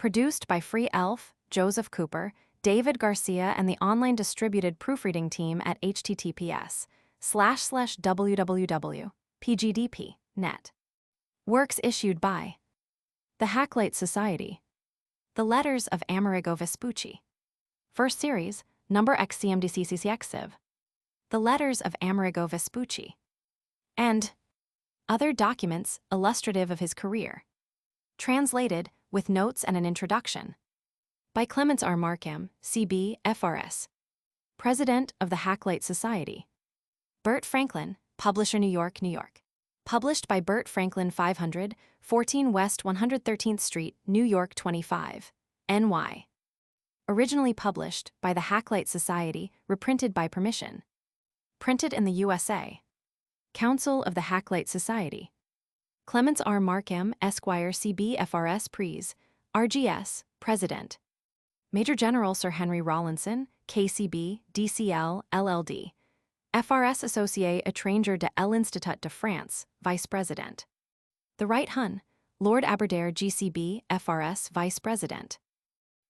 Produced by Free Elf, Joseph Cooper, David Garcia, and the online distributed proofreading team at https://www.pgdp.net. Works issued by the Hacklight Society. The Letters of Amerigo Vespucci. First Series, Number XCMDCCCXIV. The Letters of Amerigo Vespucci. And other documents illustrative of his career. Translated, with notes and an introduction. By Clements R. Markham, C.B., F.R.S. President of the Hacklight Society. Burt Franklin, Publisher, New York, New York. Published by Burt Franklin, 500, 14 West 113th Street, New York 25, NY. Originally published by the Hacklight Society, reprinted by permission. Printed in the USA. Council of the Hacklight Society. Clements R. Markham, Esquire, C.B., F.R.S. Pres. R.G.S., President. Major General Sir Henry Rawlinson, K.C.B., D.C.L., LLD. F.R.S. Associé Étranger de l'Institut de France, Vice President. The Right Hon. Lord Aberdare, G.C.B., F.R.S. Vice President.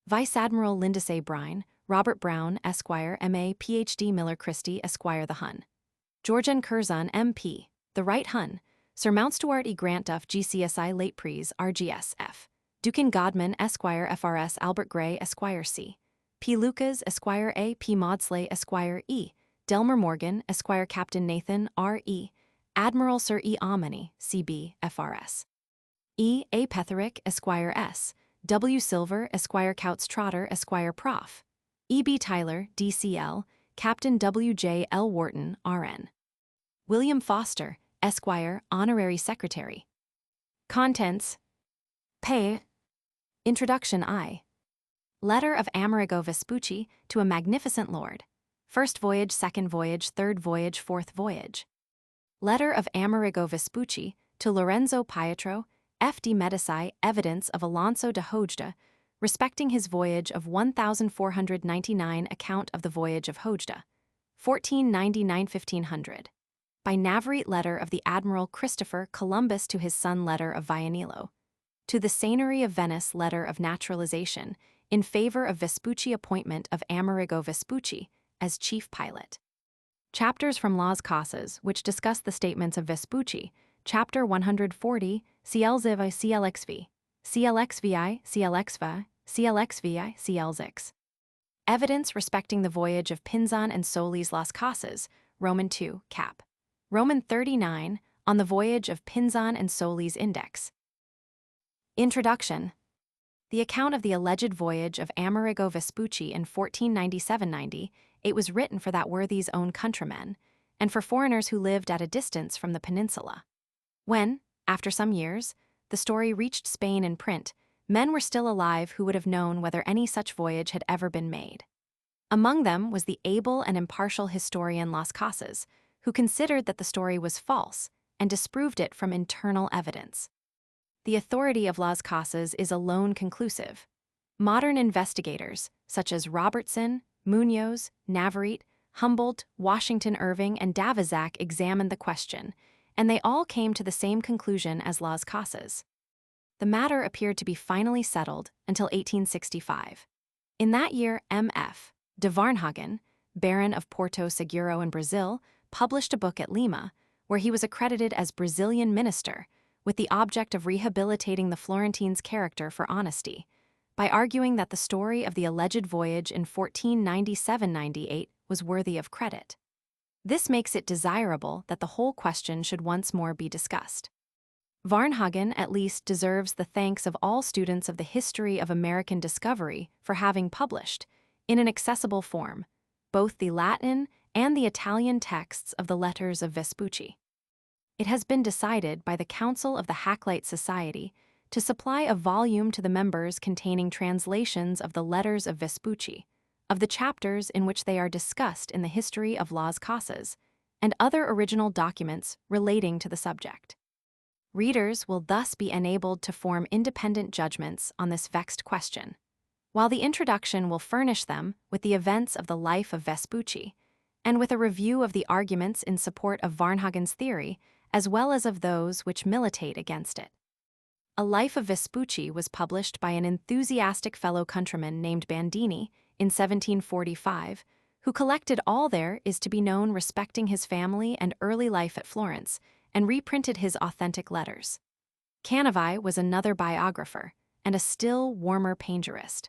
Vice Admiral Lindesay Brine, Robert Brown, Esquire, M.A., Ph.D. Miller Christie, Esquire the Hun. George N. Curzon, M.P., The Right Hon. Sir Mountstuart E. Grant Duff, GCSI Late Pres, R.G.S.F. Dukin Godman, Esquire, F.R.S. Albert Gray, Esquire C. P. Lucas, Esquire A. P. Maudsley, Esquire E. Delmer Morgan, Esquire Captain Nathan, R.E. Admiral Sir E. Amany, C.B., F.R.S. E. A. Petherick, Esquire S. W. Silver, Esquire Couts Trotter, Esquire Prof. E. B. Tyler, D.C.L., Captain W. J. L. Wharton, R.N. William Foster, Esquire, Honorary Secretary. Contents. Pay. Introduction I. Letter of Amerigo Vespucci to a Magnificent Lord. First voyage, second voyage, third voyage, fourth voyage. Letter of Amerigo Vespucci to Lorenzo Pietro, F. de Medici, evidence of Alonso de Hojda, respecting his voyage of 1499, account of the voyage of Hojda, 1499–1500. By Navarrete letter of the Admiral Christopher Columbus to his son letter of Vianello. To the Seigneury of Venice letter of naturalization, in favor of Vespucci appointment of Amerigo Vespucci as chief pilot. Chapters from Las Casas, which discuss the statements of Vespucci, Chapter 140, CLZV, CLXV, CLXVI, CLXVI, CLXVI, CLZX. Evidence respecting the voyage of Pinzon and Solis Las Casas, Roman 2, Cap. Roman 39, on the voyage of Pinzon and Solis Index. Introduction. The account of the alleged voyage of Amerigo Vespucci in 1497–90, it was written for that worthy's own countrymen, and for foreigners who lived at a distance from the peninsula. When, after some years, the story reached Spain in print, men were still alive who would have known whether any such voyage had ever been made. Among them was the able and impartial historian Las Casas, who considered that the story was false and disproved it from internal evidence. The authority of Las Casas is alone conclusive. Modern investigators, such as Robertson, Munoz, Navarrete, Humboldt, Washington Irving, and Davozac examined the question, and they all came to the same conclusion as Las Casas. The matter appeared to be finally settled until 1865. In that year, M.F. de Varnhagen, Baron of Porto Seguro in Brazil, published a book at Lima, where he was accredited as Brazilian minister, with the object of rehabilitating the Florentines' character for honesty, by arguing that the story of the alleged voyage in 1497–98 was worthy of credit. This makes it desirable that the whole question should once more be discussed. Varnhagen at least deserves the thanks of all students of the history of American discovery for having published, in an accessible form, both the Latin and the Italian texts of the letters of Vespucci. It has been decided by the Council of the Hacklight Society to supply a volume to the members containing translations of the letters of Vespucci, of the chapters in which they are discussed in the history of Las Casas, and other original documents relating to the subject. Readers will thus be enabled to form independent judgments on this vexed question, while the introduction will furnish them with the events of the life of Vespucci, and with a review of the arguments in support of Varnhagen's theory, as well as of those which militate against it. A Life of Vespucci was published by an enthusiastic fellow countryman named Bandini in 1745, who collected all there is to be known respecting his family and early life at Florence, and reprinted his authentic letters. Canavi was another biographer, and a still warmer panegyrist.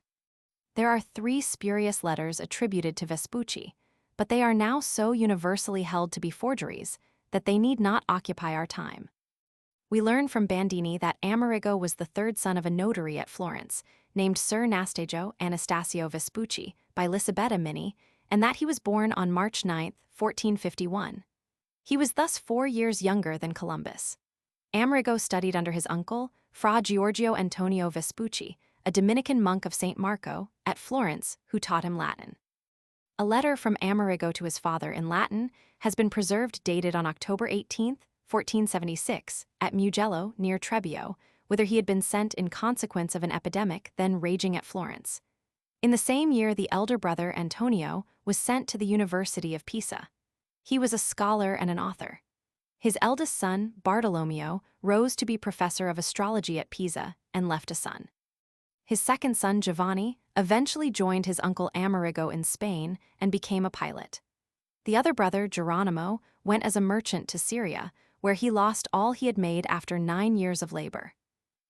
There are 3 spurious letters attributed to Vespucci, but they are now so universally held to be forgeries that they need not occupy our time. We learn from Bandini that Amerigo was the 3rd son of a notary at Florence, named Ser Nastagio Anastasio Vespucci by Lisabetta Mini, and that he was born on March 9, 1451. He was thus 4 years younger than Columbus. Amerigo studied under his uncle, Fra Giorgio Antonio Vespucci, a Dominican monk of St. Marco, at Florence, who taught him Latin. A letter from Amerigo to his father in Latin has been preserved dated on October 18, 1476, at Mugello, near Trebbio, whither he had been sent in consequence of an epidemic then raging at Florence. In the same year, the elder brother, Antonio, was sent to the University of Pisa. He was a scholar and an author. His eldest son, Bartolomeo, rose to be professor of astrology at Pisa and left a son. His second son, Giovanni, eventually joined his uncle Amerigo in Spain and became a pilot. The other brother, Geronimo, went as a merchant to Syria, where he lost all he had made after 9 years of labor.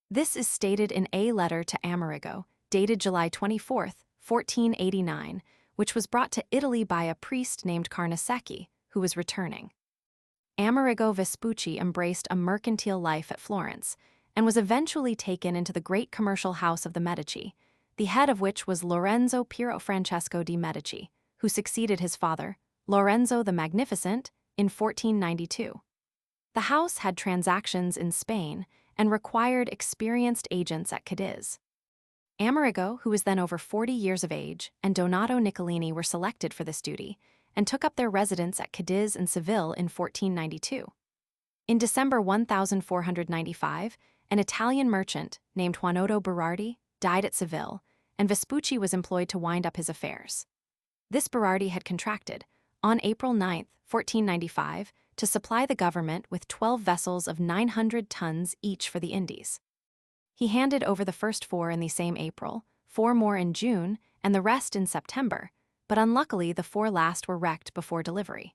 This is stated in a letter to Amerigo, dated July 24, 1489, which was brought to Italy by a priest named Carnesecchi, who was returning. Amerigo Vespucci embraced a mercantile life at Florence, and was eventually taken into the great commercial house of the Medici, the head of which was Lorenzo Piero Francesco di Medici, who succeeded his father, Lorenzo the Magnificent, in 1492. The house had transactions in Spain and required experienced agents at Cadiz. Amerigo, who was then over 40 years of age, and Donato Niccolini were selected for this duty, and took up their residence at Cadiz and Seville in 1492. In December 1495, an Italian merchant named Juanoto Berardi died at Seville, and Vespucci was employed to wind up his affairs. This Berardi had contracted, on April 9, 1495, to supply the government with 12 vessels of 900 tons each for the Indies. He handed over the first 4 in the same April, 4 more in June, and the rest in September, but unluckily the 4 last were wrecked before delivery.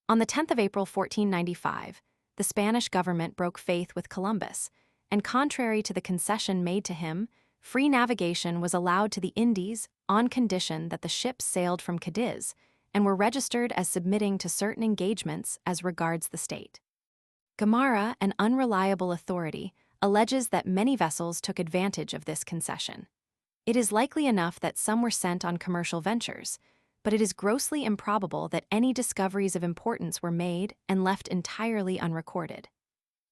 On the 10th of April 1495, the Spanish government broke faith with Columbus, and contrary to the concession made to him, free navigation was allowed to the Indies on condition that the ships sailed from Cadiz and were registered as submitting to certain engagements as regards the state. Gamarra, an unreliable authority, alleges that many vessels took advantage of this concession. It is likely enough that some were sent on commercial ventures, but it is grossly improbable that any discoveries of importance were made and left entirely unrecorded.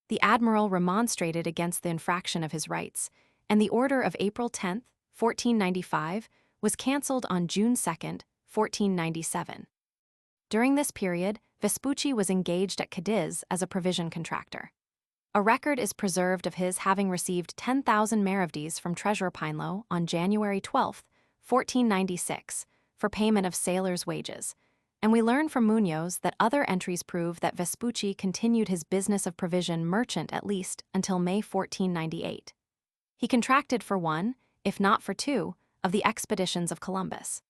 The admiral remonstrated against the infraction of his rights, and the order of April 10, 1495, was cancelled on June 2, 1497. During this period, Vespucci was engaged at Cadiz as a provision contractor. A record is preserved of his having received 10,000 maravedis from Treasurer Pinelo on January 12, 1496, for payment of sailors' wages, and we learn from Munoz that other entries prove that Vespucci continued his business of provision merchant at least until May 1498. He contracted for 1, if not for 2, of the expeditions of Columbus.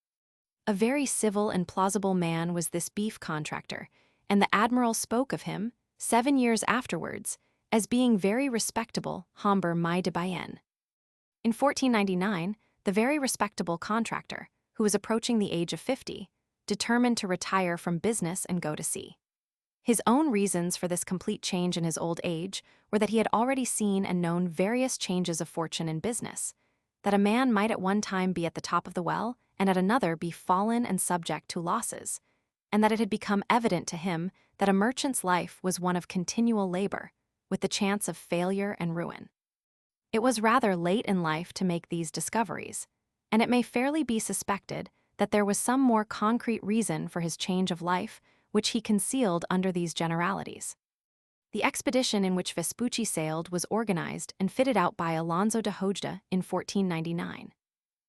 A very civil and plausible man was this beef contractor, and the admiral spoke of him, 7 years afterwards, as being very respectable hombre mai de bien. In 1499, the very respectable contractor, who was approaching the age of 50, determined to retire from business and go to sea. His own reasons for this complete change in his old age were that he had already seen and known various changes of fortune in business, that a man might at one time be at the top of the well and at another be fallen and subject to losses, and that it had become evident to him that a merchant's life was one of continual labor, with the chance of failure and ruin. It was rather late in life to make these discoveries, and it may fairly be suspected that there was some more concrete reason for his change of life which he concealed under these generalities. The expedition in which Vespucci sailed was organized and fitted out by Alonso de Ojeda in 1499.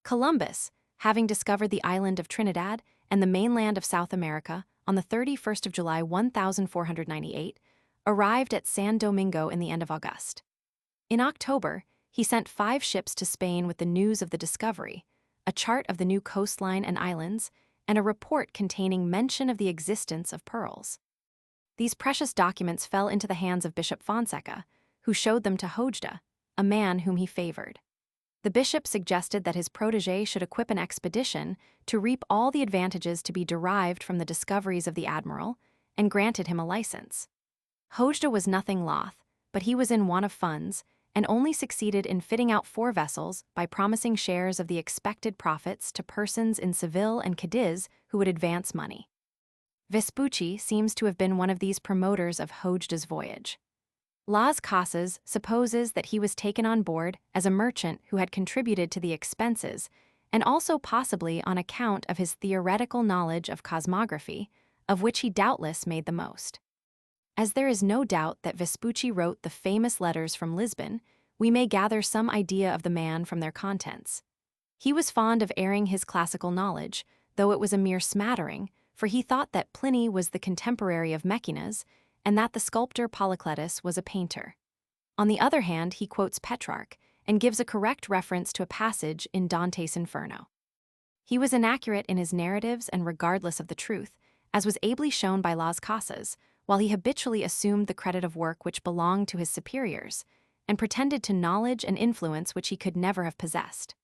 Columbus, having discovered the island of Trinidad and the mainland of South America on the 31st of July 1498, arrived at San Domingo in the end of August. In October, he sent 5 ships to Spain with the news of the discovery, a chart of the new coastline and islands, and a report containing mention of the existence of pearls. These precious documents fell into the hands of Bishop Fonseca, who showed them to Hojda, a man whom he favored. The bishop suggested that his protégé should equip an expedition to reap all the advantages to be derived from the discoveries of the admiral, and granted him a license. Hojda was nothing loth, but he was in want of funds, and only succeeded in fitting out 4 vessels by promising shares of the expected profits to persons in Seville and Cadiz who would advance money. Vespucci seems to have been one of these promoters of Hojda's voyage. Las Casas supposes that he was taken on board as a merchant who had contributed to the expenses, and also possibly on account of his theoretical knowledge of cosmography, of which he doubtless made the most. As there is no doubt that Vespucci wrote the famous letters from Lisbon, we may gather some idea of the man from their contents. He was fond of airing his classical knowledge, though it was a mere smattering, for he thought that Pliny was the contemporary of Mecaenas, and that the sculptor Polycletus was a painter. On the other hand, he quotes Petrarch, and gives a correct reference to a passage in Dante's Inferno. He was inaccurate in his narratives and regardless of the truth, as was ably shown by Las Casas, while he habitually assumed the credit of work which belonged to his superiors, and pretended to knowledge and influence which he could never have possessed.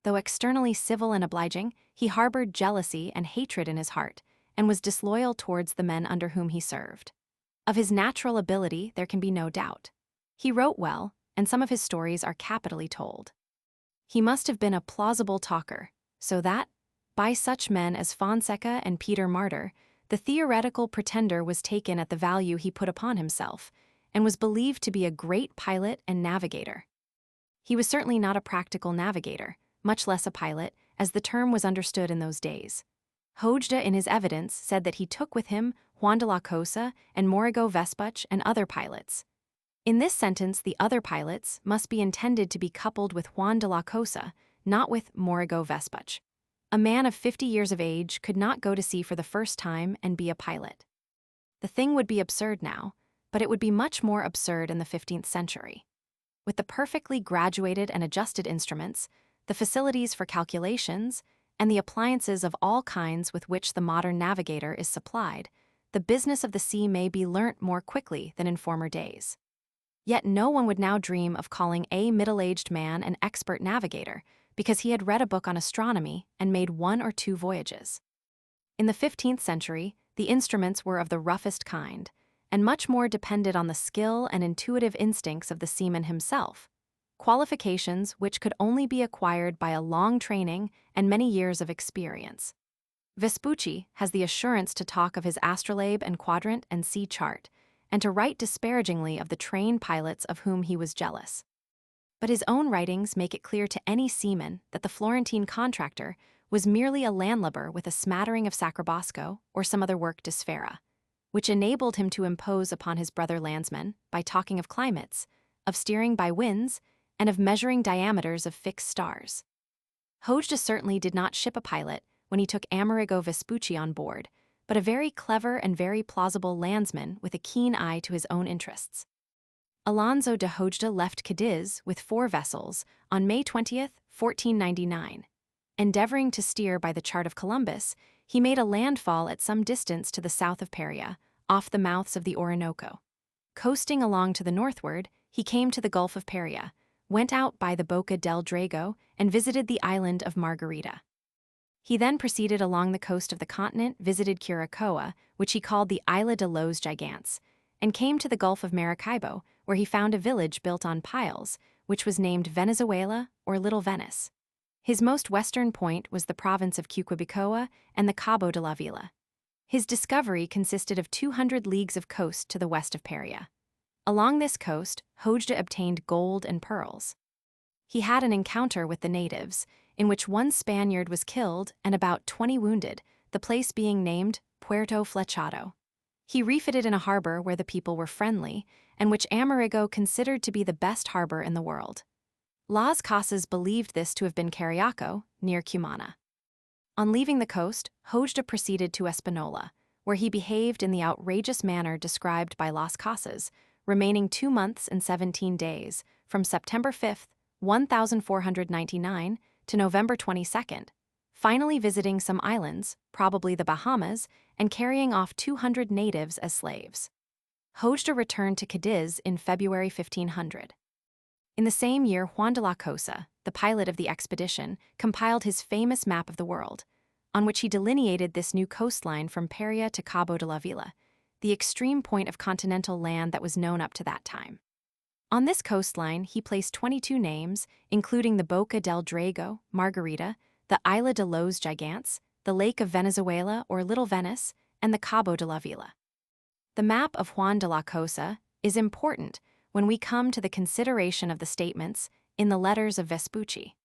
Though externally civil and obliging, he harbored jealousy and hatred in his heart, and was disloyal towards the men under whom he served. Of his natural ability there can be no doubt. He wrote well, and some of his stories are capitally told. He must have been a plausible talker, so that, by such men as Fonseca and Peter Martyr, the theoretical pretender was taken at the value he put upon himself, and was believed to be a great pilot and navigator. He was certainly not a practical navigator, much less a pilot, as the term was understood in those days. Hojda in his evidence said that he took with him Juan de la Cosa and Amerigo Vespucci and other pilots. In this sentence, the other pilots must be intended to be coupled with Juan de la Cosa, not with Amerigo Vespucci. A man of 50 years of age could not go to sea for the first time and be a pilot. The thing would be absurd now, but it would be much more absurd in the 15th century. With the perfectly graduated and adjusted instruments, the facilities for calculations, and the appliances of all kinds with which the modern navigator is supplied, the business of the sea may be learnt more quickly than in former days. Yet no one would now dream of calling a middle-aged man an expert navigator, because he had read a book on astronomy and made 1 or 2 voyages. In the 15th century, the instruments were of the roughest kind, and much more depended on the skill and intuitive instincts of the seaman himself, qualifications which could only be acquired by a long training and many years of experience. Vespucci has the assurance to talk of his astrolabe and quadrant and sea chart, and to write disparagingly of the trained pilots of whom he was jealous. But his own writings make it clear to any seaman that the Florentine contractor was merely a landlubber with a smattering of Sacrobosco or some other work de sfera, which enabled him to impose upon his brother landsmen by talking of climates, of steering by winds, and of measuring diameters of fixed stars. Hojda certainly did not ship a pilot when he took Amerigo Vespucci on board, but a very clever and very plausible landsman with a keen eye to his own interests. Alonso de Hojda left Cadiz with 4 vessels on May 20, 1499. Endeavoring to steer by the chart of Columbus, he made a landfall at some distance to the south of Paria, off the mouths of the Orinoco. Coasting along to the northward, he came to the Gulf of Paria, went out by the Boca del Drago, and visited the island of Margarita. He then proceeded along the coast of the continent, visited Curacoa, which he called the Isla de los Gigantes, and came to the Gulf of Maracaibo, where he found a village built on piles, which was named Venezuela or Little Venice. His most western point was the province of Cuquibicoa and the Cabo de la Vila. His discovery consisted of 200 leagues of coast to the west of Paria. Along this coast, Hojda obtained gold and pearls. He had an encounter with the natives, in which 1 Spaniard was killed and about 20 wounded, the place being named Puerto Flechado. He refitted in a harbor where the people were friendly, and which Amerigo considered to be the best harbor in the world. Las Casas believed this to have been Cariaco, near Cumana. On leaving the coast, Hojda proceeded to Espanola, where he behaved in the outrageous manner described by Las Casas, remaining 2 months and 17 days, from September 5, 1499 to November 22, finally visiting some islands, probably the Bahamas, and carrying off 200 natives as slaves. Hojda returned to Cadiz in February 1500. In the same year, Juan de la Cosa, the pilot of the expedition, compiled his famous map of the world, on which he delineated this new coastline from Paria to Cabo de la Vila, the extreme point of continental land that was known up to that time. On this coastline, he placed 22 names, including the Boca del Drago, Margarita, the Isla de los Gigantes, the Lake of Venezuela or Little Venice, and the Cabo de la Vila. The map of Juan de la Cosa is important when we come to the consideration of the statements in the letters of Vespucci.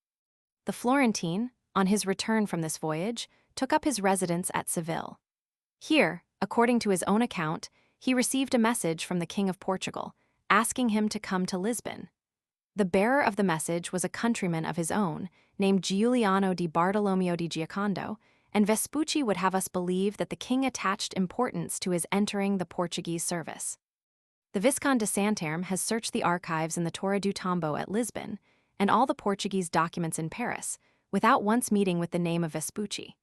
The Florentine, on his return from this voyage, took up his residence at Seville. Here, according to his own account, he received a message from the King of Portugal, asking him to come to Lisbon. The bearer of the message was a countryman of his own, named Giuliano di Bartolomeo di Giocondo, and Vespucci would have us believe that the king attached importance to his entering the Portuguese service. The Visconde de Santarém has searched the archives in the Torre do Tombo at Lisbon, and all the Portuguese documents in Paris, without once meeting with the name of Vespucci.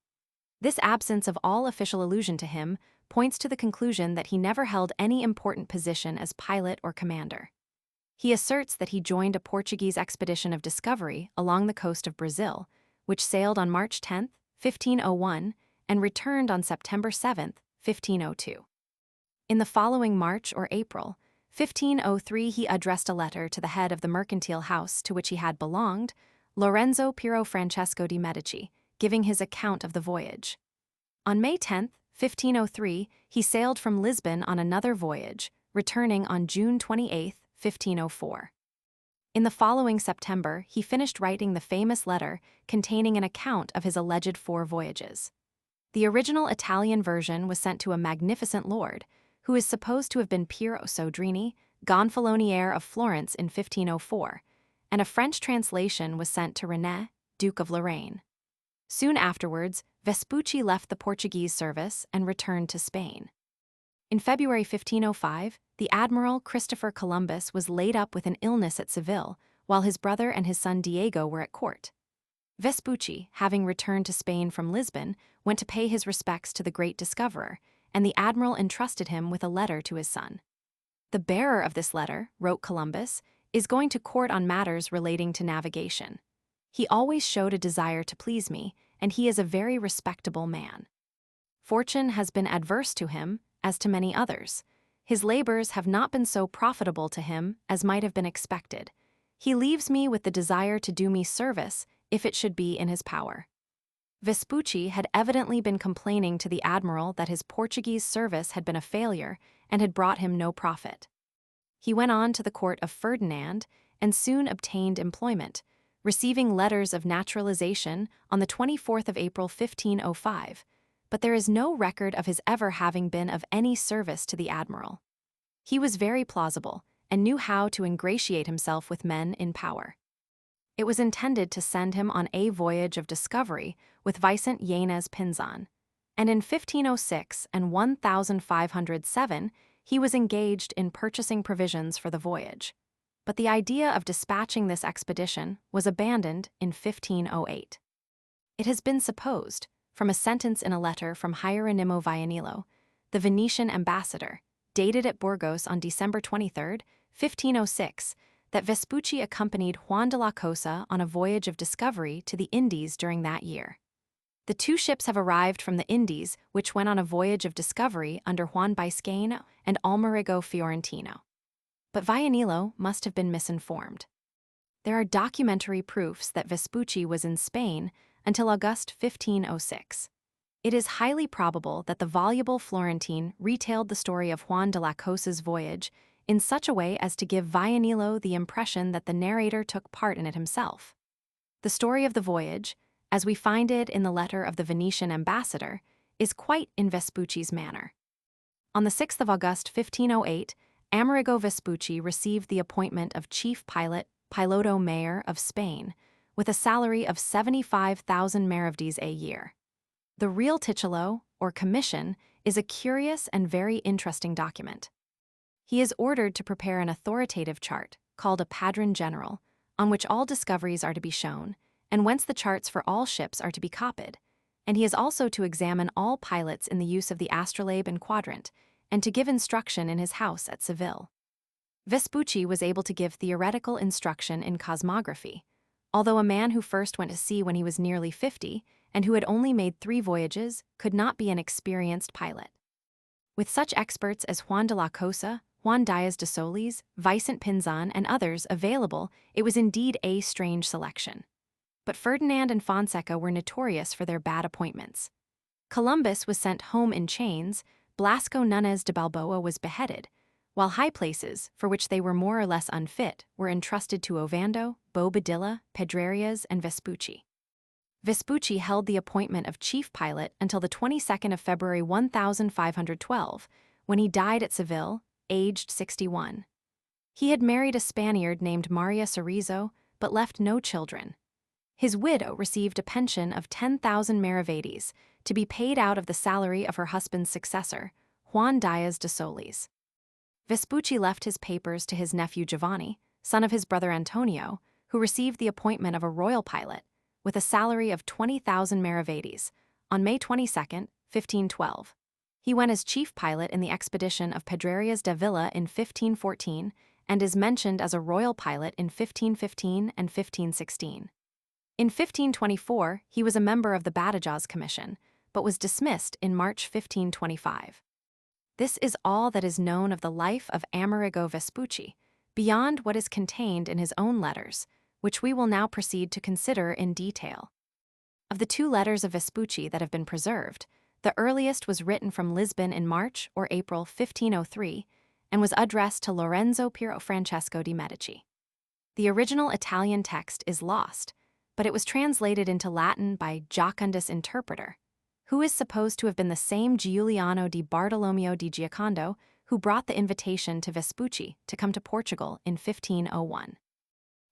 This absence of all official allusion to him points to the conclusion that he never held any important position as pilot or commander. He asserts that he joined a Portuguese expedition of discovery along the coast of Brazil, which sailed on March 10, 1501, and returned on September 7, 1502. In the following March or April, 1503, he addressed a letter to the head of the mercantile house to which he had belonged, Lorenzo Piero Francesco di Medici, giving his account of the voyage. On May 10, 1503, he sailed from Lisbon on another voyage, returning on June 28, 1504. In the following September, he finished writing the famous letter containing an account of his alleged 4 voyages. The original Italian version was sent to a magnificent lord, who is supposed to have been Piero Soderini, Gonfalonier of Florence in 1504, and a French translation was sent to René, Duke of Lorraine. Soon afterwards, Vespucci left the Portuguese service and returned to Spain. In February 1505, the Admiral Christopher Columbus was laid up with an illness at Seville, while his brother and his son Diego were at court. Vespucci, having returned to Spain from Lisbon, went to pay his respects to the great discoverer, and the admiral entrusted him with a letter to his son. The bearer of this letter, wrote Columbus, is going to court on matters relating to navigation. He always showed a desire to please me, and he is a very respectable man. Fortune has been adverse to him, as to many others. His labors have not been so profitable to him as might have been expected. He leaves me with the desire to do me service if it should be in his power. Vespucci had evidently been complaining to the admiral that his Portuguese service had been a failure and had brought him no profit. He went on to the court of Ferdinand and soon obtained employment, receiving letters of naturalization on the 24th of April 1505, but there is no record of his ever having been of any service to the admiral. He was very plausible and knew how to ingratiate himself with men in power. It was intended to send him on a voyage of discovery with Vicente Yanez Pinzon, and in 1506 and 1507 he was engaged in purchasing provisions for the voyage. But the idea of dispatching this expedition was abandoned in 1508. It has been supposed, from a sentence in a letter from Hieronimo Vianello, the Venetian ambassador, dated at Burgos on December 23, 1506, that Vespucci accompanied Juan de la Cosa on a voyage of discovery to the Indies during that year. The 2 ships have arrived from the Indies, which went on a voyage of discovery under Juan Biscayne and Amerigo Fiorentino. But Vianello must have been misinformed. There are documentary proofs that Vespucci was in Spain until August 1506. It is highly probable that the voluble Florentine retailed the story of Juan de la Cosa's voyage in such a way as to give Vianello the impression that the narrator took part in it himself. The story of the voyage, as we find it in the letter of the Venetian ambassador, is quite in Vespucci's manner. On the 6th of August 1508, Amerigo Vespucci received the appointment of chief pilot, Piloto Mayor of Spain, with a salary of 75,000 maravedis a year. The real titulo, or commission, is a curious and very interesting document. He is ordered to prepare an authoritative chart, called a Padron General, on which all discoveries are to be shown, and whence the charts for all ships are to be copied, and he is also to examine all pilots in the use of the astrolabe and quadrant, and to give instruction in his house at Seville. Vespucci was able to give theoretical instruction in cosmography, although a man who first went to sea when he was nearly 50 and who had only made 3 voyages could not be an experienced pilot. With such experts as Juan de la Cosa, Juan Diaz de Solis, Vicente Pinzon, and others available, it was indeed a strange selection. But Ferdinand and Fonseca were notorious for their bad appointments. Columbus was sent home in chains, Blasco Núñez de Balboa was beheaded, while high places, for which they were more or less unfit, were entrusted to Ovando, Bobadilla, Pedrarias, and Vespucci. Vespucci held the appointment of chief pilot until the 22nd of February 1512, when he died at Seville, aged 61. He had married a Spaniard named Maria Cerezo, but left no children. His widow received a pension of 10,000 maravedis to be paid out of the salary of her husband's successor, Juan Diaz de Solis. Vespucci left his papers to his nephew Giovanni, son of his brother Antonio, who received the appointment of a royal pilot, with a salary of 20,000 maravedis, on May 22, 1512. He went as chief pilot in the expedition of Pedrarias de Villa in 1514 and is mentioned as a royal pilot in 1515 and 1516. In 1524, he was a member of the Badajoz Commission, but was dismissed in March 1525. This is all that is known of the life of Amerigo Vespucci, beyond what is contained in his own letters, which we will now proceed to consider in detail. Of the 2 letters of Vespucci that have been preserved, the earliest was written from Lisbon in March or April 1503 and was addressed to Lorenzo Piero Francesco di Medici. The original Italian text is lost, but it was translated into Latin by Jocundus Interpreter, who is supposed to have been the same Giuliano di Bartolomeo di Giocondo who brought the invitation to Vespucci to come to Portugal in 1501.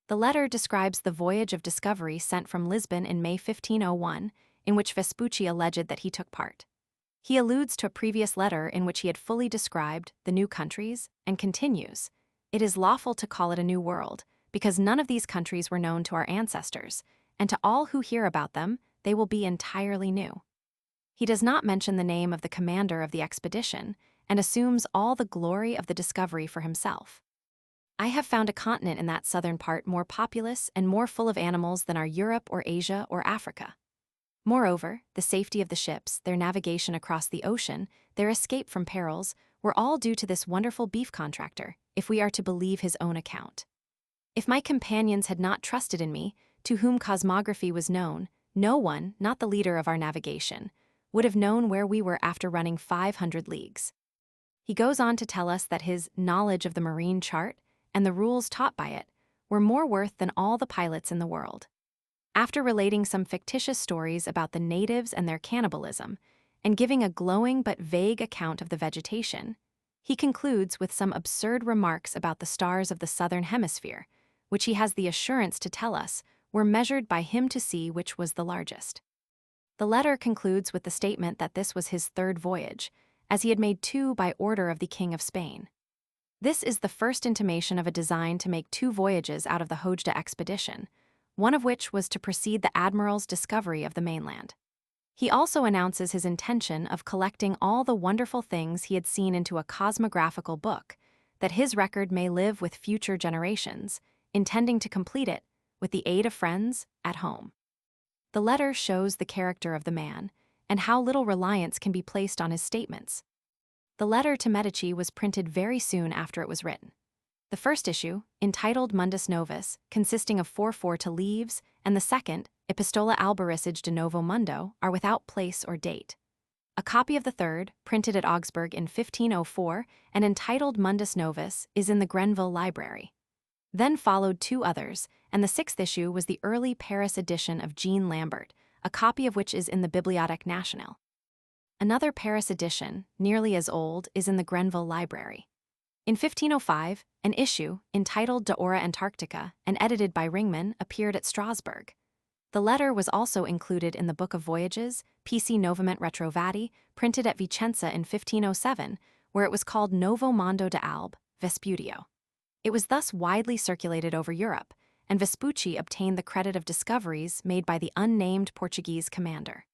The letter describes the voyage of discovery sent from Lisbon in May 1501, in which Vespucci alleged that he took part. He alludes to a previous letter in which he had fully described the new countries and continues, "It is lawful to call it a new world, because none of these countries were known to our ancestors, and to all who hear about them, they will be entirely new." He does not mention the name of the commander of the expedition and assumes all the glory of the discovery for himself. "I have found a continent in that southern part more populous and more full of animals than are Europe or Asia or Africa. Moreover, the safety of the ships, their navigation across the ocean, their escape from perils, were all due to this wonderful beef contractor, if we are to believe his own account. If my companions had not trusted in me, to whom cosmography was known, no one, not the leader of our navigation, would have known where we were after running 500 leagues." He goes on to tell us that his knowledge of the marine chart and the rules taught by it were more worth than all the pilots in the world. After relating some fictitious stories about the natives and their cannibalism, and giving a glowing but vague account of the vegetation, he concludes with some absurd remarks about the stars of the southern hemisphere, which he has the assurance to tell us were measured by him to see which was the largest. The letter concludes with the statement that this was his 3rd voyage, as he had made 2 by order of the King of Spain. This is the first intimation of a design to make 2 voyages out of the Hojda expedition, one of which was to precede the admiral's discovery of the mainland. He also announces his intention of collecting all the wonderful things he had seen into a cosmographical book, that his record may live with future generations, intending to complete it, with the aid of friends, at home. The letter shows the character of the man, and how little reliance can be placed on his statements. The letter to Medici was printed very soon after it was written. The first issue, entitled Mundus Novus, consisting of 4 leaves, and the second, Epistola Albericide de Novo Mundo, are without place or date. A copy of the third, printed at Augsburg in 1504 and entitled Mundus Novus, is in the Grenville Library. Then followed 2 others, and the 6th issue was the early Paris edition of Jean Lambert, a copy of which is in the Bibliothèque Nationale. Another Paris edition, nearly as old, is in the Grenville Library. In 1505, an issue, entitled De Ora Antarctica and edited by Ringman, appeared at Strasbourg. The letter was also included in the Book of Voyages, PC Novament Retrovati, printed at Vicenza in 1507, where it was called Novo Mondo de Albe, Vespudio. It was thus widely circulated over Europe, and Vespucci obtained the credit of discoveries made by the unnamed Portuguese commander.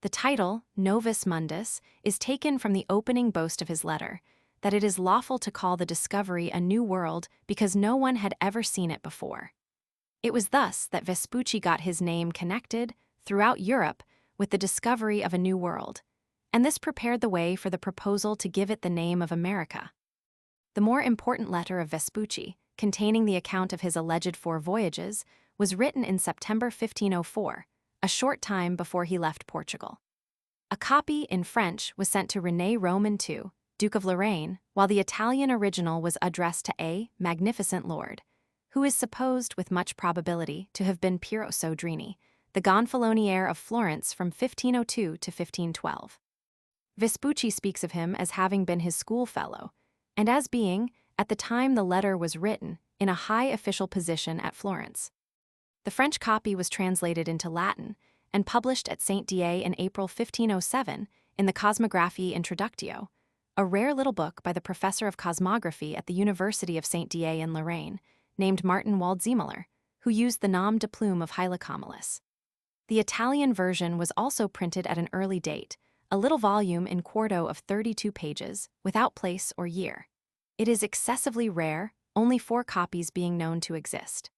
The title, Novus Mundus, is taken from the opening boast of his letter, that it is lawful to call the discovery a new world because no one had ever seen it before. It was thus that Vespucci got his name connected, throughout Europe, with the discovery of a new world, and this prepared the way for the proposal to give it the name of America. The more important letter of Vespucci, containing the account of his alleged 4 voyages, was written in September 1504, a short time before he left Portugal. A copy, in French, was sent to René Roman II, Duke of Lorraine, while the Italian original was addressed to a magnificent lord, who is supposed, with much probability, to have been Piero Soderini, the gonfalonier of Florence from 1502 to 1512. Vespucci speaks of him as having been his schoolfellow, and as being, at the time the letter was written, in a high official position at Florence. The French copy was translated into Latin and published at Saint Dié in April 1507 in the Cosmographie Introductio, a rare little book by the professor of cosmography at the University of Saint Dié in Lorraine, named Martin Waldseemüller, who used the nom de plume of Hylacomelus. The Italian version was also printed at an early date, a little volume in quarto of 32 pages, without place or year. It is excessively rare, only 4 copies being known to exist.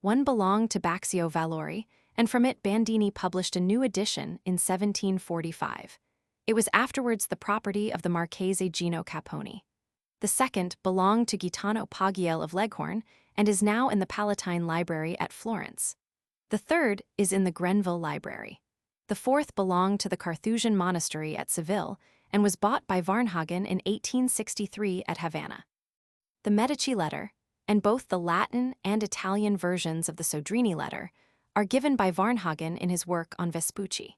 One belonged to Baxio Valori, and from it Bandini published a new edition in 1745. It was afterwards the property of the Marchese Gino Capponi. The second belonged to Gaetano Paghiel of Leghorn and is now in the Palatine Library at Florence. The third is in the Grenville Library. The fourth belonged to the Carthusian Monastery at Seville and was bought by Varnhagen in 1863 at Havana. The Medici letter, and both the Latin and Italian versions of the Soderini letter, are given by Varnhagen in his work on Vespucci.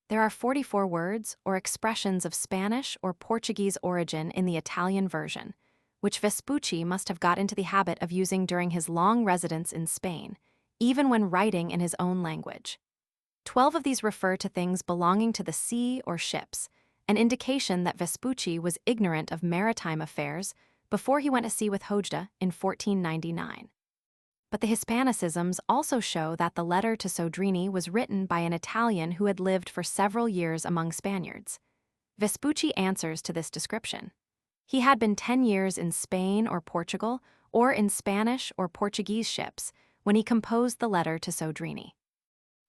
There are 44 words or expressions of Spanish or Portuguese origin in the Italian version, which Vespucci must have got into the habit of using during his long residence in Spain, even when writing in his own language. 12 of these refer to things belonging to the sea or ships, an indication that Vespucci was ignorant of maritime affairs before he went to sea with Hojda in 1499. But the Hispanicisms also show that the letter to Soderini was written by an Italian who had lived for several years among Spaniards. Vespucci answers to this description. He had been 10 years in Spain or Portugal, or in Spanish or Portuguese ships, when he composed the letter to Soderini.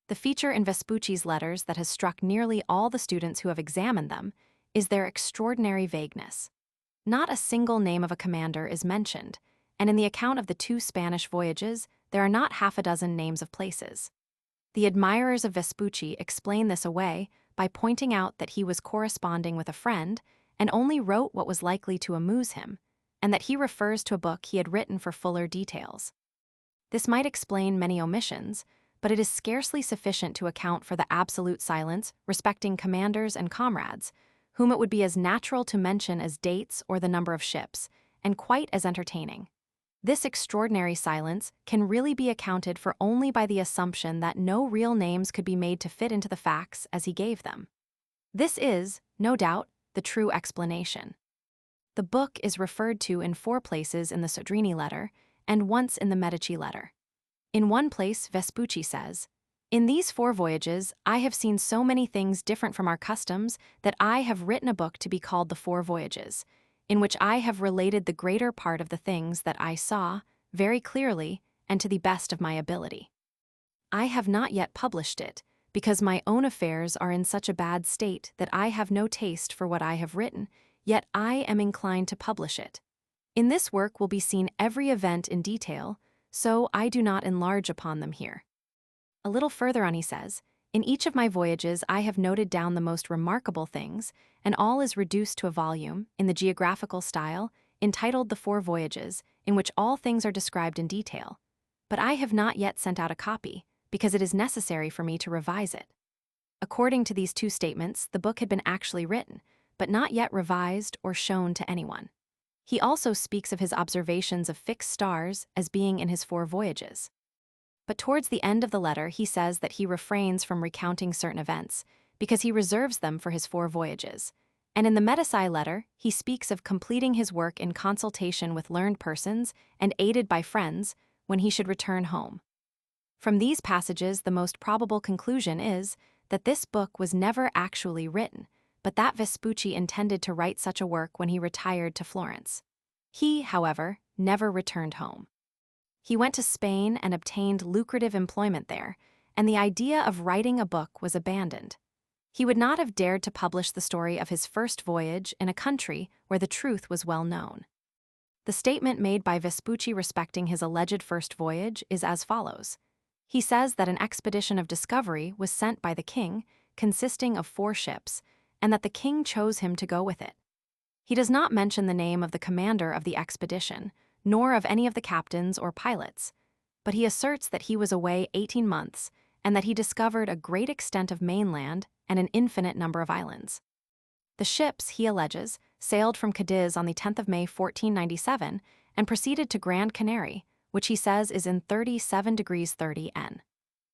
The feature in Vespucci's letters that has struck nearly all the students who have examined them is their extraordinary vagueness. Not a single name of a commander is mentioned, and in the account of the 2 Spanish voyages, there are not half a dozen names of places. The admirers of Vespucci explain this away by pointing out that he was corresponding with a friend and only wrote what was likely to amuse him, and that he refers to a book he had written for fuller details. This might explain many omissions, but it is scarcely sufficient to account for the absolute silence respecting commanders and comrades, whom it would be as natural to mention as dates or the number of ships, and quite as entertaining. This extraordinary silence can really be accounted for only by the assumption that no real names could be made to fit into the facts as he gave them. This is, no doubt, the true explanation. The book is referred to in 4 places in the Soderini letter and once in the Medici letter. In one place, Vespucci says, "In these 4 voyages, I have seen so many things different from our customs that I have written a book to be called the 4 Voyages, in which I have related the greater part of the things that I saw, very clearly, and to the best of my ability. I have not yet published it, because my own affairs are in such a bad state that I have no taste for what I have written, yet I am inclined to publish it. In this work will be seen every event in detail, so I do not enlarge upon them here." A little further on he says, "In each of my voyages I have noted down the most remarkable things, and all is reduced to a volume, in the geographical style, entitled The 4 Voyages, in which all things are described in detail. But I have not yet sent out a copy, because it is necessary for me to revise it." According to these 2 statements, the book had been actually written, but not yet revised or shown to anyone. He also speaks of his observations of fixed stars as being in his 4 voyages. But towards the end of the letter, he says that he refrains from recounting certain events, because he reserves them for his 4 voyages, And in the Medici letter, he speaks of completing his work in consultation with learned persons and aided by friends when he should return home. From these passages, the most probable conclusion is that this book was never actually written, but that Vespucci intended to write such a work when he retired to Florence. He, however, never returned home. He went to Spain and obtained lucrative employment there, and the idea of writing a book was abandoned. He would not have dared to publish the story of his first voyage in a country where the truth was well known. The statement made by Vespucci respecting his alleged first voyage is as follows. He says that an expedition of discovery was sent by the king, consisting of 4 ships, and that the king chose him to go with it. He does not mention the name of the commander of the expedition, nor of any of the captains or pilots, but he asserts that he was away 18 months and that he discovered a great extent of mainland and an infinite number of islands. The ships, he alleges, sailed from Cadiz on the 10th of May 1497 and proceeded to Grand Canary, which he says is in 37 degrees 30 N.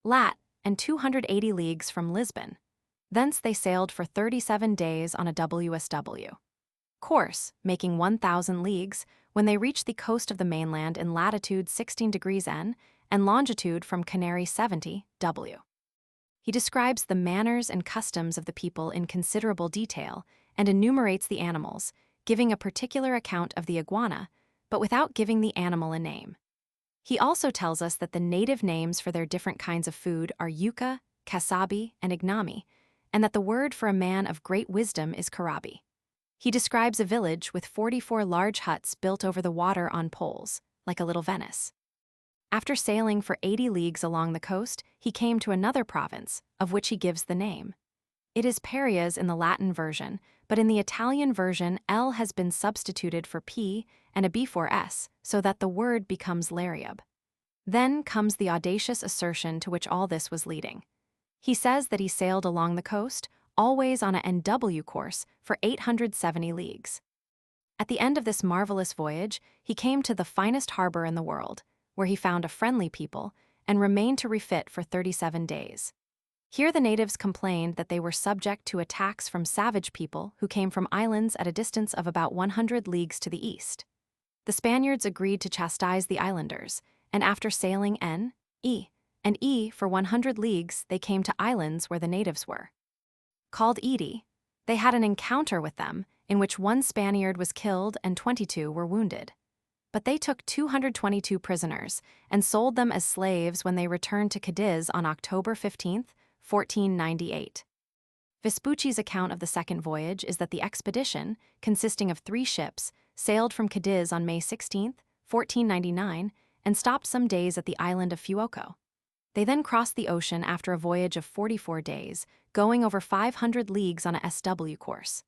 lat. And 280 leagues from Lisbon. Thence they sailed for 37 days on a WSW course, making 1,000 leagues, when they reached the coast of the mainland in latitude 16 degrees N and longitude from Canary 70 W. He describes the manners and customs of the people in considerable detail and enumerates the animals, giving a particular account of the iguana, but without giving the animal a name. He also tells us that the native names for their different kinds of food are yuca, kasabi, and ignami, and that the word for a man of great wisdom is karabi. He describes a village with 44 large huts built over the water on poles, like a little Venice. After sailing for 80 leagues along the coast, he came to another province, of which he gives the name. It is Parias in the Latin version, but in the Italian version, L has been substituted for P and a before S, so that the word becomes Lariab. Then comes the audacious assertion to which all this was leading. He says that he sailed along the coast, always on a NW course, for 870 leagues. At the end of this marvelous voyage, he came to the finest harbor in the world, where he found a friendly people, and remained to refit for 37 days. Here the natives complained that they were subject to attacks from savage people who came from islands at a distance of about 100 leagues to the east. The Spaniards agreed to chastise the islanders, and after sailing N, E, and E for 100 leagues, they came to islands where the natives were. Called Edie, they had an encounter with them, in which 1 Spaniard was killed and 22 were wounded. But they took 222 prisoners and sold them as slaves when they returned to Cadiz on October 15, 1498. Vespucci's account of the second voyage is that the expedition, consisting of 3 ships, sailed from Cadiz on May 16, 1499, and stopped some days at the island of Fuoco. They then crossed the ocean after a voyage of 44 days, going over 500 leagues on a SW course.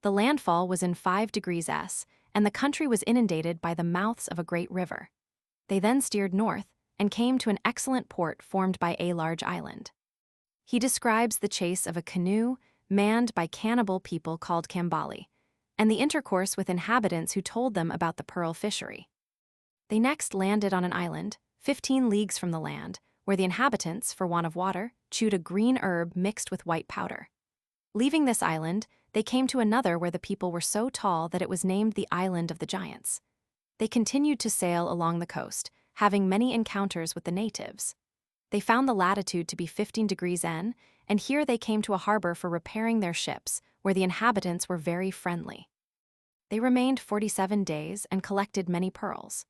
The landfall was in 5 degrees S, and the country was inundated by the mouths of a great river. They then steered north and came to an excellent port formed by a large island. He describes the chase of a canoe manned by cannibal people called Kambali, and the intercourse with inhabitants who told them about the pearl fishery. They next landed on an island, 15 leagues from the land, where the inhabitants, for want of water, chewed a green herb mixed with white powder. Leaving this island, they came to another where the people were so tall that it was named the Island of the Giants. They continued to sail along the coast, having many encounters with the natives. They found the latitude to be 15 degrees N, and here they came to a harbor for repairing their ships, where the inhabitants were very friendly. They remained 47 days and collected many pearls.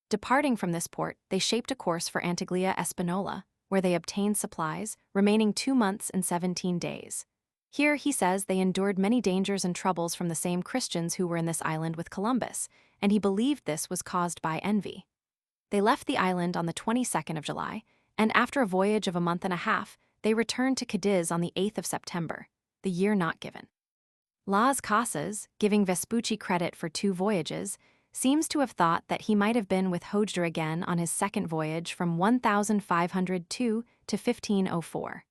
Departing from this port, they shaped a course for Antigua Espanola, where they obtained supplies, remaining 2 months and 17 days. Here, he says, they endured many dangers and troubles from the same Christians who were in this island with Columbus, and he believed this was caused by envy. They left the island on the 22nd of July, and after a voyage of a month and a half, they returned to Cadiz on the 8th of September, the year not given. Las Casas, giving Vespucci credit for 2 voyages, seems to have thought that he might have been with Hojdar again on his second voyage from 1502 to 1504.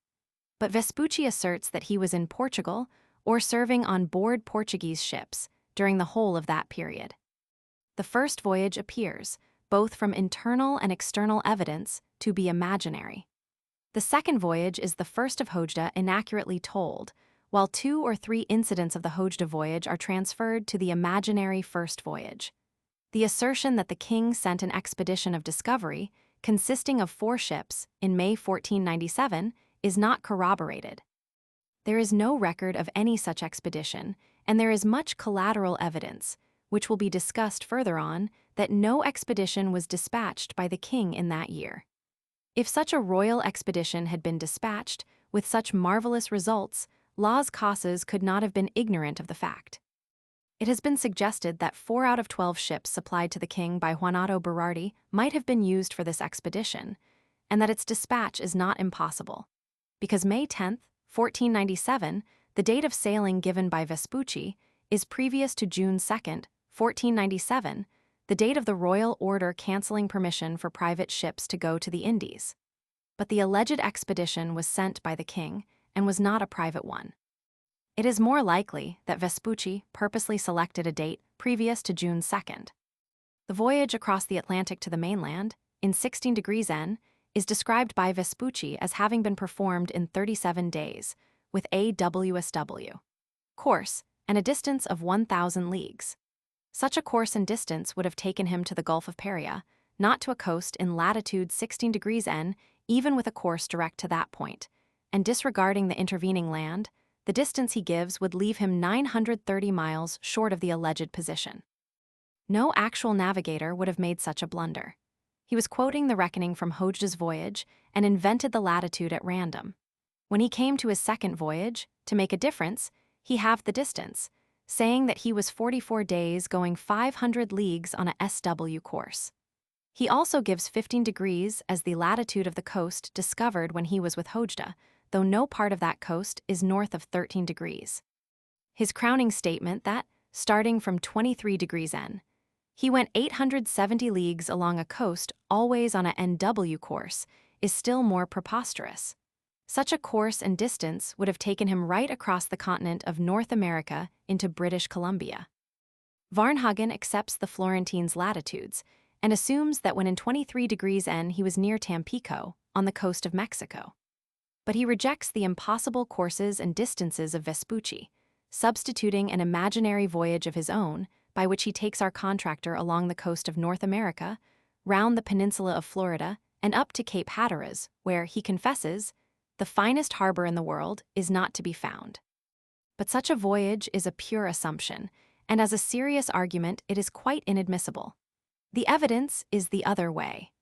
But Vespucci asserts that he was in Portugal or serving on board Portuguese ships during the whole of that period. The first voyage appears, both from internal and external evidence, to be imaginary. The second voyage is the first of Hojdar inaccurately told, while 2 or 3 incidents of the Hojda voyage are transferred to the imaginary first voyage. The assertion that the king sent an expedition of discovery, consisting of 4 ships, in May 1497, is not corroborated. There is no record of any such expedition, and there is much collateral evidence, which will be discussed further on, that no expedition was dispatched by the king in that year. If such a royal expedition had been dispatched, with such marvelous results, Las Casas could not have been ignorant of the fact. It has been suggested that 4 out of 12 ships supplied to the king by Juanato Berardi might have been used for this expedition, and that its dispatch is not impossible, because May 10, 1497, the date of sailing given by Vespucci, is previous to June 2, 1497, the date of the royal order cancelling permission for private ships to go to the Indies. But the alleged expedition was sent by the king and was not a private one. It is more likely that Vespucci purposely selected a date previous to June 2nd. The voyage across the Atlantic to the mainland, in 16 degrees N, is described by Vespucci as having been performed in 37 days, with a WSW course and a distance of 1,000 leagues. Such a course and distance would have taken him to the Gulf of Paria, not to a coast in latitude 16 degrees N, even with a course direct to that point, and disregarding the intervening land, the distance he gives would leave him 930 miles short of the alleged position. No actual navigator would have made such a blunder. He was quoting the reckoning from Hojda's voyage and invented the latitude at random. When he came to his second voyage, to make a difference, he halved the distance, saying that he was 44 days going 500 leagues on a SW course. He also gives 15 degrees as the latitude of the coast discovered when he was with Hojda, though no part of that coast is north of 13 degrees. His crowning statement that, starting from 23 degrees N, he went 870 leagues along a coast always on a NW course is still more preposterous. Such a course and distance would have taken him right across the continent of North America into British Columbia. Varnhagen accepts the Florentines' latitudes and assumes that when in 23 degrees N he was near Tampico, on the coast of Mexico. But he rejects the impossible courses and distances of Vespucci, substituting an imaginary voyage of his own, by which he takes our contractor along the coast of North America, round the peninsula of Florida, and up to Cape Hatteras, where, he confesses, the finest harbor in the world is not to be found. But such a voyage is a pure assumption, and as a serious argument it is quite inadmissible. The evidence is the other way.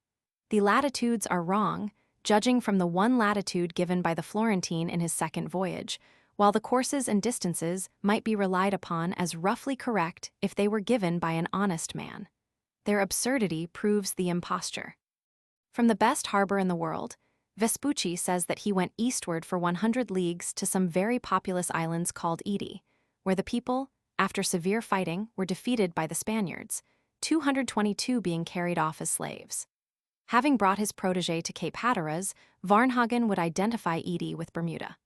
The latitudes are wrong, judging from the one latitude given by the Florentine in his second voyage, while the courses and distances might be relied upon as roughly correct if they were given by an honest man. Their absurdity proves the imposture. From the best harbor in the world, Vespucci says that he went eastward for 100 leagues to some very populous islands called Iti, where the people, after severe fighting, were defeated by the Spaniards, 222 being carried off as slaves. Having brought his protege to Cape Hatteras, Varnhagen would identify Iti with Bermuda.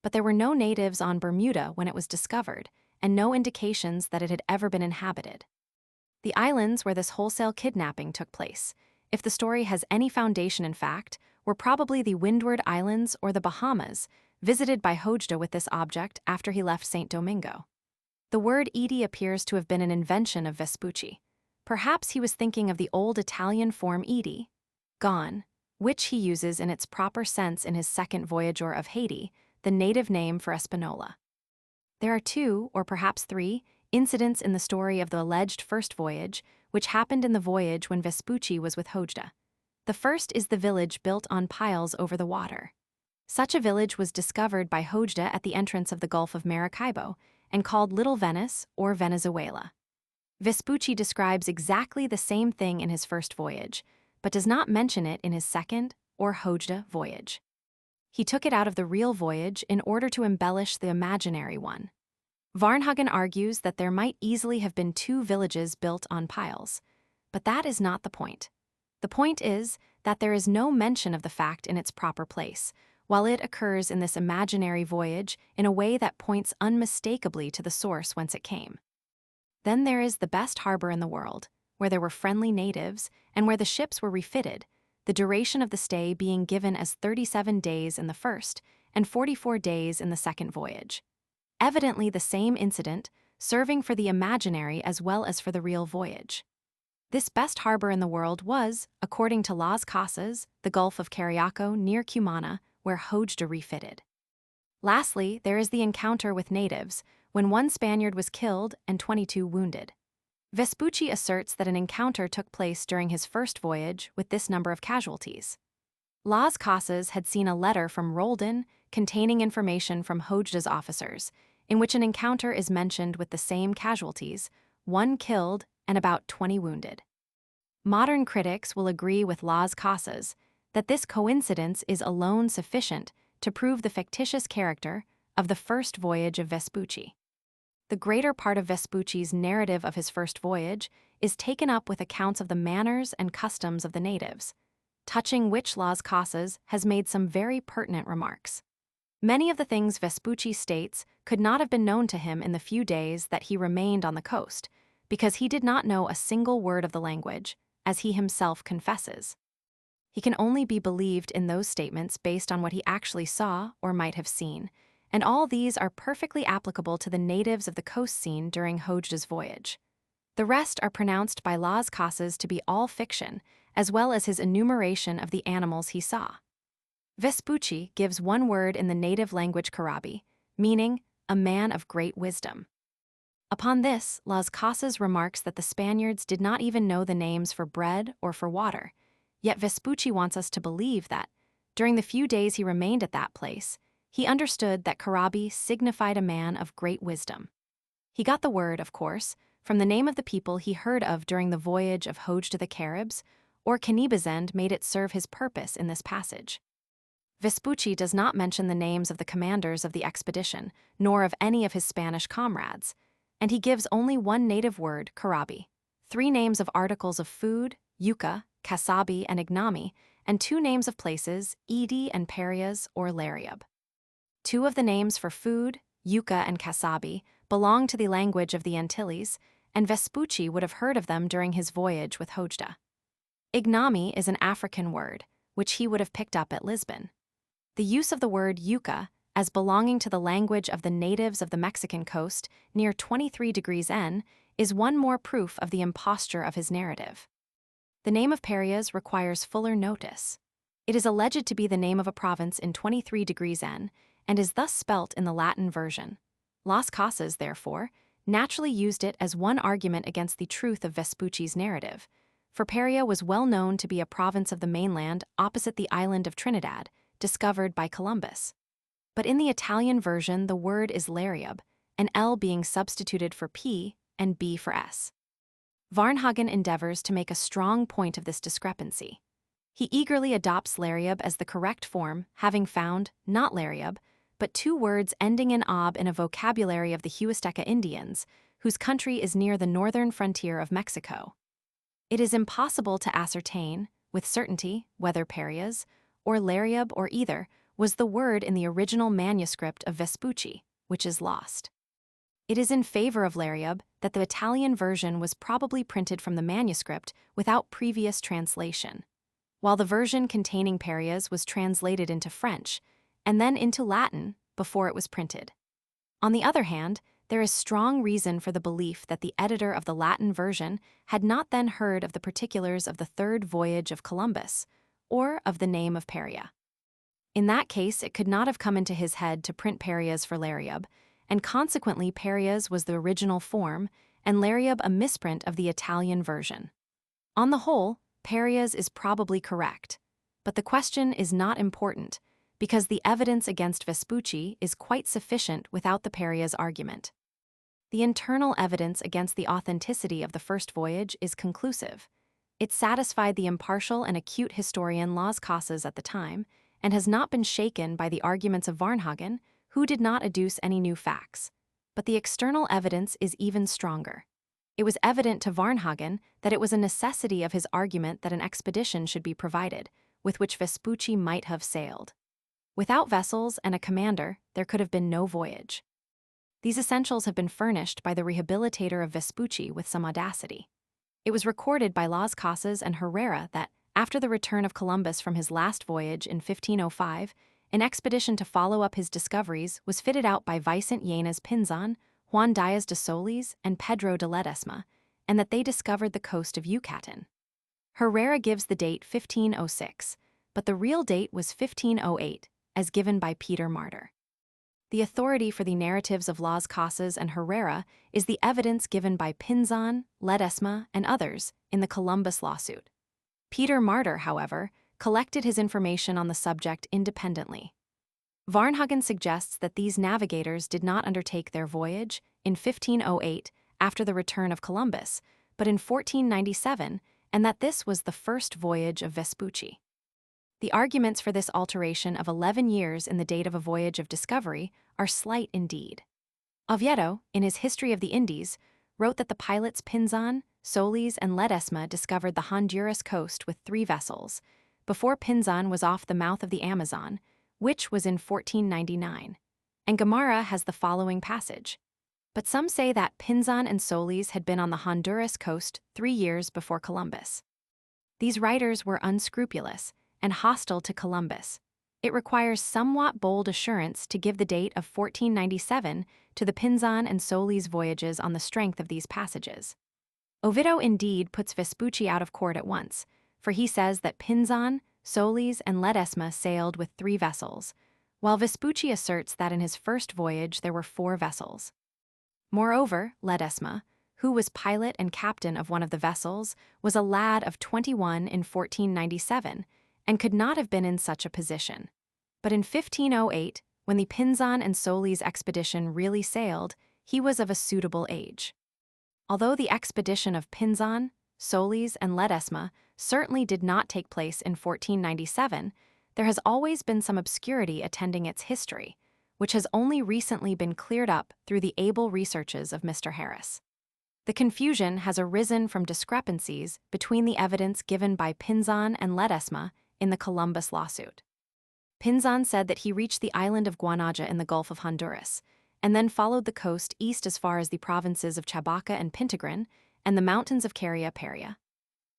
But there were no natives on Bermuda when it was discovered, and no indications that it had ever been inhabited. The islands where this wholesale kidnapping took place, if the story has any foundation in fact, were probably the Windward Islands or the Bahamas, visited by Hojda with this object after he left St. Domingo. The word Iti appears to have been an invention of Vespucci. Perhaps he was thinking of the old Italian form Iti, gone, which he uses in its proper sense in his second Voyageur of Haiti, the native name for Espanola. There are 2, or perhaps 3, incidents in the story of the alleged first voyage, which happened in the voyage when Vespucci was with Hojda. The first is the village built on piles over the water. Such a village was discovered by Hojda at the entrance of the Gulf of Maracaibo and called Little Venice or Venezuela. Vespucci describes exactly the same thing in his first voyage, but does not mention it in his second or Hojda voyage. He took it out of the real voyage in order to embellish the imaginary one. Varnhagen argues that there might easily have been 2 villages built on piles, but that is not the point. The point is that there is no mention of the fact in its proper place, while it occurs in this imaginary voyage in a way that points unmistakably to the source whence it came. Then there is the best harbor in the world, where there were friendly natives and where the ships were refitted, the duration of the stay being given as 37 days in the first and 44 days in the second voyage. evidently the same incident, serving for the imaginary as well as for the real voyage. This best harbor in the world was, according to Las Casas, the Gulf of Cariaco near Cumana, where Hojda refitted. Lastly, there is the encounter with natives, when one Spaniard was killed and 22 wounded. Vespucci asserts that an encounter took place during his first voyage with this number of casualties. Las Casas had seen a letter from Roldan containing information from Hojda's officers, in which an encounter is mentioned with the same casualties, 1 killed and about 20 wounded. Modern critics will agree with Las Casas that this coincidence is alone sufficient to prove the fictitious character of the first voyage of Vespucci. The greater part of Vespucci's narrative of his first voyage is taken up with accounts of the manners and customs of the natives, touching which Las Casas has made some very pertinent remarks. Many of the things Vespucci states could not have been known to him in the few days that he remained on the coast, because he did not know a single word of the language, as he himself confesses. He can only be believed in those statements based on what he actually saw or might have seen, and all these are perfectly applicable to the natives of the coast scene during Hojda's voyage. The rest are pronounced by Las Casas to be all fiction, as well as his enumeration of the animals he saw. Vespucci gives one word in the native language Carabi, meaning a man of great wisdom. Upon this, Las Casas remarks that the Spaniards did not even know the names for bread or for water, yet Vespucci wants us to believe that, during the few days he remained at that place, he understood that Carabi signified a man of great wisdom. He got the word, of course, from the name of the people he heard of during the voyage of Hojda to the Caribs, or Canibazend made it serve his purpose in this passage. Vespucci does not mention the names of the commanders of the expedition, nor of any of his Spanish comrades, and he gives only one native word, Carabi, 3 names of articles of food, yucca, casabi, and ignami, and 2 names of places, Edi and Perias or Lariab. 2 of the names for food, yucca and casabi, belong to the language of the Antilles, and Vespucci would have heard of them during his voyage with Hojda. Ignami is an African word, which he would have picked up at Lisbon. The use of the word yucca as belonging to the language of the natives of the Mexican coast near 23 degrees N is one more proof of the imposture of his narrative. The name of Perias requires fuller notice. It is alleged to be the name of a province in 23 degrees N and is thus spelt in the Latin version. Las Casas, therefore, naturally used it as one argument against the truth of Vespucci's narrative, for Paria was well known to be a province of the mainland opposite the island of Trinidad, discovered by Columbus. But in the Italian version, the word is Lariab, an L being substituted for P and B for S. Varnhagen endeavors to make a strong point of this discrepancy. He eagerly adopts Lariab as the correct form, having found, not Lariab, but 2 words ending in ob in a vocabulary of the Huasteca Indians, whose country is near the northern frontier of Mexico. It is impossible to ascertain, with certainty, whether Perias, or Lariab, or either, was the word in the original manuscript of Vespucci, which is lost. It is in favor of Lariab that the Italian version was probably printed from the manuscript without previous translation, while the version containing Perias was translated into French, and then into Latin before it was printed. On the other hand, there is strong reason for the belief that the editor of the Latin version had not then heard of the particulars of the 3rd voyage of Columbus, or of the name of Paria. In that case, it could not have come into his head to print Perias for Lariab, and consequently Perias was the original form, and Lariab a misprint of the Italian version. On the whole, Perias is probably correct, but the question is not important, because the evidence against Vespucci is quite sufficient without the Perias argument. The internal evidence against the authenticity of the first voyage is conclusive. It satisfied the impartial and acute historian Las Casas at the time, and has not been shaken by the arguments of Varnhagen, who did not adduce any new facts. But the external evidence is even stronger. It was evident to Varnhagen that it was a necessity of his argument that an expedition should be provided, with which Vespucci might have sailed. Without vessels and a commander, there could have been no voyage. These essentials have been furnished by the rehabilitator of Vespucci with some audacity. It was recorded by Las Casas and Herrera that, after the return of Columbus from his last voyage in 1505, an expedition to follow up his discoveries was fitted out by Vicente Llenas Pinzon, Juan Diaz de Solis, and Pedro de Ledesma, and that they discovered the coast of Yucatan. Herrera gives the date 1506, but the real date was 1508, as given by Peter Martyr. The authority for the narratives of Las Casas and Herrera is the evidence given by Pinzon, Ledesma, and others in the Columbus lawsuit. Peter Martyr, however, collected his information on the subject independently. Varnhagen suggests that these navigators did not undertake their voyage in 1508 after the return of Columbus, but in 1497, and that this was the first voyage of Vespucci. The arguments for this alteration of 11 years in the date of a voyage of discovery are slight indeed. Oviedo, in his History of the Indies, wrote that the pilots Pinzon, Solis, and Ledesma discovered the Honduras coast with 3 vessels, before Pinzon was off the mouth of the Amazon, which was in 1499. And Gamarra has the following passage. But some say that Pinzon and Solis had been on the Honduras coast 3 years before Columbus. These writers were unscrupulous and hostile to Columbus. It requires somewhat bold assurance to give the date of 1497 to the Pinzon and Solis voyages on the strength of these passages. Oviedo indeed puts Vespucci out of court at once, for he says that Pinzon, Solis, and Ledesma sailed with 3 vessels, while Vespucci asserts that in his first voyage there were 4 vessels. Moreover, Ledesma, who was pilot and captain of one of the vessels, was a lad of 21 in 1497, and could not have been in such a position. But in 1508, when the Pinzon and Solis expedition really sailed, he was of a suitable age. Although the expedition of Pinzon, Solis, and Ledesma certainly did not take place in 1497, there has always been some obscurity attending its history, which has only recently been cleared up through the able researches of Mr. Harris. The confusion has arisen from discrepancies between the evidence given by Pinzon and Ledesma in the Columbus lawsuit. Pinzon said that he reached the island of Guanaja in the Gulf of Honduras, and then followed the coast east as far as the provinces of Chabaca and Pintagran and the mountains of Paria.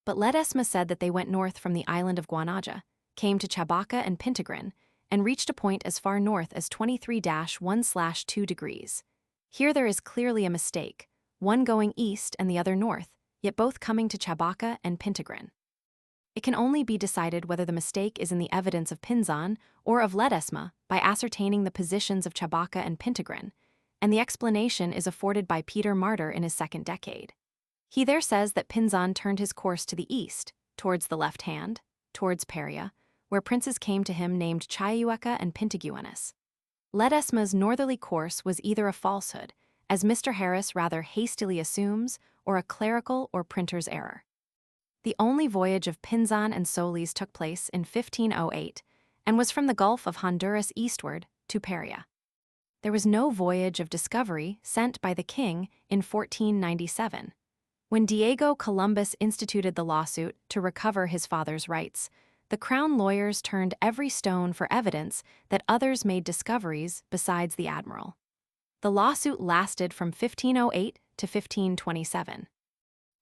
But Ledesma said that they went north from the island of Guanaja, came to Chabaca and Pintagran, and reached a point as far north as 23-1/2 degrees. Here there is clearly a mistake, one going east and the other north, yet both coming to Chabaca and Pintagran. It can only be decided whether the mistake is in the evidence of Pinzon or of Ledesma by ascertaining the positions of Chabaca and Pintagran, and the explanation is afforded by Peter Martyr in his second decade. He there says that Pinzon turned his course to the east, towards the left hand, towards Paria, where princes came to him named Chayueca and Pintaguanas. Ledesma's northerly course was either a falsehood, as Mr. Harris rather hastily assumes, or a clerical or printer's error. The only voyage of Pinzon and Solis took place in 1508, and was from the Gulf of Honduras eastward to Paria. There was no voyage of discovery sent by the king in 1497. When Diego Columbus instituted the lawsuit to recover his father's rights, the crown lawyers turned every stone for evidence that others made discoveries besides the admiral. The lawsuit lasted from 1508 to 1527.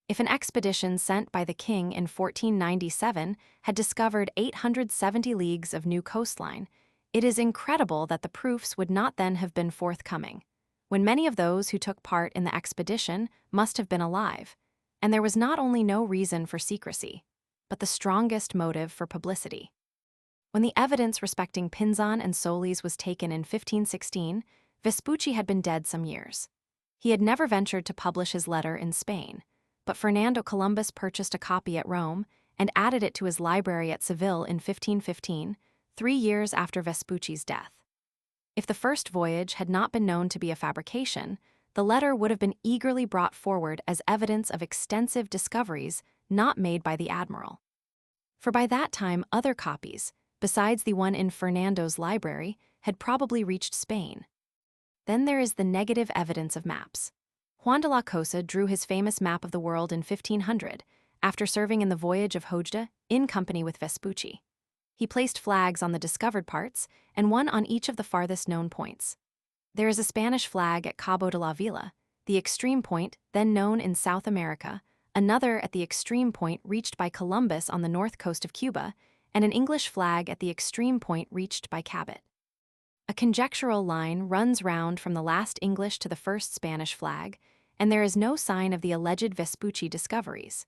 If an expedition sent by the king in 1497 had discovered 870 leagues of new coastline, it is incredible that the proofs would not then have been forthcoming, when many of those who took part in the expedition must have been alive, and there was not only no reason for secrecy, but the strongest motive for publicity. When the evidence respecting Pinzon and Solis was taken in 1516, Vespucci had been dead some years. He had never ventured to publish his letter in Spain, but Fernando Columbus purchased a copy at Rome and added it to his library at Seville in 1515, 3 years after Vespucci's death. If the first voyage had not been known to be a fabrication, the letter would have been eagerly brought forward as evidence of extensive discoveries not made by the admiral. For by that time other copies, besides the one in Fernando's library, had probably reached Spain. Then there is the negative evidence of maps. Juan de la Cosa drew his famous map of the world in 1500, after serving in the voyage of Hojda in company with Vespucci. He placed flags on the discovered parts and one on each of the farthest known points. There is a Spanish flag at Cabo de la Vila, the extreme point then known in South America, another at the extreme point reached by Columbus on the north coast of Cuba, and an English flag at the extreme point reached by Cabot. A conjectural line runs round from the last English to the first Spanish flag, and there is no sign of the alleged Vespucci discoveries.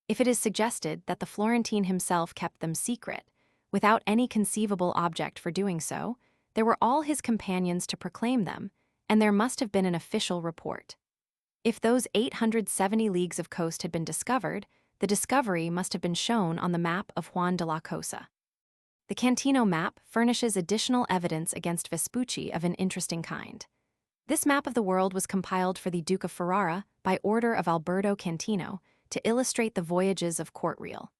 If it is suggested that the Florentine himself kept them secret, without any conceivable object for doing so, there were all his companions to proclaim them, and there must have been an official report. If those 870 leagues of coast had been discovered, the discovery must have been shown on the map of Juan de la Cosa. The Cantino map furnishes additional evidence against Vespucci of an interesting kind. This map of the world was compiled for the Duke of Ferrara by order of Alberto Cantino to illustrate the voyages of court reel.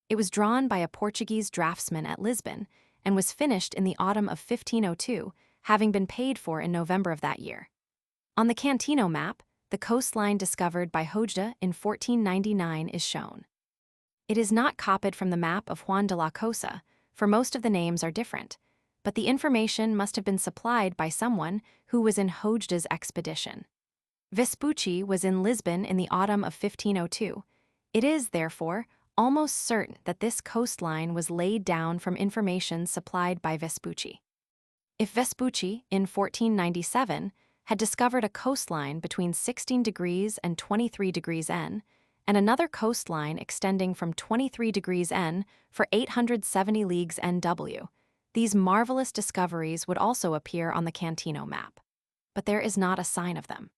It was drawn by a Portuguese draftsman at Lisbon and was finished in the autumn of 1502, having been paid for in November of that year. On the Cantino map, the coastline discovered by Hojda in 1499 is shown. It is not copied from the map of Juan de la Cosa, for most of the names are different, but the information must have been supplied by someone who was in Hojda's expedition. Vespucci was in Lisbon in the autumn of 1502. It is, therefore, almost certain that this coastline was laid down from information supplied by Vespucci. If Vespucci, in 1497, had discovered a coastline between 16 degrees and 23 degrees N, and another coastline extending from 23 degrees N for 870 leagues NW, these marvelous discoveries would also appear on the Cantino map. But there is not a sign of them.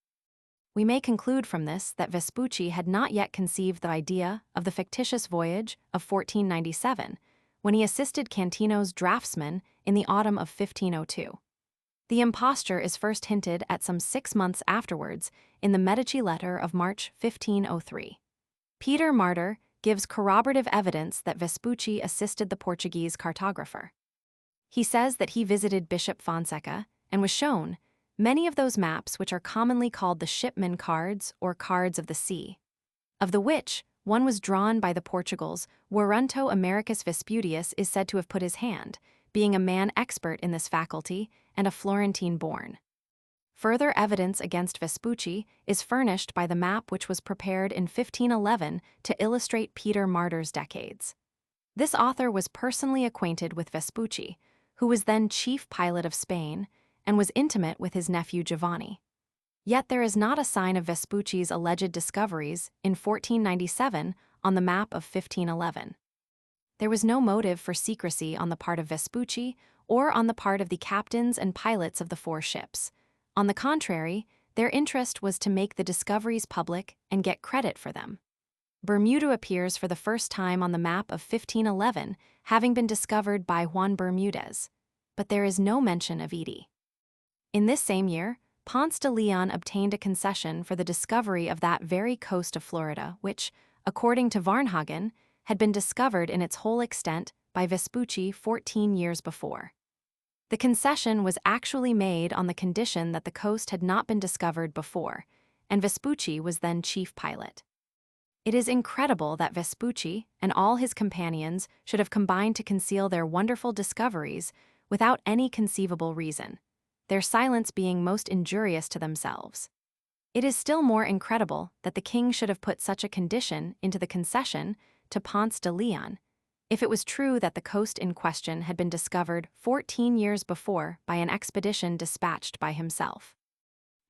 We may conclude from this that Vespucci had not yet conceived the idea of the fictitious voyage of 1497 when he assisted Cantino's draftsman in the autumn of 1502. The imposture is first hinted at some 6 months afterwards in the Medici letter of March 1503. Peter Martyr gives corroborative evidence that Vespucci assisted the Portuguese cartographer. He says that he visited Bishop Fonseca and was shown many of those maps which are commonly called the shipman cards or cards of the sea, of the which one was drawn by the Portugals. Warunto Americus Vespucius is said to have put his hand, being a man expert in this faculty and a Florentine born. Further evidence against Vespucci is furnished by the map which was prepared in 1511 to illustrate Peter Martyr's decades. This author was personally acquainted with Vespucci, who was then chief pilot of Spain, and was intimate with his nephew Giovanni. Yet there is not a sign of Vespucci's alleged discoveries in 1497 on the map of 1511. There was no motive for secrecy on the part of Vespucci or on the part of the captains and pilots of the 4 ships. On the contrary, their interest was to make the discoveries public and get credit for them. Bermuda appears for the first time on the map of 1511, having been discovered by Juan Bermudez, but there is no mention of Haiti. In this same year, Ponce de Leon obtained a concession for the discovery of that very coast of Florida, which, according to Varnhagen, had been discovered in its whole extent by Vespucci 14 years before. The concession was actually made on the condition that the coast had not been discovered before, and Vespucci was then chief pilot. It is incredible that Vespucci and all his companions should have combined to conceal their wonderful discoveries without any conceivable reason, their silence being most injurious to themselves. It is still more incredible that the king should have put such a condition into the concession to Ponce de Leon, if it was true that the coast in question had been discovered 14 years before by an expedition dispatched by himself.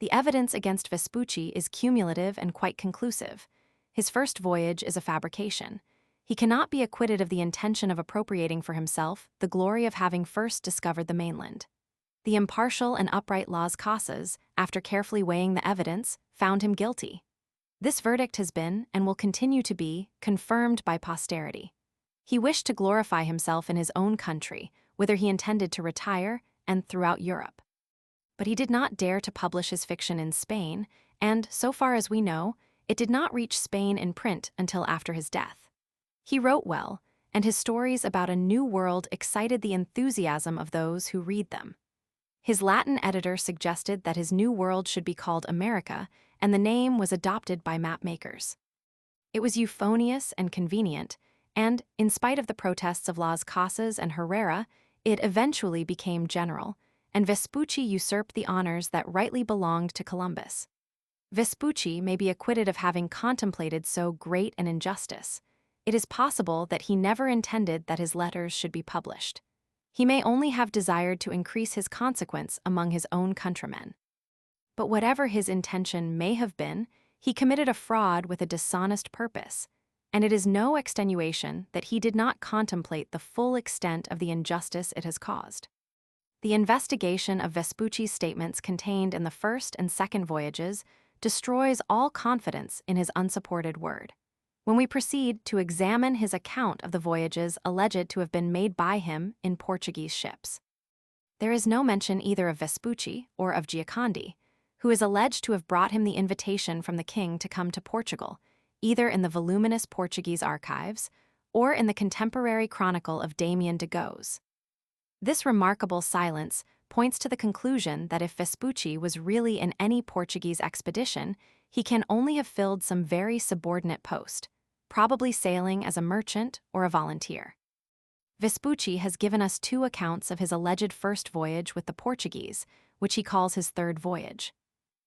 The evidence against Vespucci is cumulative and quite conclusive. His first voyage is a fabrication. He cannot be acquitted of the intention of appropriating for himself the glory of having first discovered the mainland. The impartial and upright Las Casas, after carefully weighing the evidence, found him guilty. This verdict has been, and will continue to be, confirmed by posterity. He wished to glorify himself in his own country, whither he intended to retire, and throughout Europe. But he did not dare to publish his fiction in Spain, and, so far as we know, it did not reach Spain in print until after his death. He wrote well, and his stories about a new world excited the enthusiasm of those who read them. His Latin editor suggested that his new world should be called America, and the name was adopted by mapmakers. It was euphonious and convenient, and, in spite of the protests of Las Casas and Herrera, it eventually became general, and Vespucci usurped the honors that rightly belonged to Columbus. Vespucci may be acquitted of having contemplated so great an injustice. it is possible that he never intended that his letters should be published. He may only have desired to increase his consequence among his own countrymen. But whatever his intention may have been, he committed a fraud with a dishonest purpose, and it is no extenuation that he did not contemplate the full extent of the injustice it has caused. The investigation of Vespucci's statements contained in the first and second voyages destroys all confidence in his unsupported word. When we proceed to examine his account of the voyages alleged to have been made by him in Portuguese ships, there is no mention either of Vespucci or of Giocondi, who is alleged to have brought him the invitation from the king to come to Portugal, either in the voluminous Portuguese archives or in the contemporary chronicle of Damian de Goes. This remarkable silence points to the conclusion that if Vespucci was really in any Portuguese expedition, he can only have filled some very subordinate post, probably sailing as a merchant or a volunteer. Vespucci has given us two accounts of his alleged first voyage with the Portuguese, which he calls his third voyage.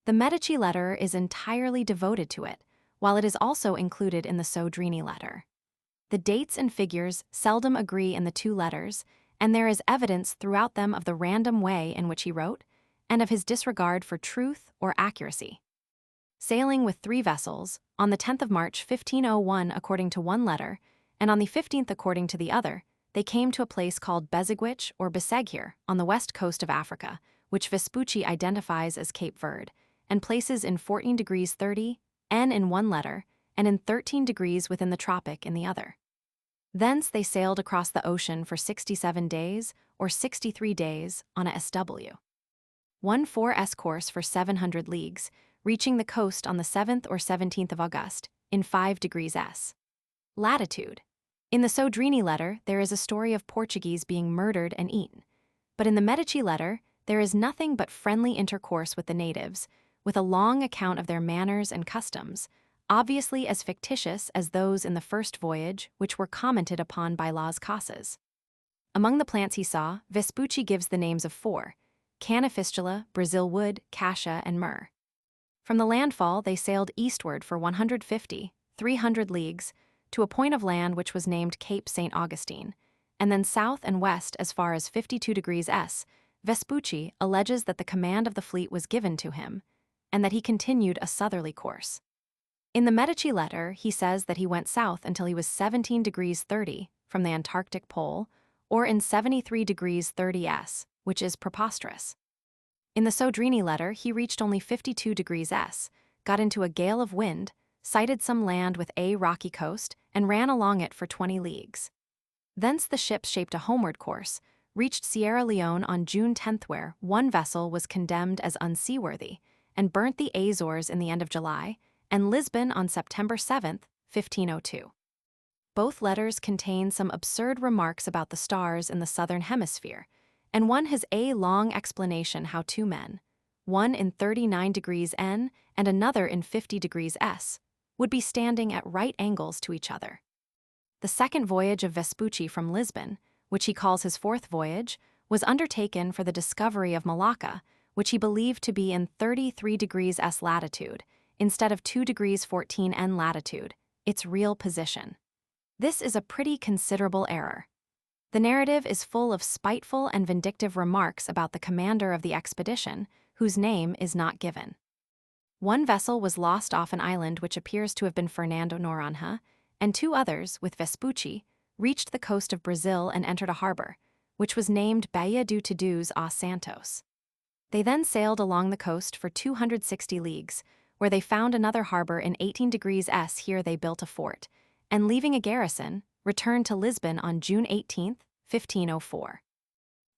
The Medici letter is entirely devoted to it, while it is also included in the Sodrini letter. The dates and figures seldom agree in the two letters, and there is evidence throughout them of the random way in which he wrote, and of his disregard for truth or accuracy. Sailing with 3 vessels, on the 10th of March 1501 according to one letter, and on the 15th according to the other, they came to a place called Bezeguic or Beseguir on the west coast of Africa, which Vespucci identifies as Cape Verde, and places in 14 degrees 30 N in one letter, and in 13 degrees within the tropic in the other. Thence they sailed across the ocean for 67 days, or 63 days, on a SW. 1/4 course for 700 leagues, reaching the coast on the 7th or 17th of August, in 5 degrees S. Latitude. In the Sodrini letter, there is a story of Portuguese being murdered and eaten, but in the Medici letter, there is nothing but friendly intercourse with the natives, with a long account of their manners and customs, obviously as fictitious as those in the first voyage which were commented upon by Las Casas. Among the plants he saw, Vespucci gives the names of 4, canna fistula, Brazil wood, cassia, and myrrh. From the landfall they sailed eastward for 150, 300 leagues, to a point of land which was named Cape St. Augustine, and then south and west as far as 52 degrees S. Vespucci alleges that the command of the fleet was given to him, and that he continued a southerly course. In the Medici letter, he says that he went south until he was 17 degrees 30 from the Antarctic pole, or in 73 degrees 30 S, which is preposterous. In the Sodrini letter, he reached only 52 degrees S, got into a gale of wind, sighted some land with a rocky coast, and ran along it for 20 leagues. Thence the ship shaped a homeward course, reached Sierra Leone on June 10th, where one vessel was condemned as unseaworthy, and burnt the Azores in the end of July, and Lisbon on September 7th, 1502. Both letters contain some absurd remarks about the stars in the southern hemisphere, and one has a long explanation how 2 men, one in 39 degrees N and another in 50 degrees S, would be standing at right angles to each other. The second voyage of Vespucci from Lisbon, which he calls his 4th voyage, was undertaken for the discovery of Malacca, which he believed to be in 33 degrees S latitude, instead of 2 degrees 14 N latitude, its real position. This is a pretty considerable error. The narrative is full of spiteful and vindictive remarks about the commander of the expedition, whose name is not given. One vessel was lost off an island which appears to have been Fernando Noronha, and 2 others, with Vespucci, reached the coast of Brazil and entered a harbor, which was named Baía do Todos aos Santos. They then sailed along the coast for 260 leagues, where they found another harbor in 18 degrees S. Here they built a fort, and leaving a garrison, returned to Lisbon on June 18, 1504.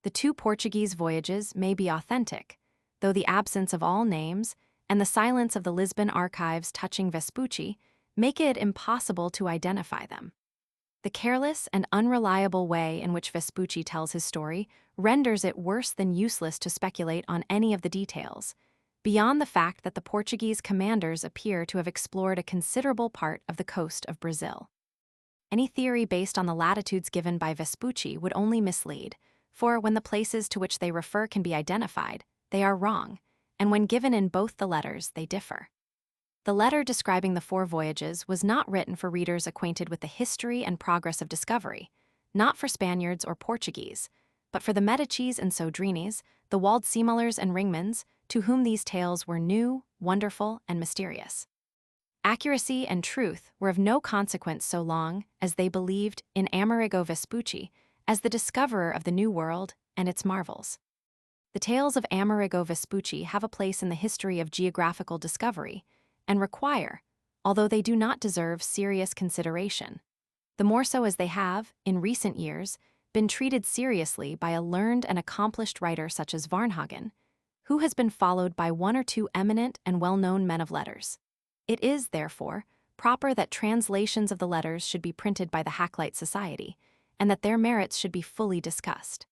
The 2 Portuguese voyages may be authentic, though the absence of all names and the silence of the Lisbon archives touching Vespucci make it impossible to identify them. The careless and unreliable way in which Vespucci tells his story renders it worse than useless to speculate on any of the details, beyond the fact that the Portuguese commanders appear to have explored a considerable part of the coast of Brazil. Any theory based on the latitudes given by Vespucci would only mislead, for when the places to which they refer can be identified, they are wrong, and when given in both the letters, they differ. The letter describing the 4 voyages was not written for readers acquainted with the history and progress of discovery, not for Spaniards or Portuguese, but for the Medicis and Sodrinis, the Waldseemullers and Ringmans, to whom these tales were new, wonderful, and mysterious. Accuracy and truth were of no consequence so long as they believed in Amerigo Vespucci as the discoverer of the New World and its marvels. The tales of Amerigo Vespucci have a place in the history of geographical discovery and require, although they do not deserve serious consideration, the more so as they have, in recent years, been treated seriously by a learned and accomplished writer such as Varnhagen, who has been followed by 1 or 2 eminent and well-known men of letters. It is, therefore, proper that translations of the letters should be printed by the Hakluyt Society, and that their merits should be fully discussed.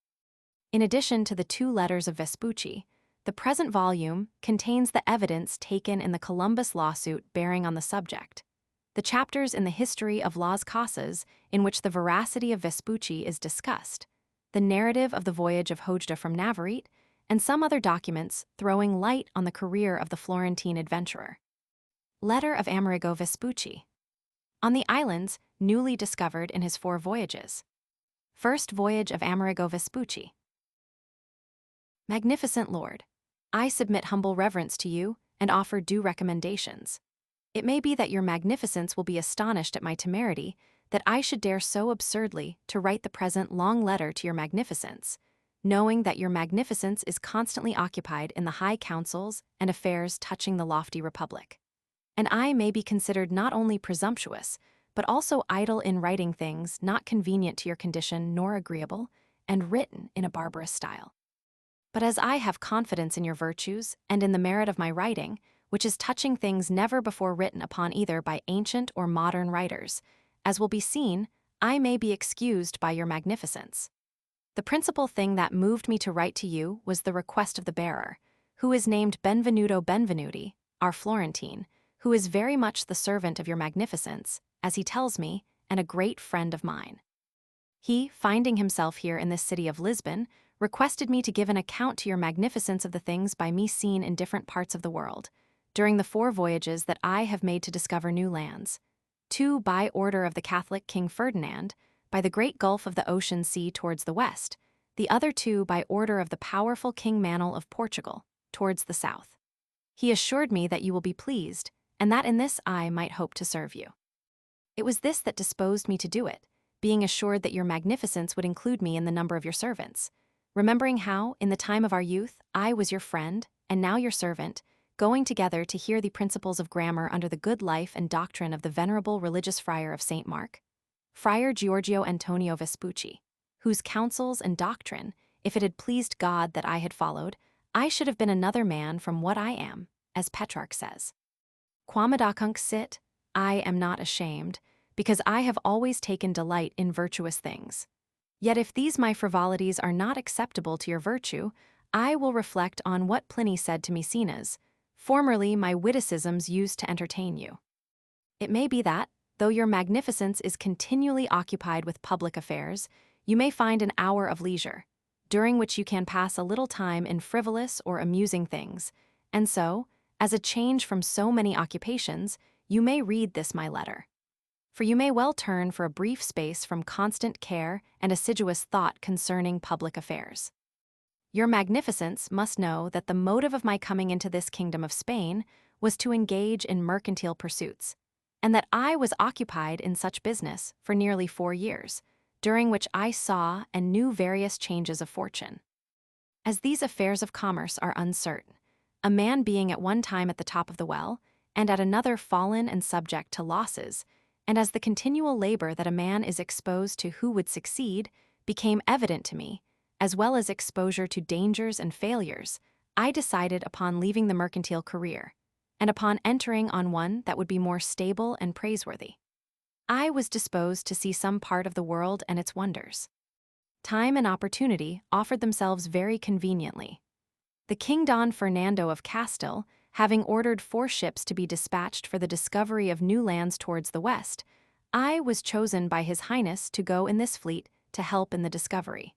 In addition to the 2 letters of Vespucci, the present volume contains the evidence taken in the Columbus lawsuit bearing on the subject, the chapters in the history of Las Casas in which the veracity of Vespucci is discussed, the narrative of the voyage of Hojda from Navarrete, and some other documents throwing light on the career of the Florentine adventurer. Letter of Amerigo Vespucci. On the islands newly discovered in his 4 voyages. First voyage of Amerigo Vespucci. Magnificent Lord, I submit humble reverence to you and offer due recommendations. It may be that your magnificence will be astonished at my temerity, that I should dare so absurdly to write the present long letter to your magnificence, knowing that your magnificence is constantly occupied in the high councils and affairs touching the lofty republic. And I may be considered not only presumptuous, but also idle in writing things not convenient to your condition nor agreeable, and written in a barbarous style. But as I have confidence in your virtues and in the merit of my writing, which is touching things never before written upon either by ancient or modern writers, as will be seen, I may be excused by your magnificence. The principal thing that moved me to write to you was the request of the bearer, who is named Benvenuto Benvenuti, our Florentine, who is very much the servant of your magnificence, as he tells me, and a great friend of mine. He, finding himself here in this city of Lisbon, requested me to give an account to your magnificence of the things by me seen in different parts of the world, during the 4 voyages that I have made to discover new lands, 2 by order of the Catholic King Ferdinand, by the great gulf of the ocean sea towards the west, the other 2 by order of the powerful King Manuel of Portugal, towards the south. He assured me that you will be pleased, and that in this I might hope to serve you. It was this that disposed me to do it, being assured that your magnificence would include me in the number of your servants, remembering how, in the time of our youth, I was your friend, and now your servant, going together to hear the principles of grammar under the good life and doctrine of the venerable religious friar of St. Mark, Friar Giorgio Antonio Vespucci, whose counsels and doctrine, if it had pleased God that I had followed, I should have been another man from what I am, as Petrarch says. Quamadacunc sit, I am not ashamed, because I have always taken delight in virtuous things. Yet if these my frivolities are not acceptable to your virtue, I will reflect on what Pliny said to Maecenas, formerly my witticisms used to entertain you. It may be that, though your magnificence is continually occupied with public affairs, you may find an hour of leisure, during which you can pass a little time in frivolous or amusing things, and so, as a change from so many occupations, you may read this my letter. For you may well turn for a brief space from constant care and assiduous thought concerning public affairs. Your magnificence must know that the motive of my coming into this kingdom of Spain was to engage in mercantile pursuits, and that I was occupied in such business for nearly 4 years, during which I saw and knew various changes of fortune. As these affairs of commerce are uncertain, a man being at one time at the top of the well, and at another fallen and subject to losses, and as the continual labor that a man is exposed to who would succeed became evident to me, as well as exposure to dangers and failures, I decided upon leaving the mercantile career, and upon entering on one that would be more stable and praiseworthy. I was disposed to see some part of the world and its wonders. Time and opportunity offered themselves very conveniently. The King Don Fernando of Castile, having ordered 4 ships to be dispatched for the discovery of new lands towards the west, I was chosen by His Highness to go in this fleet to help in the discovery.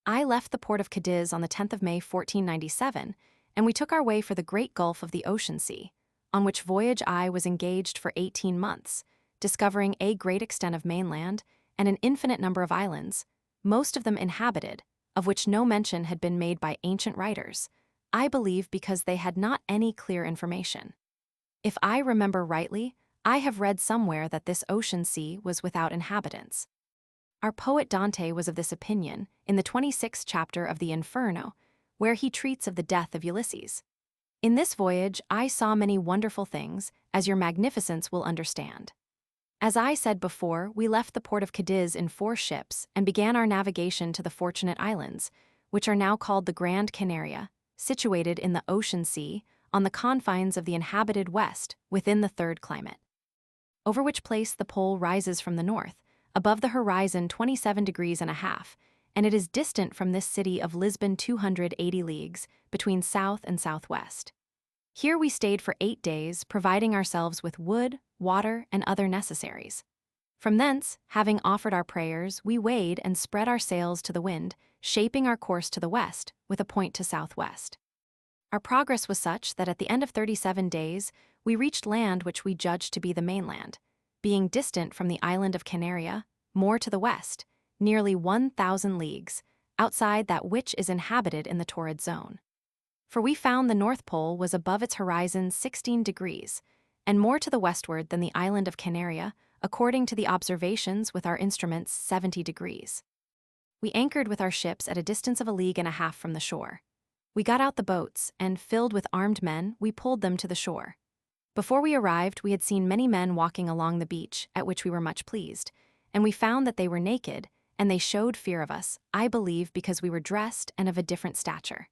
I left the port of Cadiz on the 10th of May 1497, and we took our way for the great gulf of the ocean sea, on which voyage I was engaged for 18 months, discovering a great extent of mainland and an infinite number of islands, most of them inhabited, of which no mention had been made by ancient writers, I believe because they had not any clear information. If I remember rightly, I have read somewhere that this ocean sea was without inhabitants. Our poet Dante was of this opinion in the 26th chapter of the Inferno, where he treats of the death of Ulysses. In this voyage, I saw many wonderful things, as your magnificence will understand. As I said before, we left the port of Cadiz in 4 ships and began our navigation to the Fortunate Islands, which are now called the Grand Canaria, situated in the ocean sea, on the confines of the inhabited west, within the 3rd climate. Over which place the pole rises from the north, above the horizon 27 degrees and a half, and it is distant from this city of Lisbon 280 leagues, between south and southwest. Here we stayed for 8 days, providing ourselves with wood, water, and other necessaries. From thence, having offered our prayers, we weighed and spread our sails to the wind, shaping our course to the west, with a point to southwest. Our progress was such that at the end of 37 days, we reached land which we judged to be the mainland, being distant from the island of Canaria, more to the west, nearly 1,000 leagues, outside that which is inhabited in the torrid zone. For we found the North Pole was above its horizon 16 degrees, and more to the westward than the island of Canaria, according to the observations with our instruments 70 degrees. We anchored with our ships at a distance of 1.5 leagues from the shore. We got out the boats, and, filled with armed men, we pulled them to the shore. Before we arrived, we had seen many men walking along the beach, at which we were much pleased, and we found that they were naked, and they showed fear of us, I believe because we were dressed and of a different stature.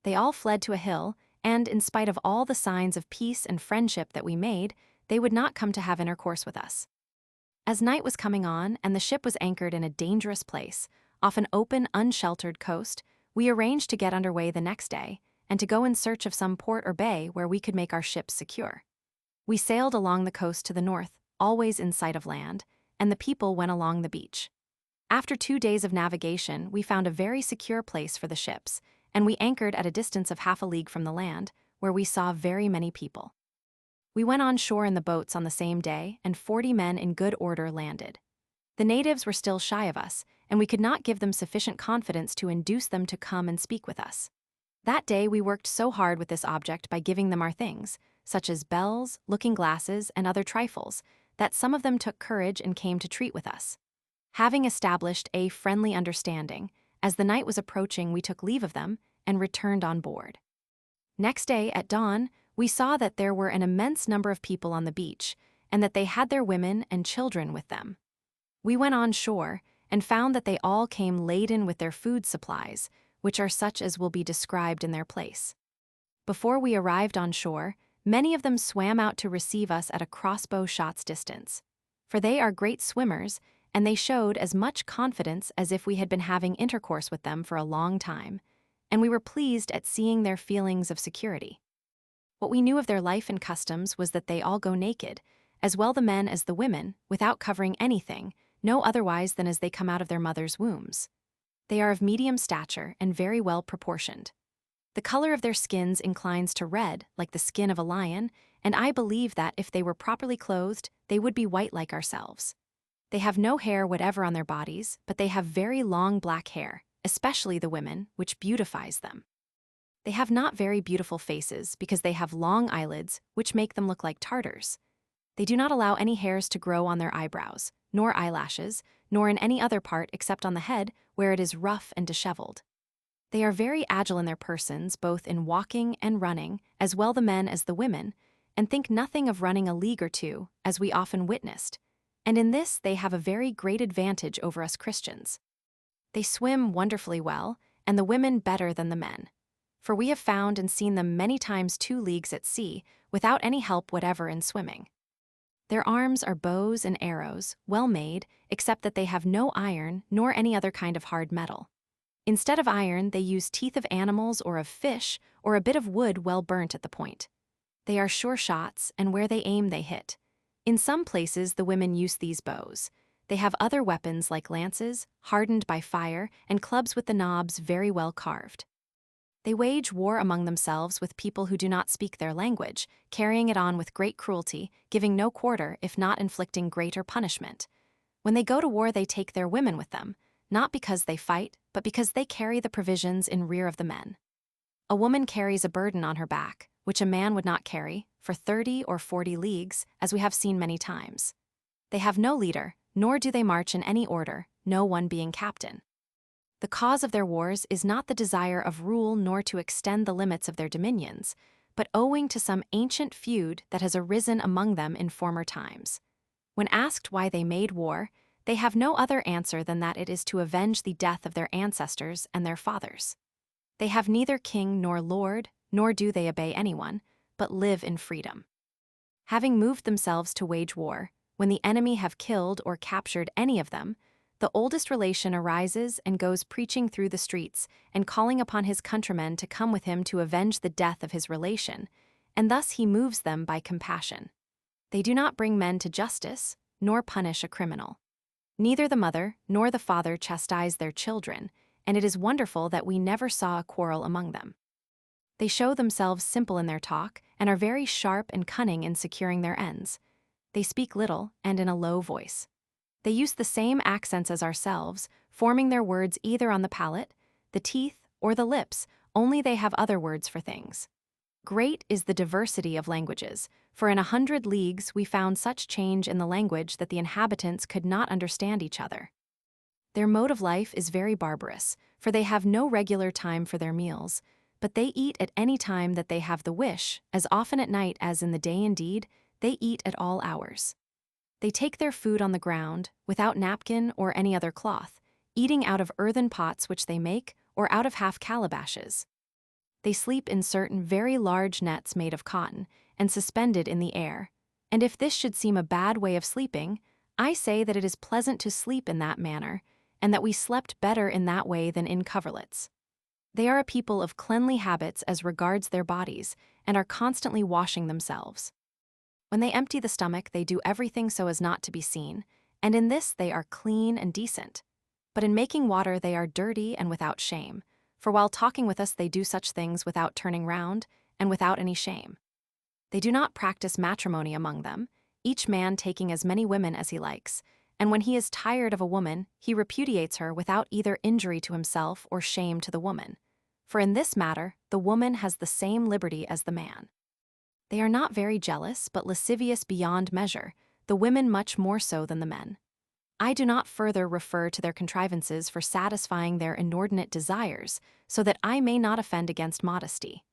They all fled to a hill, and, in spite of all the signs of peace and friendship that we made, they would not come to have intercourse with us. As night was coming on, and the ship was anchored in a dangerous place, off an open, unsheltered coast, we arranged to get under way the next day, and to go in search of some port or bay where we could make our ships secure. We sailed along the coast to the north, always in sight of land, and the people went along the beach. After 2 days of navigation, we found a very secure place for the ships, and we anchored at a distance of 1/2 league from the land, where we saw very many people. We went on shore in the boats on the same day, and 40 men in good order landed. The natives were still shy of us, and we could not give them sufficient confidence to induce them to come and speak with us. That day we worked so hard with this object by giving them our things, such as bells, looking-glasses, and other trifles, that some of them took courage and came to treat with us. Having established a friendly understanding, as the night was approaching we took leave of them and returned on board. Next day, at dawn, we saw that there were an immense number of people on the beach, and that they had their women and children with them. We went on shore, and found that they all came laden with their food supplies, which are such as will be described in their place. Before we arrived on shore, many of them swam out to receive us at a crossbow shot's distance. For they are great swimmers, and they showed as much confidence as if we had been having intercourse with them for a long time, and we were pleased at seeing their feelings of security. What we knew of their life and customs was that they all go naked, as well the men as the women, without covering anything, no otherwise than as they come out of their mothers' wombs. They are of medium stature and very well proportioned. The color of their skins inclines to red, like the skin of a lion, and I believe that if they were properly clothed, they would be white like ourselves. They have no hair whatever on their bodies, but they have very long black hair, especially the women, which beautifies them. They have not very beautiful faces because they have long eyelids, which make them look like Tartars. They do not allow any hairs to grow on their eyebrows, nor eyelashes, nor in any other part except on the head, where it is rough and disheveled. They are very agile in their persons, both in walking and running, as well the men as the women, and think nothing of running 1 league or 2, as we often witnessed, and in this they have a very great advantage over us Christians. They swim wonderfully well, and the women better than the men. For we have found and seen them many times 2 leagues at sea, without any help whatever in swimming. Their arms are bows and arrows, well made, except that they have no iron nor any other kind of hard metal. Instead of iron, they use teeth of animals or of fish, or a bit of wood well burnt at the point. They are sure shots, and where they aim they hit. In some places the women use these bows. They have other weapons like lances, hardened by fire, and clubs with the knobs very well carved. They wage war among themselves with people who do not speak their language, carrying it on with great cruelty, giving no quarter if not inflicting greater punishment. When they go to war, they take their women with them, not because they fight, but because they carry the provisions in rear of the men. A woman carries a burden on her back, which a man would not carry, for 30 or 40 leagues, as we have seen many times. They have no leader, nor do they march in any order, no one being captain. The cause of their wars is not the desire of rule nor to extend the limits of their dominions, but owing to some ancient feud that has arisen among them in former times. When asked why they made war, they have no other answer than that it is to avenge the death of their ancestors and their fathers. They have neither king nor lord, nor do they obey anyone, but live in freedom. Having moved themselves to wage war, when the enemy have killed or captured any of them, the oldest relation arises and goes preaching through the streets and calling upon his countrymen to come with him to avenge the death of his relation, and thus he moves them by compassion. They do not bring men to justice, nor punish a criminal. Neither the mother nor the father chastise their children, and it is wonderful that we never saw a quarrel among them. They show themselves simple in their talk and are very sharp and cunning in securing their ends. They speak little and in a low voice. They use the same accents as ourselves, forming their words either on the palate, the teeth, or the lips, only they have other words for things. Great is the diversity of languages, for in 100 leagues we found such change in the language that the inhabitants could not understand each other. Their mode of life is very barbarous, for they have no regular time for their meals, but they eat at any time that they have the wish, as often at night as in the day indeed, they eat at all hours. They take their food on the ground, without napkin or any other cloth, eating out of earthen pots which they make, or out of half calabashes. They sleep in certain very large nets made of cotton, and suspended in the air, and if this should seem a bad way of sleeping, I say that it is pleasant to sleep in that manner, and that we slept better in that way than in coverlets. They are a people of cleanly habits as regards their bodies, and are constantly washing themselves. When they empty the stomach, they do everything so as not to be seen, and in this they are clean and decent. But in making water they are dirty and without shame, for while talking with us they do such things without turning round, and without any shame. They do not practice matrimony among them, each man taking as many women as he likes, and when he is tired of a woman, he repudiates her without either injury to himself or shame to the woman. For in this matter, the woman has the same liberty as the man. They are not very jealous, but lascivious beyond measure, the women much more so than the men. I do not further refer to their contrivances for satisfying their inordinate desires, so that I may not offend against modesty.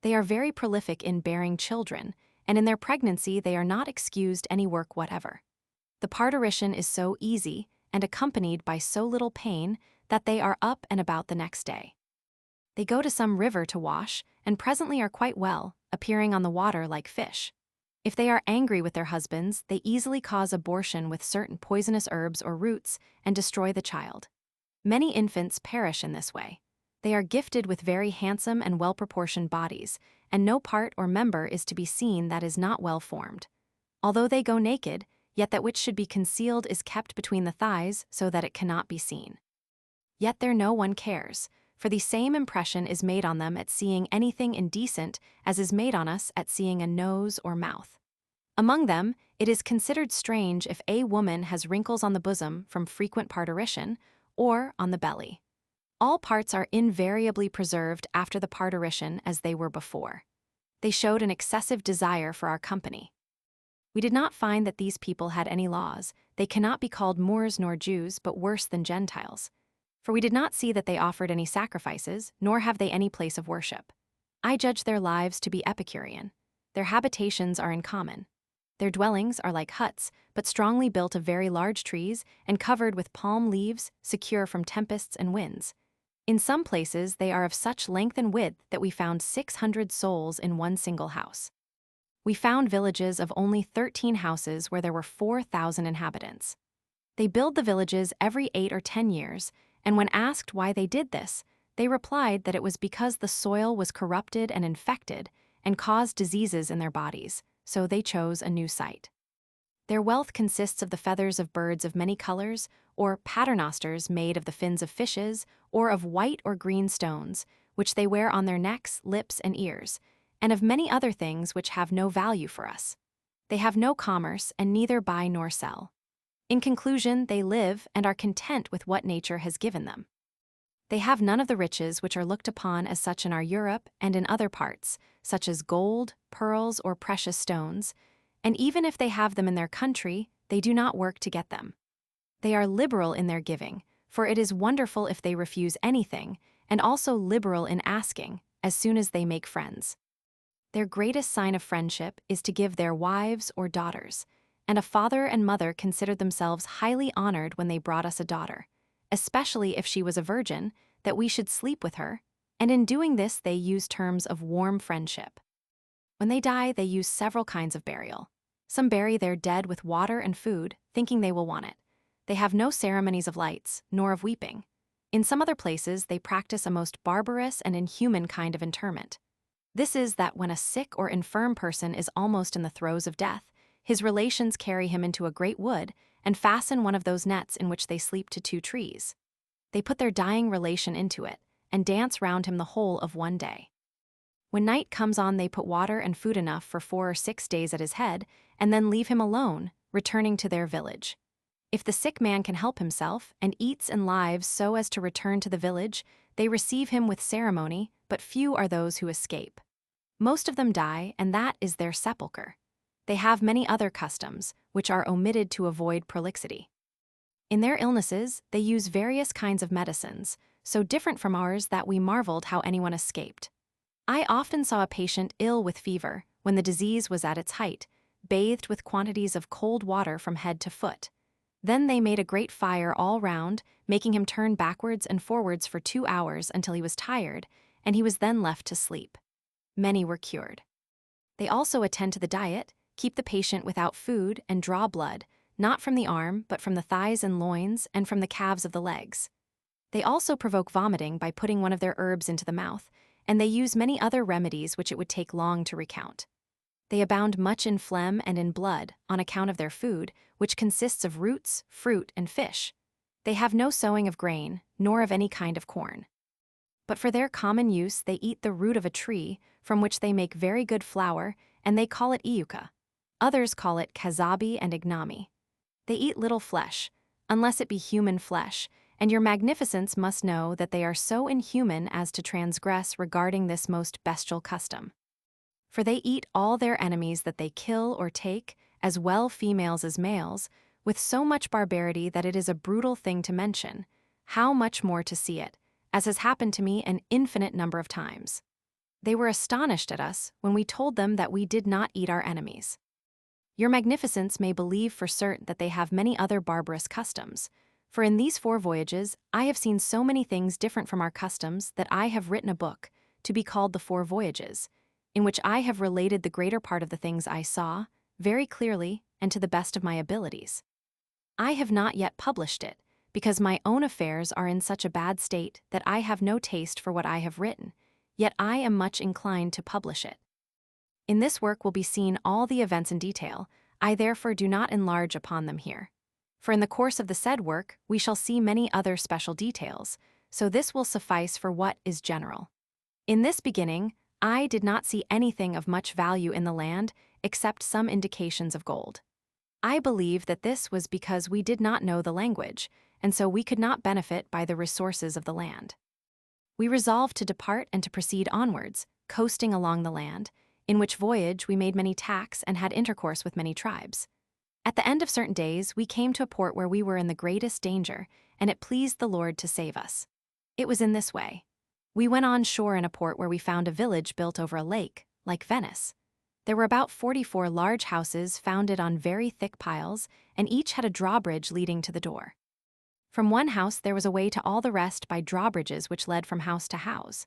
They are very prolific in bearing children, and in their pregnancy they are not excused any work whatever. The parturition is so easy, and accompanied by so little pain, that they are up and about the next day. They go to some river to wash, and presently are quite well, appearing on the water like fish. If they are angry with their husbands, they easily cause abortion with certain poisonous herbs or roots, and destroy the child. Many infants perish in this way. They are gifted with very handsome and well-proportioned bodies, and no part or member is to be seen that is not well formed. Although they go naked, yet that which should be concealed is kept between the thighs so that it cannot be seen. Yet there no one cares, for the same impression is made on them at seeing anything indecent as is made on us at seeing a nose or mouth. Among them, it is considered strange if a woman has wrinkles on the bosom from frequent parturition, or on the belly. All parts are invariably preserved after the parturition as they were before. They showed an excessive desire for our company. We did not find that these people had any laws. They cannot be called Moors nor Jews, but worse than Gentiles. For we did not see that they offered any sacrifices, nor have they any place of worship. I judge their lives to be Epicurean. Their habitations are in common. Their dwellings are like huts, but strongly built of very large trees, and covered with palm leaves, secure from tempests and winds. In some places they are of such length and width that we found 600 souls in one single house. We found villages of only 13 houses where there were 4,000 inhabitants. They build the villages every 8 or 10 years, and when asked why they did this, they replied that it was because the soil was corrupted and infected and caused diseases in their bodies, so they chose a new site. Their wealth consists of the feathers of birds of many colors, or paternosters made of the fins of fishes, or of white or green stones, which they wear on their necks, lips, and ears, and of many other things which have no value for us. They have no commerce and neither buy nor sell. In conclusion, they live and are content with what nature has given them. They have none of the riches which are looked upon as such in our Europe and in other parts, such as gold, pearls, or precious stones, and even if they have them in their country, they do not work to get them. They are liberal in their giving, for it is wonderful if they refuse anything, and also liberal in asking, as soon as they make friends. Their greatest sign of friendship is to give their wives or daughters, and a father and mother considered themselves highly honored when they brought us a daughter, especially if she was a virgin, that we should sleep with her, and in doing this they use terms of warm friendship. When they die, they use several kinds of burial. Some bury their dead with water and food, thinking they will want it. They have no ceremonies of lights, nor of weeping. In some other places, they practice a most barbarous and inhuman kind of interment. This is that when a sick or infirm person is almost in the throes of death, his relations carry him into a great wood and fasten one of those nets in which they sleep to 2 trees. They put their dying relation into it and dance round him the whole of one day. When night comes on, they put water and food enough for 4 or 6 days at his head and then leave him alone, returning to their village. If the sick man can help himself and eats and lives so as to return to the village, they receive him with ceremony, but few are those who escape. Most of them die, and that is their sepulchre. They have many other customs, which are omitted to avoid prolixity. In their illnesses, they use various kinds of medicines, so different from ours that we marveled how anyone escaped. I often saw a patient ill with fever, when the disease was at its height, bathed with quantities of cold water from head to foot. Then they made a great fire all round, making him turn backwards and forwards for 2 hours until he was tired, and he was then left to sleep. Many were cured. They also attend to the diet, keep the patient without food, and draw blood, not from the arm, but from the thighs and loins, and from the calves of the legs. They also provoke vomiting by putting one of their herbs into the mouth, and they use many other remedies which it would take long to recount. They abound much in phlegm and in blood, on account of their food, which consists of roots, fruit, and fish. They have no sowing of grain, nor of any kind of corn. But for their common use they eat the root of a tree, from which they make very good flour, and they call it iuka. Others call it kazabi and ignami. They eat little flesh, unless it be human flesh, and your magnificence must know that they are so inhuman as to transgress regarding this most bestial custom. For they eat all their enemies that they kill or take, as well females as males, with so much barbarity that it is a brutal thing to mention, how much more to see it, as has happened to me an infinite number of times. They were astonished at us when we told them that we did not eat our enemies. Your magnificence may believe for certain that they have many other barbarous customs, for in these 4 voyages I have seen so many things different from our customs that I have written a book, to be called the 4 Voyages, in which I have related the greater part of the things I saw, very clearly and to the best of my abilities. I have not yet published it, because my own affairs are in such a bad state that I have no taste for what I have written, yet I am much inclined to publish it. In this work will be seen all the events in detail, I therefore do not enlarge upon them here. For in the course of the said work we shall see many other special details, so this will suffice for what is general. In this beginning, I did not see anything of much value in the land except some indications of gold. I believe that this was because we did not know the language, and so we could not benefit by the resources of the land. We resolved to depart and to proceed onwards, coasting along the land, in which voyage we made many tacks and had intercourse with many tribes. At the end of certain days we came to a port where we were in the greatest danger, and it pleased the Lord to save us. It was in this way. We went on shore in a port where we found a village built over a lake, like Venice. There were about 44 large houses founded on very thick piles, and each had a drawbridge leading to the door. From one house there was a way to all the rest by drawbridges which led from house to house.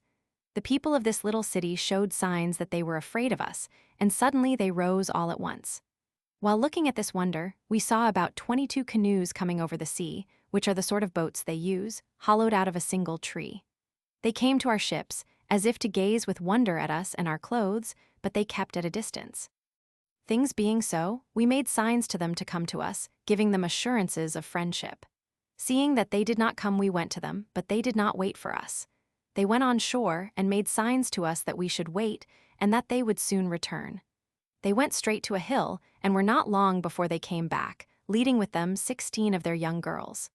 The people of this little city showed signs that they were afraid of us, and suddenly they rose all at once. While looking at this wonder, we saw about 22 canoes coming over the sea, which are the sort of boats they use, hollowed out of a single tree. They came to our ships, as if to gaze with wonder at us and our clothes, but they kept at a distance. Things being so, we made signs to them to come to us, giving them assurances of friendship. Seeing that they did not come, we went to them, but they did not wait for us. They went on shore and made signs to us that we should wait and that they would soon return. They went straight to a hill and were not long before they came back, leading with them 16 of their young girls.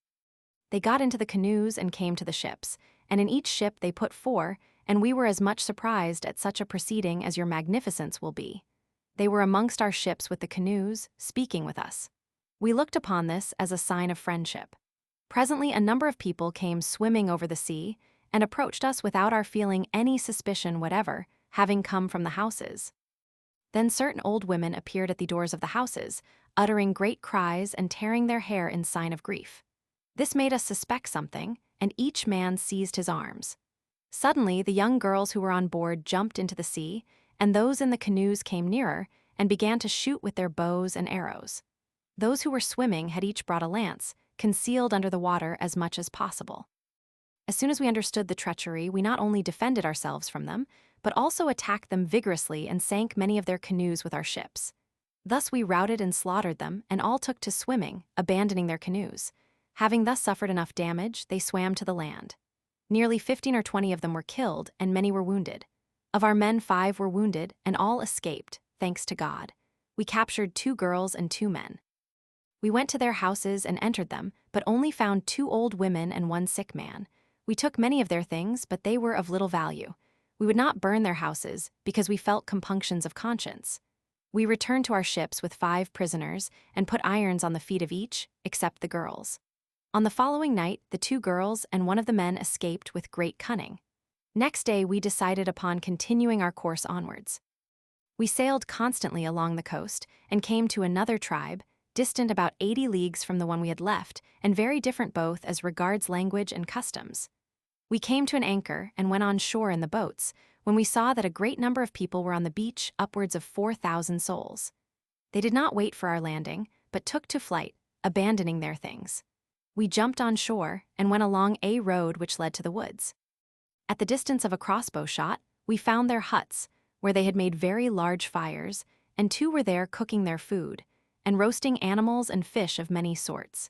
They got into the canoes and came to the ships, and in each ship they put 4, and we were as much surprised at such a proceeding as your magnificence will be. They were amongst our ships with the canoes, speaking with us. We looked upon this as a sign of friendship. Presently a number of people came swimming over the sea, and approached us without our feeling any suspicion whatever, having come from the houses. Then certain old women appeared at the doors of the houses, uttering great cries and tearing their hair in sign of grief. This made us suspect something, and each man seized his arms. Suddenly the young girls who were on board jumped into the sea, and those in the canoes came nearer and began to shoot with their bows and arrows. Those who were swimming had each brought a lance, concealed under the water as much as possible. As soon as we understood the treachery, we not only defended ourselves from them, but also attacked them vigorously and sank many of their canoes with our ships. Thus we routed and slaughtered them, and all took to swimming, abandoning their canoes. Having thus suffered enough damage, they swam to the land. Nearly 15 or 20 of them were killed, and many were wounded. Of our men 5 were wounded, and all escaped, thanks to God. We captured 2 girls and 2 men. We went to their houses and entered them, but only found 2 old women and 1 sick man. We took many of their things, but they were of little value. We would not burn their houses, because we felt compunctions of conscience. We returned to our ships with 5 prisoners, and put irons on the feet of each, except the girls. On the following night, the 2 girls and 1 of the men escaped with great cunning. Next day we decided upon continuing our course onwards. We sailed constantly along the coast, and came to another tribe, distant about 80 leagues from the one we had left, and very different both as regards language and customs. We came to an anchor and went on shore in the boats, when we saw that a great number of people were on the beach, upwards of 4,000 souls. They did not wait for our landing, but took to flight, abandoning their things. We jumped on shore and went along a road which led to the woods. At the distance of a crossbow shot, we found their huts, where they had made very large fires, and 2 were there cooking their food, and roasting animals and fish of many sorts.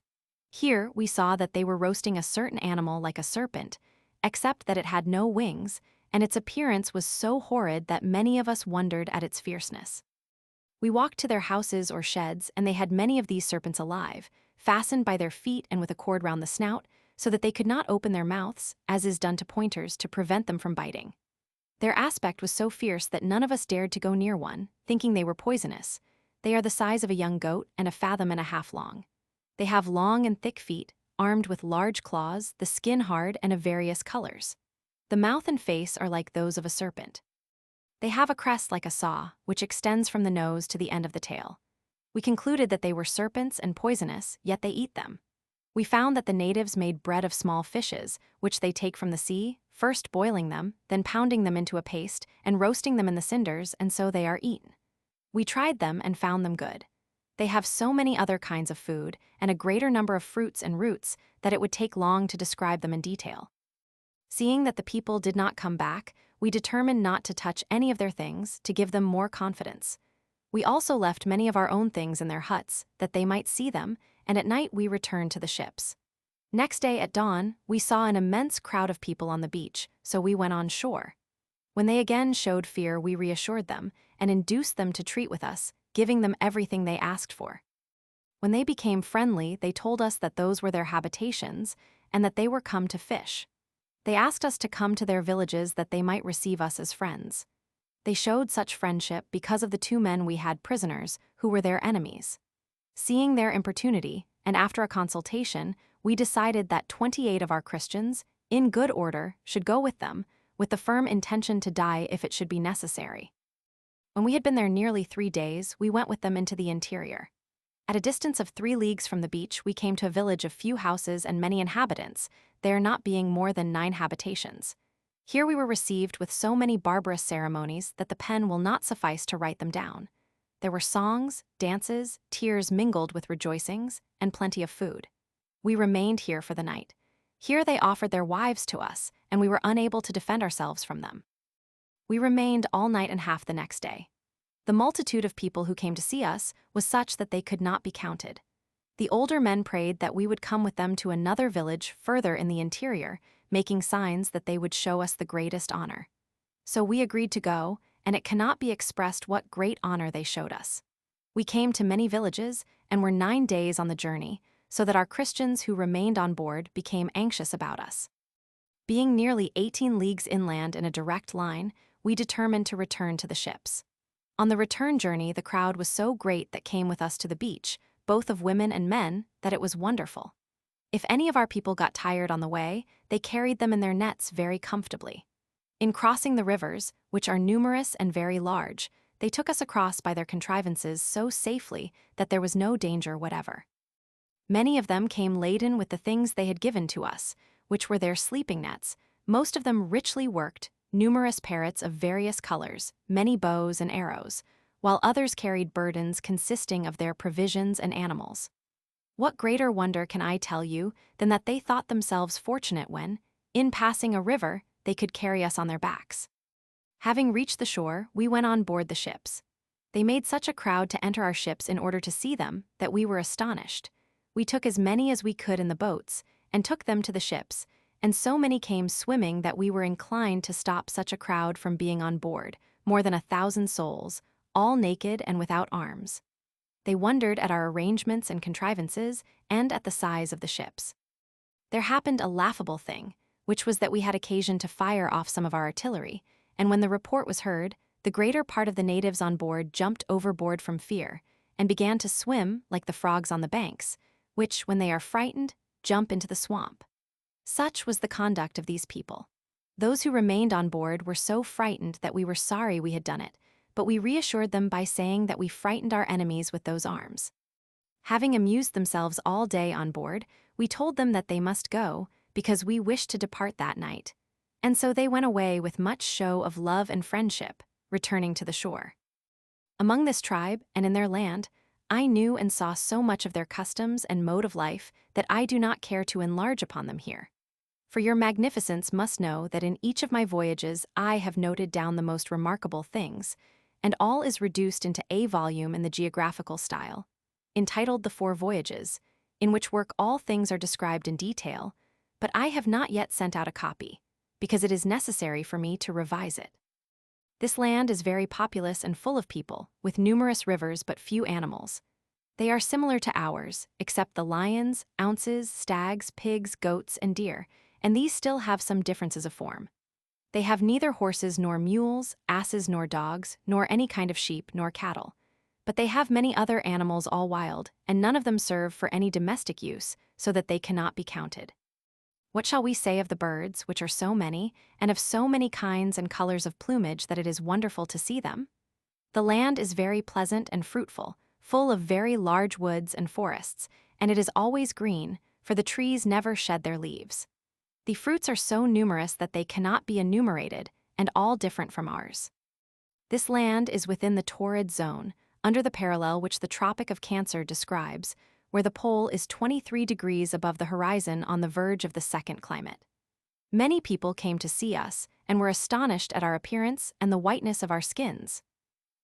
Here we saw that they were roasting a certain animal like a serpent, except that it had no wings, and its appearance was so horrid that many of us wondered at its fierceness. We walked to their houses or sheds, and they had many of these serpents alive, fastened by their feet and with a cord round the snout, so that they could not open their mouths, as is done to pointers, to prevent them from biting. Their aspect was so fierce that none of us dared to go near one, thinking they were poisonous. They are the size of a young goat and 1.5 fathoms long. They have long and thick feet, armed with large claws, the skin hard and of various colors. The mouth and face are like those of a serpent. They have a crest like a saw, which extends from the nose to the end of the tail. We concluded that they were serpents and poisonous, yet they eat them. We found that the natives made bread of small fishes, which they take from the sea, first boiling them, then pounding them into a paste, and roasting them in the cinders, and so they are eaten. We tried them and found them good. They have so many other kinds of food, and a greater number of fruits and roots, that it would take long to describe them in detail. Seeing that the people did not come back, we determined not to touch any of their things, to give them more confidence. We also left many of our own things in their huts, that they might see them, and at night we returned to the ships. Next day at dawn, we saw an immense crowd of people on the beach, so we went on shore. When they again showed fear, we reassured them, and induced them to treat with us, giving them everything they asked for. When they became friendly, they told us that those were their habitations, and that they were come to fish. They asked us to come to their villages that they might receive us as friends. They showed such friendship because of the 2 men we had prisoners, who were their enemies. Seeing their importunity, and after a consultation, we decided that 28 of our Christians, in good order, should go with them, with the firm intention to die if it should be necessary. When we had been there nearly 3 days, we went with them into the interior. At a distance of 3 leagues from the beach, we came to a village of few houses and many inhabitants, there not being more than 9 habitations. Here we were received with so many barbarous ceremonies that the pen will not suffice to write them down. There were songs, dances, tears mingled with rejoicings, and plenty of food. We remained here for the night. Here they offered their wives to us, and we were unable to defend ourselves from them. We remained all night and half the next day. The multitude of people who came to see us was such that they could not be counted. The older men prayed that we would come with them to another village further in the interior, making signs that they would show us the greatest honor. So we agreed to go, and it cannot be expressed what great honor they showed us. We came to many villages and were 9 days on the journey, so that our Christians who remained on board became anxious about us. Being nearly 18 leagues inland in a direct line, we determined to return to the ships. On the return journey, the crowd was so great that came with us to the beach, both of women and men, that it was wonderful. If any of our people got tired on the way, they carried them in their nets very comfortably. In crossing the rivers, which are numerous and very large, they took us across by their contrivances so safely that there was no danger whatever. Many of them came laden with the things they had given to us, which were their sleeping nets, most of them richly worked, numerous parrots of various colors, many bows and arrows, while others carried burdens consisting of their provisions and animals. What greater wonder can I tell you than that they thought themselves fortunate when, in passing a river, they could carry us on their backs. Having reached the shore, we went on board the ships. They made such a crowd to enter our ships in order to see them that we were astonished. We took as many as we could in the boats, and took them to the ships, and so many came swimming that we were inclined to stop such a crowd from being on board, more than 1,000 souls, all naked and without arms. They wondered at our arrangements and contrivances, and at the size of the ships. There happened a laughable thing, which was that we had occasion to fire off some of our artillery, and when the report was heard, the greater part of the natives on board jumped overboard from fear, and began to swim like the frogs on the banks, which, when they are frightened, jump into the swamp. Such was the conduct of these people. Those who remained on board were so frightened that we were sorry we had done it, but we reassured them by saying that we frightened our enemies with those arms. Having amused themselves all day on board, we told them that they must go, because we wished to depart that night. And so they went away with much show of love and friendship, returning to the shore. Among this tribe, and in their land, I knew and saw so much of their customs and mode of life that I do not care to enlarge upon them here. For your magnificence must know that in each of my voyages I have noted down the most remarkable things, and all is reduced into a volume in the geographical style, entitled The 4 Voyages, in which work all things are described in detail, but I have not yet sent out a copy, because it is necessary for me to revise it. This land is very populous and full of people, with numerous rivers but few animals. They are similar to ours, except the lions, ounces, stags, pigs, goats, and deer, and these still have some differences of form. They have neither horses nor mules, asses nor dogs, nor any kind of sheep nor cattle. But they have many other animals all wild, and none of them serve for any domestic use, so that they cannot be counted. What shall we say of the birds, which are so many, and of so many kinds and colors of plumage that it is wonderful to see them? The land is very pleasant and fruitful, full of very large woods and forests, and it is always green, for the trees never shed their leaves. The fruits are so numerous that they cannot be enumerated, and all different from ours. This land is within the torrid zone, under the parallel which the Tropic of Cancer describes, where the pole is 23 degrees above the horizon on the verge of the second climate. Many people came to see us, and were astonished at our appearance and the whiteness of our skins.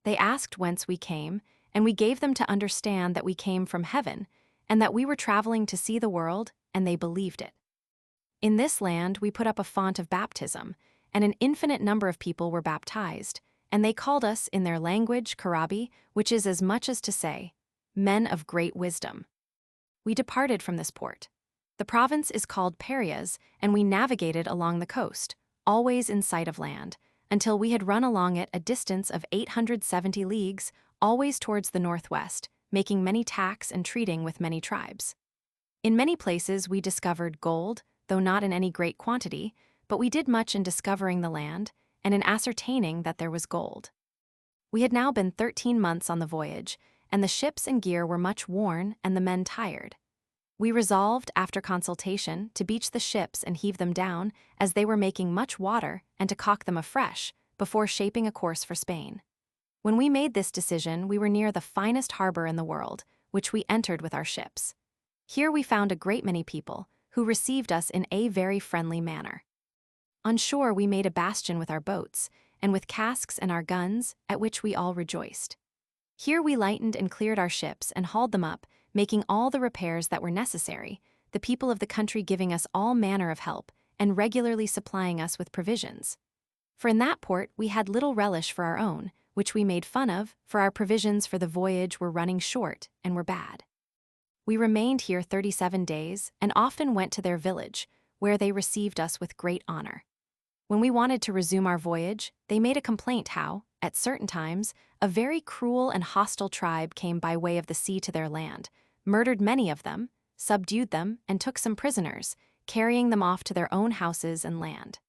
They asked whence we came, and we gave them to understand that we came from heaven, and that we were traveling to see the world, and they believed it. In this land we put up a font of baptism, and an infinite number of people were baptized, and they called us in their language Karabi, which is as much as to say, men of great wisdom. We departed from this port. The province is called Parias, and we navigated along the coast, always in sight of land, until we had run along it a distance of 870 leagues, always towards the northwest, making many tacks and treating with many tribes. In many places we discovered gold, though not in any great quantity, but we did much in discovering the land, and in ascertaining that there was gold. We had now been 13 months on the voyage, and the ships and gear were much worn and the men tired. We resolved, after consultation, to beach the ships and heave them down, as they were making much water, and to caulk them afresh, before shaping a course for Spain. When we made this decision, we were near the finest harbor in the world, which we entered with our ships. Here we found a great many people, who received us in a very friendly manner. On shore we made a bastion with our boats, and with casks and our guns, at which we all rejoiced. Here we lightened and cleared our ships and hauled them up, making all the repairs that were necessary, the people of the country giving us all manner of help, and regularly supplying us with provisions. For in that port we had little relish for our own, which we made fun of, for our provisions for the voyage were running short and were bad. We remained here 37 days, and often went to their village, where they received us with great honor. When we wanted to resume our voyage, they made a complaint how, at certain times, a very cruel and hostile tribe came by way of the sea to their land, murdered many of them, subdued them, and took some prisoners, carrying them off to their own houses and land.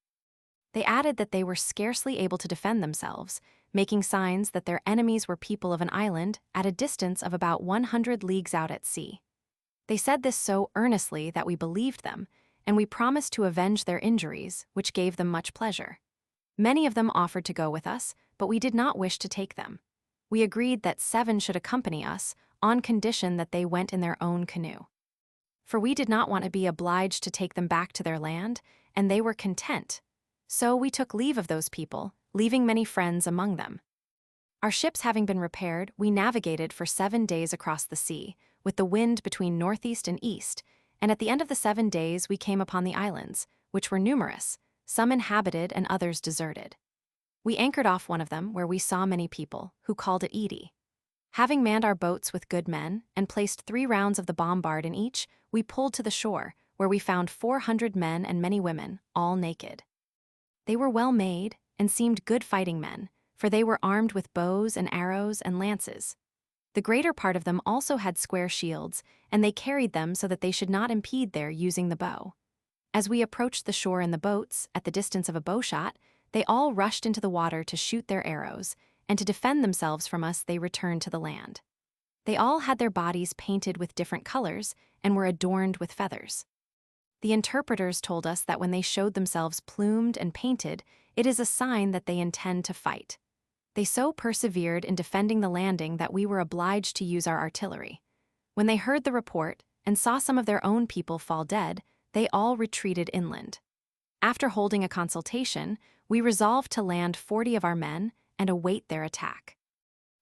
They added that they were scarcely able to defend themselves, making signs that their enemies were people of an island at a distance of about 100 leagues out at sea. They said this so earnestly that we believed them, and we promised to avenge their injuries, which gave them much pleasure. Many of them offered to go with us, but we did not wish to take them. We agreed that 7 should accompany us, on condition that they went in their own canoe. For we did not want to be obliged to take them back to their land, and they were content. So we took leave of those people, leaving many friends among them. Our ships having been repaired, we navigated for 7 days across the sea, with the wind between northeast and east, and at the end of the 7 days we came upon the islands, which were numerous, some inhabited and others deserted. We anchored off one of them, where we saw many people, who called it Edie. Having manned our boats with good men, and placed 3 rounds of the bombard in each, we pulled to the shore, where we found 400 men and many women, all naked. They were well made, and seemed good fighting men, for they were armed with bows and arrows and lances. The greater part of them also had square shields, and they carried them so that they should not impede their using the bow. As we approached the shore in the boats, at the distance of a bowshot, they all rushed into the water to shoot their arrows, and to defend themselves from us they returned to the land. They all had their bodies painted with different colors, and were adorned with feathers. The interpreters told us that when they showed themselves plumed and painted, it is a sign that they intend to fight. They so persevered in defending the landing that we were obliged to use our artillery. When they heard the report, and saw some of their own people fall dead, they all retreated inland. After holding a consultation, we resolved to land 40 of our men and await their attack.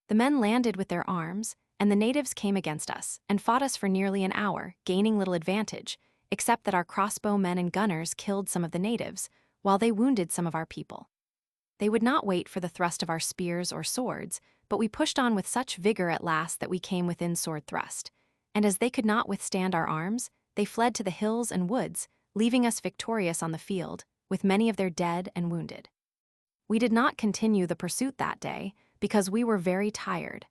The men landed with their arms, and the natives came against us, and fought us for nearly an hour, gaining little advantage, except that our crossbow men and gunners killed some of the natives, while they wounded some of our people. They would not wait for the thrust of our spears or swords, but we pushed on with such vigor at last that we came within sword thrust, and as they could not withstand our arms, they fled to the hills and woods, leaving us victorious on the field, with many of their dead and wounded. We did not continue the pursuit that day, because we were very tired.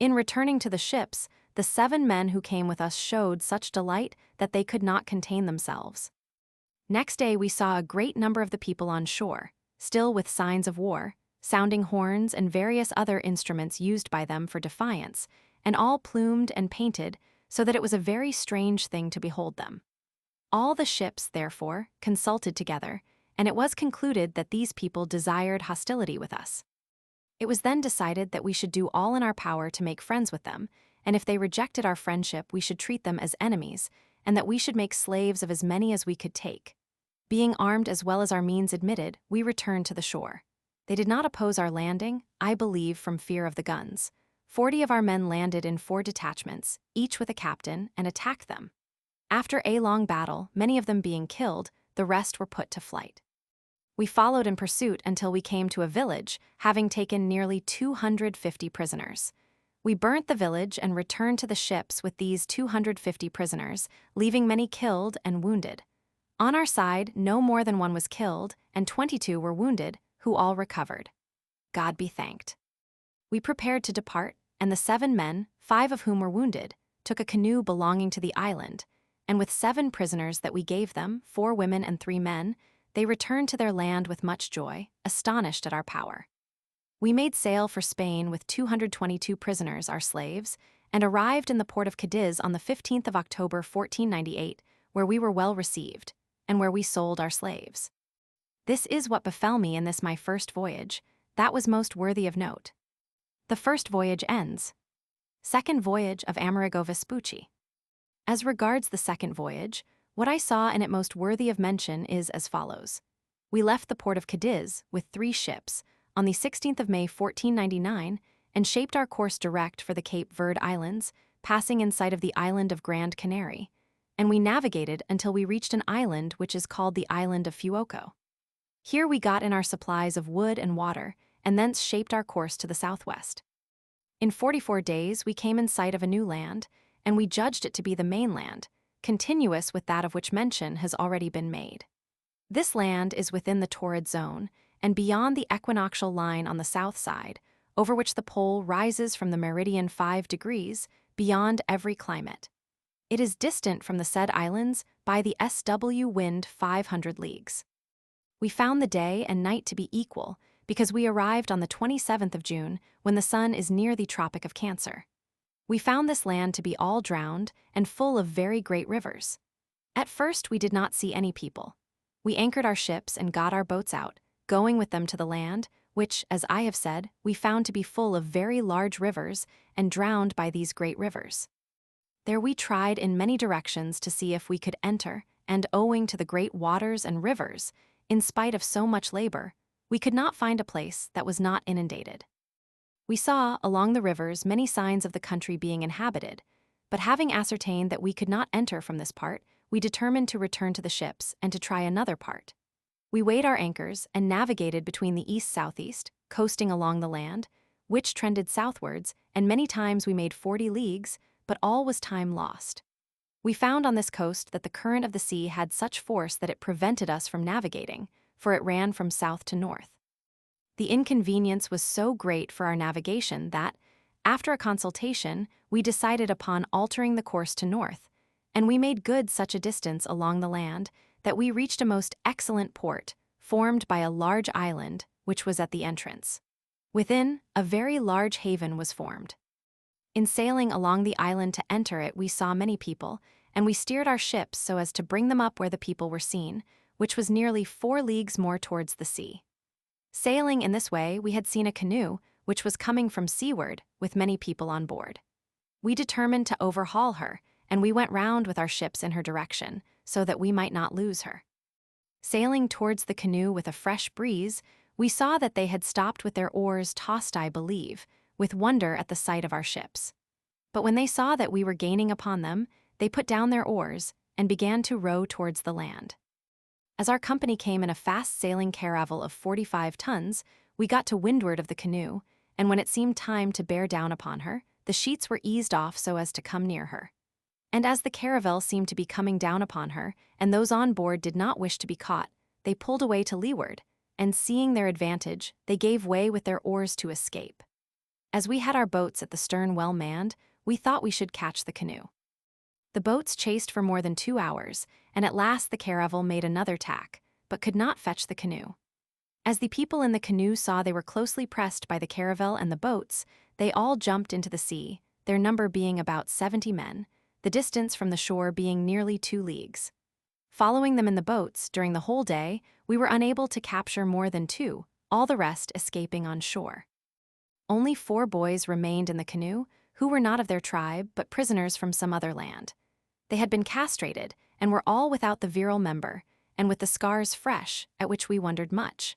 In returning to the ships, the 7 men who came with us showed such delight that they could not contain themselves. Next day we saw a great number of the people on shore, still with signs of war, sounding horns and various other instruments used by them for defiance, and all plumed and painted, so that it was a very strange thing to behold them. All the ships, therefore, consulted together, and it was concluded that these people desired hostility with us. It was then decided that we should do all in our power to make friends with them, and if they rejected our friendship we should treat them as enemies, and that we should make slaves of as many as we could take. Being armed as well as our means admitted, we returned to the shore. They did not oppose our landing, I believe from fear of the guns. 40 of our men landed in 4 detachments, each with a captain, and attacked them. After a long battle, many of them being killed, the rest were put to flight. We followed in pursuit until we came to a village, having taken nearly 250 prisoners. We burnt the village and returned to the ships with these 250 prisoners, leaving many killed and wounded. On our side, no more than 1 was killed, and 22 were wounded, who all recovered. God be thanked. We prepared to depart, and the 7 men, 5 of whom were wounded, took a canoe belonging to the island, and with 7 prisoners that we gave them, 4 women and 3 men, they returned to their land with much joy, astonished at our power. We made sail for Spain with 222 prisoners, our slaves, and arrived in the port of Cadiz on the 15th of October 1498, where we were well received, and where we sold our slaves. This is what befell me in this my first voyage, that was most worthy of note. The first voyage ends. Second voyage of Amerigo Vespucci. As regards the second voyage, what I saw in it most worthy of mention is as follows. We left the port of Cadiz with 3 ships on the 16th of May 1499 and shaped our course direct for the Cape Verde Islands, passing in sight of the island of Grand Canary. and we navigated until we reached an island which is called the island of Fuoco. Here we got in our supplies of wood and water, and thence shaped our course to the southwest. In 44 days we came in sight of a new land, and we judged it to be the mainland, continuous with that of which mention has already been made. This land is within the torrid zone, and beyond the equinoctial line on the south side, over which the pole rises from the meridian 5 degrees, beyond every climate. It is distant from the said islands by the SW wind 500 leagues. We found the day and night to be equal, because we arrived on the 27th of June, when the sun is near the Tropic of Cancer. We found this land to be all drowned and full of very great rivers. At first we did not see any people. We anchored our ships and got our boats out, going with them to the land, which, as I have said, we found to be full of very large rivers and drowned by these great rivers. There we tried in many directions to see if we could enter, and owing to the great waters and rivers, in spite of so much labor, we could not find a place that was not inundated. We saw, along the rivers, many signs of the country being inhabited, but having ascertained that we could not enter from this part, we determined to return to the ships and to try another part. We weighed our anchors and navigated between the east-southeast, coasting along the land, which trended southwards, and many times we made 40 leagues, but all was time lost. We found on this coast that the current of the sea had such force that it prevented us from navigating, for it ran from south to north. The inconvenience was so great for our navigation that, after a consultation, we decided upon altering the course to north, and we made good such a distance along the land that we reached a most excellent port, formed by a large island, which was at the entrance. Within, a very large haven was formed. In sailing along the island to enter it, we saw many people, and we steered our ships so as to bring them up where the people were seen, which was nearly 4 leagues more towards the sea. Sailing in this way, we had seen a canoe, which was coming from seaward, with many people on board. We determined to overhaul her, and we went round with our ships in her direction, so that we might not lose her. Sailing towards the canoe with a fresh breeze, we saw that they had stopped with their oars tossed, I believe, with wonder at the sight of our ships. But when they saw that we were gaining upon them, they put down their oars and began to row towards the land. As our company came in a fast-sailing caravel of 45 tons, we got to windward of the canoe, and when it seemed time to bear down upon her, the sheets were eased off so as to come near her. And as the caravel seemed to be coming down upon her, and those on board did not wish to be caught, they pulled away to leeward, and seeing their advantage, they gave way with their oars to escape. As we had our boats at the stern well manned, we thought we should catch the canoe. The boats chased for more than 2 hours, and at last the caravel made another tack, but could not fetch the canoe. As the people in the canoe saw they were closely pressed by the caravel and the boats, they all jumped into the sea, their number being about 70 men, the distance from the shore being nearly 2 leagues. Following them in the boats during the whole day, we were unable to capture more than 2, all the rest escaping on shore. Only 4 boys remained in the canoe, who were not of their tribe, but prisoners from some other land. They had been castrated, and were all without the virile member, and with the scars fresh, at which we wondered much.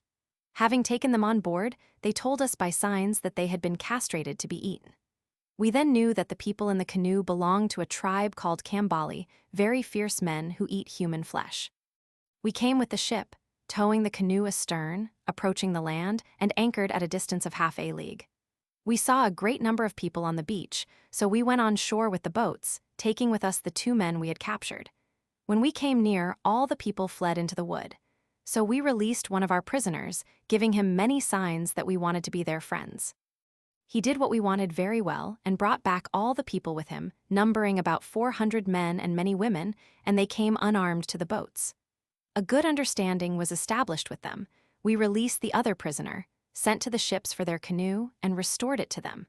Having taken them on board, they told us by signs that they had been castrated to be eaten. We then knew that the people in the canoe belonged to a tribe called Kambali, very fierce men who eat human flesh. We came with the ship, towing the canoe astern, approaching the land, and anchored at a distance of half a league. We saw a great number of people on the beach, so we went on shore with the boats, taking with us the 2 men we had captured. When we came near, all the people fled into the wood. So we released one of our prisoners, giving him many signs that we wanted to be their friends. He did what we wanted very well and brought back all the people with him, numbering about 400 men and many women, and they came unarmed to the boats. A good understanding was established with them. We released the other prisoner, sent to the ships for their canoe, and restored it to them.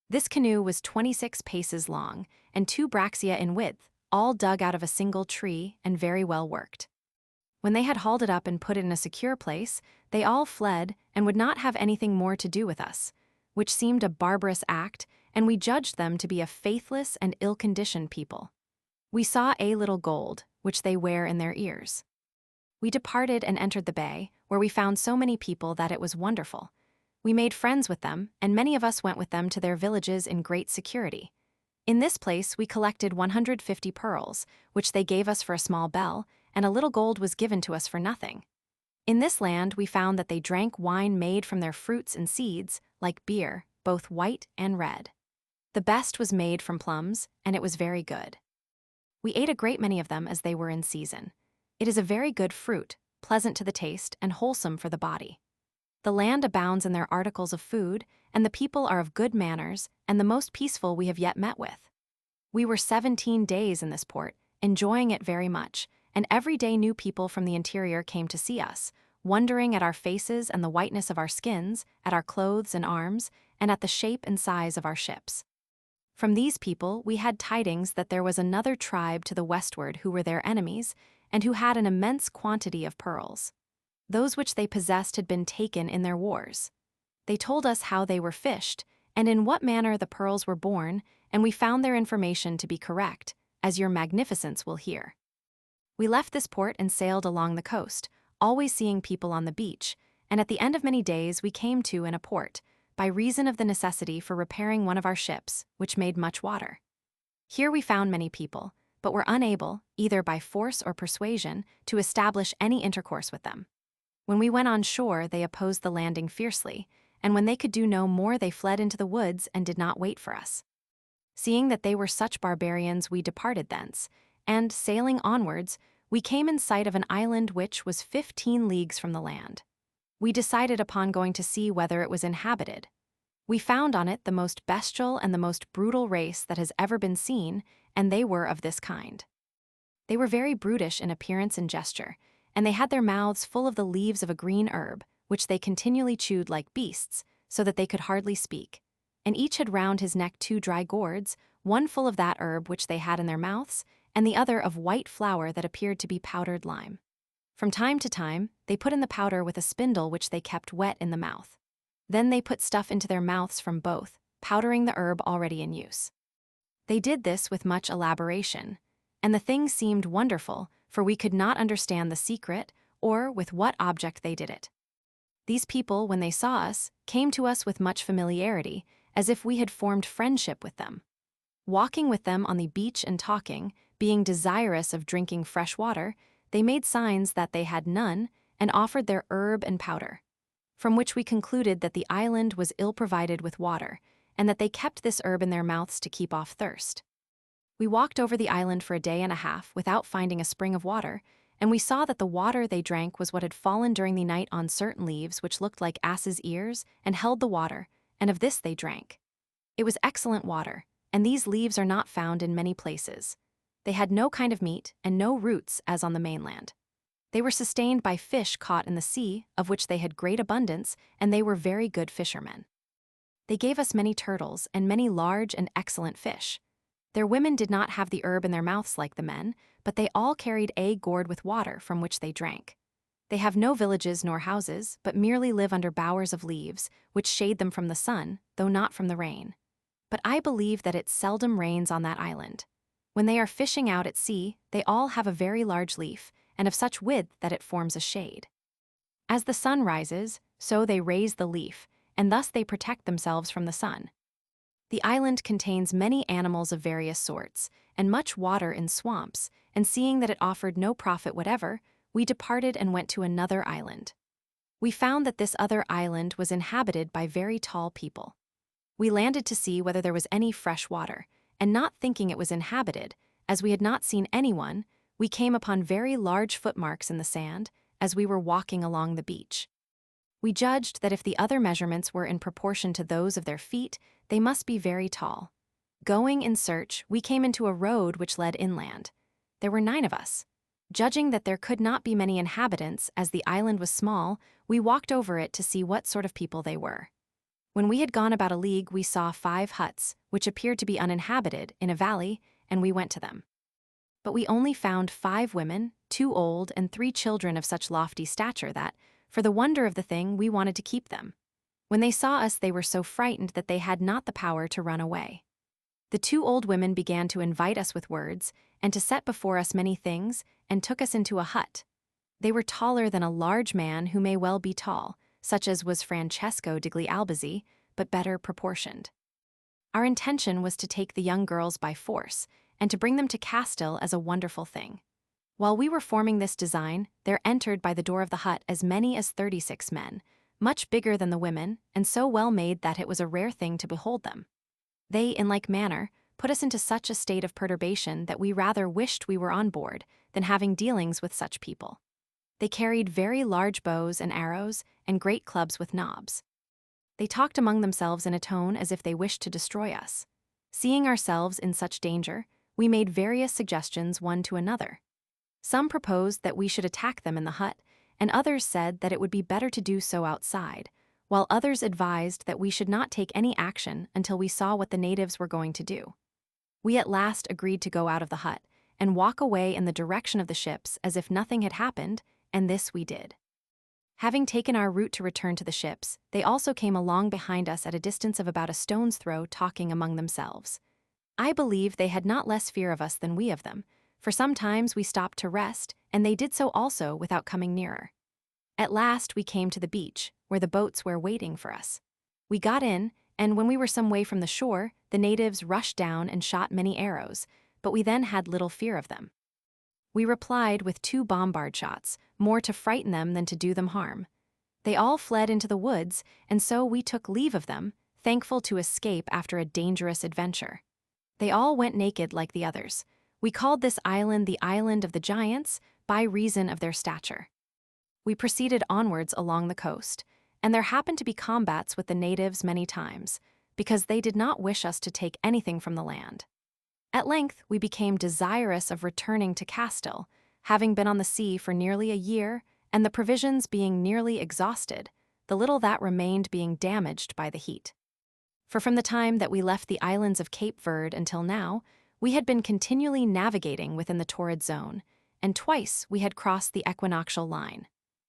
This canoe was 26 paces long and 2 brachia in width, all dug out of a single tree and very well worked. When they had hauled it up and put it in a secure place, they all fled and would not have anything more to do with us, which seemed a barbarous act, and we judged them to be a faithless and ill-conditioned people. We saw a little gold, which they wear in their ears. We departed and entered the bay, where we found so many people that it was wonderful. We made friends with them, and many of us went with them to their villages in great security. In this place we collected 150 pearls, which they gave us for a small bell, and a little gold was given to us for nothing. In this land we found that they drank wine made from their fruits and seeds, like beer, both white and red. The best was made from plums, and it was very good. We ate a great many of them as they were in season. It is a very good fruit, pleasant to the taste, and wholesome for the body. The land abounds in their articles of food, and the people are of good manners, and the most peaceful we have yet met with. We were 17 days in this port, enjoying it very much, and every day new people from the interior came to see us, wondering at our faces and the whiteness of our skins, at our clothes and arms, and at the shape and size of our ships. From these people we had tidings that there was another tribe to the westward who were their enemies, and who had an immense quantity of pearls. Those which they possessed had been taken in their wars. They told us how they were fished, and in what manner the pearls were born, and we found their information to be correct, as your magnificence will hear. We left this port and sailed along the coast, always seeing people on the beach, and at the end of many days we came to in a port, by reason of the necessity for repairing one of our ships, which made much water. Here we found many people, but were unable, either by force or persuasion, to establish any intercourse with them. When we went on shore, they opposed the landing fiercely, and when they could do no more they fled into the woods and did not wait for us. Seeing that they were such barbarians, we departed thence, and, sailing onwards, we came in sight of an island which was 15 leagues from the land. We decided upon going to see whether it was inhabited. We found on it the most bestial and the most brutal race that has ever been seen, and they were of this kind. They were very brutish in appearance and gesture, and they had their mouths full of the leaves of a green herb, which they continually chewed like beasts, so that they could hardly speak. And each had round his neck 2 dry gourds, one full of that herb which they had in their mouths, and the other of white flour that appeared to be powdered lime. From time to time, they put in the powder with a spindle which they kept wet in the mouth. Then they put stuff into their mouths from both, powdering the herb already in use. They did this with much elaboration, and the thing seemed wonderful, for we could not understand the secret, or with what object they did it. These people, when they saw us, came to us with much familiarity, as if we had formed friendship with them. Walking with them on the beach and talking, being desirous of drinking fresh water, they made signs that they had none, and offered their herb and powder. From which we concluded that the island was ill provided with water, and that they kept this herb in their mouths to keep off thirst. We walked over the island for a day and a half without finding a spring of water, and we saw that the water they drank was what had fallen during the night on certain leaves which looked like asses' ears, and held the water, and of this they drank. It was excellent water, and these leaves are not found in many places. They had no kind of meat, and no roots as on the mainland. They were sustained by fish caught in the sea, of which they had great abundance, and they were very good fishermen. They gave us many turtles, and many large and excellent fish. Their women did not have the herb in their mouths like the men, but they all carried a gourd with water from which they drank. They have no villages nor houses, but merely live under bowers of leaves, which shade them from the sun, though not from the rain. But I believe that it seldom rains on that island. When they are fishing out at sea, they all have a very large leaf, and of such width that it forms a shade. As the sun rises, so they raise the leaf, and thus they protect themselves from the sun. The island contains many animals of various sorts, and much water in swamps, and seeing that it offered no profit whatever, we departed and went to another island. We found that this other island was inhabited by very tall people. We landed to see whether there was any fresh water, and not thinking it was inhabited, as we had not seen anyone, we came upon very large footmarks in the sand, as we were walking along the beach. We judged that if the other measurements were in proportion to those of their feet, they must be very tall. Going in search, we came into a road which led inland. There were 9 of us. Judging that there could not be many inhabitants, as the island was small, we walked over it to see what sort of people they were. When we had gone about a league, we saw 5 huts, which appeared to be uninhabited, in a valley, and we went to them. But we only found 5 women, 2 old, and 3 children of such lofty stature that, for the wonder of the thing, we wanted to keep them. When they saw us, they were so frightened that they had not the power to run away. The 2 old women began to invite us with words, and to set before us many things, and took us into a hut. They were taller than a large man who may well be tall, such as was Francesco degli Albizzi, but better proportioned. Our intention was to take the young girls by force and to bring them to Castile as a wonderful thing. While we were forming this design, there entered by the door of the hut as many as 36 men, much bigger than the women, and so well made that it was a rare thing to behold them. They, in like manner, put us into such a state of perturbation that we rather wished we were on board than having dealings with such people. They carried very large bows and arrows and great clubs with knobs. They talked among themselves in a tone as if they wished to destroy us. Seeing ourselves in such danger, we made various suggestions one to another. Some proposed that we should attack them in the hut, and others said that it would be better to do so outside, while others advised that we should not take any action until we saw what the natives were going to do. We at last agreed to go out of the hut and walk away in the direction of the ships as if nothing had happened, and this we did. Having taken our route to return to the ships, they also came along behind us at a distance of about a stone's throw, talking among themselves. I believe they had not less fear of us than we of them, for sometimes we stopped to rest, and they did so also without coming nearer. At last we came to the beach, where the boats were waiting for us. We got in, and when we were some way from the shore, the natives rushed down and shot many arrows, but we then had little fear of them. We replied with 2 bombard shots, more to frighten them than to do them harm. They all fled into the woods, and so we took leave of them, thankful to escape after a dangerous adventure. They all went naked like the others. We called this island the Island of the Giants by reason of their stature. We proceeded onwards along the coast, and there happened to be combats with the natives many times, because they did not wish us to take anything from the land. At length, we became desirous of returning to Castile, having been on the sea for nearly a year, and the provisions being nearly exhausted, the little that remained being damaged by the heat. For from the time that we left the islands of Cape Verde until now, we had been continually navigating within the torrid zone, and twice we had crossed the equinoctial line.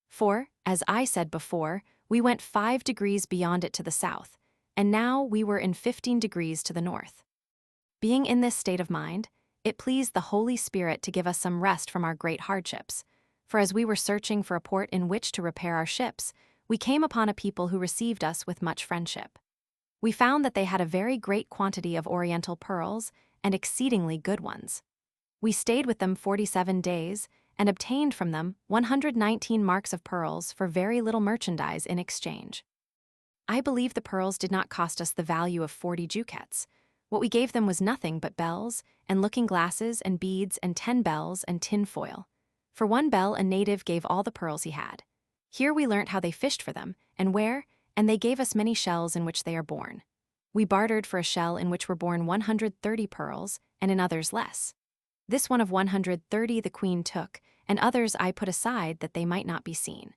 For, as I said before, we went 5 degrees beyond it to the south, and now we were in 15 degrees to the north. Being in this state of mind, it pleased the Holy Spirit to give us some rest from our great hardships, for as we were searching for a port in which to repair our ships, we came upon a people who received us with much friendship. We found that they had a very great quantity of oriental pearls, and exceedingly good ones. We stayed with them 47 days, and obtained from them 119 marks of pearls for very little merchandise in exchange. I believe the pearls did not cost us the value of 40 ducats. What we gave them was nothing but bells, and looking glasses, and beads, and 10 bells, and tin foil. For 1 bell a native gave all the pearls he had. Here we learnt how they fished for them, and where, and they gave us many shells in which they are born. We bartered for a shell in which were born 130 pearls, and in others less. This one of 130 the queen took, and others I put aside that they might not be seen.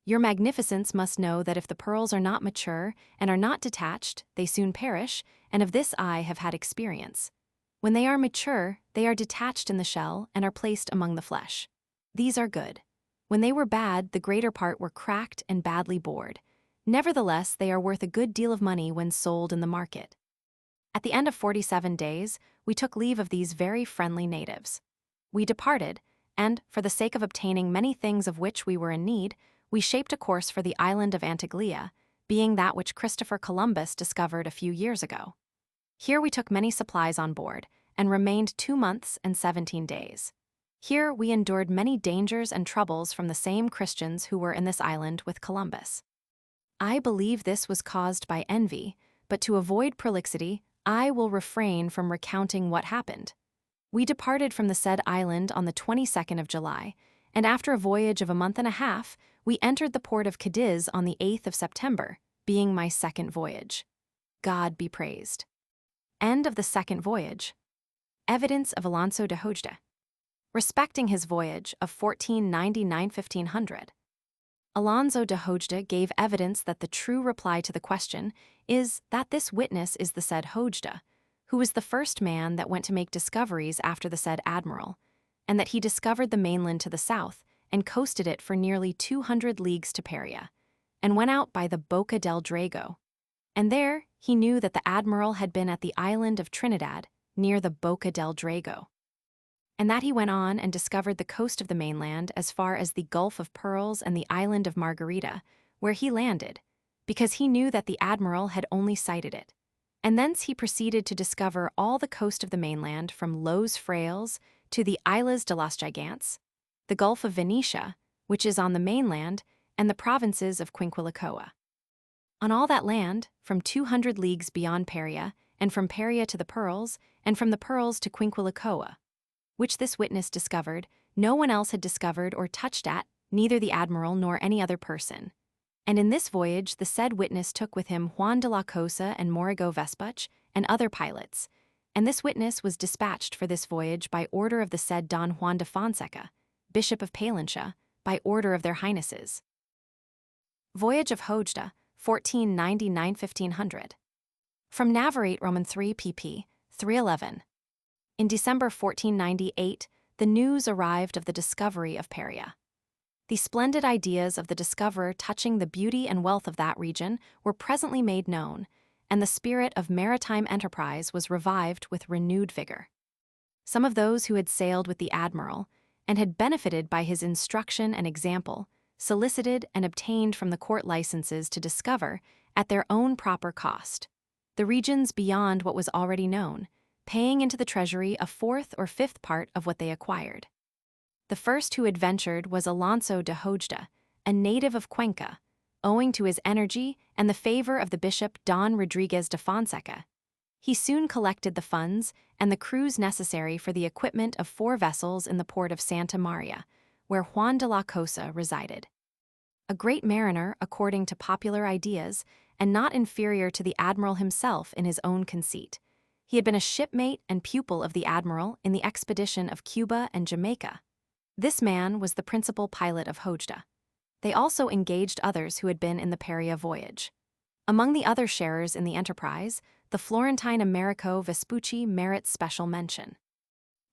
Your magnificence must know that if the pearls are not mature and are not detached, they soon perish, and of this I have had experience. When they are mature, they are detached in the shell and are placed among the flesh. These are good. When they were bad, the greater part were cracked and badly bored. Nevertheless, they are worth a good deal of money when sold in the market. At the end of 47 days, we took leave of these very friendly natives. We departed, and, for the sake of obtaining many things of which we were in need, we shaped a course for the island of Antigua, being that which Christopher Columbus discovered a few years ago. Here we took many supplies on board, and remained 2 months and 17 days. Here we endured many dangers and troubles from the same Christians who were in this island with Columbus. I believe this was caused by envy, but to avoid prolixity, I will refrain from recounting what happened. We departed from the said island on the 22nd of July, and after a voyage of a month and a half, we entered the port of Cadiz on the 8th of September, being my second voyage. God be praised. End of the second voyage. Evidence of Alonso de Ojeda. Respecting his voyage of 1499–1500. Alonso de Ojeda gave evidence that the true reply to the question is that this witness is the said Ojeda, who was the first man that went to make discoveries after the said admiral, and that he discovered the mainland to the south and coasted it for nearly 200 leagues to Paria, and went out by the Boca del Drago. And there he knew that the admiral had been at the island of Trinidad, near the Boca del Drago, and that he went on and discovered the coast of the mainland as far as the Gulf of Pearls and the island of Margarita, where he landed, because he knew that the admiral had only sighted it. and thence he proceeded to discover all the coast of the mainland from Los Frailes to the Islas de los Gigantes, the Gulf of Venetia, which is on the mainland, and the provinces of Quinquilicoa. On all that land, from 200 leagues beyond Paria, and from Paria to the Pearls, and from the Pearls to Quinquilicoa, which this witness discovered, no one else had discovered or touched at, neither the admiral nor any other person. And in this voyage the said witness took with him Juan de la Cosa and Amerigo Vespucci, and other pilots, and this witness was dispatched for this voyage by order of the said Don Juan de Fonseca, Bishop of Palencia, by order of their highnesses. Voyage of Hojda, 1499–1500. From Navarrete Roman 3 pp. 311. In December 1498, the news arrived of the discovery of Paria. The splendid ideas of the discoverer touching the beauty and wealth of that region were presently made known, and the spirit of maritime enterprise was revived with renewed vigor. Some of those who had sailed with the admiral, and had benefited by his instruction and example, solicited and obtained from the court licenses to discover, at their own proper cost, the regions beyond what was already known, paying into the treasury a fourth or fifth part of what they acquired. The first who adventured was Alonso de Hojda, a native of Cuenca, owing to his energy and the favor of the bishop Don Rodriguez de Fonseca. He soon collected the funds and the crews necessary for the equipment of 4 vessels in the port of Santa Maria, where Juan de la Cosa resided. A great mariner according to popular ideas, and not inferior to the admiral himself in his own conceit. He had been a shipmate and pupil of the admiral in the expedition of Cuba and Jamaica. This man was the principal pilot of Hojda. They also engaged others who had been in the Paria voyage. Among the other sharers in the enterprise, the Florentine Amerigo Vespucci merits special mention.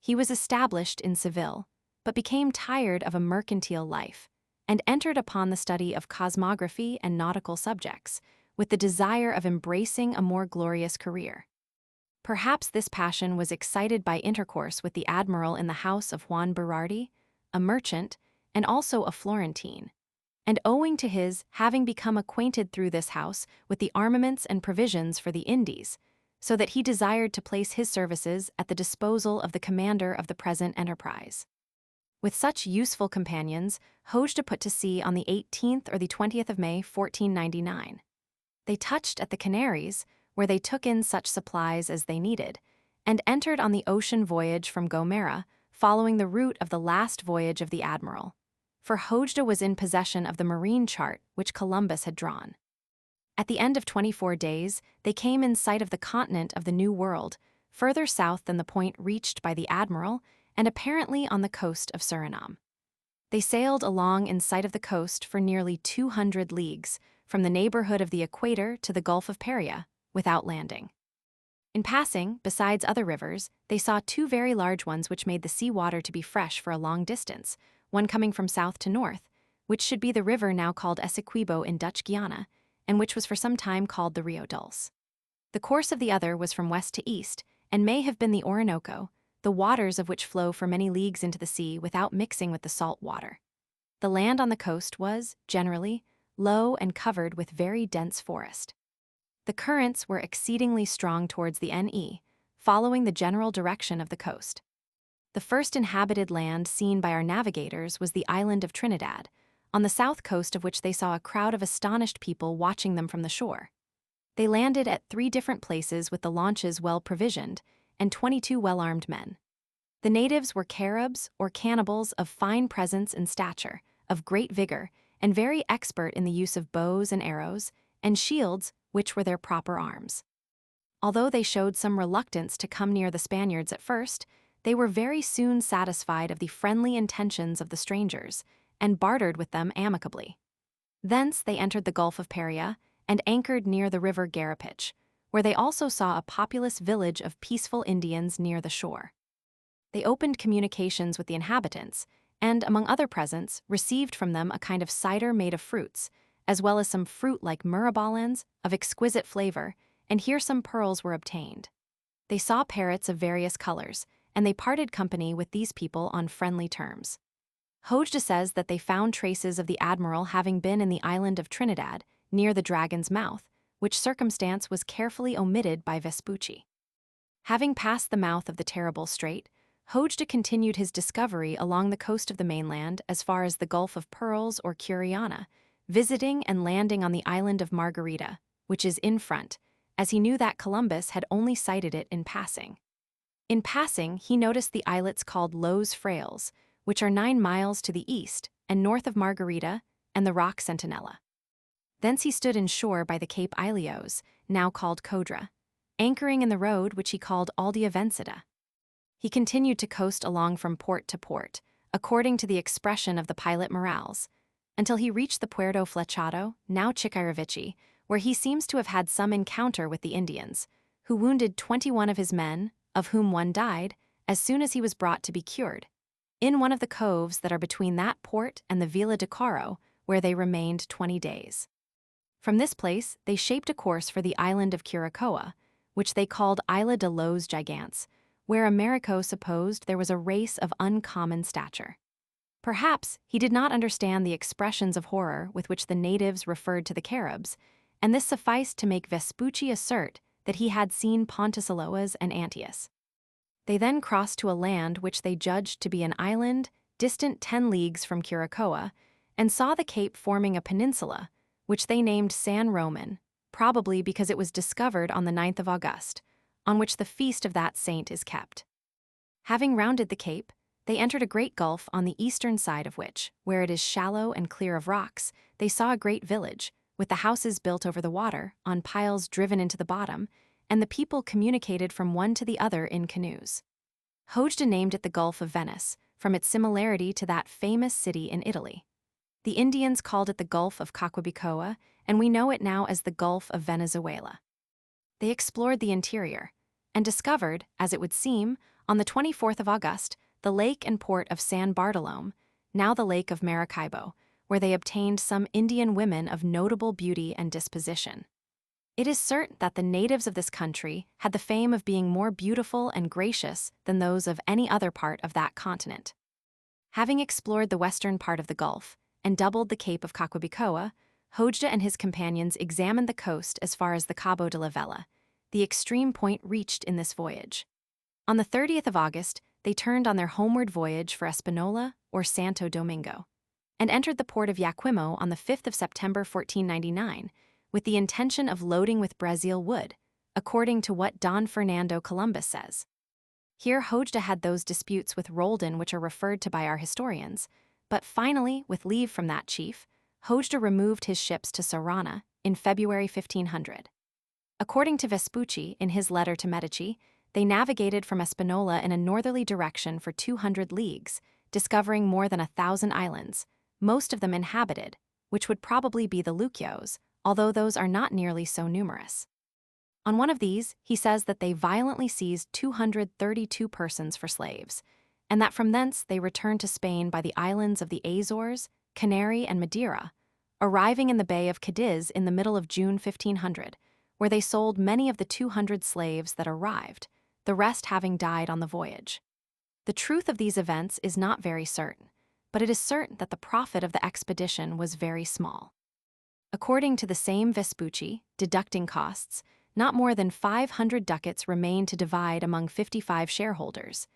He was established in Seville, but became tired of a mercantile life, and entered upon the study of cosmography and nautical subjects, with the desire of embracing a more glorious career. Perhaps this passion was excited by intercourse with the admiral in the house of Juan Berardi, a merchant, and also a Florentine, and owing to his having become acquainted through this house with the armaments and provisions for the Indies, so that he desired to place his services at the disposal of the commander of the present enterprise. With such useful companions, Hojda put to sea on the 18th or the 20th of May, 1499. They touched at the Canaries, where they took in such supplies as they needed, and entered on the ocean voyage from Gomera, following the route of the last voyage of the admiral, for Hojda was in possession of the marine chart which Columbus had drawn. At the end of 24 days, they came in sight of the continent of the New World, further south than the point reached by the admiral, and apparently on the coast of Suriname. They sailed along in sight of the coast for nearly 200 leagues, from the neighborhood of the equator to the Gulf of Paria, without landing. In passing, besides other rivers, they saw 2 very large ones which made the sea water to be fresh for a long distance, one coming from south to north, which should be the river now called Essequibo in Dutch Guiana, and which was for some time called the Rio Dulce. The course of the other was from west to east, and may have been the Orinoco, the waters of which flow for many leagues into the sea without mixing with the salt water. The land on the coast was, generally, low and covered with very dense forest. The currents were exceedingly strong towards the NE, following the general direction of the coast. The first inhabited land seen by our navigators was the island of Trinidad, on the south coast of which they saw a crowd of astonished people watching them from the shore. They landed at 3 different places with the launches well provisioned, and 22 well-armed men. The natives were Caribs or cannibals of fine presence and stature, of great vigor, and very expert in the use of bows and arrows, and shields, which were their proper arms. Although they showed some reluctance to come near the Spaniards at first, they were very soon satisfied of the friendly intentions of the strangers, and bartered with them amicably. Thence they entered the Gulf of Paria, and anchored near the river Garapich, where they also saw a populous village of peaceful Indians near the shore. They opened communications with the inhabitants, and, among other presents, received from them a kind of cider made of fruits, as well as some fruit like murabalans, of exquisite flavor, and here some pearls were obtained. They saw parrots of various colors, and they parted company with these people on friendly terms. Hojda says that they found traces of the admiral having been in the island of Trinidad, near the Dragon's Mouth, which circumstance was carefully omitted by Vespucci. Having passed the mouth of the terrible strait, Hojda continued his discovery along the coast of the mainland as far as the Gulf of Pearls or Curiana, visiting and landing on the island of Margarita, which is in front, as he knew that Columbus had only sighted it in passing. In passing, he noticed the islets called Los Frailes, which are 9 miles to the east and north of Margarita, and the rock Centinela. Thence he stood in shore by the Cape Ilios, now called Codra, anchoring in the road which he called Aldia Vencida. He continued to coast along from port to port, according to the expression of the pilot Morales, until he reached the Puerto Flechado, now Chicayravici, where he seems to have had some encounter with the Indians, who wounded 21 of his men, of whom 1 died, as soon as he was brought to be cured, in one of the coves that are between that port and the Villa de Caro, where they remained 20 days. From this place, they shaped a course for the island of Curacoa, which they called Isla de los Gigantes, where Amerigo supposed there was a race of uncommon stature. Perhaps he did not understand the expressions of horror with which the natives referred to the Caribs, and this sufficed to make Vespucci assert that he had seen Ponticelloas and Antaeus. They then crossed to a land which they judged to be an island distant 10 leagues from Curacoa, and saw the cape forming a peninsula, which they named San Roman, probably because it was discovered on the 9th of August, on which the feast of that saint is kept. Having rounded the cape, they entered a great gulf on the eastern side of which, where it is shallow and clear of rocks, they saw a great village, with the houses built over the water, on piles driven into the bottom, and the people communicated from one to the other in canoes. Hojda named it the Gulf of Venice, from its similarity to that famous city in Italy. The Indians called it the Gulf of Caquibicoa, and we know it now as the Gulf of Venezuela. They explored the interior, and discovered, as it would seem, on the 24th of August, the lake and port of San Bartolome, now the Lake of Maracaibo, where they obtained some Indian women of notable beauty and disposition. It is certain that the natives of this country had the fame of being more beautiful and gracious than those of any other part of that continent. Having explored the western part of the Gulf, and doubled the Cape of Caquibicoa, Hojda and his companions examined the coast as far as the Cabo de la Vela, the extreme point reached in this voyage. On the 30th of August, they turned on their homeward voyage for Espanola or Santo Domingo, and entered the port of Yaquimo on the 5th of September 1499, with the intention of loading with Brazil wood, according to what Don Fernando Columbus says. Here Hojda had those disputes with Roldan which are referred to by our historians, but finally, with leave from that chief, Hojda removed his ships to Sarana in February 1500. According to Vespucci, in his letter to Medici, they navigated from Espanola in a northerly direction for 200 leagues, discovering more than 1,000 islands, most of them inhabited, which would probably be the Luquios, although those are not nearly so numerous. On one of these, he says that they violently seized 232 persons for slaves, and that from thence they returned to Spain by the islands of the Azores, Canary, and Madeira, arriving in the Bay of Cadiz in the middle of June 1500, where they sold many of the 200 slaves that arrived, the rest having died on the voyage. The truth of these events is not very certain, but it is certain that the profit of the expedition was very small. According to the same Vespucci, deducting costs, not more than 500 ducats remained to divide among 55 shareholders,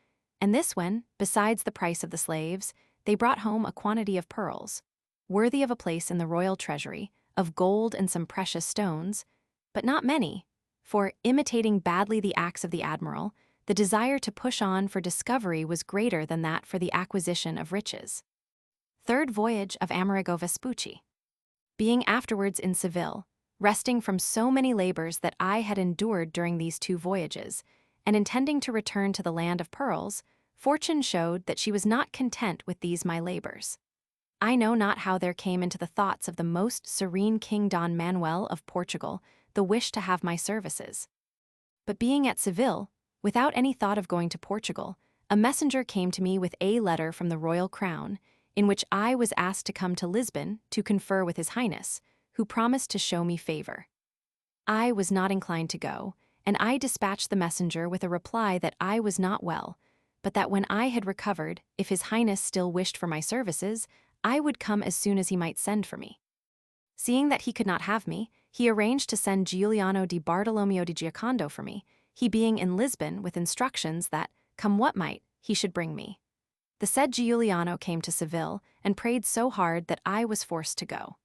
and this when, besides the price of the slaves, they brought home a quantity of pearls, worthy of a place in the royal treasury, of gold and some precious stones, but not many, for, imitating badly the acts of the admiral, the desire to push on for discovery was greater than that for the acquisition of riches. Third voyage of Amerigo Vespucci. Being afterwards in Seville, resting from so many labors that I had endured during these 2 voyages, and intending to return to the land of pearls, fortune showed that she was not content with these my labors. I know not how there came into the thoughts of the most serene King Don Manuel of Portugal the wish to have my services. But being at Seville, without any thought of going to Portugal, a messenger came to me with a letter from the royal crown, in which I was asked to come to Lisbon to confer with His Highness, who promised to show me favor. I was not inclined to go, and I dispatched the messenger with a reply that I was not well, but that when I had recovered, if His Highness still wished for my services, I would come as soon as he might send for me. Seeing that he could not have me, he arranged to send Giuliano di Bartolomeo di Giocondo for me, he being in Lisbon with instructions that, come what might, he should bring me. The said Giuliano came to Seville and prayed so hard that I was forced to go.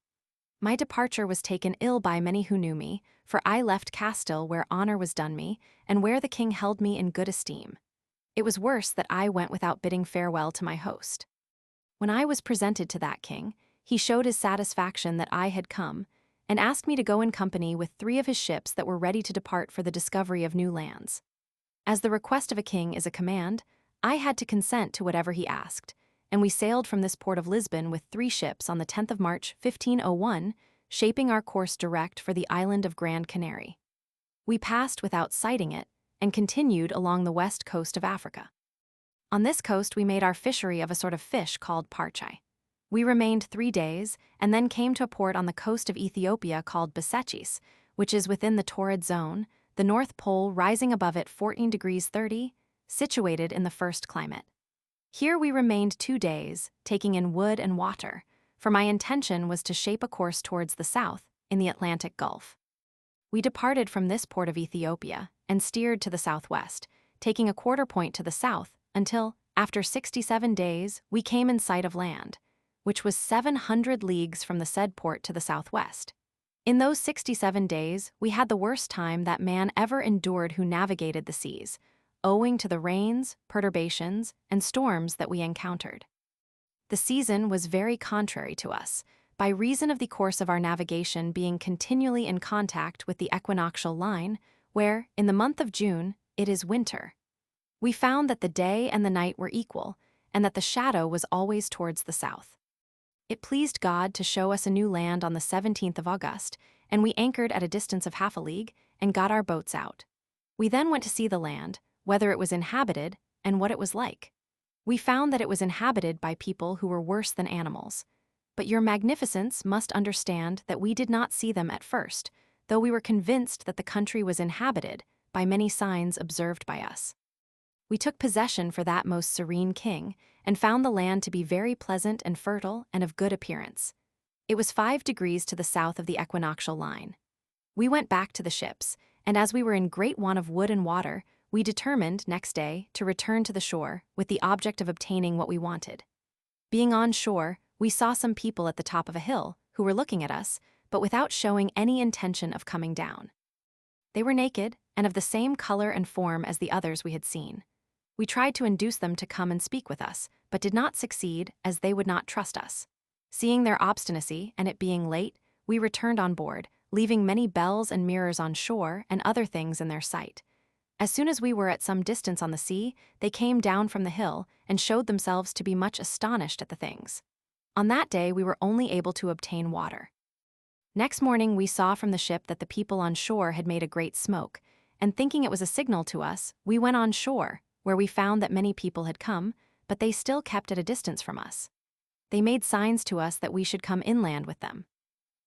My departure was taken ill by many who knew me, for I left Castile where honor was done me, and where the king held me in good esteem. It was worse that I went without bidding farewell to my host. When I was presented to that king, he showed his satisfaction that I had come, and asked me to go in company with 3 of his ships that were ready to depart for the discovery of new lands. As the request of a king is a command, I had to consent to whatever he asked, and we sailed from this port of Lisbon with 3 ships on the 10th of March, 1501, shaping our course direct for the island of Grand Canary. We passed without sighting it, and continued along the west coast of Africa. On this coast we made our fishery of a sort of fish called parchai. We remained 3 days, and then came to a port on the coast of Ethiopia called Besechis, which is within the torrid zone, the North Pole rising above it 14 degrees 30, situated in the first climate. Here we remained 2 days, taking in wood and water, for my intention was to shape a course towards the south, in the Atlantic Gulf. We departed from this port of Ethiopia, and steered to the southwest, taking a quarter point to the south, until, after 67 days, we came in sight of land, which was 700 leagues from the said port to the southwest. In those 67 days, we had the worst time that man ever endured who navigated the seas, owing to the rains, perturbations, and storms that we encountered. The season was very contrary to us, by reason of the course of our navigation being continually in contact with the equinoctial line, where, in the month of June, it is winter. We found that the day and the night were equal, and that the shadow was always towards the south. It pleased God to show us a new land on the 17th of August, and we anchored at a distance of half a league, and got our boats out. We then went to see the land, whether it was inhabited, and what it was like. We found that it was inhabited by people who were worse than animals. But your magnificence must understand that we did not see them at first, though we were convinced that the country was inhabited by many signs observed by us. We took possession for that most serene king, and found the land to be very pleasant and fertile and of good appearance. It was 5 degrees to the south of the equinoctial line. We went back to the ships, and as we were in great want of wood and water, we determined, next day, to return to the shore, with the object of obtaining what we wanted. Being on shore, we saw some people at the top of a hill, who were looking at us, but without showing any intention of coming down. They were naked, and of the same color and form as the others we had seen. We tried to induce them to come and speak with us, but did not succeed, as they would not trust us. Seeing their obstinacy, and it being late, we returned on board, leaving many bells and mirrors on shore and other things in their sight. As soon as we were at some distance on the sea, they came down from the hill, and showed themselves to be much astonished at the things. On that day we were only able to obtain water. Next morning we saw from the ship that the people on shore had made a great smoke, and thinking it was a signal to us, we went on shore, where we found that many people had come, but they still kept at a distance from us. They made signs to us that we should come inland with them.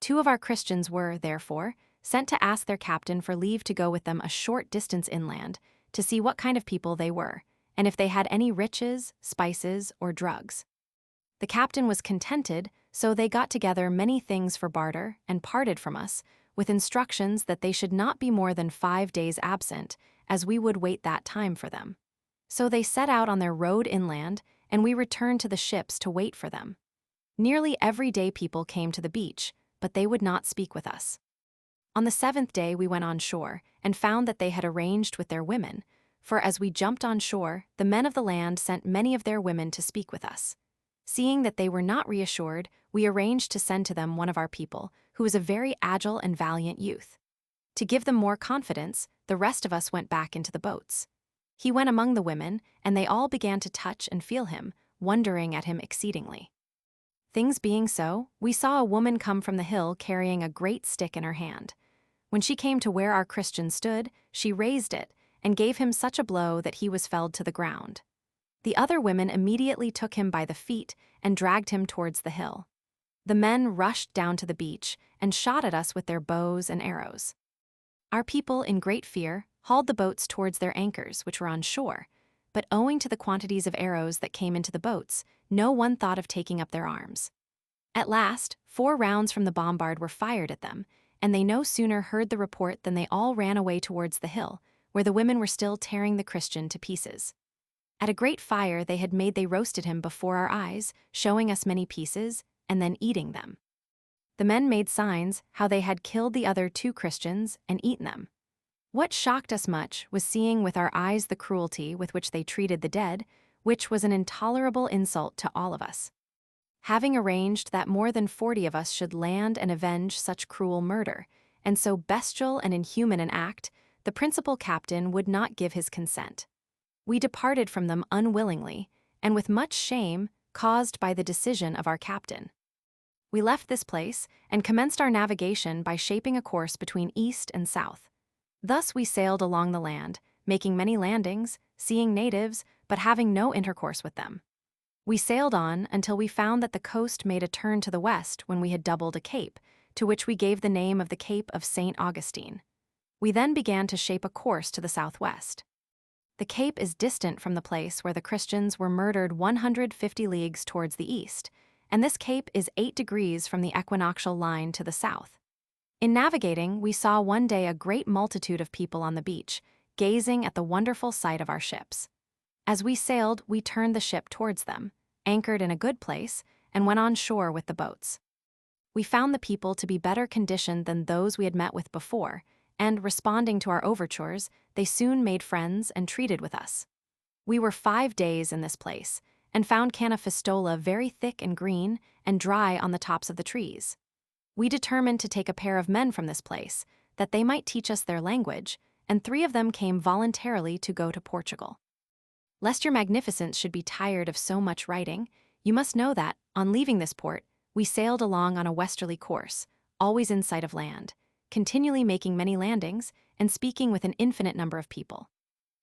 2 of our Christians were, therefore, sent to ask their captain for leave to go with them a short distance inland, to see what kind of people they were, and if they had any riches, spices, or drugs. The captain was contented, so they got together many things for barter, and parted from us, with instructions that they should not be more than 5 days absent, as we would wait that time for them. So they set out on their road inland, and we returned to the ships to wait for them. Nearly every day people came to the beach, but they would not speak with us. On the 7th day we went on shore, and found that they had arranged with their women, for as we jumped on shore, the men of the land sent many of their women to speak with us. Seeing that they were not reassured, we arranged to send to them one of our people, who was a very agile and valiant youth. To give them more confidence, the rest of us went back into the boats. He went among the women, and they all began to touch and feel him, wondering at him exceedingly. Things being so, we saw a woman come from the hill carrying a great stick in her hand. When she came to where our Christian stood, she raised it, and gave him such a blow that he was felled to the ground. The other women immediately took him by the feet and dragged him towards the hill. The men rushed down to the beach and shot at us with their bows and arrows. Our people, in great fear, hauled the boats towards their anchors, which were on shore, but owing to the quantities of arrows that came into the boats, no one thought of taking up their arms. At last, 4 rounds from the bombard were fired at them, and they no sooner heard the report than they all ran away towards the hill, where the women were still tearing the Christian to pieces. At a great fire they roasted him before our eyes, showing us many pieces, and then eating them. The men made signs how they had killed the other 2 Christians and eaten them. What shocked us much was seeing with our eyes the cruelty with which they treated the dead, which was an intolerable insult to all of us. Having arranged that more than 40 of us should land and avenge such cruel murder, and so bestial and inhuman an act, the principal captain would not give his consent. We departed from them unwillingly, and with much shame caused by the decision of our captain. We left this place and commenced our navigation by shaping a course between east and south. Thus we sailed along the land, making many landings, seeing natives, but having no intercourse with them. We sailed on until we found that the coast made a turn to the west when we had doubled a cape, to which we gave the name of the Cape of St. Augustine. We then began to shape a course to the southwest. The cape is distant from the place where the Christians were murdered 150 leagues towards the east, and this cape is 8 degrees from the equinoctial line to the south. In navigating, we saw one day a great multitude of people on the beach, gazing at the wonderful sight of our ships. As we sailed, we turned the ship towards them, anchored in a good place, and went on shore with the boats. We found the people to be better conditioned than those we had met with before, and, responding to our overtures, they soon made friends and treated with us. We were 5 days in this place, and found cannafistola very thick and green and dry on the tops of the trees. We determined to take a pair of men from this place, that they might teach us their language, and 3 of them came voluntarily to go to Portugal. Lest your magnificence should be tired of so much writing, you must know that, on leaving this port, we sailed along on a westerly course, always in sight of land, continually making many landings, and speaking with an infinite number of people.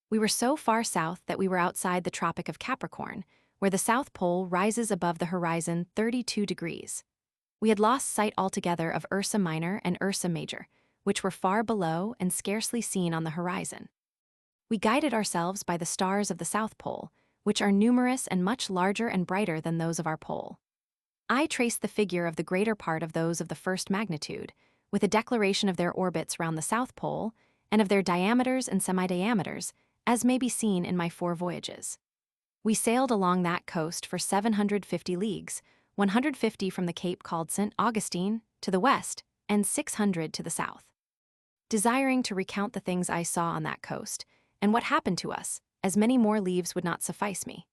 We were so far south that we were outside the Tropic of Capricorn, where the South Pole rises above the horizon 32 degrees. We had lost sight altogether of Ursa Minor and Ursa Major, which were far below and scarcely seen on the horizon. We guided ourselves by the stars of the South Pole, which are numerous and much larger and brighter than those of our pole. I traced the figure of the greater part of those of the first magnitude, with a declaration of their orbits round the South Pole, and of their diameters and semi-diameters, as may be seen in my 4 voyages. We sailed along that coast for 750 leagues, 150 from the cape called St. Augustine to the west, and 600 to the south. Desiring to recount the things I saw on that coast, and what happened to us, as many more leaves would not suffice me.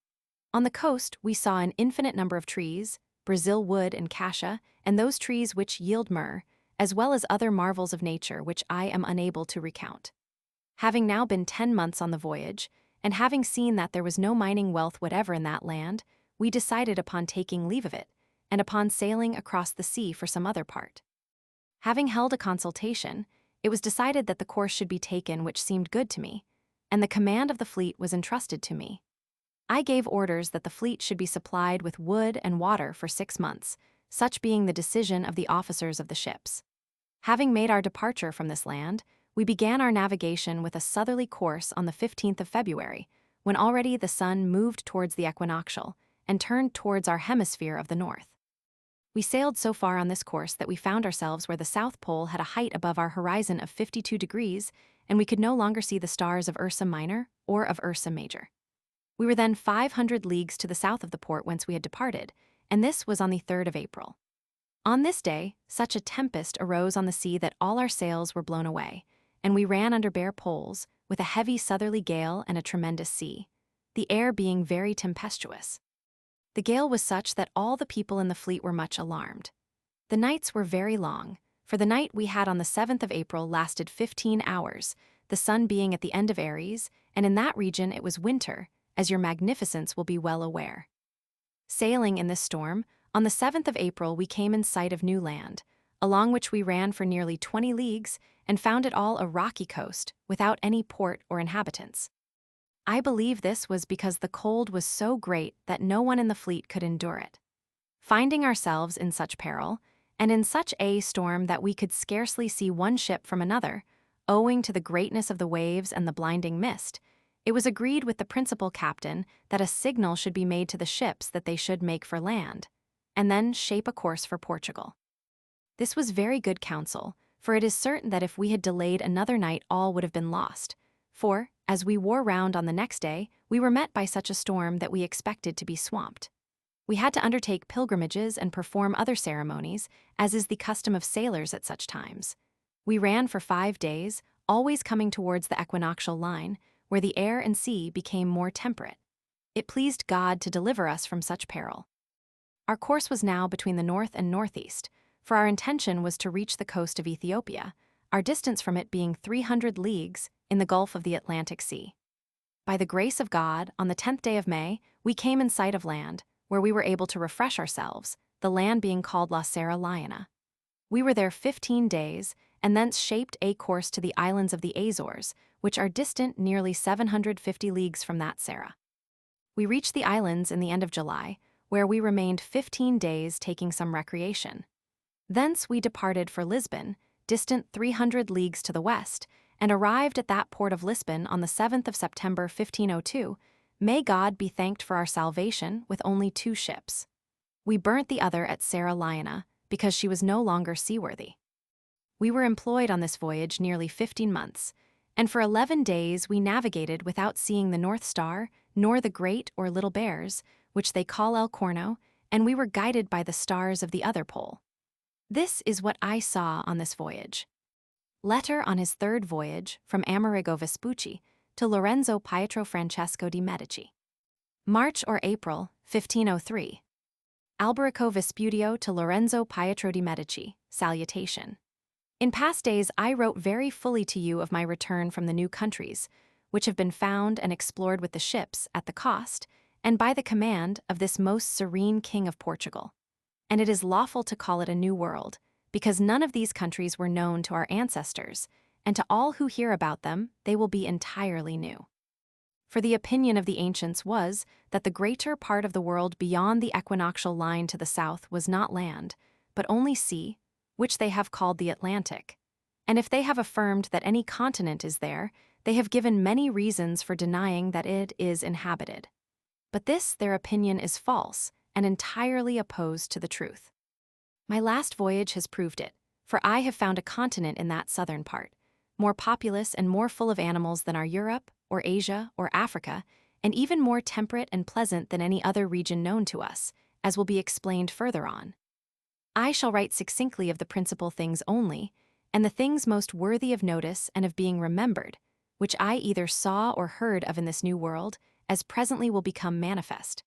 On the coast we saw an infinite number of trees, Brazil wood and cassia, and those trees which yield myrrh, as well as other marvels of nature which I am unable to recount. Having now been 10 months on the voyage, and having seen that there was no mining wealth whatever in that land, we decided upon taking leave of it, and upon sailing across the sea for some other part. Having held a consultation, it was decided that the course should be taken which seemed good to me, and the command of the fleet was entrusted to me. I gave orders that the fleet should be supplied with wood and water for 6 months, such being the decision of the officers of the ships. Having made our departure from this land, we began our navigation with a southerly course on the 15th of February, when already the sun moved towards the equinoctial, and turned towards our hemisphere of the north. We sailed so far on this course that we found ourselves where the South Pole had a height above our horizon of 52 degrees, and we could no longer see the stars of Ursa Minor or of Ursa Major. We were then 500 leagues to the south of the port whence we had departed, and this was on the 3rd of April. On this day, such a tempest arose on the sea that all our sails were blown away, and we ran under bare poles, with a heavy southerly gale and a tremendous sea, the air being very tempestuous. The gale was such that all the people in the fleet were much alarmed. The nights were very long, for the night we had on the 7th of April lasted 15 hours, the sun being at the end of Aries, and in that region it was winter, as your magnificence will be well aware. Sailing in this storm, on the 7th of April we came in sight of new land, along which we ran for nearly 20 leagues, and found it all a rocky coast, without any port or inhabitants. I believe this was because the cold was so great that no one in the fleet could endure it. Finding ourselves in such peril, and in such a storm that we could scarcely see one ship from another, owing to the greatness of the waves and the blinding mist, it was agreed with the principal captain that a signal should be made to the ships that they should make for land, and then shape a course for Portugal. This was very good counsel, for it is certain that if we had delayed another night all would have been lost. For, as we wore round on the next day, we were met by such a storm that we expected to be swamped. We had to undertake pilgrimages and perform other ceremonies, as is the custom of sailors at such times. We ran for 5 days, always coming towards the equinoctial line, where the air and sea became more temperate. It pleased God to deliver us from such peril. Our course was now between the north and northeast, for our intention was to reach the coast of Ethiopia, our distance from it being 300 leagues in the Gulf of the Atlantic Sea. By the grace of God, on the 10th day of May, we came in sight of land, where we were able to refresh ourselves, the land being called La Serra Leona. We were there 15 days, and thence shaped a course to the islands of the Azores, which are distant nearly 750 leagues from that Serra. We reached the islands in the end of July, where we remained 15 days taking some recreation. Thence we departed for Lisbon, distant 300 leagues to the west, and arrived at that port of Lisbon on the 7th of September 1502, may God be thanked for our salvation, with only 2 ships. We burnt the other at Serra Leona, because she was no longer seaworthy. We were employed on this voyage nearly 15 months, and for 11 days we navigated without seeing the North Star, nor the Great or Little Bears, which they call El Corno, and we were guided by the stars of the other pole. This is what I saw on this voyage. Letter on his 3rd voyage from Amerigo Vespucci to Lorenzo Pietro Francesco di Medici. March or April, 1503. Alberico Vespuccio to Lorenzo Pietro di Medici, salutation. In past days I wrote very fully to you of my return from the new countries, which have been found and explored with the ships at the cost, and by the command of this most serene King of Portugal. And it is lawful to call it a new world, because none of these countries were known to our ancestors, and to all who hear about them they will be entirely new. For the opinion of the ancients was that the greater part of the world beyond the equinoctial line to the south was not land, but only sea, which they have called the Atlantic. And if they have affirmed that any continent is there, they have given many reasons for denying that it is inhabited. But this their opinion is false, and entirely opposed to the truth. My last voyage has proved it, for I have found a continent in that southern part, more populous and more full of animals than are Europe, or Asia, or Africa, and even more temperate and pleasant than any other region known to us, as will be explained further on. I shall write succinctly of the principal things only, and the things most worthy of notice and of being remembered, which I either saw or heard of in this new world, as presently will become manifest.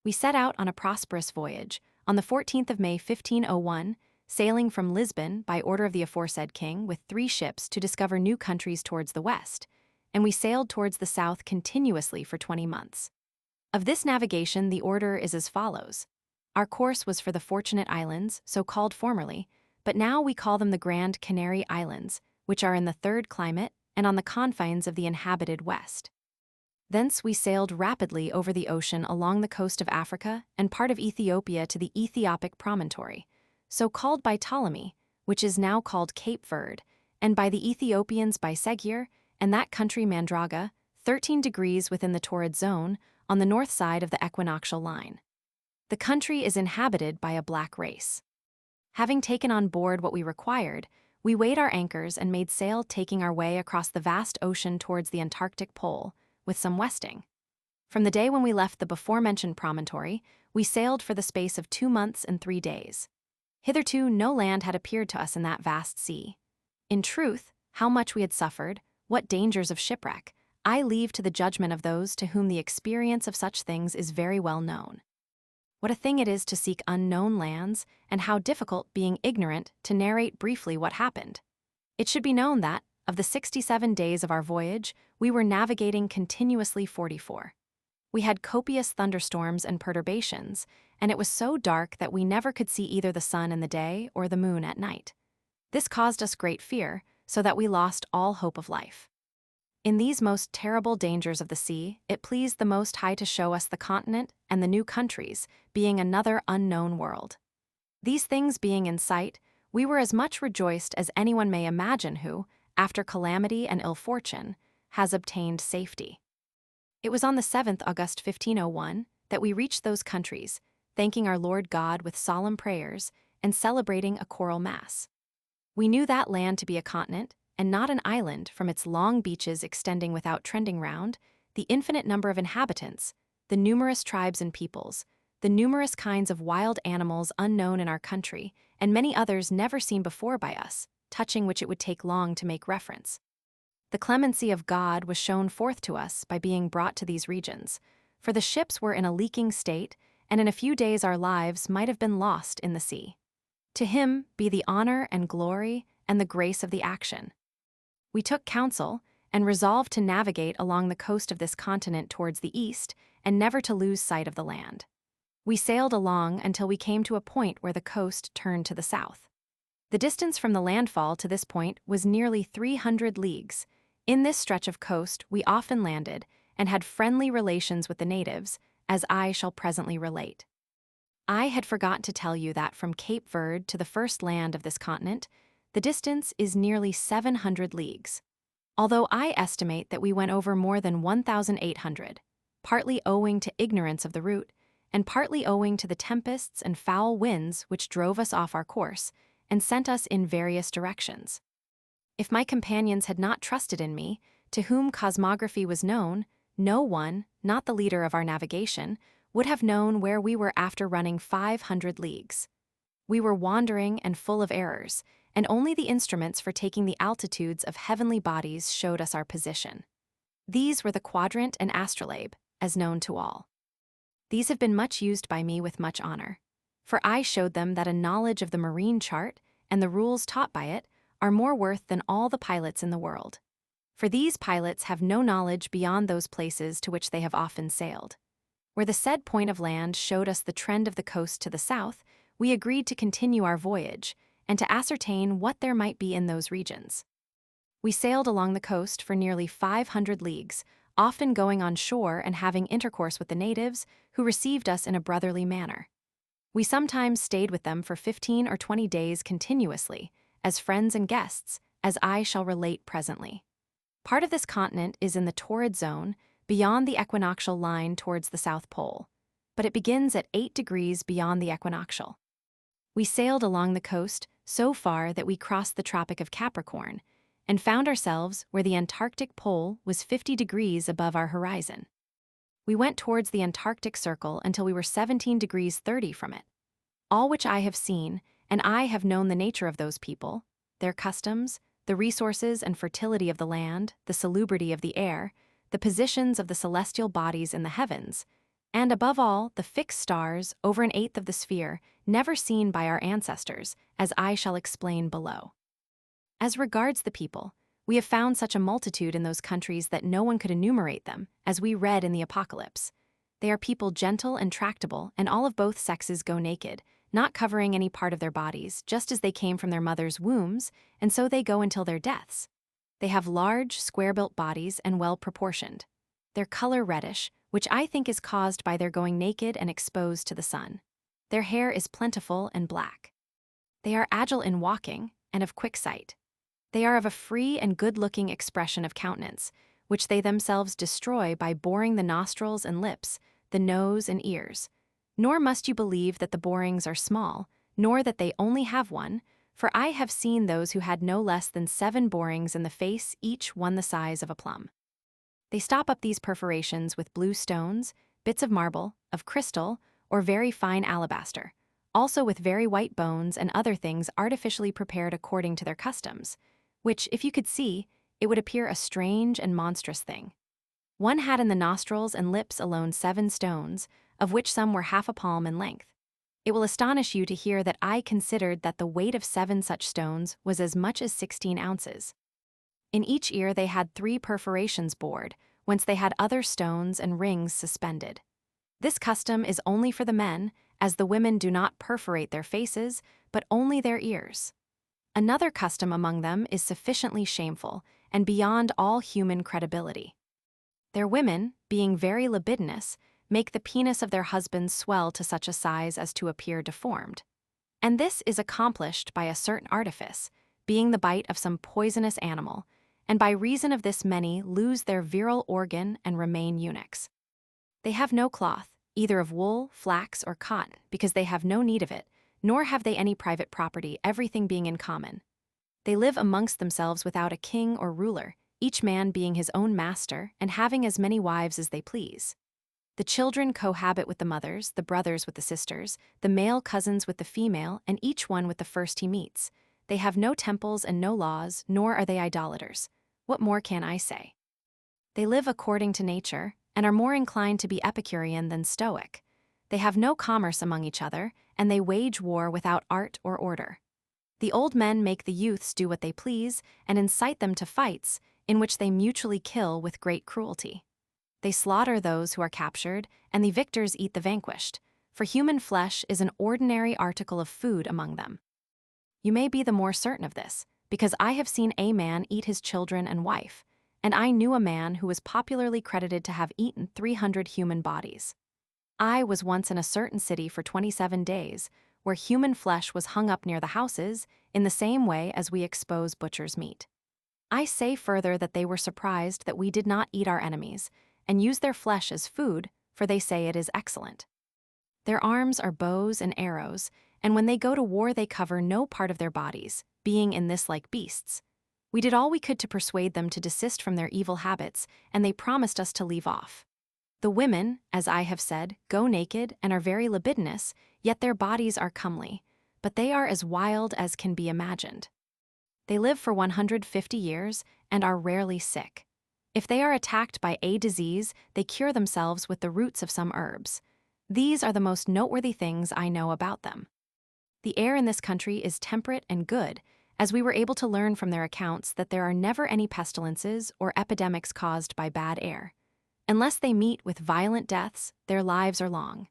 We set out on a prosperous voyage, on the 14th of May 1501, sailing from Lisbon by order of the aforesaid king with 3 ships to discover new countries towards the west, and we sailed towards the south continuously for 20 months. Of this navigation the order is as follows. Our course was for the Fortunate Islands, so called formerly, but now we call them the Grand Canary Islands, which are in the 3rd climate and on the confines of the inhabited west. Thence we sailed rapidly over the ocean along the coast of Africa and part of Ethiopia to the Ethiopic promontory, so called by Ptolemy, which is now called Cape Verde, and by the Ethiopians by Segir, and that country Mandraga, 13 degrees within the torrid zone, on the north side of the equinoctial line. The country is inhabited by a black race. Having taken on board what we required, we weighed our anchors and made sail, taking our way across the vast ocean towards the Antarctic pole, with some westing. From the day when we left the before-mentioned promontory, we sailed for the space of 2 months and 3 days. Hitherto no land had appeared to us in that vast sea. In truth, how much we had suffered, what dangers of shipwreck, I leave to the judgment of those to whom the experience of such things is very well known. What a thing it is to seek unknown lands, and how difficult, being ignorant, to narrate briefly what happened. It should be known that, of the 67 days of our voyage, we were navigating continuously 44. We had copious thunderstorms and perturbations, and it was so dark that we never could see either the sun in the day or the moon at night. This caused us great fear, so that we lost all hope of life. In these most terrible dangers of the sea, it pleased the Most High to show us the continent and the new countries, being another unknown world. These things being in sight, we were as much rejoiced as anyone may imagine who, after calamity and ill fortune, has obtained safety. It was on the 7th August 1501 that we reached those countries, thanking our Lord God with solemn prayers and celebrating a choral mass. We knew that land to be a continent, and not an island from its long beaches extending without trending round, the infinite number of inhabitants, the numerous tribes and peoples, the numerous kinds of wild animals unknown in our country, and many others never seen before by us, touching which it would take long to make reference. The clemency of God was shown forth to us by being brought to these regions, for the ships were in a leaking state, and in a few days our lives might have been lost in the sea. To him be the honor and glory and the grace of the action. We took counsel and resolved to navigate along the coast of this continent towards the east and never to lose sight of the land. We sailed along until we came to a point where the coast turned to the south. The distance from the landfall to this point was nearly 300 leagues. In this stretch of coast we often landed and had friendly relations with the natives, as I shall presently relate. I had forgotten to tell you that from Cape Verde to the first land of this continent, the distance is nearly 700 leagues. Although I estimate that we went over more than 1,800, partly owing to ignorance of the route, and partly owing to the tempests and foul winds which drove us off our course and sent us in various directions. If my companions had not trusted in me, to whom cosmography was known, no one, not the leader of our navigation, would have known where we were after running 500 leagues. We were wandering and full of errors, and only the instruments for taking the altitudes of heavenly bodies showed us our position. These were the quadrant and astrolabe, as known to all. These have been much used by me with much honor, for I showed them that a knowledge of the marine chart and the rules taught by it are more worth than all the pilots in the world. For these pilots have no knowledge beyond those places to which they have often sailed. Where the said point of land showed us the trend of the coast to the south, we agreed to continue our voyage and to ascertain what there might be in those regions. We sailed along the coast for nearly 500 leagues, often going on shore and having intercourse with the natives, who received us in a brotherly manner. We sometimes stayed with them for 15 or 20 days continuously, as friends and guests, as I shall relate presently. Part of this continent is in the torrid zone, beyond the equinoctial line towards the South Pole, but it begins at 8 degrees beyond the equinoctial. We sailed along the coast so far that we crossed the Tropic of Capricorn and found ourselves where the Antarctic pole was 50 degrees above our horizon. We went towards the Antarctic Circle until we were 17 degrees 30 from it. All which I have seen, and I have known the nature of those people, their customs, the resources and fertility of the land, the salubrity of the air, the positions of the celestial bodies in the heavens, and above all, the fixed stars over an eighth of the sphere, never seen by our ancestors, as I shall explain below. As regards the people, we have found such a multitude in those countries that no one could enumerate them, as we read in the Apocalypse. They are people gentle and tractable, and all of both sexes go naked, not covering any part of their bodies, just as they came from their mothers' wombs, and so they go until their deaths. They have large, square-built bodies and well-proportioned. Their color reddish, which I think is caused by their going naked and exposed to the sun. Their hair is plentiful and black. They are agile in walking and of quick sight. They are of a free and good-looking expression of countenance, which they themselves destroy by boring the nostrils and lips, the nose and ears. Nor must you believe that the borings are small, nor that they only have one, for I have seen those who had no less than 7 borings in the face, each one the size of a plum. They stop up these perforations with blue stones, bits of marble, of crystal, or very fine alabaster, also with very white bones and other things artificially prepared according to their customs, which, if you could see, it would appear a strange and monstrous thing. One had in the nostrils and lips alone 7 stones, of which some were half a palm in length. It will astonish you to hear that I considered that the weight of 7 such stones was as much as 16 ounces. In each ear they had 3 perforations bored, whence they had other stones and rings suspended. This custom is only for the men, as the women do not perforate their faces, but only their ears. Another custom among them is sufficiently shameful, and beyond all human credibility. Their women, being very libidinous, make the penis of their husbands swell to such a size as to appear deformed. And this is accomplished by a certain artifice, being the bite of some poisonous animal, and by reason of this many lose their virile organ and remain eunuchs. They have no cloth, either of wool, flax, or cotton, because they have no need of it, nor have they any private property, everything being in common. They live amongst themselves without a king or ruler, each man being his own master and having as many wives as they please. The children cohabit with the mothers, the brothers with the sisters, the male cousins with the female, and each one with the first he meets. They have no temples and no laws, nor are they idolaters. What more can I say? They live according to nature, and are more inclined to be Epicurean than Stoic. They have no commerce among each other, and they wage war without art or order. The old men make the youths do what they please, and incite them to fights, in which they mutually kill with great cruelty. They slaughter those who are captured, and the victors eat the vanquished, for human flesh is an ordinary article of food among them. You may be the more certain of this, because I have seen a man eat his children and wife, and I knew a man who was popularly credited to have eaten 300 human bodies. I was once in a certain city for 27 days, where human flesh was hung up near the houses, in the same way as we expose butcher's meat. I say further that they were surprised that we did not eat our enemies, and use their flesh as food, for they say it is excellent. Their arms are bows and arrows, and when they go to war they cover no part of their bodies, being in this like beasts. We did all we could to persuade them to desist from their evil habits, and they promised us to leave off. The women, as I have said, go naked and are very libidinous, yet their bodies are comely, but they are as wild as can be imagined. They live for 150 years and are rarely sick. If they are attacked by a disease, they cure themselves with the roots of some herbs. These are the most noteworthy things I know about them. The air in this country is temperate and good, as we were able to learn from their accounts that there are never any pestilences or epidemics caused by bad air. Unless they meet with violent deaths, their lives are long.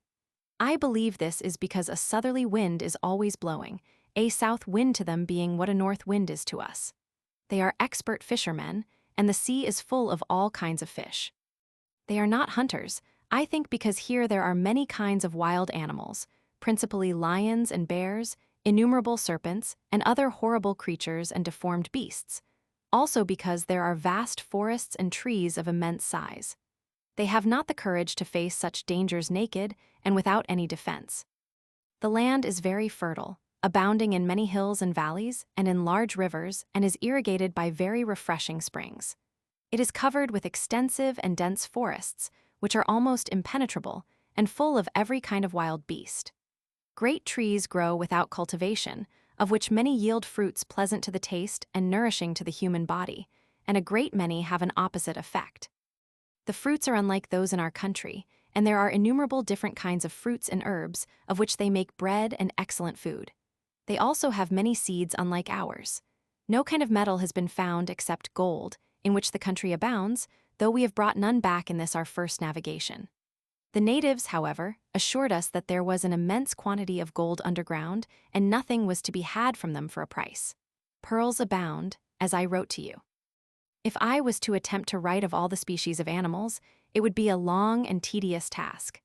I believe this is because a southerly wind is always blowing, a south wind to them being what a north wind is to us. They are expert fishermen, and the sea is full of all kinds of fish. They are not hunters, I think, because here there are many kinds of wild animals, principally lions and bears, innumerable serpents, and other horrible creatures and deformed beasts, also because there are vast forests and trees of immense size. They have not the courage to face such dangers naked and without any defense. The land is very fertile, abounding in many hills and valleys and in large rivers, and is irrigated by very refreshing springs. It is covered with extensive and dense forests, which are almost impenetrable and full of every kind of wild beast. Great trees grow without cultivation, of which many yield fruits pleasant to the taste and nourishing to the human body, and a great many have an opposite effect. The fruits are unlike those in our country, and there are innumerable different kinds of fruits and herbs, of which they make bread and excellent food. They also have many seeds unlike ours. No kind of metal has been found except gold, in which the country abounds, though we have brought none back in this our first navigation. The natives, however, assured us that there was an immense quantity of gold underground, and nothing was to be had from them for a price. Pearls abound, as I wrote to you. If I was to attempt to write of all the species of animals, it would be a long and tedious task.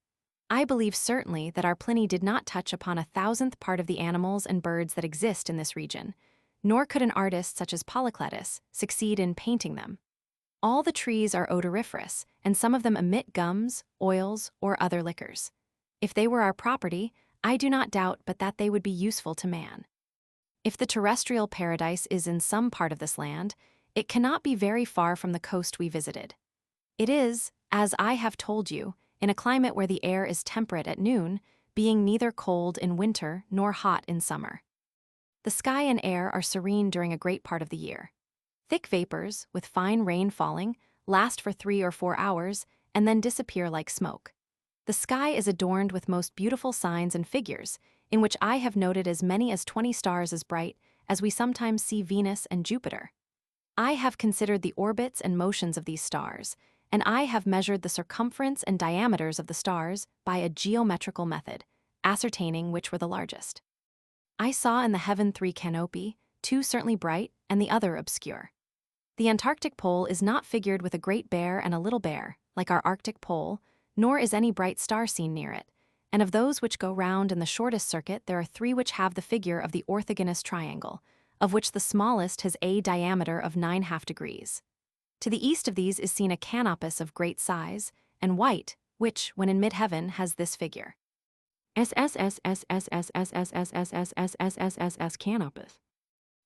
I believe certainly that our Pliny did not touch upon 1,000th part of the animals and birds that exist in this region, nor could an artist such as Polycletus succeed in painting them. All the trees are odoriferous, and some of them emit gums, oils, or other liquors. If they were our property, I do not doubt but that they would be useful to man. If the terrestrial paradise is in some part of this land, it cannot be very far from the coast we visited. It is, as I have told you, in a climate where the air is temperate at noon, being neither cold in winter nor hot in summer. The sky and air are serene during a great part of the year. Thick vapors, with fine rain falling, last for 3 or 4 hours, and then disappear like smoke. The sky is adorned with most beautiful signs and figures, in which I have noted as many as 20 stars as bright as we sometimes see Venus and Jupiter. I have considered the orbits and motions of these stars, and I have measured the circumference and diameters of the stars by a geometrical method, ascertaining which were the largest. I saw in the heaven 3 canopi, 2 certainly bright, and the other obscure. The Antarctic pole is not figured with a great bear and a little bear, like our Arctic pole, nor is any bright star seen near it, and of those which go round in the shortest circuit there are 3 which have the figure of the orthogonous triangle, of which the smallest has a diameter of 9/2 degrees. To the east of these is seen a canopus of great size, and white, which, when in mid-heaven, has this figure. S canopus.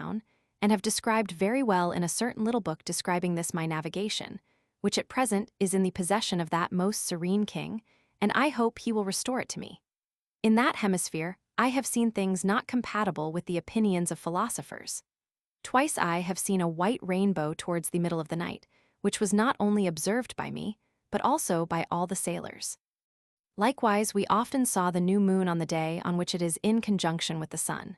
down, and have described very well in a certain little book describing this my navigation, which at present is in the possession of that most serene king, and I hope he will restore it to me. In that hemisphere, I have seen things not compatible with the opinions of philosophers. Twice I have seen a white rainbow towards the middle of the night, which was not only observed by me, but also by all the sailors. Likewise, we often saw the new moon on the day on which it is in conjunction with the sun.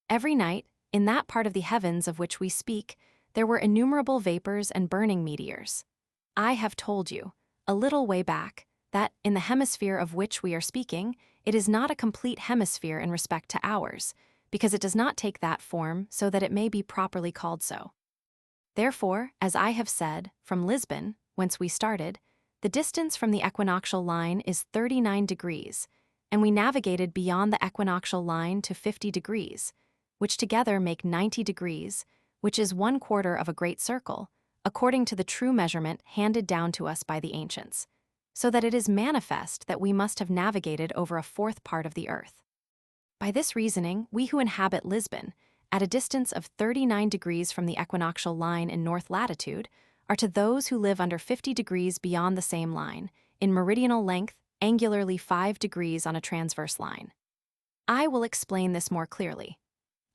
Every night, in that part of the heavens of which we speak, there were innumerable vapors and burning meteors. I have told you, a little way back, that, in the hemisphere of which we are speaking, it is not a complete hemisphere in respect to ours, because it does not take that form so that it may be properly called so. Therefore, as I have said, from Lisbon, whence we started, the distance from the equinoctial line is 39 degrees, and we navigated beyond the equinoctial line to 50 degrees, which together make 90 degrees, which is 1/4 of a great circle, according to the true measurement handed down to us by the ancients, so that it is manifest that we must have navigated over a 1/4 part of the earth. By this reasoning, we who inhabit Lisbon, at a distance of 39 degrees from the equinoctial line in north latitude, are to those who live under 50 degrees beyond the same line, in meridional length, angularly 5 degrees on a transverse line. I will explain this more clearly.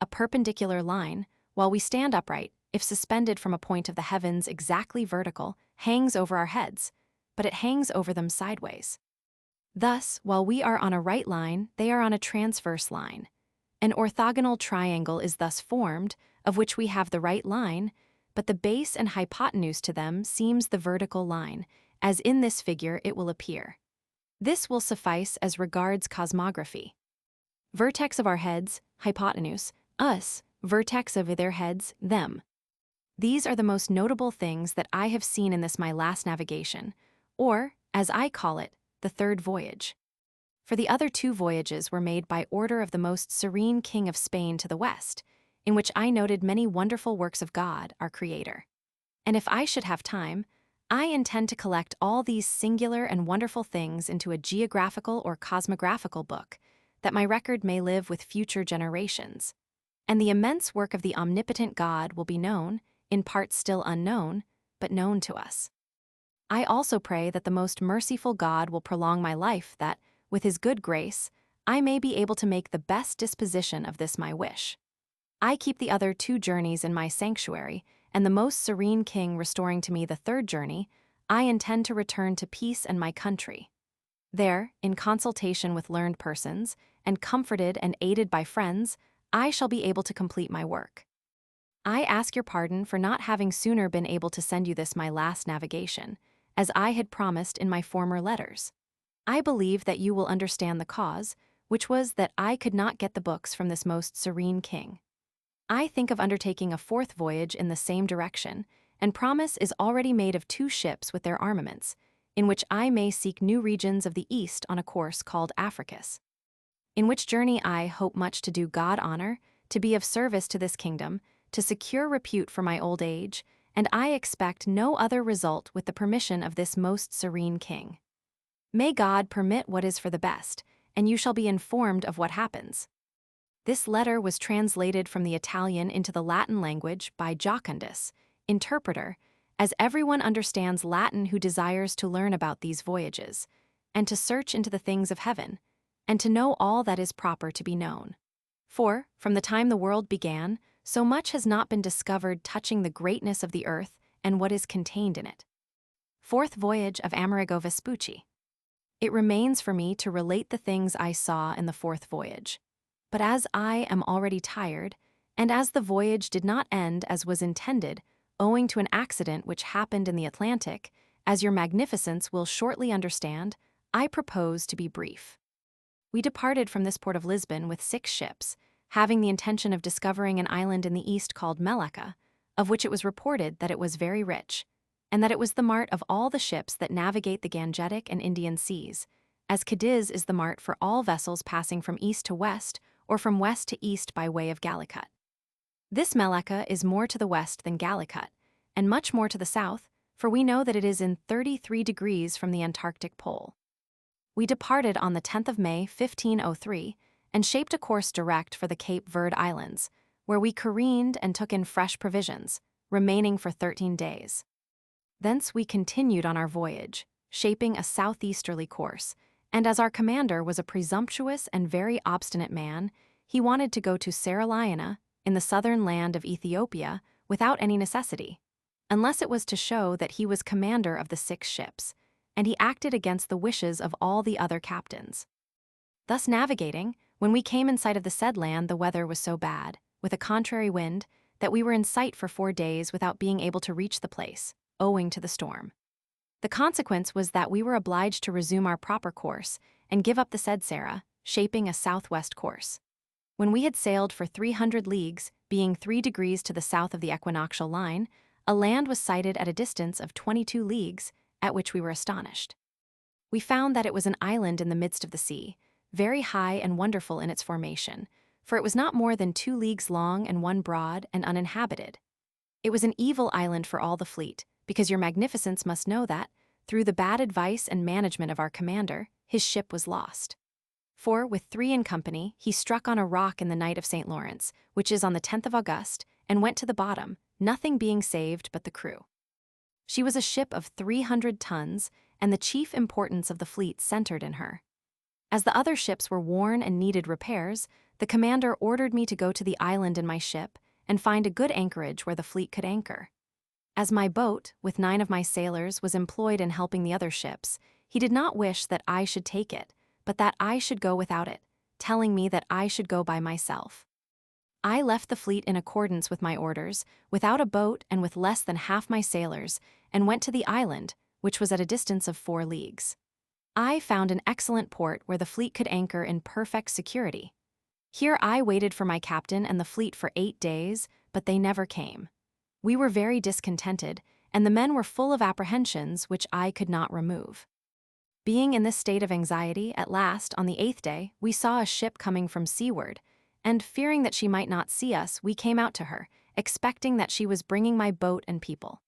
A perpendicular line, while we stand upright, if suspended from a point of the heavens exactly vertical, hangs over our heads, but it hangs over them sideways. Thus, while we are on a right line, they are on a transverse line. An orthogonal triangle is thus formed, of which we have the right line, but the base and hypotenuse to them seems the vertical line, as in this figure it will appear. This will suffice as regards cosmography. Vertex of our heads, hypotenuse, us, vertex of their heads, them. These are the most notable things that I have seen in this my last navigation, or, as I call it, the third voyage. For the other 2 voyages were made by order of the most serene King of Spain to the west, in which I noted many wonderful works of God, our Creator. And if I should have time, I intend to collect all these singular and wonderful things into a geographical or cosmographical book, that my record may live with future generations. And the immense work of the omnipotent God will be known, in parts still unknown, but known to us. I also pray that the most merciful God will prolong my life, that, with his good grace, I may be able to make the best disposition of this my wish. I keep the other 2 journeys in my sanctuary, and the most serene King restoring to me the 3rd journey, I intend to return to peace and my country. There, in consultation with learned persons, and comforted and aided by friends, I shall be able to complete my work. I ask your pardon for not having sooner been able to send you this my last navigation, as I had promised in my former letters. I believe that you will understand the cause, which was that I could not get the books from this most serene King. I think of undertaking a 4th voyage in the same direction, and promise is already made of 2 ships with their armaments, in which I may seek new regions of the East on a course called Africus. In which journey I hope much to do God honor, to be of service to this kingdom, to secure repute for my old age, and I expect no other result with the permission of this most serene King. May God permit what is for the best, and you shall be informed of what happens. This letter was translated from the Italian into the Latin language by Jocundus, interpreter, as everyone understands Latin who desires to learn about these voyages, and to search into the things of heaven, and to know all that is proper to be known. For, from the time the world began, so much has not been discovered touching the greatness of the earth and what is contained in it. 4th voyage of Amerigo Vespucci. It remains for me to relate the things I saw in the 4th voyage. But as I am already tired, and as the voyage did not end as was intended, owing to an accident which happened in the Atlantic, as your magnificence will shortly understand, I propose to be brief. We departed from this port of Lisbon with 6 ships, having the intention of discovering an island in the east called Melaka, of which it was reported that it was very rich, and that it was the mart of all the ships that navigate the Gangetic and Indian seas, as Cadiz is the mart for all vessels passing from east to west or from west to east by way of Calicut. This Melaka is more to the west than Calicut, and much more to the south, for we know that it is in 33 degrees from the Antarctic pole. We departed on the 10th of May, 1503, and shaped a course direct for the Cape Verde Islands, where we careened and took in fresh provisions, remaining for 13 days. Thence we continued on our voyage, shaping a southeasterly course, and as our commander was a presumptuous and very obstinate man, he wanted to go to Seraliana, in the southern land of Ethiopia, without any necessity, unless it was to show that he was commander of the 6 ships, and he acted against the wishes of all the other captains. Thus navigating, when we came in sight of the said land, the weather was so bad, with a contrary wind, that we were in sight for 4 days without being able to reach the place, owing to the storm. The consequence was that we were obliged to resume our proper course and give up the said Sarah, shaping a southwest course. When we had sailed for 300 leagues, being 3 degrees to the south of the equinoctial line, a land was sighted at a distance of 22 leagues, at which we were astonished. We found that it was an island in the midst of the sea, very high and wonderful in its formation, for it was not more than 2 leagues long and 1 broad and uninhabited. It was an evil island for all the fleet, because your magnificence must know that, through the bad advice and management of our commander, his ship was lost. For, with 3 in company, he struck on a rock in the night of St. Lawrence, which is on the 10th of August, and went to the bottom, nothing being saved but the crew. She was a ship of 300 tons, and the chief importance of the fleet centered in her. As the other ships were worn and needed repairs, the commander ordered me to go to the island in my ship and find a good anchorage where the fleet could anchor. As my boat, with 9 of my sailors, was employed in helping the other ships, he did not wish that I should take it, but that I should go without it, telling me that I should go by myself. I left the fleet in accordance with my orders, without a boat and with less than half my sailors, and went to the island, which was at a distance of 4 leagues. I found an excellent port where the fleet could anchor in perfect security. Here I waited for my captain and the fleet for 8 days, but they never came. We were very discontented, and the men were full of apprehensions which I could not remove. Being in this state of anxiety, at last, on the 8th day, we saw a ship coming from seaward, and fearing that she might not see us, we came out to her, expecting that she was bringing my boat and people.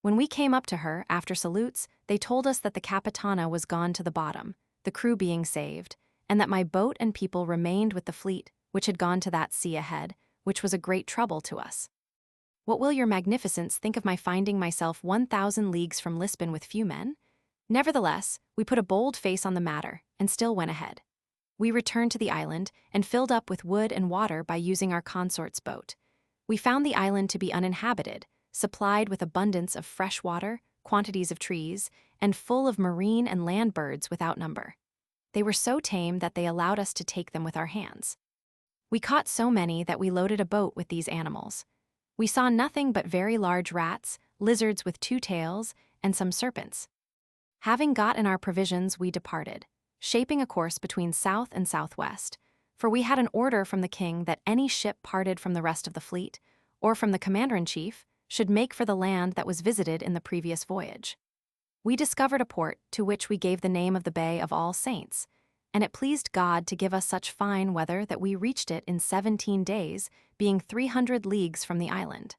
When we came up to her, after salutes, they told us that the Capitana was gone to the bottom, the crew being saved, and that my boat and people remained with the fleet, which had gone to that sea ahead, which was a great trouble to us. What will your magnificence think of my finding myself 1,000 leagues from Lisbon with few men? Nevertheless, we put a bold face on the matter, and still went ahead. We returned to the island, and filled up with wood and water by using our consort's boat. We found the island to be uninhabited, supplied with abundance of fresh water, quantities of trees, and full of marine and land birds without number. They were so tame that they allowed us to take them with our hands. We caught so many that we loaded a boat with these animals. We saw nothing but very large rats, lizards with 2 tails, and some serpents. Having got in our provisions, we departed, shaping a course between south and southwest, for we had an order from the king that any ship parted from the rest of the fleet, or from the commander-in-chief, should make for the land that was visited in the previous voyage. We discovered a port to which we gave the name of the Bay of All Saints, and it pleased God to give us such fine weather that we reached it in 17 days, being 300 leagues from the island.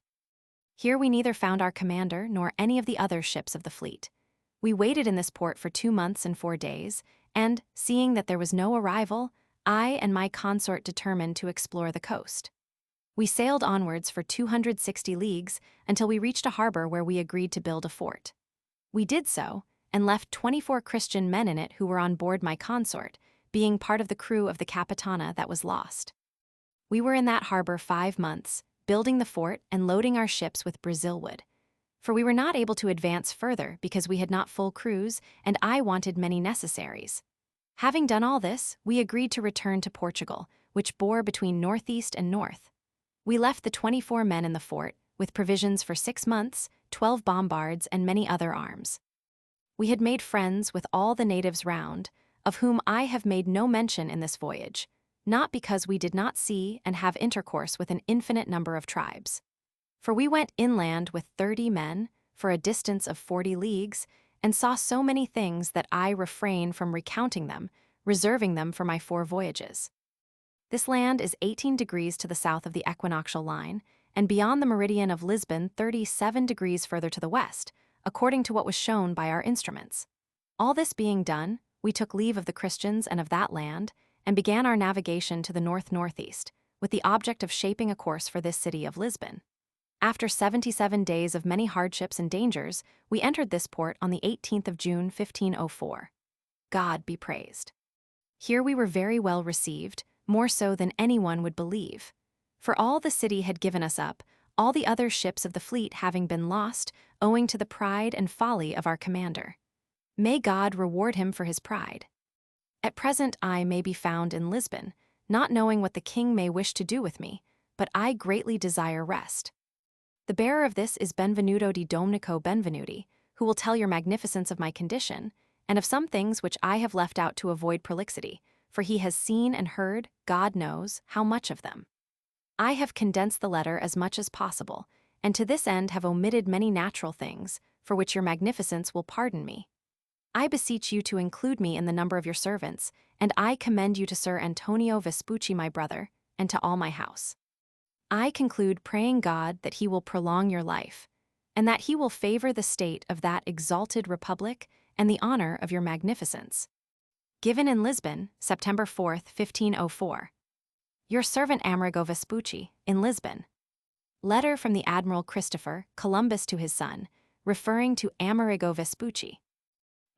Here we neither found our commander nor any of the other ships of the fleet. We waited in this port for 2 months and 4 days, and, seeing that there was no arrival, I and my consort determined to explore the coast. We sailed onwards for 260 leagues until we reached a harbor where we agreed to build a fort. We did so, and left 24 Christian men in it who were on board my consort, being part of the crew of the Capitana that was lost. We were in that harbor 5 months, building the fort and loading our ships with Brazil wood. For we were not able to advance further because we had not full crews, and I wanted many necessaries. Having done all this, we agreed to return to Portugal, which bore between northeast and north. We left the 24 men in the fort, with provisions for 6 months, 12 bombards, and many other arms. We had made friends with all the natives round, of whom I have made no mention in this voyage, not because we did not see and have intercourse with an infinite number of tribes. For we went inland with 30 men, for a distance of 40 leagues, and saw so many things that I refrain from recounting them, reserving them for my 4 voyages. This land is 18 degrees to the south of the equinoctial line, and beyond the meridian of Lisbon 37 degrees further to the west, according to what was shown by our instruments. All this being done, we took leave of the Christians and of that land, and began our navigation to the north-northeast, with the object of shaping a course for this city of Lisbon. After 77 days of many hardships and dangers, we entered this port on the 18th of June, 1504. God be praised. Here we were very well received, more so than anyone would believe. For all the city had given us up, all the other ships of the fleet having been lost, owing to the pride and folly of our commander. May God reward him for his pride. At present I may be found in Lisbon, not knowing what the king may wish to do with me, but I greatly desire rest. The bearer of this is Benvenuto di Domenico Benvenuti, who will tell your magnificence of my condition, and of some things which I have left out to avoid prolixity, for he has seen and heard, God knows, how much of them. I have condensed the letter as much as possible, and to this end have omitted many natural things, for which your magnificence will pardon me. I beseech you to include me in the number of your servants, and I commend you to Sir Antonio Vespucci my brother, and to all my house. I conclude praying God that he will prolong your life, and that he will favor the state of that exalted republic and the honor of your magnificence. Given in Lisbon, September 4th, 1504. Your servant Amerigo Vespucci, in Lisbon. Letter from the Admiral Christopher Columbus to his son, referring to Amerigo Vespucci.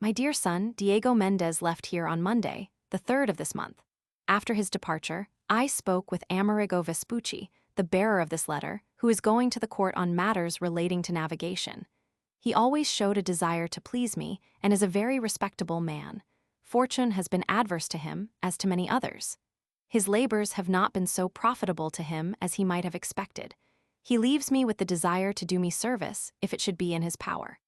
My dear son, Diego Mendez left here on Monday, the 3rd of this month. After his departure, I spoke with Amerigo Vespucci, the bearer of this letter, who is going to the court on matters relating to navigation. He always showed a desire to please me and is a very respectable man. Fortune has been adverse to him, as to many others. His labors have not been so profitable to him as he might have expected. He leaves me with the desire to do me service, if it should be in his power.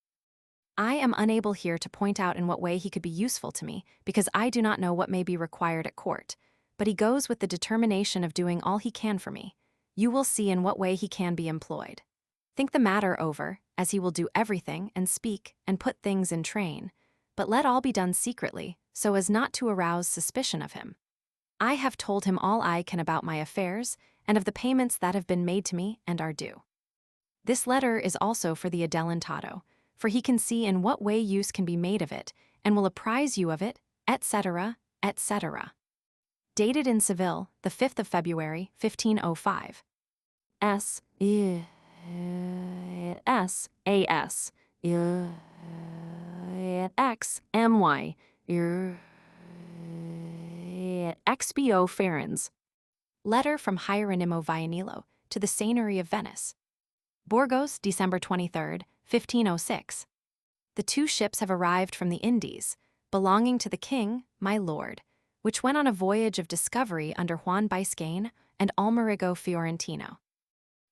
I am unable here to point out in what way he could be useful to me, because I do not know what may be required at court, but he goes with the determination of doing all he can for me. You will see in what way he can be employed. Think the matter over, as he will do everything and speak and put things in train, but let all be done secretly, so as not to arouse suspicion of him. I have told him all I can about my affairs, and of the payments that have been made to me and are due. This letter is also for the Adelantado, for he can see in what way use can be made of it, and will apprise you of it, etc., etc. Dated in Seville, the 5th of February, 1505. S. S. A. S. X. M. Y. XBO Ferens. Letter from Hieronimo Vianillo to the Seigneury of Venice. Burgos, December 23, 1506. The 2 ships have arrived from the Indies, belonging to the king, my lord, which went on a voyage of discovery under Juan Biscayne and Almerigo Fiorentino.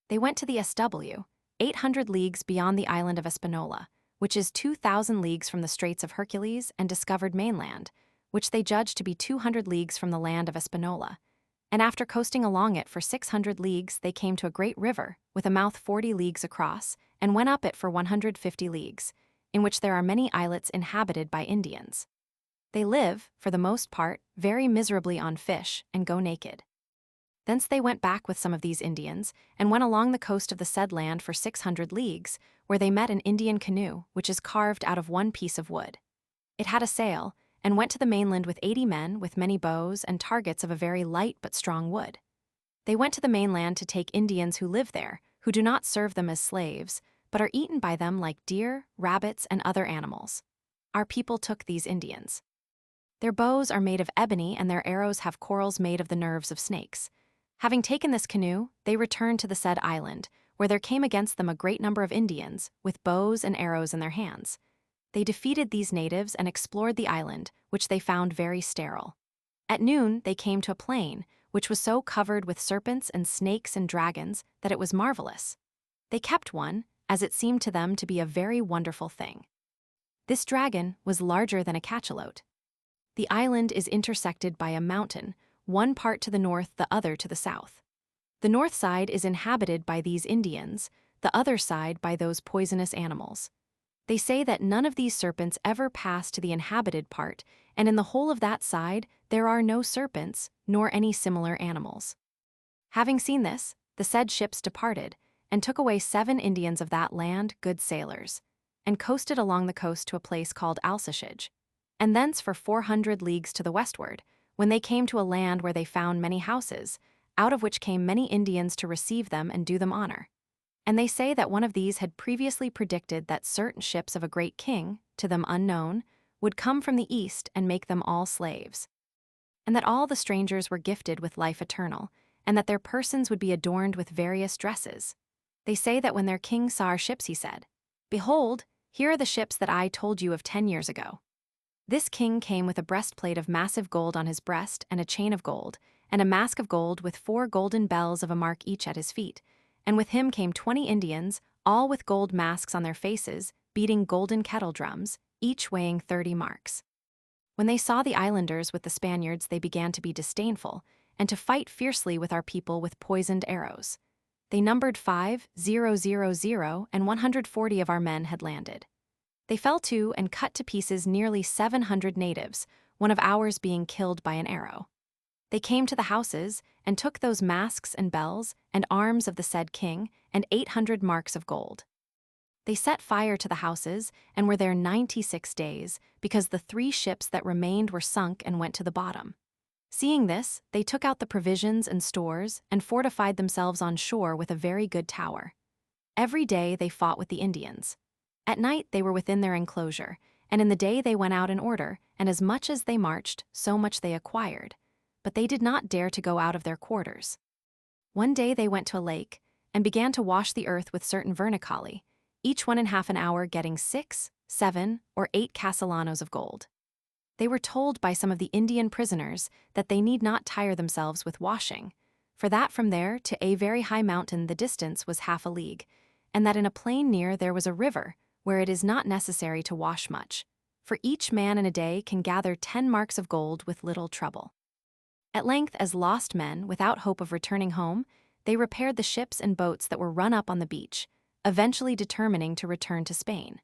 They went to the SW, 800 leagues beyond the island of Espanola, which is 2,000 leagues from the Straits of Hercules and discovered mainland, which they judged to be 200 leagues from the land of Espanola. And after coasting along it for 600 leagues, they came to a great river, with a mouth 40 leagues across, and went up it for 150 leagues, in which there are many islets inhabited by Indians. They live, for the most part, very miserably on fish, and go naked. Thence they went back with some of these Indians, and went along the coast of the said land for 600 leagues, where they met an Indian canoe, which is carved out of one piece of wood. It had a sail, and went to the mainland with 80 men, with many bows and targets of a very light but strong wood. They went to the mainland to take Indians who live there, who do not serve them as slaves, but are eaten by them like deer, rabbits, and other animals. Our people took these Indians. Their bows are made of ebony, and their arrows have corals made of the nerves of snakes. Having taken this canoe, they returned to the said island, where there came against them a great number of Indians, with bows and arrows in their hands. They defeated these natives and explored the island, which they found very sterile. At noon they came to a plain, which was so covered with serpents and snakes and dragons that it was marvelous. They kept one, as it seemed to them to be a very wonderful thing. This dragon was larger than a cachalote. The island is intersected by a mountain, one part to the north, the other to the south. The north side is inhabited by these Indians, the other side by those poisonous animals. They say that none of these serpents ever pass to the inhabited part, and in the whole of that side there are no serpents, nor any similar animals. Having seen this, the said ships departed, and took away 7 Indians of that land, good sailors, and coasted along the coast to a place called Alsatiage, and thence for 400 leagues to the westward, when they came to a land where they found many houses, out of which came many Indians to receive them and do them honor. And they say that one of these had previously predicted that certain ships of a great king, to them unknown, would come from the east and make them all slaves. And that all the strangers were gifted with life eternal, and that their persons would be adorned with various dresses. They say that when their king saw our ships, he said, "Behold, here are the ships that I told you of 10 years ago." This king came with a breastplate of massive gold on his breast and a chain of gold, and a mask of gold with 4 golden bells of a mark each at his feet, and with him came 20 Indians, all with gold masks on their faces, beating golden kettle drums, each weighing 30 marks. When they saw the islanders with the Spaniards, they began to be disdainful, and to fight fiercely with our people with poisoned arrows. They numbered 5,000, and 140 of our men had landed. They fell to and cut to pieces nearly 700 natives, one of ours being killed by an arrow. They came to the houses, and took those masks and bells, and arms of the said king, and 800 marks of gold. They set fire to the houses, and were there 96 days, because the 3 ships that remained were sunk and went to the bottom. Seeing this, they took out the provisions and stores, and fortified themselves on shore with a very good tower. Every day they fought with the Indians. At night they were within their enclosure, and in the day they went out in order, and as much as they marched, so much they acquired. But they did not dare to go out of their quarters. One day they went to a lake, and began to wash the earth with certain vernicali, each one in half an hour getting 6, 7, or 8 castellanos of gold. They were told by some of the Indian prisoners that they need not tire themselves with washing, for that from there to a very high mountain the distance was half a league, and that in a plain near there was a river, where it is not necessary to wash much, for each man in a day can gather 10 marks of gold with little trouble. At length, as lost men, without hope of returning home, they repaired the ships and boats that were run up on the beach, eventually determining to return to Spain.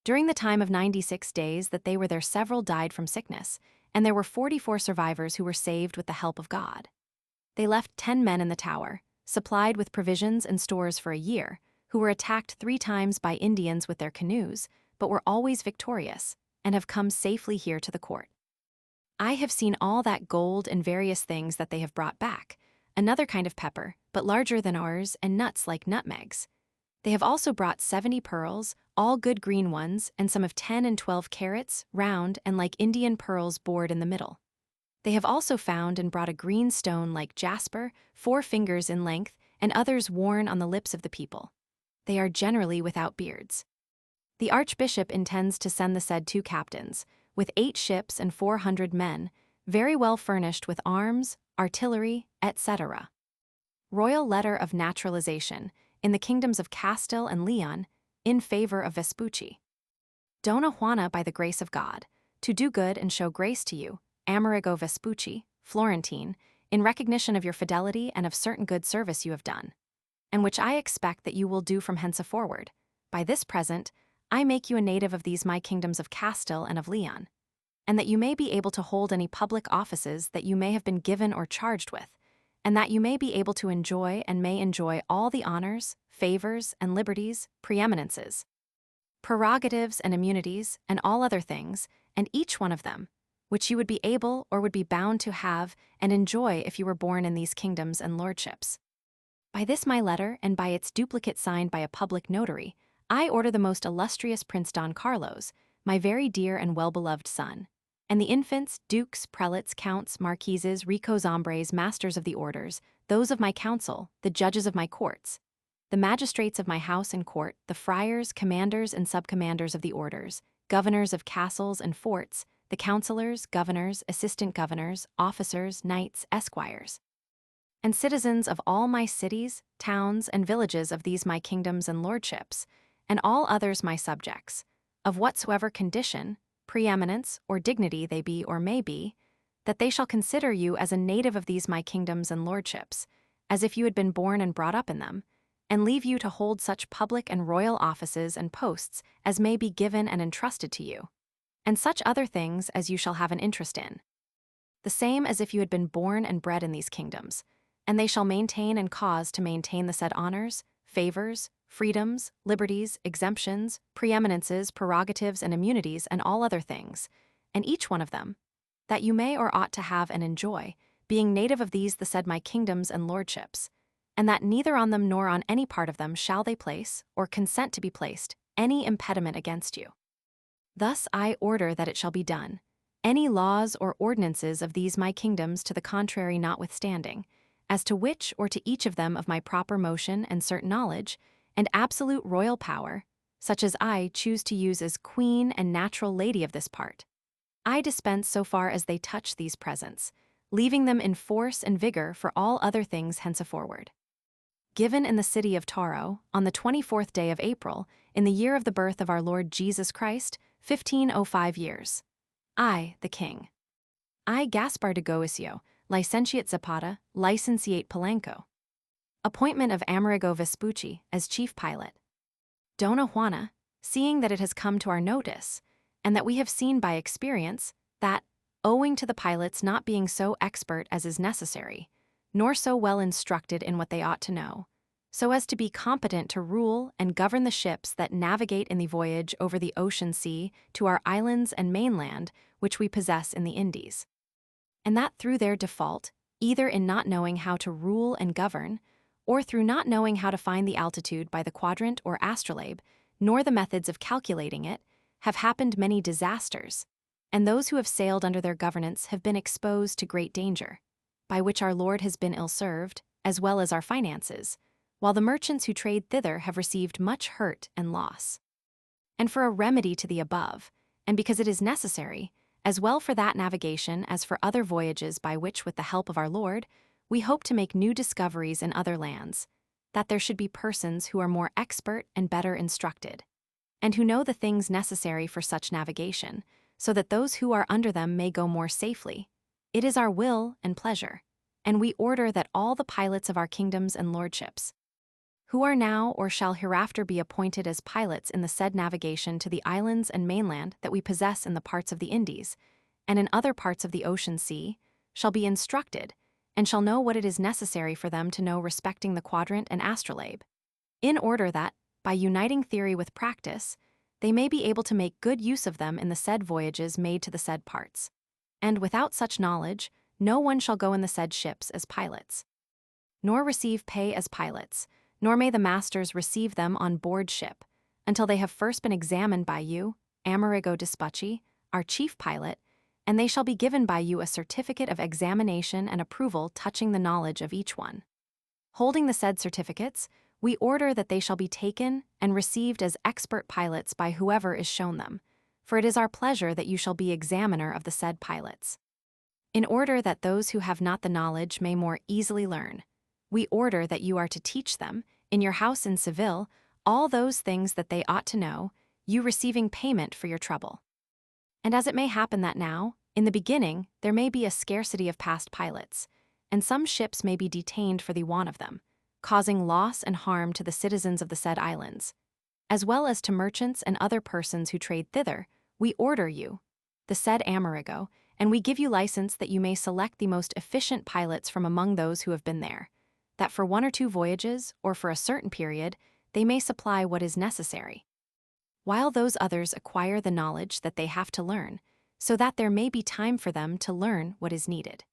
During the time of 96 days that they were there, several died from sickness, and there were 44 survivors who were saved with the help of God. They left 10 men in the tower, supplied with provisions and stores for a year, who were attacked 3 times by Indians with their canoes, but were always victorious, and have come safely here to the court. I have seen all that gold and various things that they have brought back, another kind of pepper, but larger than ours, and nuts like nutmegs. They have also brought 70 pearls, all good green ones, and some of 10 and 12 carats, round and like Indian pearls bored in the middle. They have also found and brought a green stone like jasper, 4 fingers in length, and others worn on the lips of the people. They are generally without beards. The archbishop intends to send the said 2 captains, with 8 ships and 400 men, very well furnished with arms, artillery, etc. Royal letter of naturalization, in the kingdoms of Castile and Leon, in favor of Vespucci. Dona Juana, by the grace of God, to do good and show grace to you, Amerigo Vespucci, Florentine, in recognition of your fidelity and of certain good service you have done, and which I expect that you will do from henceforward. By this present, I make you a native of these my kingdoms of Castile and of Leon, and that you may be able to hold any public offices that you may have been given or charged with, and that you may be able to enjoy and may enjoy all the honors, favors, and liberties, preeminences, prerogatives and immunities, and all other things, and each one of them, which you would be able or would be bound to have and enjoy if you were born in these kingdoms and lordships. By this my letter, and by its duplicate signed by a public notary, I order the most illustrious Prince Don Carlos, my very dear and well-beloved son, and the infants, dukes, prelates, counts, marquises, ricos hombres, masters of the orders, those of my council, the judges of my courts, the magistrates of my house and court, the friars, commanders and subcommanders of the orders, governors of castles and forts, the councillors, governors, assistant governors, officers, knights, esquires, and citizens of all my cities, towns, and villages of these my kingdoms and lordships, and all others my subjects, of whatsoever condition, preeminence, or dignity they be or may be, that they shall consider you as a native of these my kingdoms and lordships, as if you had been born and brought up in them, and leave you to hold such public and royal offices and posts as may be given and entrusted to you, and such other things as you shall have an interest in. The same as if you had been born and bred in these kingdoms, and they shall maintain and cause to maintain the said honors, favors, freedoms, liberties, exemptions, preeminences, prerogatives, and immunities, and all other things, and each one of them, that you may or ought to have and enjoy, being native of these the said my kingdoms and lordships, and that neither on them nor on any part of them shall they place, or consent to be placed, any impediment against you. Thus I order that it shall be done, any laws or ordinances of these my kingdoms to the contrary notwithstanding, as to which or to each of them of my proper motion and certain knowledge, and absolute royal power, such as I choose to use as queen and natural lady of this part, I dispense so far as they touch these presents, leaving them in force and vigor for all other things henceforward. Given in the city of Taro, on the 24th day of April, in the year of the birth of our Lord Jesus Christ, 1505 years. I, the King. I, Gaspar de Goicio, Licentiate Zapata, Licentiate Palenco. Appointment of Amerigo Vespucci as chief pilot. Dona Juana, seeing that it has come to our notice, and that we have seen by experience, that, owing to the pilots not being so expert as is necessary, nor so well instructed in what they ought to know, so as to be competent to rule and govern the ships that navigate in the voyage over the ocean sea to our islands and mainland which we possess in the Indies, and that through their default, either in not knowing how to rule and govern, or through not knowing how to find the altitude by the quadrant or astrolabe, nor the methods of calculating it, have happened many disasters, and those who have sailed under their governance have been exposed to great danger, by which our Lord has been ill-served, as well as our finances, while the merchants who trade thither have received much hurt and loss. And for a remedy to the above, and because it is necessary, as well for that navigation as for other voyages by which, with the help of our Lord, we hope to make new discoveries in other lands, that there should be persons who are more expert and better instructed, and who know the things necessary for such navigation, so that those who are under them may go more safely. It is our will and pleasure, and we order that all the pilots of our kingdoms and lordships, who are now or shall hereafter be appointed as pilots in the said navigation to the islands and mainland that we possess in the parts of the Indies, and in other parts of the ocean sea, shall be instructed, and shall know what it is necessary for them to know respecting the quadrant and astrolabe, in order that, by uniting theory with practice, they may be able to make good use of them in the said voyages made to the said parts. And without such knowledge, no one shall go in the said ships as pilots, nor receive pay as pilots, nor may the masters receive them on board ship, until they have first been examined by you, Amerigo Vespucci, our chief pilot, and they shall be given by you a certificate of examination and approval touching the knowledge of each one. Holding the said certificates, we order that they shall be taken and received as expert pilots by whoever is shown them, for it is our pleasure that you shall be examiner of the said pilots. In order that those who have not the knowledge may more easily learn, we order that you are to teach them, in your house in Seville, all those things that they ought to know, you receiving payment for your trouble. And as it may happen that now, in the beginning, there may be a scarcity of past pilots, and some ships may be detained for the want of them, causing loss and harm to the citizens of the said islands, as well as to merchants and other persons who trade thither, we order you, the said Amerigo, and we give you license that you may select the most efficient pilots from among those who have been there, that for 1 or 2 voyages, or for a certain period, they may supply what is necessary, while those others acquire the knowledge that they have to learn, so that there may be time for them to learn what is needed.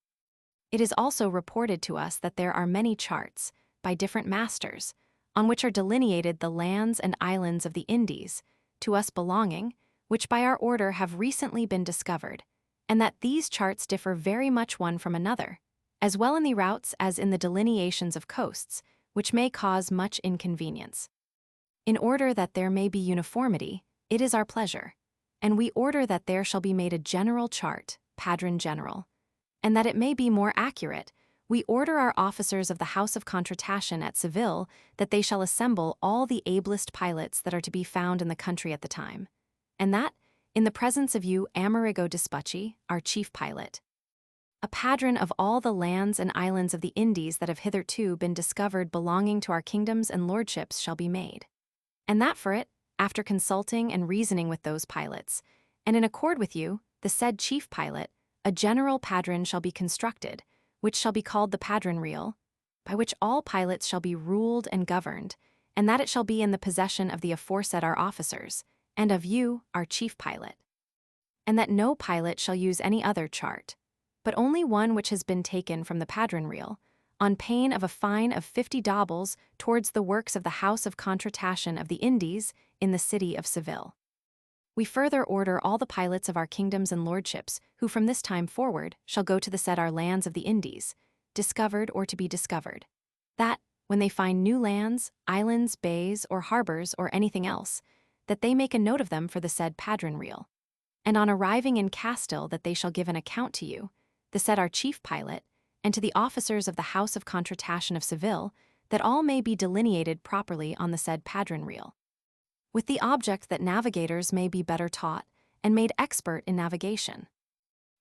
It is also reported to us that there are many charts, by different masters, on which are delineated the lands and islands of the Indies, to us belonging, which by our order have recently been discovered, and that these charts differ very much one from another, as well in the routes as in the delineations of coasts, which may cause much inconvenience. In order that there may be uniformity, it is our pleasure, and we order that there shall be made a general chart, Padron General, and that it may be more accurate, we order our officers of the House of Contratation at Seville that they shall assemble all the ablest pilots that are to be found in the country at the time, and that, in the presence of you, Amerigo Vespucci, our chief pilot. A padron of all the lands and islands of the Indies that have hitherto been discovered belonging to our kingdoms and lordships shall be made. And that for it, after consulting and reasoning with those pilots, and in accord with you, the said chief pilot, a general padron shall be constructed, which shall be called the padron real, by which all pilots shall be ruled and governed, and that it shall be in the possession of the aforesaid our officers, and of you, our chief pilot. And that no pilot shall use any other chart, but only one which has been taken from the padron reel, on pain of a fine of 50 dobles towards the works of the House of Contratation of the Indies in the city of Seville. We further order all the pilots of our kingdoms and lordships, who from this time forward shall go to the said our lands of the Indies, discovered or to be discovered, that, when they find new lands, islands, bays, or harbors, or anything else, that they make a note of them for the said padron reel, and on arriving in Castile that they shall give an account to you, the said our chief pilot, and to the officers of the House of Contratation of Seville, that all may be delineated properly on the said padron reel, with the object that navigators may be better taught and made expert in navigation.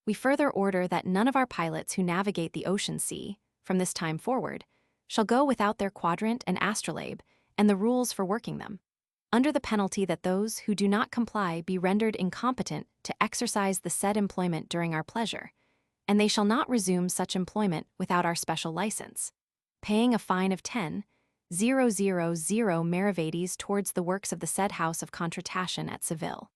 We further order that none of our pilots who navigate the ocean sea, from this time forward, shall go without their quadrant and astrolabe and the rules for working them, under the penalty that those who do not comply be rendered incompetent to exercise the said employment during our pleasure, and they shall not resume such employment without our special license, paying a fine of 10,000 maravedis towards the works of the said House of Contratation at Seville.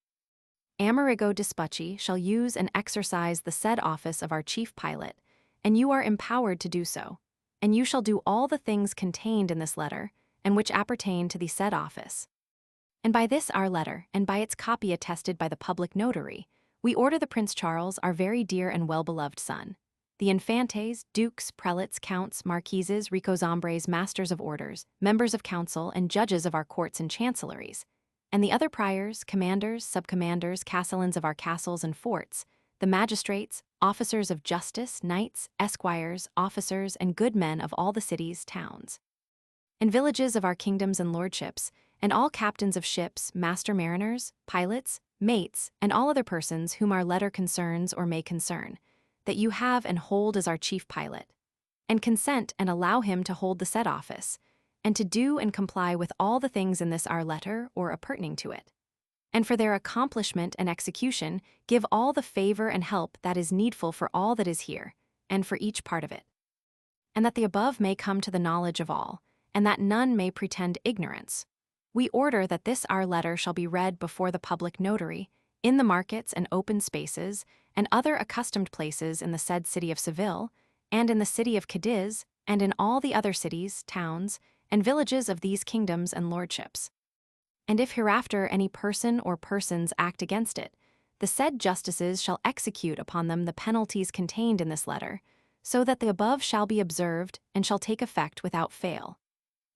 Amerigo Vespucci shall use and exercise the said office of our chief pilot, and you are empowered to do so, and you shall do all the things contained in this letter, and which appertain to the said office. And by this our letter, and by its copy attested by the public notary, we order the Prince Charles, our very dear and well-beloved son, the infantes, dukes, prelates, counts, marquises, ricos hombres, masters of orders, members of council, and judges of our courts and chancelleries, and the other priors, commanders, subcommanders, castellans of our castles and forts, the magistrates, officers of justice, knights, esquires, officers, and good men of all the cities, towns, and villages of our kingdoms and lordships, and all captains of ships, master mariners, pilots, mates, and all other persons whom our letter concerns or may concern, that you have and hold as our chief pilot, and consent and allow him to hold the said office, and to do and comply with all the things in this our letter or appurtening to it. And for their accomplishment and execution, give all the favor and help that is needful for all that is here, and for each part of it. And that the above may come to the knowledge of all, and that none may pretend ignorance, we order that this our letter shall be read before the public notary, in the markets and open spaces, and other accustomed places in the said city of Seville, and in the city of Cadiz, and in all the other cities, towns, and villages of these kingdoms and lordships. And if hereafter any person or persons act against it, the said justices shall execute upon them the penalties contained in this letter, so that the above shall be observed and shall take effect without fail.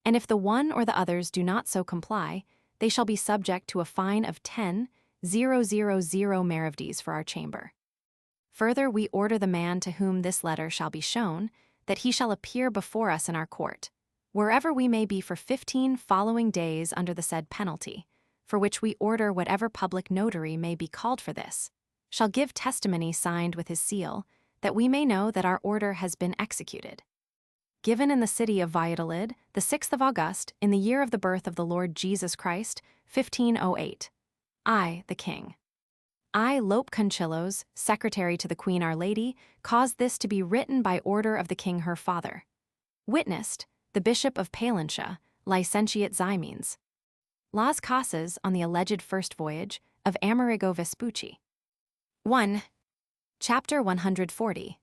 And if the one or the others do not so comply, they shall be subject to a fine of 10,000 maravedis for our chamber. Further, we order the man to whom this letter shall be shown, that he shall appear before us in our court, wherever we may be for 15 following days under the said penalty, for which we order whatever public notary may be called for this, shall give testimony signed with his seal, that we may know that our order has been executed. Given in the city of Valladolid, the 6th of August, in the year of the birth of the Lord Jesus Christ, 1508. I, the King. I, Lope Conchillos, secretary to the Queen Our Lady, caused this to be written by order of the King her father. Witnessed, the Bishop of Palencia, Licentiate Ximenes. Las Casas on the alleged first voyage of Amerigo Vespucci. 1. Chapter 140.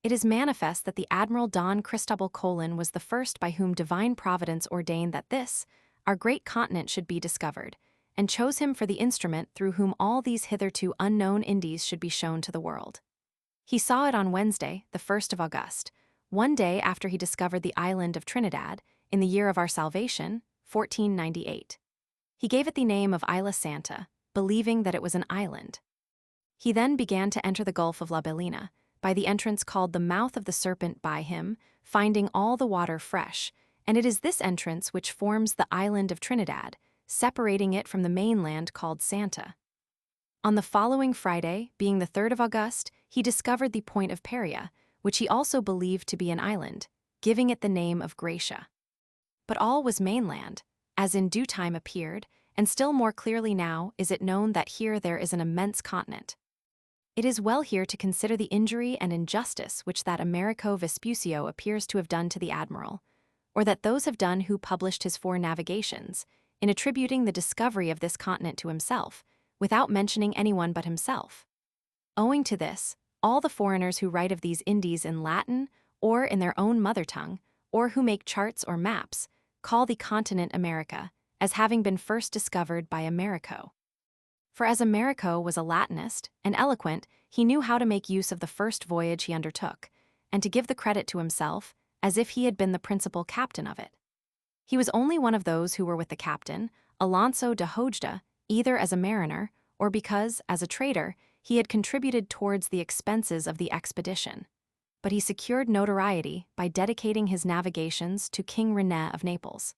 It is manifest that the Admiral Don Cristobal Colon was the first by whom divine providence ordained that this, our great continent, should be discovered, and chose him for the instrument through whom all these hitherto unknown Indies should be shown to the world. He saw it on Wednesday, the 1st of August, one day after he discovered the island of Trinidad, in the year of our salvation, 1498. He gave it the name of Isla Santa, believing that it was an island. He then began to enter the Gulf of La Bellina, by the entrance called the Mouth of the Serpent by him, finding all the water fresh, and it is this entrance which forms the island of Trinidad, separating it from the mainland called Santa. On the following Friday, being the 3rd of August, he discovered the point of Paria, which he also believed to be an island, giving it the name of Gracia. But all was mainland, as in due time appeared, and still more clearly now is it known that here there is an immense continent. It is well here to consider the injury and injustice which that Amerigo Vespucci appears to have done to the admiral, or that those have done who published his 4 navigations, in attributing the discovery of this continent to himself, without mentioning anyone but himself. Owing to this, all the foreigners who write of these Indies in Latin or in their own mother tongue, or who make charts or maps, call the continent America, as having been first discovered by Amerigo. For as Amerigo was a Latinist and eloquent, he knew how to make use of the first voyage he undertook, and to give the credit to himself, as if he had been the principal captain of it. He was only one of those who were with the captain, Alonso de Hojda, either as a mariner, or because, as a trader, he had contributed towards the expenses of the expedition. But he secured notoriety by dedicating his navigations to King René of Naples.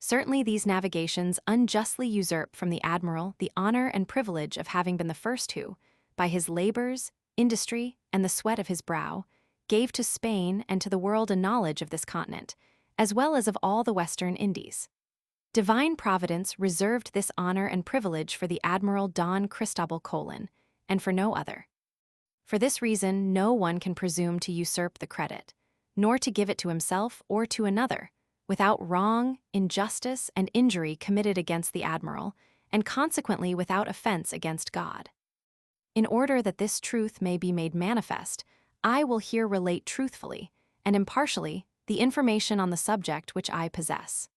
Certainly these navigations unjustly usurp from the admiral the honor and privilege of having been the first who, by his labors, industry, and the sweat of his brow, gave to Spain and to the world a knowledge of this continent, as well as of all the Western Indies. Divine Providence reserved this honor and privilege for the Admiral Don Cristobal Colon, and for no other. For this reason, no one can presume to usurp the credit, nor to give it to himself or to another, without wrong, injustice, and injury committed against the admiral, and consequently without offense against God. In order that this truth may be made manifest, I will here relate truthfully and impartially the information on the subject which I possess.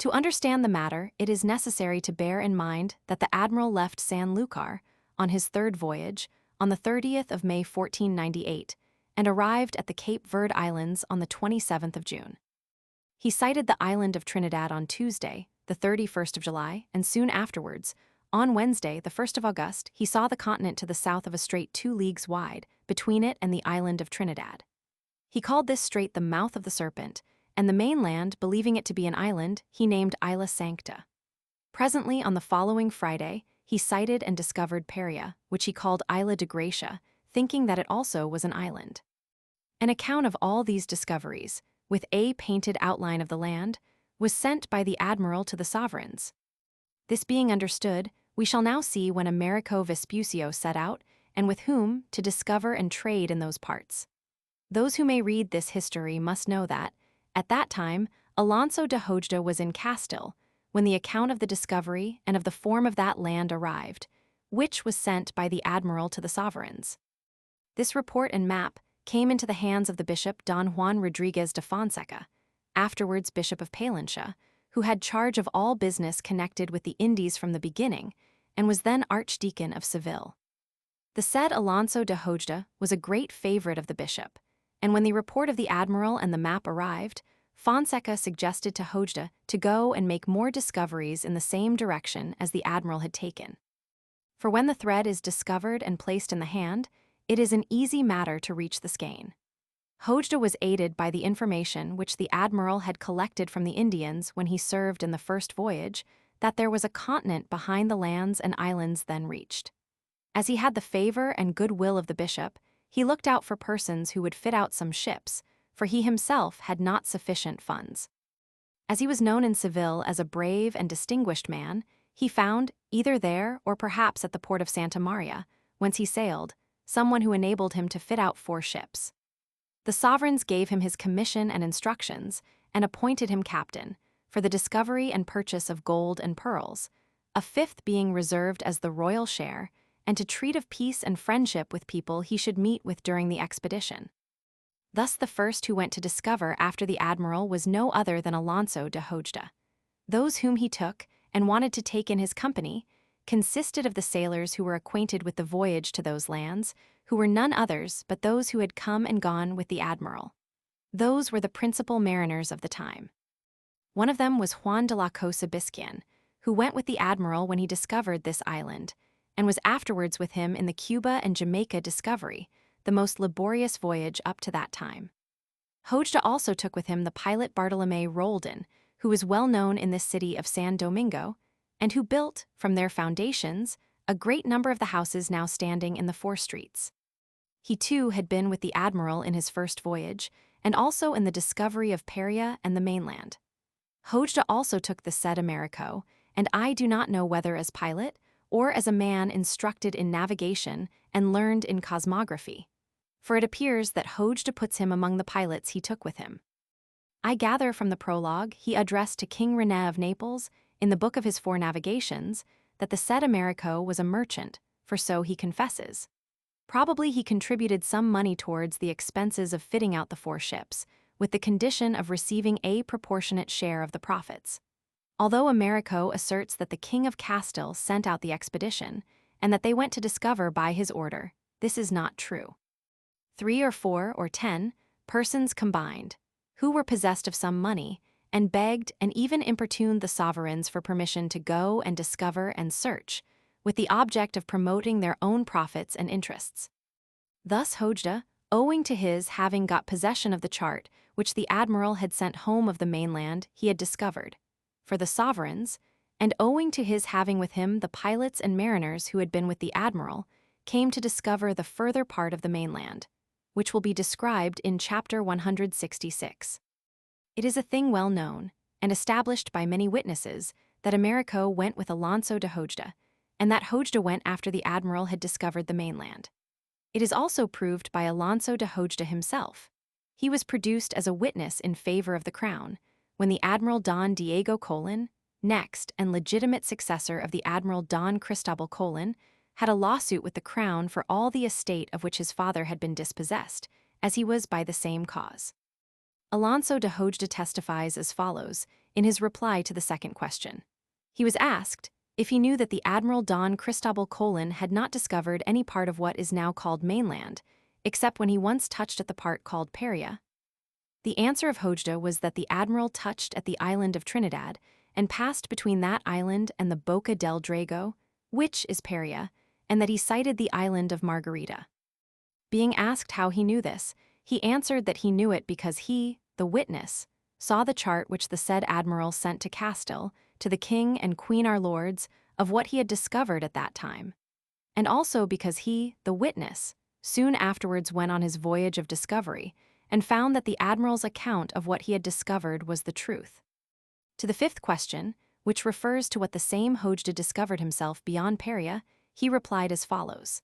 To understand the matter, it is necessary to bear in mind that the admiral left San Lucar, on his 3rd voyage, on the 30th of May 1498, and arrived at the Cape Verde Islands on the 27th of June. He sighted the island of Trinidad on Tuesday, the 31st of July, and soon afterwards, on Wednesday, the 1st of August, he saw the continent to the south of a strait 2 leagues wide, between it and the island of Trinidad. He called this strait the Mouth of the Serpent, and the mainland, believing it to be an island, he named Isla Sancta. Presently, on the following Friday, he sighted and discovered Paria, which he called Isla de Gracia, thinking that it also was an island. An account of all these discoveries, with a painted outline of the land, was sent by the admiral to the sovereigns. This being understood, we shall now see when Amerigo Vespucci set out, and with whom, to discover and trade in those parts. Those who may read this history must know that, at that time, Alonso de Hojda was in Castile, when the account of the discovery and of the form of that land arrived, which was sent by the admiral to the sovereigns. This report and map came into the hands of the bishop Don Juan Rodriguez de Fonseca, afterwards Bishop of Palencia, who had charge of all business connected with the Indies from the beginning, and was then Archdeacon of Seville. The said Alonso de Hojda was a great favorite of the bishop, and when the report of the admiral and the map arrived, Fonseca suggested to Hojda to go and make more discoveries in the same direction as the admiral had taken. For when the thread is discovered and placed in the hand, it is an easy matter to reach the skein. Hojda was aided by the information which the admiral had collected from the Indians when he served in the first voyage, that there was a continent behind the lands and islands then reached. As he had the favor and goodwill of the bishop, he looked out for persons who would fit out some ships, for he himself had not sufficient funds. As he was known in Seville as a brave and distinguished man, he found, either there or perhaps at the port of Santa Maria, whence he sailed, someone who enabled him to fit out 4 ships. The sovereigns gave him his commission and instructions, and appointed him captain, for the discovery and purchase of gold and pearls, a 5th being reserved as the royal share, and to treat of peace and friendship with people he should meet with during the expedition. Thus the first who went to discover after the admiral was no other than Alonso de Hojda. Those whom he took, and wanted to take in his company, consisted of the sailors who were acquainted with the voyage to those lands, who were none others but those who had come and gone with the admiral. Those were the principal mariners of the time. One of them was Juan de la Cosa Biscayan, who went with the admiral when he discovered this island, and was afterwards with him in the Cuba and Jamaica discovery, the most laborious voyage up to that time. Hojda also took with him the pilot Bartolome Roldan, who was well known in this city of San Domingo, and who built, from their foundations, a great number of the houses now standing in the four streets. He too had been with the admiral in his first voyage, and also in the discovery of Paria and the mainland. Hojda also took the said Amerigo, and I do not know whether as pilot, or as a man instructed in navigation and learned in cosmography. For it appears that Hojda puts him among the pilots he took with him. I gather from the prologue he addressed to King René of Naples, in the book of his four navigations, that the said Amerigo was a merchant, for so he confesses. Probably he contributed some money towards the expenses of fitting out the four ships, with the condition of receiving a proportionate share of the profits. Although Amerigo asserts that the King of Castile sent out the expedition, and that they went to discover by his order, this is not true. 3 or 4 or 10 persons combined, who were possessed of some money, and begged and even importuned the sovereigns for permission to go and discover and search, with the object of promoting their own profits and interests. Thus Hojda, owing to his having got possession of the chart which the admiral had sent home of the mainland he had discovered, for the sovereigns, and owing to his having with him the pilots and mariners who had been with the admiral, came to discover the further part of the mainland, which will be described in chapter 166. It is a thing well known, and established by many witnesses, that Amerigo went with Alonso de Hojda, and that Hojda went after the admiral had discovered the mainland. It is also proved by Alonso de Hojda himself. He was produced as a witness in favor of the crown, when the Admiral Don Diego Colon, next and legitimate successor of the Admiral Don Cristobal Colon, had a lawsuit with the crown for all the estate of which his father had been dispossessed, as he was by the same cause. Alonso de Hojda testifies as follows, in his reply to the second question. He was asked if he knew that the Admiral Don Cristobal Colon had not discovered any part of what is now called mainland, except when he once touched at the part called Paria. The answer of Hojda was that the admiral touched at the island of Trinidad and passed between that island and the Boca del Drago, which is Paria, and that he sighted the island of Margarita. Being asked how he knew this, he answered that he knew it because he, the witness, saw the chart which the said admiral sent to Castile, to the king and queen our lords, of what he had discovered at that time, and also because he, the witness, soon afterwards went on his voyage of discovery, and found that the admiral's account of what he had discovered was the truth. To the fifth question, which refers to what the same Hojda discovered himself beyond Paria, he replied as follows.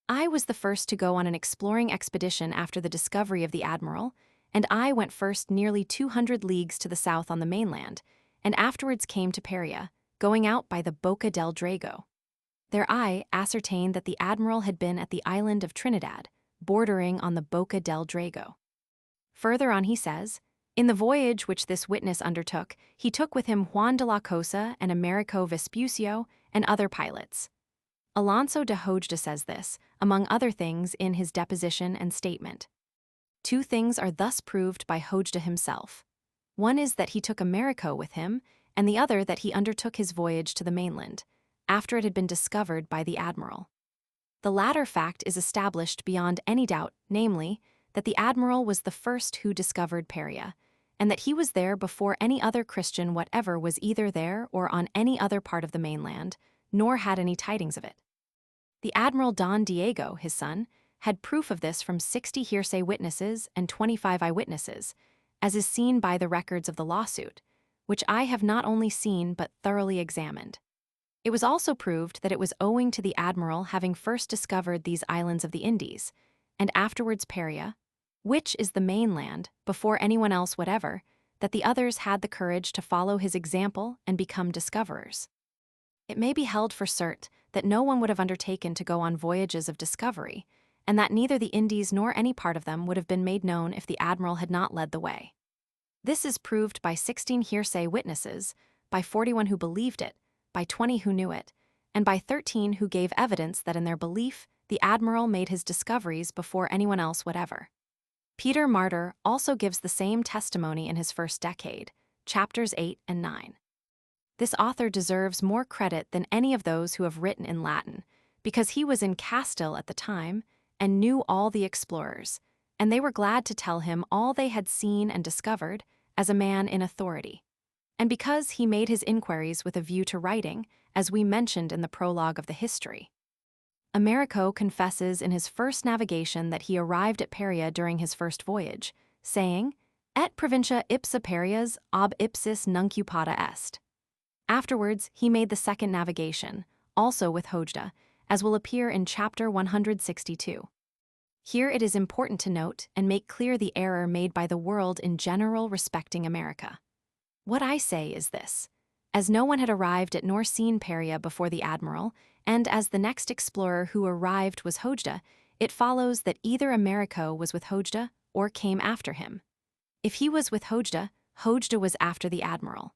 I was the first to go on an exploring expedition after the discovery of the admiral, and I went first nearly 200 leagues to the south on the mainland, and afterwards came to Paria, going out by the Boca del Drago. There I ascertained that the admiral had been at the island of Trinidad, bordering on the Boca del Drago. Further on he says, in the voyage which this witness undertook, he took with him Juan de la Cosa and Amerigo Vespucci and other pilots. Alonso de Hojda says this, among other things, in his deposition and statement. 2 things are thus proved by Hojda himself. One is that he took Amerigo with him, and the other that he undertook his voyage to the mainland, after it had been discovered by the admiral. The latter fact is established beyond any doubt, namely, that the admiral was the first who discovered Paria, and that he was there before any other Christian whatever was either there or on any other part of the mainland, nor had any tidings of it. The Admiral Don Diego, his son, had proof of this from 60 hearsay witnesses and 25 eyewitnesses, as is seen by the records of the lawsuit, which I have not only seen but thoroughly examined. It was also proved that it was owing to the admiral having first discovered these islands of the Indies, and afterwards Paria, which is the mainland, before anyone else whatever, that the others had the courage to follow his example and become discoverers. It may be held for cert that no one would have undertaken to go on voyages of discovery, and that neither the Indies nor any part of them would have been made known if the admiral had not led the way. This is proved by 16 hearsay witnesses, by 41 who believed it, by 20 who knew it, and by 13 who gave evidence that in their belief the admiral made his discoveries before anyone else whatever. Peter Martyr also gives the same testimony in his first decade, chapters 8 and 9. This author deserves more credit than any of those who have written in Latin, because he was in Castile at the time and knew all the explorers, and they were glad to tell him all they had seen and discovered as a man in authority. and because he made his inquiries with a view to writing, as we mentioned in the prologue of the history. Amerigo confesses in his first navigation that he arrived at Peria during his first voyage, saying, "Et provincia ipsa Perias ob ipsis nuncupata est." Afterwards, he made the second navigation, also with Hojda, as will appear in chapter 162. Here it is important to note and make clear the error made by the world in general respecting America. What I say is this. As no one had arrived at nor seen Peria before the admiral, and as the next explorer who arrived was Hojda, it follows that either Amerigo was with Hojda or came after him. If he was with Hojda, Hojda was after the admiral.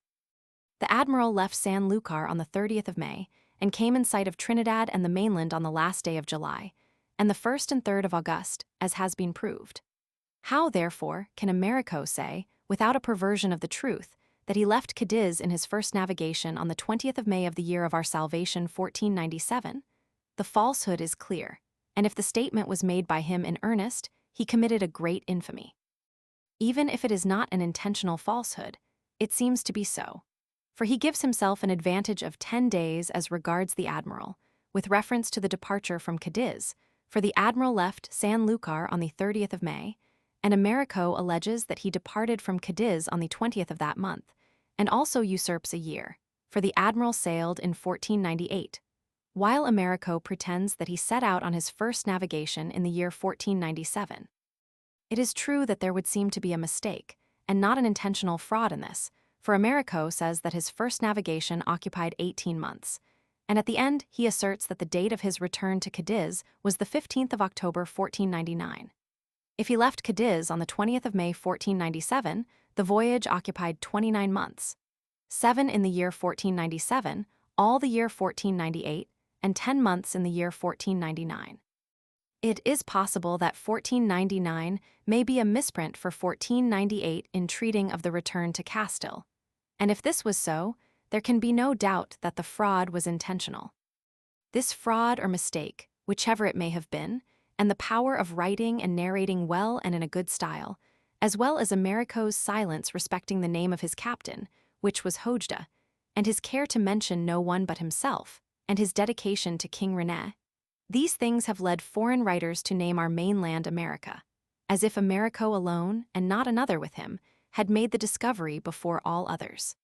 The admiral left San Lucar on the 30th of May and came in sight of Trinidad and the mainland on the last day of July, and the 1st and 3rd of August, as has been proved. How, therefore, can Amerigo say, without a perversion of the truth, that he left Cadiz in his first navigation on the 20th of May of the year of our salvation 1497? The falsehood is clear, and if the statement was made by him in earnest, he committed a great infamy. Even if it is not an intentional falsehood, it seems to be so. For he gives himself an advantage of 10 days as regards the admiral, with reference to the departure from Cadiz, for the admiral left San Lucar on the 30th of May, and Amerigo alleges that he departed from Cadiz on the 20th of that month, and also usurps a year, for the admiral sailed in 1498, while Amerigo pretends that he set out on his first navigation in the year 1497. It is true that there would seem to be a mistake, and not an intentional fraud in this, for Amerigo says that his first navigation occupied 18 months, and at the end he asserts that the date of his return to Cadiz was the 15th of October 1499. If he left Cadiz on the 20th of May 1497, the voyage occupied 29 months, 7 in the year 1497, all the year 1498, and 10 months in the year 1499. It is possible that 1499 may be a misprint for 1498 in treating of the return to Castile, and if this was so, there can be no doubt that the fraud was intentional. This fraud or mistake, whichever it may have been, and the power of writing and narrating well and in a good style, as well as Amerigo's silence respecting the name of his captain, which was Hojda, and his care to mention no one but himself, and his dedication to King René, these things have led foreign writers to name our mainland America, as if Amerigo alone, and not another with him, had made the discovery before all others.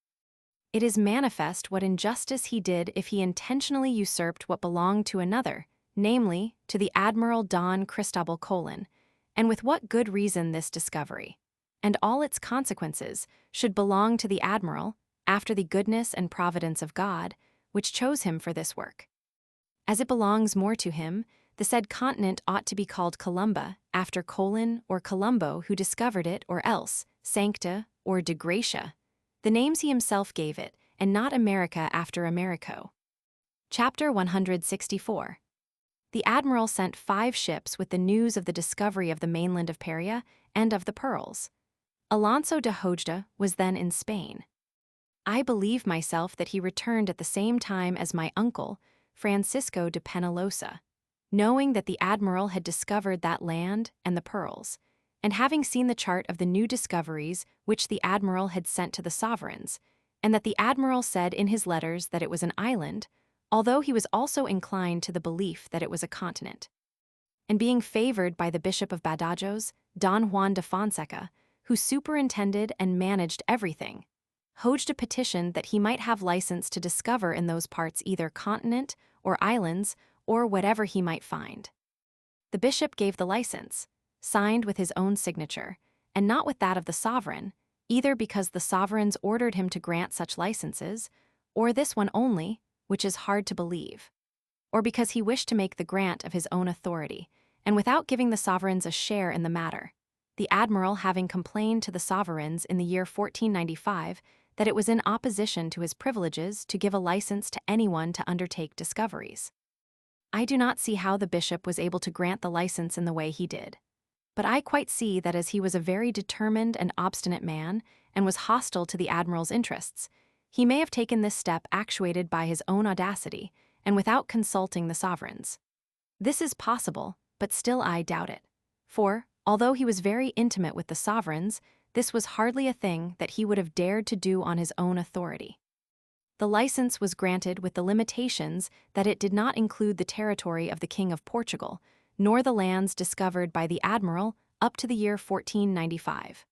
It is manifest what injustice he did if he intentionally usurped what belonged to another, namely, to the Admiral Don Cristobal Colon, and with what good reason this discovery, and all its consequences, should belong to the Admiral, after the goodness and providence of God, which chose him for this work. As it belongs more to him, the said continent ought to be called Columba, after Colon or Colombo who discovered it, or else Sancta or de Gratia, the names he himself gave it, and not America after Amerigo. Chapter 164. The admiral sent 5 ships with the news of the discovery of the mainland of Peria and of the pearls. Alonso de Hojda was then in Spain. I believe myself that he returned at the same time as my uncle, Francisco de Penalosa, knowing that the admiral had discovered that land and the pearls, and having seen the chart of the new discoveries which the admiral had sent to the sovereigns, and that the admiral said in his letters that it was an island, although he was also inclined to the belief that it was a continent. And being favored by the Bishop of Badajoz, Don Juan de Fonseca, who superintended and managed everything, Hojda petitioned that he might have license to discover in those parts either continent or islands or whatever he might find. The bishop gave the license, signed with his own signature, and not with that of the sovereign, either because the sovereigns ordered him to grant such licenses, or this one only, which is hard to believe, or because he wished to make the grant of his own authority, and without giving the sovereigns a share in the matter, the admiral having complained to the sovereigns in the year 1495 that it was in opposition to his privileges to give a license to anyone to undertake discoveries. I do not see how the bishop was able to grant the license in the way he did, but I quite see that as he was a very determined and obstinate man and was hostile to the admiral's interests, he may have taken this step actuated by his own audacity and without consulting the sovereigns. This is possible, but still I doubt it, for, although he was very intimate with the sovereigns, this was hardly a thing that he would have dared to do on his own authority. The license was granted with the limitations that it did not include the territory of the King of Portugal, nor the lands discovered by the admiral up to the year 1495.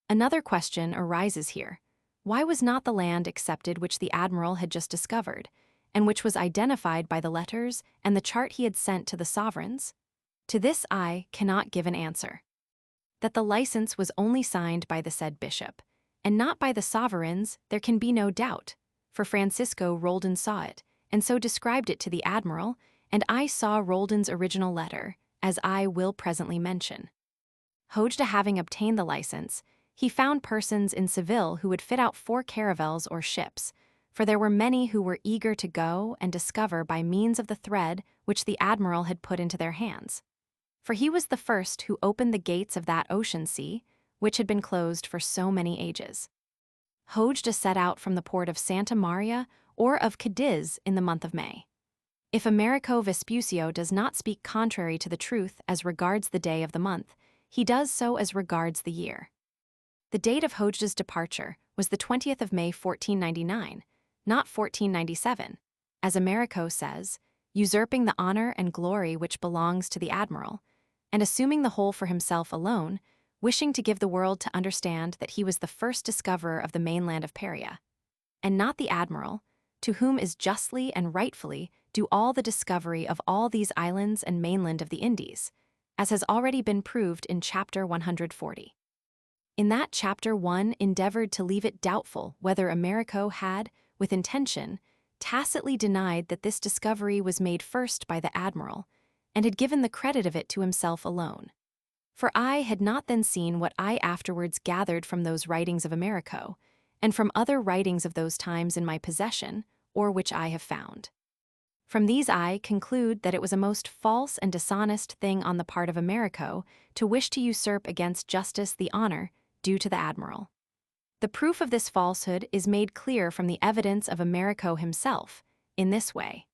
Another question arises here. Why was not the land accepted which the admiral had just discovered, and which was identified by the letters and the chart he had sent to the sovereigns? To this I cannot give an answer. That the license was only signed by the said bishop, and not by the sovereigns, there can be no doubt, for Francisco Roldan saw it, and so described it to the admiral, and I saw Roldan's original letter, as I will presently mention. Hojda having obtained the license, he found persons in Seville who would fit out 4 caravels or ships, for there were many who were eager to go and discover by means of the thread which the admiral had put into their hands. For he was the first who opened the gates of that ocean sea, which had been closed for so many ages. Hojda set out from the port of Santa Maria or of Cadiz in the month of May. If Amerigo Vespucci does not speak contrary to the truth as regards the day of the month, he does so as regards the year. The date of Hojda's departure was the 20th of May 1499, not 1497, as Amerigo says, usurping the honor and glory which belongs to the admiral, and assuming the whole for himself alone, wishing to give the world to understand that he was the first discoverer of the mainland of Paria, and not the admiral, to whom is justly and rightfully due all the discovery of all these islands and mainland of the Indies, as has already been proved in chapter 140. In that chapter 1 endeavored to leave it doubtful whether Amerigo had, with intention, tacitly denied that this discovery was made first by the admiral, and had given the credit of it to himself alone. For I had not then seen what I afterwards gathered from those writings of Amerigo, and from other writings of those times in my possession, or which I have found. From these I conclude that it was a most false and dishonest thing on the part of Amerigo to wish to usurp against justice the honor due to the admiral. The proof of this falsehood is made clear from the evidence of Amerigo himself, in this way.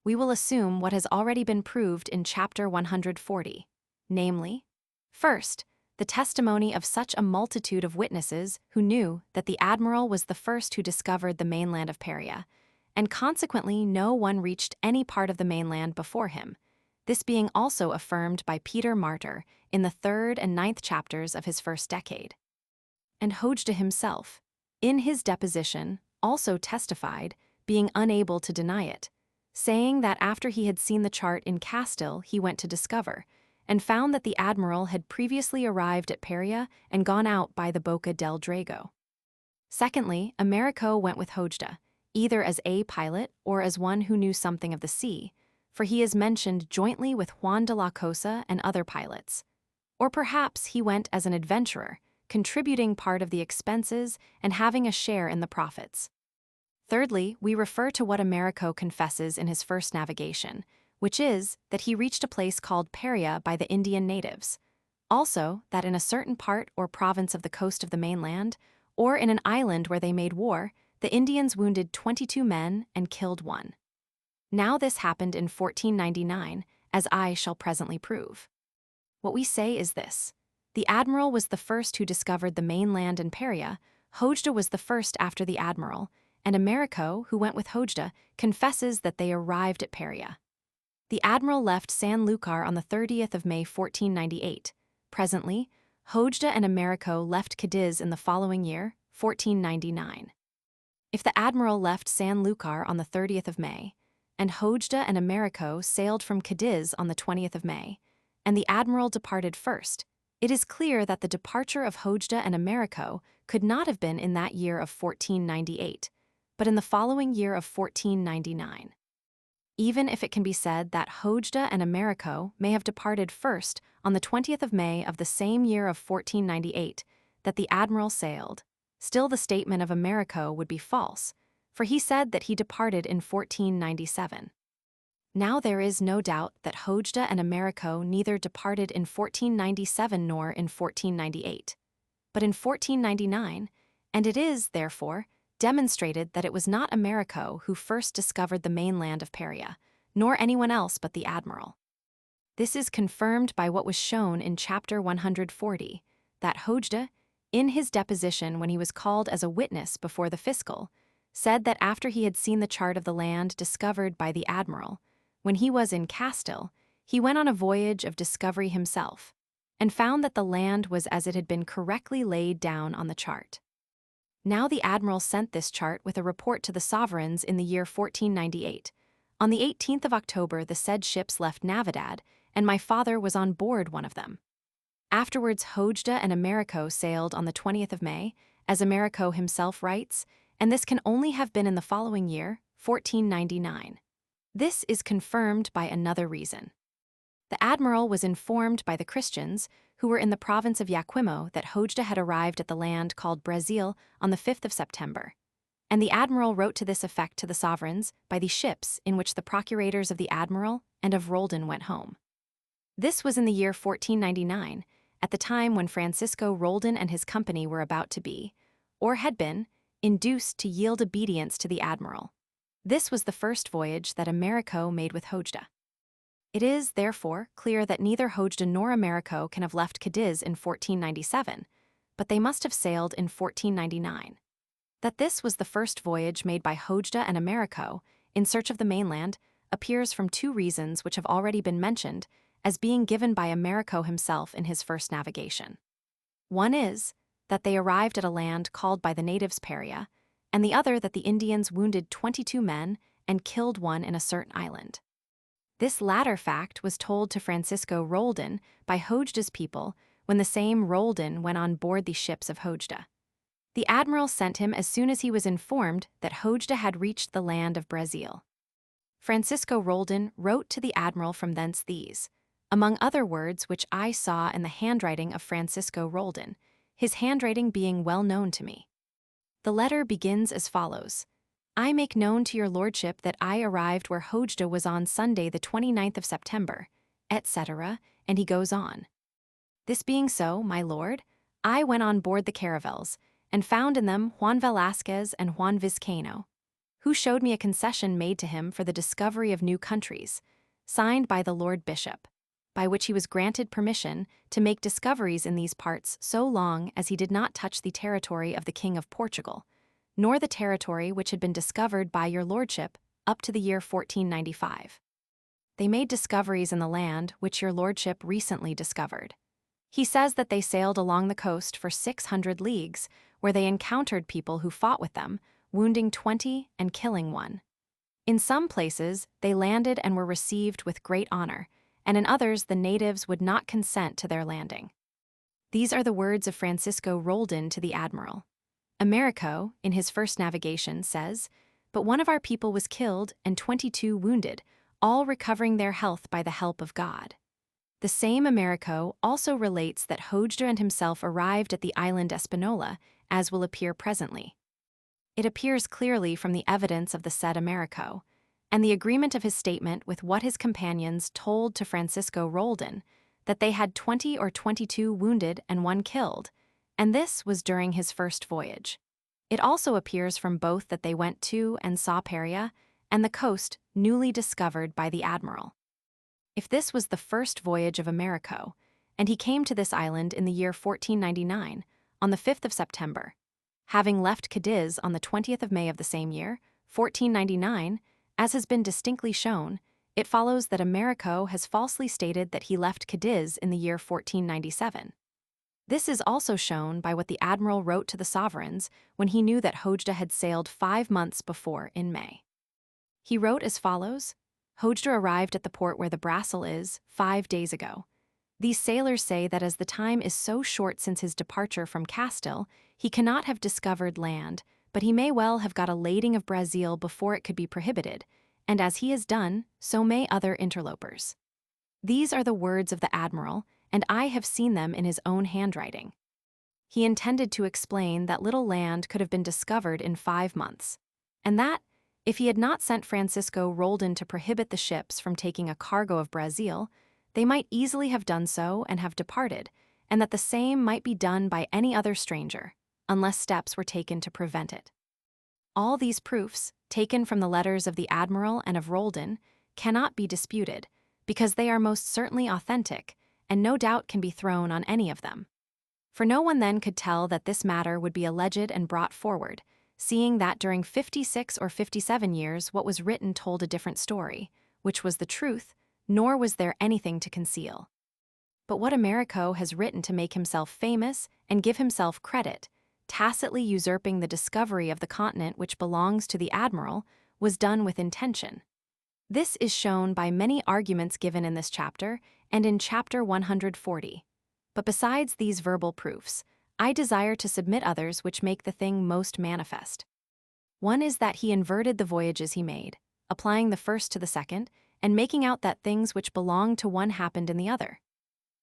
We will assume what has already been proved in chapter 140, namely, first, the testimony of such a multitude of witnesses who knew that the admiral was the first who discovered the mainland of Paria, and consequently no one reached any part of the mainland before him, this being also affirmed by Peter Martyr in the 3rd and 9th chapters of his first decade. And Hojda himself, in his deposition, also testified, being unable to deny it, saying that after he had seen the chart in Castile he went to discover, and found that the admiral had previously arrived at Paria and gone out by the Boca del Drago. Secondly, Amerigo went with Hojda, either as a pilot or as one who knew something of the sea, for he is mentioned jointly with Juan de la Cosa and other pilots. Or perhaps he went as an adventurer, contributing part of the expenses and having a share in the profits. Thirdly, we refer to what Amerigo confesses in his first navigation, which is that he reached a place called Paria by the Indian natives. Also, that in a certain part or province of the coast of the mainland, or in an island where they made war, the Indians wounded 22 men and killed 1. Now this happened in 1499, as I shall presently prove. What we say is this. The admiral was the first who discovered the mainland and Paria, Hojda was the first after the admiral, and Amerigo, who went with Hojda, confesses that they arrived at Paria. The admiral left Sanlúcar on the 30th of May 1498. Presently, Hojda and Amerigo left Cadiz in the following year, 1499. If the admiral left Sanlúcar on the 30th of May, and Hojda and Amerigo sailed from Cadiz on the 20th of May, and the admiral departed first, it is clear that the departure of Hojda and Amerigo could not have been in that year of 1498, but in the following year of 1499. Even if it can be said that Hojda and Amerigo may have departed first on the 20th of May of the same year of 1498 that the admiral sailed, still the statement of Amerigo would be false, for he said that he departed in 1497. Now there is no doubt that Hojda and Amerigo neither departed in 1497 nor in 1498, but in 1499, and it is, therefore, demonstrated that it was not Amerigo who first discovered the mainland of Paria, nor anyone else but the admiral. This is confirmed by what was shown in chapter 140, that Hojda, in his deposition when he was called as a witness before the fiscal, said that after he had seen the chart of the land discovered by the admiral, when he was in Castile, he went on a voyage of discovery himself, and found that the land was as it had been correctly laid down on the chart. Now the admiral sent this chart with a report to the sovereigns in the year 1498. On the 18th of October the said ships left Navidad, and my father was on board one of them. Afterwards Hojda and Amerigo sailed on the 20th of May, as Amerigo himself writes, and this can only have been in the following year, 1499. This is confirmed by another reason. The admiral was informed by the Christians, who were in the province of Yaquimo, that Hojda had arrived at the land called Brazil on the 5th of September. And the admiral wrote to this effect to the sovereigns by the ships in which the procurators of the admiral and of Roldan went home. This was in the year 1499, at the time when Francisco Roldan and his company were about to be, or had been, induced to yield obedience to the admiral. This was the first voyage that Amerigo made with Hojda. It is, therefore, clear that neither Hojda nor Amerigo can have left Cadiz in 1497, but they must have sailed in 1499. That this was the first voyage made by Hojda and Amerigo, in search of the mainland, appears from two reasons which have already been mentioned as being given by Amerigo himself in his first navigation. One is, that they arrived at a land called by the natives Paria, and the other that the Indians wounded 22 men and killed one in a certain island. This latter fact was told to Francisco Roldan by Hojda's people when the same Roldan went on board the ships of Hojda. The admiral sent him as soon as he was informed that Hojda had reached the land of Brazil. Francisco Roldan wrote to the admiral from thence these, among other words which I saw in the handwriting of Francisco Roldan, his handwriting being well known to me. The letter begins as follows. I make known to your lordship that I arrived where Hojda was on Sunday the 29th of September, etc., and he goes on. This being so, my lord, I went on board the caravels, and found in them Juan Velasquez and Juan Vizcaino, who showed me a concession made to him for the discovery of new countries, signed by the Lord Bishop, by which he was granted permission to make discoveries in these parts so long as he did not touch the territory of the King of Portugal, nor the territory which had been discovered by your lordship up to the year 1495. They made discoveries in the land which your lordship recently discovered. He says that they sailed along the coast for 600 leagues, where they encountered people who fought with them, wounding 20 and killing 1. In some places, they landed and were received with great honor, and in others the natives would not consent to their landing. These are the words of Francisco Roldan to the admiral. Amerigo, in his first navigation, says, but one of our people was killed and 22 wounded, all recovering their health by the help of God. The same Amerigo also relates that Hojda and himself arrived at the island Espanola, as will appear presently. It appears clearly from the evidence of the said Amerigo, and the agreement of his statement with what his companions told to Francisco Roldan, that they had 20 or 22 wounded and 1 killed, and this was during his first voyage. It also appears from both that they went to and saw Paria, and the coast newly discovered by the admiral. If this was the first voyage of Amerigo, and he came to this island in the year 1499, on the 5th of September, having left Cadiz on the 20th of May of the same year, 1499, as has been distinctly shown, it follows that Amerigo has falsely stated that he left Cadiz in the year 1497. This is also shown by what the admiral wrote to the sovereigns when he knew that Hojda had sailed 5 months before in May. He wrote as follows, Hojda arrived at the port where the Brasil is 5 days ago. These sailors say that as the time is so short since his departure from Castile, he cannot have discovered land, but he may well have got a lading of Brazil before it could be prohibited, and as he has done, so may other interlopers. These are the words of the admiral, and I have seen them in his own handwriting. He intended to explain that little land could have been discovered in 5 months, and that, if he had not sent Francisco Roldan to prohibit the ships from taking a cargo of Brazil, they might easily have done so and have departed, and that the same might be done by any other stranger, unless steps were taken to prevent it. All these proofs, taken from the letters of the admiral and of Roldan, cannot be disputed, because they are most certainly authentic, and no doubt can be thrown on any of them. For no one then could tell that this matter would be alleged and brought forward, seeing that during 56 or 57 years what was written told a different story, which was the truth, nor was there anything to conceal. But what Amerigo has written to make himself famous and give himself credit, tacitly usurping the discovery of the continent which belongs to the admiral, was done with intention. This is shown by many arguments given in this chapter and in chapter 140. But besides these verbal proofs, I desire to submit others which make the thing most manifest. One is that he inverted the voyages he made, applying the first to the second, and making out that things which belonged to one happened in the other.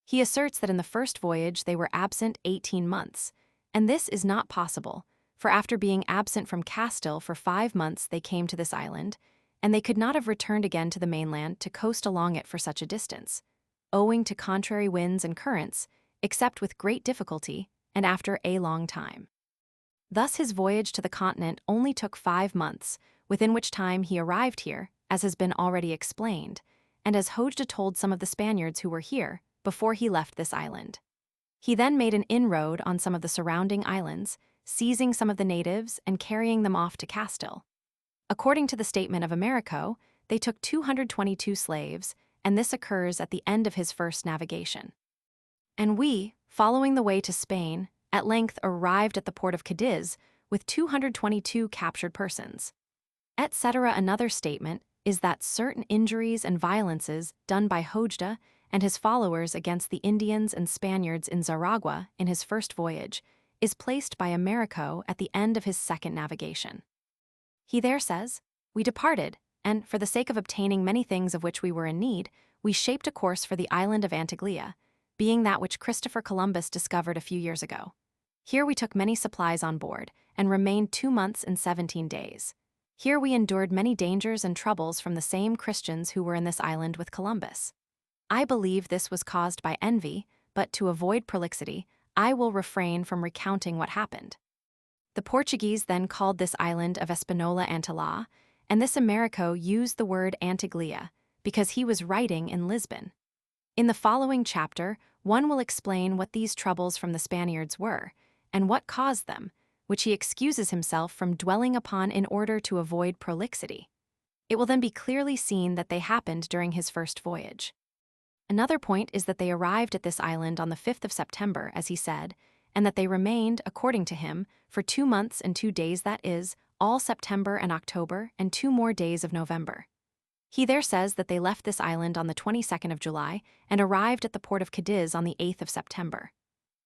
He asserts that in the first voyage they were absent 18 months, and this is not possible, for after being absent from Castile for 5 months they came to this island, and they could not have returned again to the mainland to coast along it for such a distance, owing to contrary winds and currents, except with great difficulty, and after a long time. Thus his voyage to the continent only took 5 months, within which time he arrived here, as has been already explained, and as Hojda told some of the Spaniards who were here, before he left this island. He then made an inroad on some of the surrounding islands, seizing some of the natives and carrying them off to Castile. According to the statement of Amerigo, they took 222 slaves, and this occurs at the end of his first navigation. And we, following the way to Spain, at length arrived at the port of Cadiz with 222 captured persons. Etc. Another statement is that certain injuries and violences done by Hojda and his followers against the Indians and Spaniards in Zaragua in his first voyage is placed by Amerigo at the end of his second navigation. He there says, "We departed, and, for the sake of obtaining many things of which we were in need, we shaped a course for the island of Antigua, being that which Christopher Columbus discovered a few years ago. Here we took many supplies on board, and remained 2 months and 17 days. Here we endured many dangers and troubles from the same Christians who were in this island with Columbus. I believe this was caused by envy, but to avoid prolixity, I will refrain from recounting what happened. The Portuguese then called this island of Espanola Antilla, and this Amerigo used the word Antigua, because he was writing in Lisbon. In the following chapter, one will explain what these troubles from the Spaniards were, and what caused them, which he excuses himself from dwelling upon in order to avoid prolixity. It will then be clearly seen that they happened during his first voyage. Another point is that they arrived at this island on the 5th of September, as he said, and that they remained, according to him, for 2 months and 2 days, that is, all September and October, and 2 more days of November. He there says that they left this island on the 22nd of July and arrived at the port of Cadiz on the 8th of September.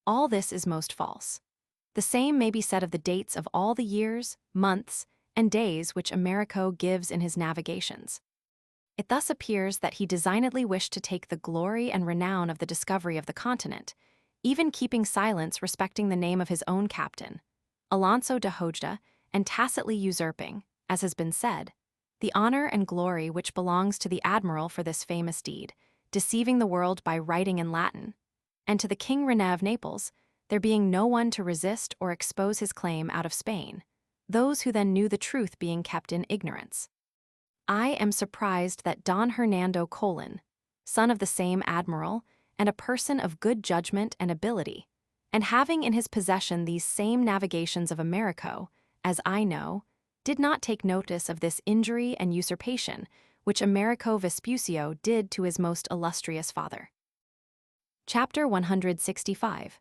All this is most false. The same may be said of the dates of all the years, months, and days which Amerigo gives in his navigations. It thus appears that he designedly wished to take the glory and renown of the discovery of the continent, even keeping silence respecting the name of his own captain, Alonso de Hojda, and tacitly usurping, as has been said, the honor and glory which belongs to the admiral for this famous deed, deceiving the world by writing in Latin, and to the King René of Naples, there being no one to resist or expose his claim out of Spain, those who then knew the truth being kept in ignorance. I am surprised that Don Hernando Colon, son of the same admiral, and a person of good judgment and ability, and having in his possession these same navigations of Amerigo, as I know, did not take notice of this injury and usurpation which Amerigo Vespucci did to his most illustrious father." Chapter 165.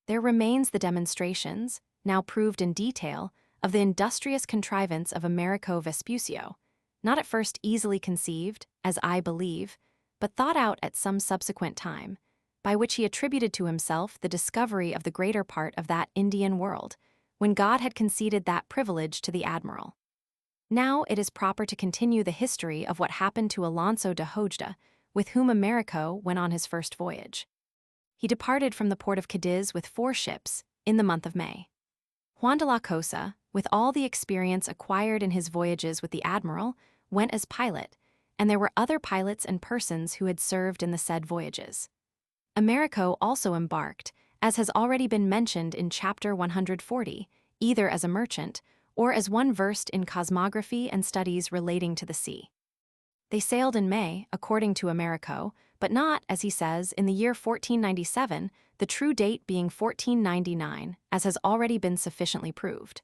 There remains the demonstrations, now proved in detail, of the industrious contrivance of Amerigo Vespucci, not at first easily conceived, as I believe, but thought out at some subsequent time, by which he attributed to himself the discovery of the greater part of that Indian world, when God had conceded that privilege to the admiral. Now it is proper to continue the history of what happened to Alonso de Hojda, with whom Amerigo went on his first voyage. He departed from the port of Cadiz with 4 ships, in the month of May. Juan de la Cosa, with all the experience acquired in his voyages with the admiral, went as pilot, and there were other pilots and persons who had served in the said voyages. Amerigo also embarked, as has already been mentioned in chapter 140, either as a merchant or as one versed in cosmography and studies relating to the sea. They sailed in May, according to Amerigo, but not, as he says, in the year 1497, the true date being 1499, as has already been sufficiently proved.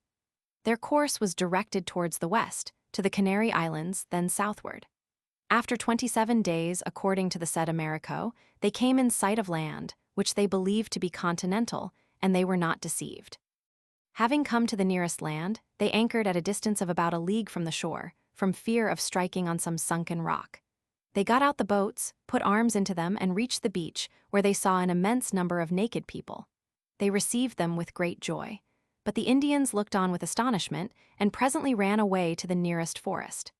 Their course was directed towards the west, to the Canary Islands, then southward. After 27 days, according to the said Amerigo, they came in sight of land, which they believed to be continental, and they were not deceived. Having come to the nearest land, they anchored at a distance of about a league from the shore, from fear of striking on some sunken rock. They got out the boats, put arms into them, and reached the beach, where they saw an immense number of naked people. They received them with great joy. But the Indians looked on with astonishment, and presently ran away to the nearest forest.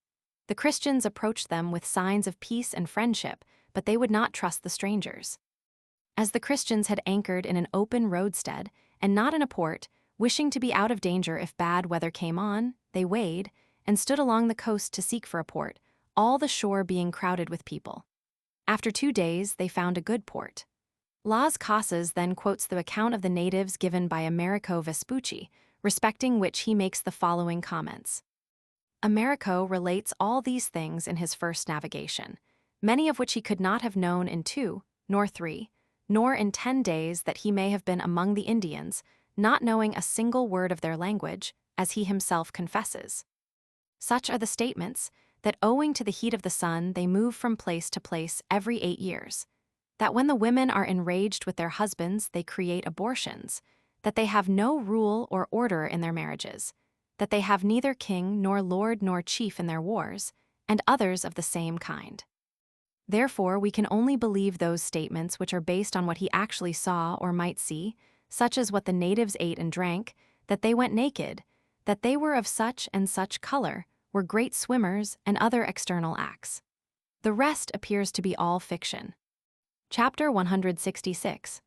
The Christians approached them with signs of peace and friendship, but they would not trust the strangers. As the Christians had anchored in an open roadstead, and not in a port, wishing to be out of danger if bad weather came on, they weighed, and stood along the coast to seek for a port, all the shore being crowded with people. After 2 days, they found a good port. Las Casas then quotes the account of the natives given by Amerigo Vespucci, respecting which he makes the following comments. Amerigo relates all these things in his first navigation, many of which he could not have known in 2, nor 3, nor in 10 days that he may have been among the Indians, not knowing a single word of their language, as he himself confesses. Such are the statements, that owing to the heat of the sun they move from place to place every 8 years, that when the women are enraged with their husbands they create abortions, that they have no rule or order in their marriages, that they have neither king nor lord nor chief in their wars, and others of the same kind. Therefore, we can only believe those statements which are based on what he actually saw or might see, such as what the natives ate and drank, that they went naked, that they were of such and such color, were great swimmers, and other external acts. The rest appears to be all fiction. Chapter 166.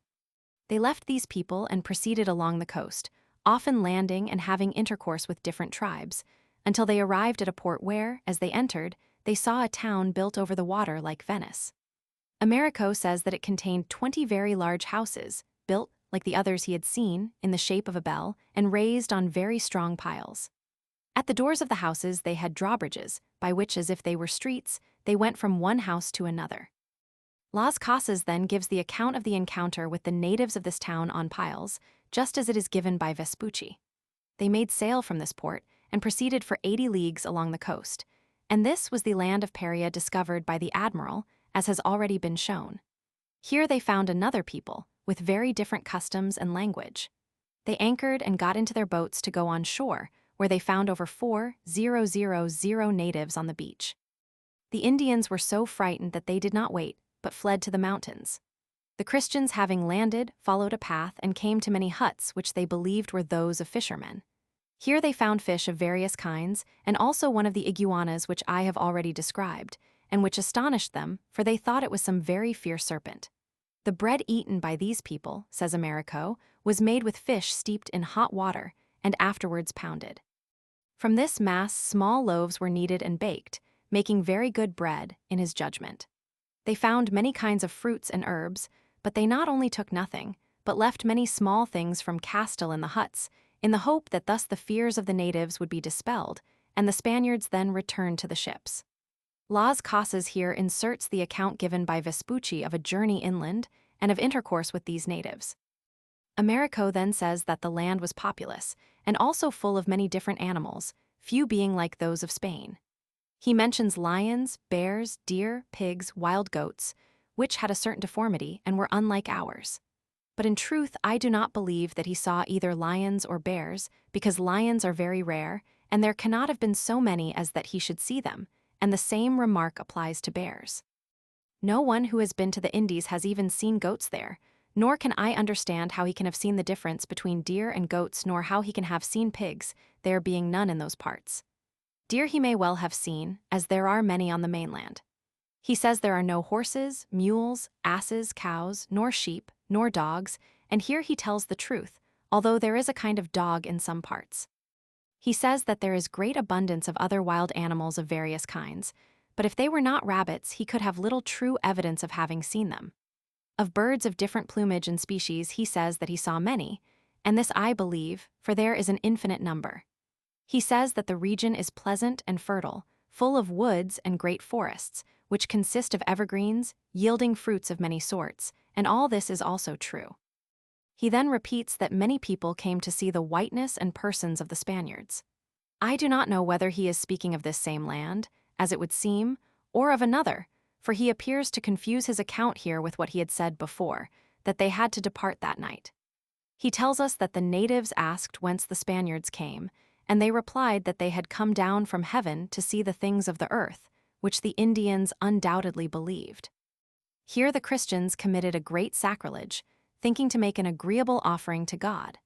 They left these people and proceeded along the coast, often landing and having intercourse with different tribes, until they arrived at a port where, as they entered, they saw a town built over the water like Venice. Amerigo says that it contained 20 very large houses, built, like the others he had seen, in the shape of a bell, and raised on very strong piles. At the doors of the houses they had drawbridges, by which, as if they were streets, they went from one house to another. Las Casas then gives the account of the encounter with the natives of this town on piles, just as it is given by Vespucci. They made sail from this port, and proceeded for 80 leagues along the coast, and this was the land of Paria discovered by the admiral, as has already been shown. Here they found another people, with very different customs and language. They anchored and got into their boats to go on shore, where they found over 4,000 natives on the beach. The Indians were so frightened that they did not wait, but fled to the mountains. The Christians, having landed, followed a path and came to many huts which they believed were those of fishermen. Here they found fish of various kinds, and also one of the iguanas which I have already described, and which astonished them, for they thought it was some very fierce serpent. The bread eaten by these people, says Amerigo, was made with fish steeped in hot water, and afterwards pounded. From this mass small loaves were kneaded and baked, making very good bread, in his judgment. They found many kinds of fruits and herbs, but they not only took nothing, but left many small things from Castile in the huts, in the hope that thus the fears of the natives would be dispelled, and the Spaniards then returned to the ships. Las Casas here inserts the account given by Vespucci of a journey inland, and of intercourse with these natives. Amerigo then says that the land was populous, and also full of many different animals, few being like those of Spain. He mentions lions, bears, deer, pigs, wild goats, which had a certain deformity and were unlike ours. But in truth, I do not believe that he saw either lions or bears, because lions are very rare, and there cannot have been so many as that he should see them, and the same remark applies to bears. No one who has been to the Indies has even seen goats there, nor can I understand how he can have seen the difference between deer and goats, nor how he can have seen pigs, there being none in those parts. Deer he may well have seen, as there are many on the mainland. He says there are no horses, mules, asses, cows, nor sheep, nor dogs, and here he tells the truth, although there is a kind of dog in some parts. He says that there is great abundance of other wild animals of various kinds, but if they were not rabbits he could have little true evidence of having seen them. Of birds of different plumage and species he says that he saw many, and this I believe, for there is an infinite number. He says that the region is pleasant and fertile, full of woods and great forests, which consist of evergreens, yielding fruits of many sorts, and all this is also true. He then repeats that many people came to see the whiteness and persons of the Spaniards. I do not know whether he is speaking of this same land, as it would seem, or of another, for he appears to confuse his account here with what he had said before, that they had to depart that night. He tells us that the natives asked whence the Spaniards came, and they replied that they had come down from heaven to see the things of the earth, which the Indians undoubtedly believed. Here the Christians committed a great sacrilege, thinking to make an agreeable offering to God.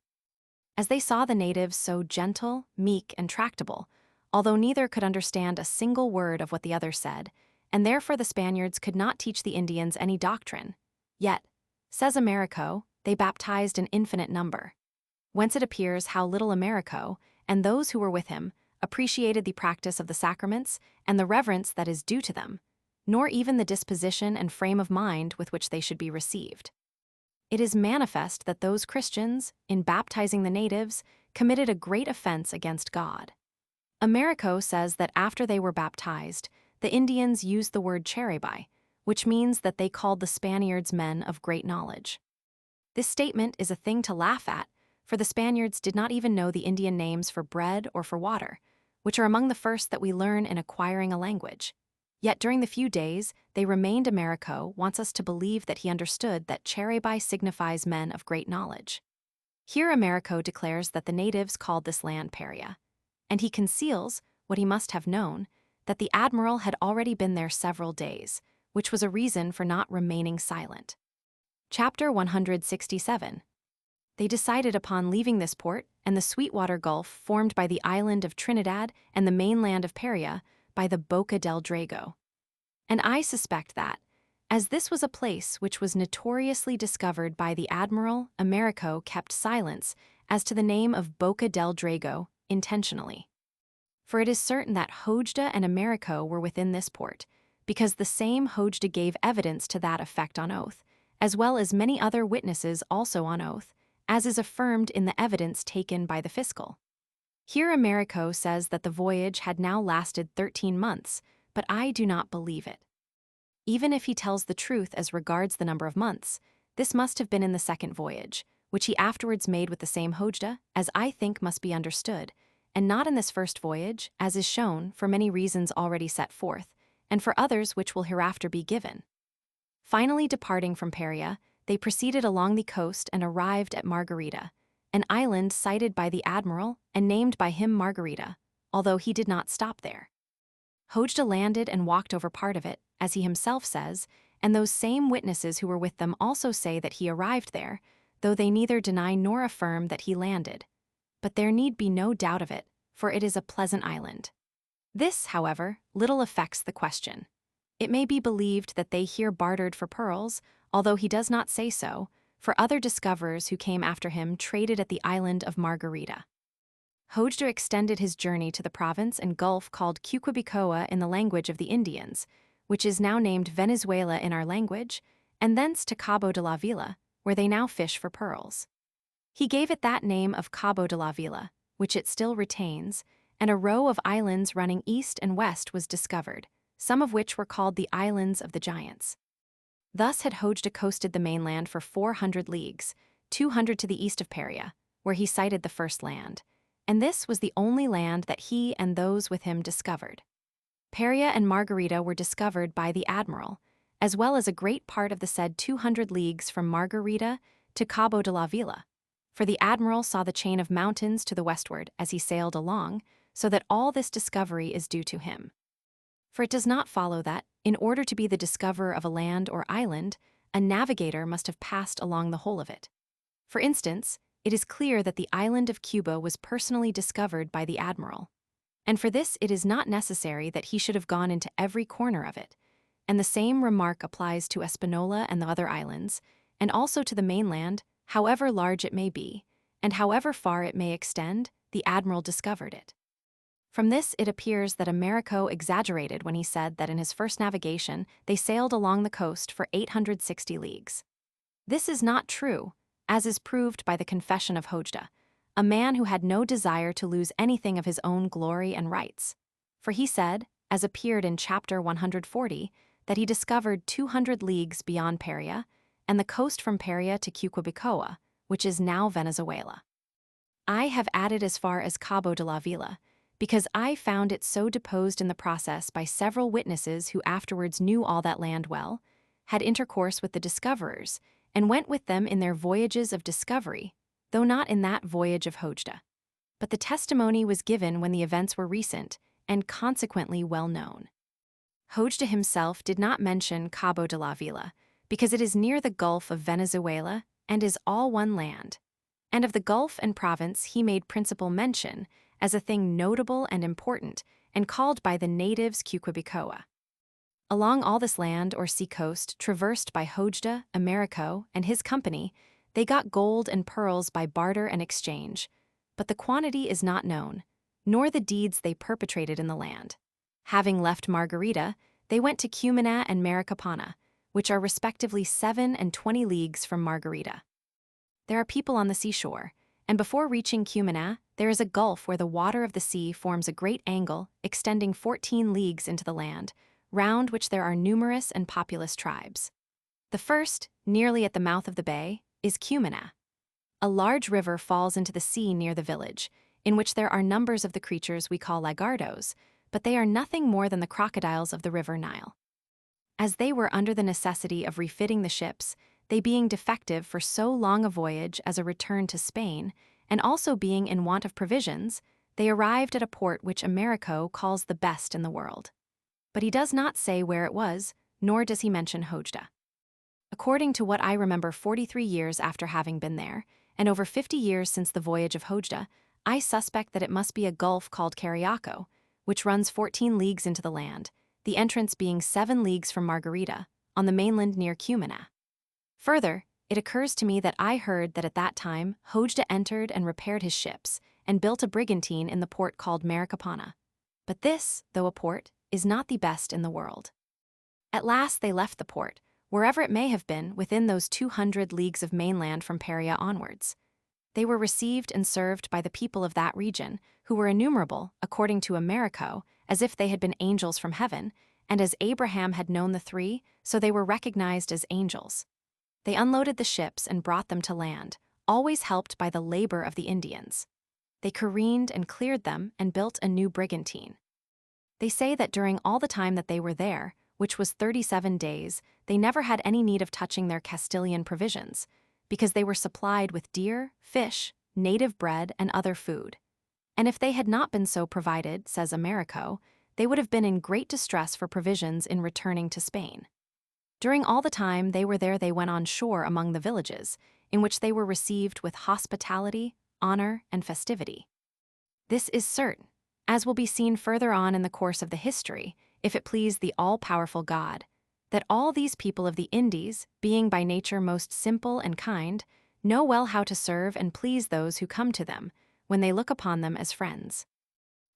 As they saw the natives so gentle, meek, and tractable, although neither could understand a single word of what the other said, and therefore the Spaniards could not teach the Indians any doctrine, yet, says Amerigo, they baptized an infinite number. Whence it appears how little Amerigo, and those who were with him, appreciated the practice of the sacraments and the reverence that is due to them, nor even the disposition and frame of mind with which they should be received. It is manifest that those Christians, in baptizing the natives, committed a great offense against God. Amerigo says that after they were baptized, the Indians used the word cherribai, which means that they called the Spaniards men of great knowledge. This statement is a thing to laugh at, for the Spaniards did not even know the Indian names for bread or for water, which are among the first that we learn in acquiring a language. Yet during the few days they remained, Amerigo wants us to believe that he understood that cherribai signifies men of great knowledge. Here Amerigo declares that the natives called this land Paria, and he conceals, what he must have known, that the admiral had already been there several days, which was a reason for not remaining silent. Chapter 167. They decided upon leaving this port and the Sweetwater Gulf formed by the island of Trinidad and the mainland of Paria by the Boca del Drago. And I suspect that, as this was a place which was notoriously discovered by the admiral, Amerigo kept silence as to the name of Boca del Drago intentionally. For it is certain that Hojda and Amerigo were within this port, because the same Hojda gave evidence to that effect on oath, as well as many other witnesses also on oath, as is affirmed in the evidence taken by the fiscal. Here Amerigo says that the voyage had now lasted 13 months, but I do not believe it. Even if he tells the truth as regards the number of months, this must have been in the second voyage, which he afterwards made with the same Hojda, as I think must be understood, and not in this first voyage, as is shown, for many reasons already set forth, and for others which will hereafter be given. Finally departing from Paria, they proceeded along the coast and arrived at Margarita, an island sighted by the admiral and named by him Margarita, although he did not stop there. Hojda landed and walked over part of it, as he himself says, and those same witnesses who were with them also say that he arrived there, though they neither deny nor affirm that he landed. But there need be no doubt of it, for it is a pleasant island. This, however, little affects the question. It may be believed that they here bartered for pearls, although he does not say so, for other discoverers who came after him traded at the island of Margarita. Hojda extended his journey to the province and gulf called Cuquibicoa in the language of the Indians, which is now named Venezuela in our language, and thence to Cabo de la Vila, where they now fish for pearls. He gave it that name of Cabo de la Vila, which it still retains, and a row of islands running east and west was discovered, some of which were called the Islands of the Giants. Thus had Hojda coasted the mainland for 400 leagues, 200 to the east of Paria, where he sighted the first land, and this was the only land that he and those with him discovered. Paria and Margarita were discovered by the admiral, as well as a great part of the said 200 leagues from Margarita to Cabo de la Vila, for the admiral saw the chain of mountains to the westward as he sailed along, so that all this discovery is due to him. For it does not follow that, in order to be the discoverer of a land or island, a navigator must have passed along the whole of it. For instance, it is clear that the island of Cuba was personally discovered by the admiral, and for this it is not necessary that he should have gone into every corner of it, and the same remark applies to Espanola and the other islands, and also to the mainland, however large it may be, and however far it may extend, the admiral discovered it. From this it appears that Amerigo exaggerated when he said that in his first navigation they sailed along the coast for 860 leagues. This is not true, as is proved by the confession of Hojda, a man who had no desire to lose anything of his own glory and rights. For he said, as appeared in chapter 140, that he discovered 200 leagues beyond Paria, and the coast from Paria to Cucubicoa, which is now Venezuela. I have added as far as Cabo de la Vila, because I found it so deposed in the process by several witnesses who afterwards knew all that land well, had intercourse with the discoverers, and went with them in their voyages of discovery, though not in that voyage of Hojda. But the testimony was given when the events were recent, and consequently well known. Hojda himself did not mention Cabo de la Vila, because it is near the Gulf of Venezuela and is all one land. And of the Gulf and province he made principal mention, as a thing notable and important, and called by the natives Cucubicoa. Along all this land or sea coast traversed by Hojda, Amerigo, and his company, they got gold and pearls by barter and exchange, but the quantity is not known, nor the deeds they perpetrated in the land. Having left Margarita, they went to Cumana and Maracapana, which are respectively 7 and 20 leagues from Margarita. There are people on the seashore, and before reaching Cumana, there is a gulf where the water of the sea forms a great angle extending 14 leagues into the land, round which there are numerous and populous tribes. The first, nearly at the mouth of the bay, is Cumana. A large river falls into the sea near the village, in which there are numbers of the creatures we call lagartos, but they are nothing more than the crocodiles of the river Nile. As they were under the necessity of refitting the ships, they being defective for so long a voyage as a return to Spain, and also being in want of provisions, they arrived at a port which Amerigo calls the best in the world. But he does not say where it was, nor does he mention Hojda. According to what I remember 43 years after having been there, and over 50 years since the voyage of Hojda, I suspect that it must be a gulf called Cariaco, which runs 14 leagues into the land, the entrance being 7 leagues from Margarita, on the mainland near Cumana. Further, it occurs to me that I heard that at that time Hojda entered and repaired his ships, and built a brigantine in the port called Maracapana. But this, though a port, is not the best in the world. At last they left the port, wherever it may have been within those 200 leagues of mainland from Paria onwards. They were received and served by the people of that region, who were innumerable, according to Amerigo, as if they had been angels from heaven, and as Abraham had known the three, so they were recognized as angels. They unloaded the ships and brought them to land, always helped by the labor of the Indians. They careened and cleared them and built a new brigantine. They say that during all the time that they were there, which was 37 days, they never had any need of touching their Castilian provisions, because they were supplied with deer, fish, native bread, and other food. And if they had not been so provided, says Amerigo, they would have been in great distress for provisions in returning to Spain. During all the time they were there, they went on shore among the villages, in which they were received with hospitality, honor, and festivity. This is certain, as will be seen further on in the course of the history, if it please the all-powerful God, that all these people of the Indies, being by nature most simple and kind, know well how to serve and please those who come to them, when they look upon them as friends.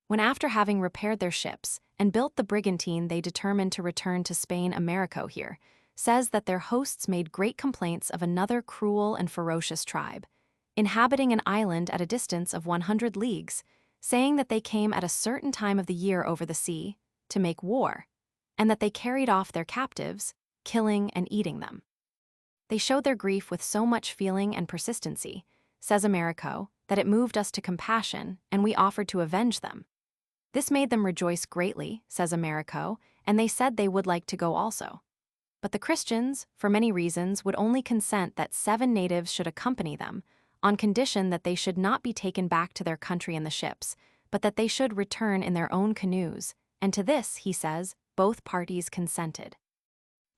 When after having repaired their ships and built the brigantine they determined to return to Spain, Amerigo here says that their hosts made great complaints of another cruel and ferocious tribe, inhabiting an island at a distance of 100 leagues, saying that they came at a certain time of the year over the sea to make war, and that they carried off their captives, killing and eating them. They showed their grief with so much feeling and persistency, says Amerigo, that it moved us to compassion, and we offered to avenge them. This made them rejoice greatly, says Amerigo, and they said they would like to go also. But the Christians, for many reasons, would only consent that 7 natives should accompany them, on condition that they should not be taken back to their country in the ships, but that they should return in their own canoes, and to this, he says, both parties consented.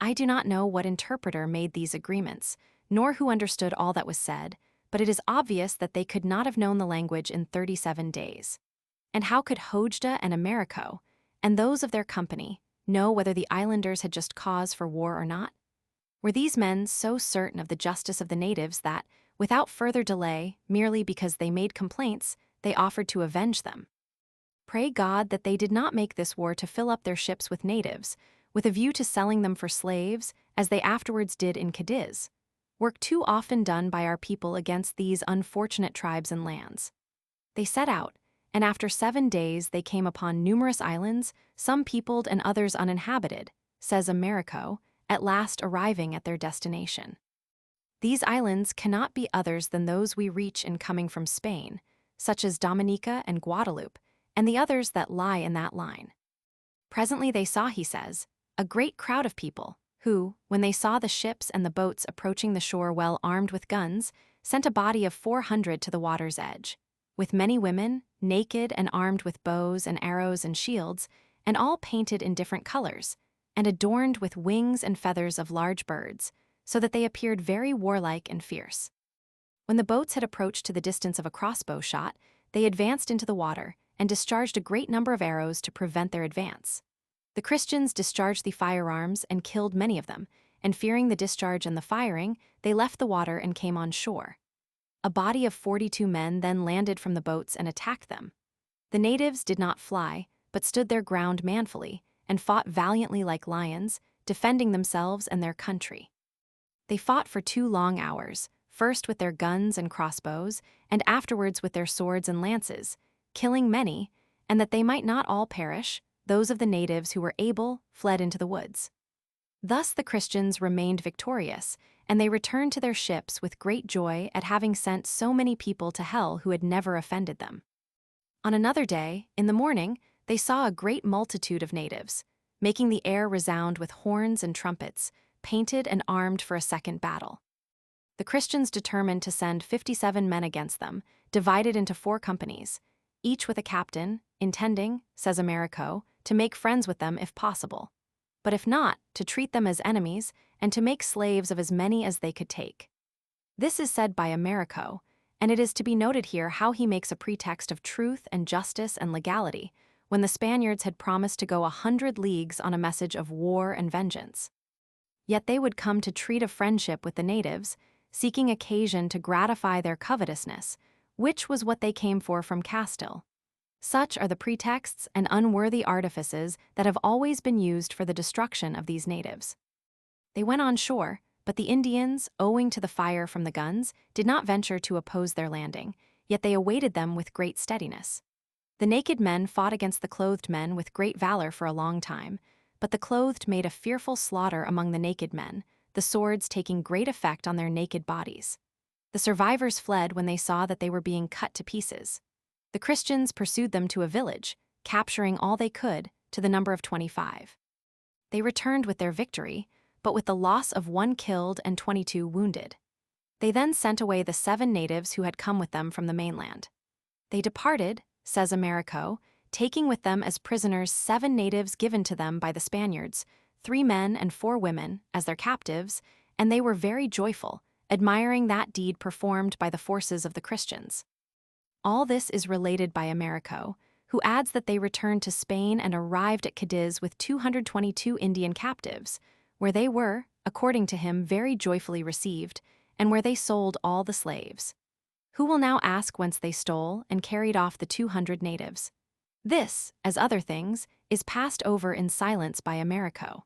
I do not know what interpreter made these agreements, nor who understood all that was said, but it is obvious that they could not have known the language in 37 days. And how could Hojda and Amerigo, and those of their company, know whether the islanders had just cause for war or not? Were these men so certain of the justice of the natives that, without further delay, merely because they made complaints, they offered to avenge them? Pray God that they did not make this war to fill up their ships with natives, with a view to selling them for slaves, as they afterwards did in Cadiz, work too often done by our people against these unfortunate tribes and lands. They set out, and after 7 days they came upon numerous islands, some peopled and others uninhabited, says Amerigo, at last arriving at their destination. These islands cannot be others than those we reach in coming from Spain, such as Dominica and Guadeloupe, and the others that lie in that line. Presently they saw, he says, a great crowd of people, who, when they saw the ships and the boats approaching the shore well armed with guns, sent a body of 400 to the water's edge, with many women, naked and armed with bows and arrows and shields, and all painted in different colors, and adorned with wings and feathers of large birds, so that they appeared very warlike and fierce. When the boats had approached to the distance of a crossbow shot, they advanced into the water and discharged a great number of arrows to prevent their advance. The Christians discharged the firearms and killed many of them, and fearing the discharge and the firing, they left the water and came on shore. A body of 42 men then landed from the boats and attacked them. The natives did not fly, but stood their ground manfully, and fought valiantly like lions, defending themselves and their country. They fought for 2 long hours, first with their guns and crossbows, and afterwards with their swords and lances, killing many, and that they might not all perish, those of the natives who were able fled into the woods. Thus the Christians remained victorious, and they returned to their ships with great joy at having sent so many people to hell who had never offended them. On another day, in the morning, they saw a great multitude of natives, making the air resound with horns and trumpets, painted and armed for a second battle. The Christians determined to send 57 men against them, divided into 4 companies, each with a captain, intending, says Amerigo, to make friends with them if possible, but if not, to treat them as enemies and to make slaves of as many as they could take. This is said by Amerigo, and it is to be noted here how he makes a pretext of truth and justice and legality when the Spaniards had promised to go 100 leagues on a message of war and vengeance. Yet they would come to treat of friendship with the natives, seeking occasion to gratify their covetousness, which was what they came for from Castile. Such are the pretexts and unworthy artifices that have always been used for the destruction of these natives. They went on shore, but the Indians, owing to the fire from the guns, did not venture to oppose their landing, yet they awaited them with great steadiness. The naked men fought against the clothed men with great valor for a long time, but the clothed made a fearful slaughter among the naked men, the swords taking great effect on their naked bodies. The survivors fled when they saw that they were being cut to pieces. The Christians pursued them to a village, capturing all they could, to the number of 25. They returned with their victory, but with the loss of 1 killed and 22 wounded. They then sent away the 7 natives who had come with them from the mainland. They departed, says Amerigo, taking with them as prisoners 7 natives given to them by the Spaniards, 3 men and 4 women, as their captives, and they were very joyful, admiring that deed performed by the forces of the Christians. All this is related by Amerigo, who adds that they returned to Spain and arrived at Cadiz with 222 Indian captives, where they were, according to him, very joyfully received, and where they sold all the slaves. Who will now ask whence they stole and carried off the 200 natives? This, as other things, is passed over in silence by Amerigo.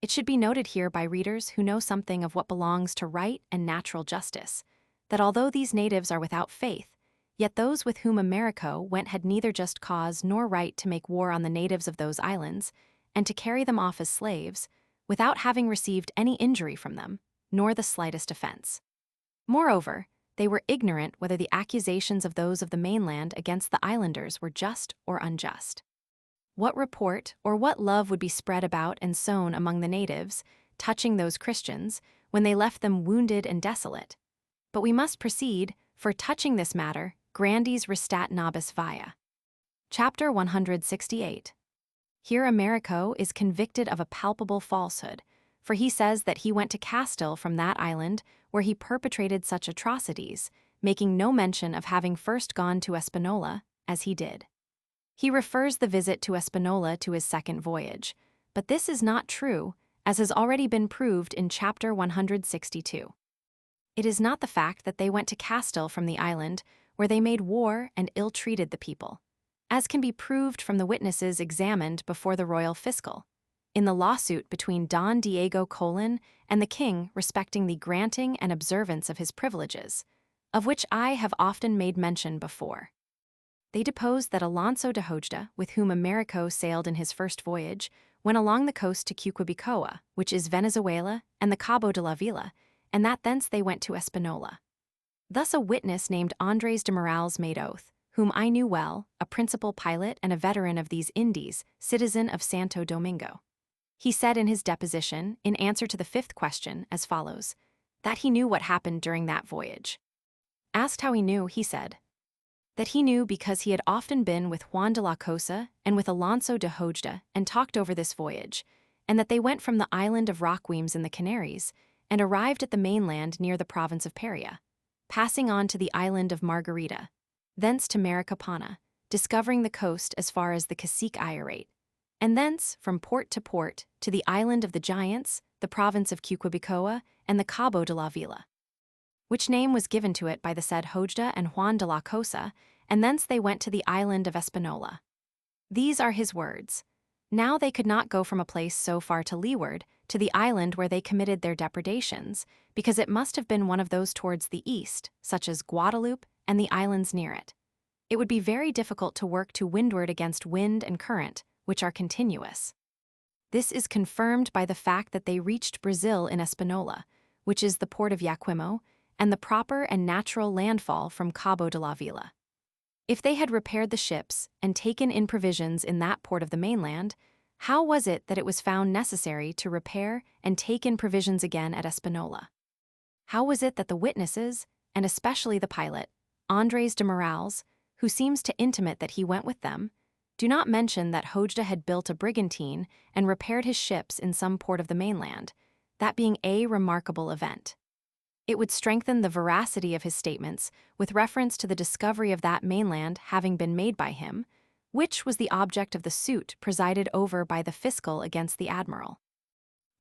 It should be noted here by readers who know something of what belongs to right and natural justice, that although these natives are without faith, yet those with whom Amerigo went had neither just cause nor right to make war on the natives of those islands, and to carry them off as slaves, without having received any injury from them, nor the slightest offense. Moreover, they were ignorant whether the accusations of those of the mainland against the islanders were just or unjust. What report or what love would be spread about and sown among the natives, touching those Christians, when they left them wounded and desolate? But we must proceed, for touching this matter, Grandies restat nobis via. Chapter 168. Here Amerigo is convicted of a palpable falsehood, for he says that he went to Castile from that island where he perpetrated such atrocities, making no mention of having first gone to Espanola, as he did. He refers the visit to Espanola to his second voyage, but this is not true, as has already been proved in Chapter 162. It is not the fact that they went to Castile from the island, where they made war and ill-treated the people, as can be proved from the witnesses examined before the royal fiscal, in the lawsuit between Don Diego Colon and the king respecting the granting and observance of his privileges, of which I have often made mention before. They deposed that Alonso de Hojda, with whom Amerigo sailed in his first voyage, went along the coast to Cuquibicoa, which is Venezuela, and the Cabo de la Vila, and that thence they went to Espanola. Thus a witness named Andres de Morales made oath, whom I knew well, a principal pilot and a veteran of these Indies, citizen of Santo Domingo. He said in his deposition, in answer to the fifth question, as follows, that he knew what happened during that voyage. Asked how he knew, he said that he knew because he had often been with Juan de la Cosa and with Alonso de Hojda and talked over this voyage, and that they went from the island of Rockweems in the Canaries and arrived at the mainland near the province of Paria, passing on to the island of Margarita, thence to Maracapana, discovering the coast as far as the Cacique Iarate, and thence from port to port to the island of the Giants, the province of Cuquibicoa, and the Cabo de la Vila, which name was given to it by the said Hojda and Juan de la Cosa, and thence they went to the island of Espanola. These are his words. Now they could not go from a place so far to leeward, to the island where they committed their depredations, because it must have been one of those towards the east, such as Guadeloupe and the islands near it. It would be very difficult to work to windward against wind and current, which are continuous. This is confirmed by the fact that they reached Brazil in Espanola, which is the port of Yaquimo, and the proper and natural landfall from Cabo de la Vila. If they had repaired the ships and taken in provisions in that port of the mainland, how was it that it was found necessary to repair and take in provisions again at Espanola? How was it that the witnesses, and especially the pilot, Andres de Morales, who seems to intimate that he went with them, do not mention that Hojda had built a brigantine and repaired his ships in some port of the mainland, that being a remarkable event? It would strengthen the veracity of his statements with reference to the discovery of that mainland having been made by him, which was the object of the suit presided over by the fiscal against the admiral.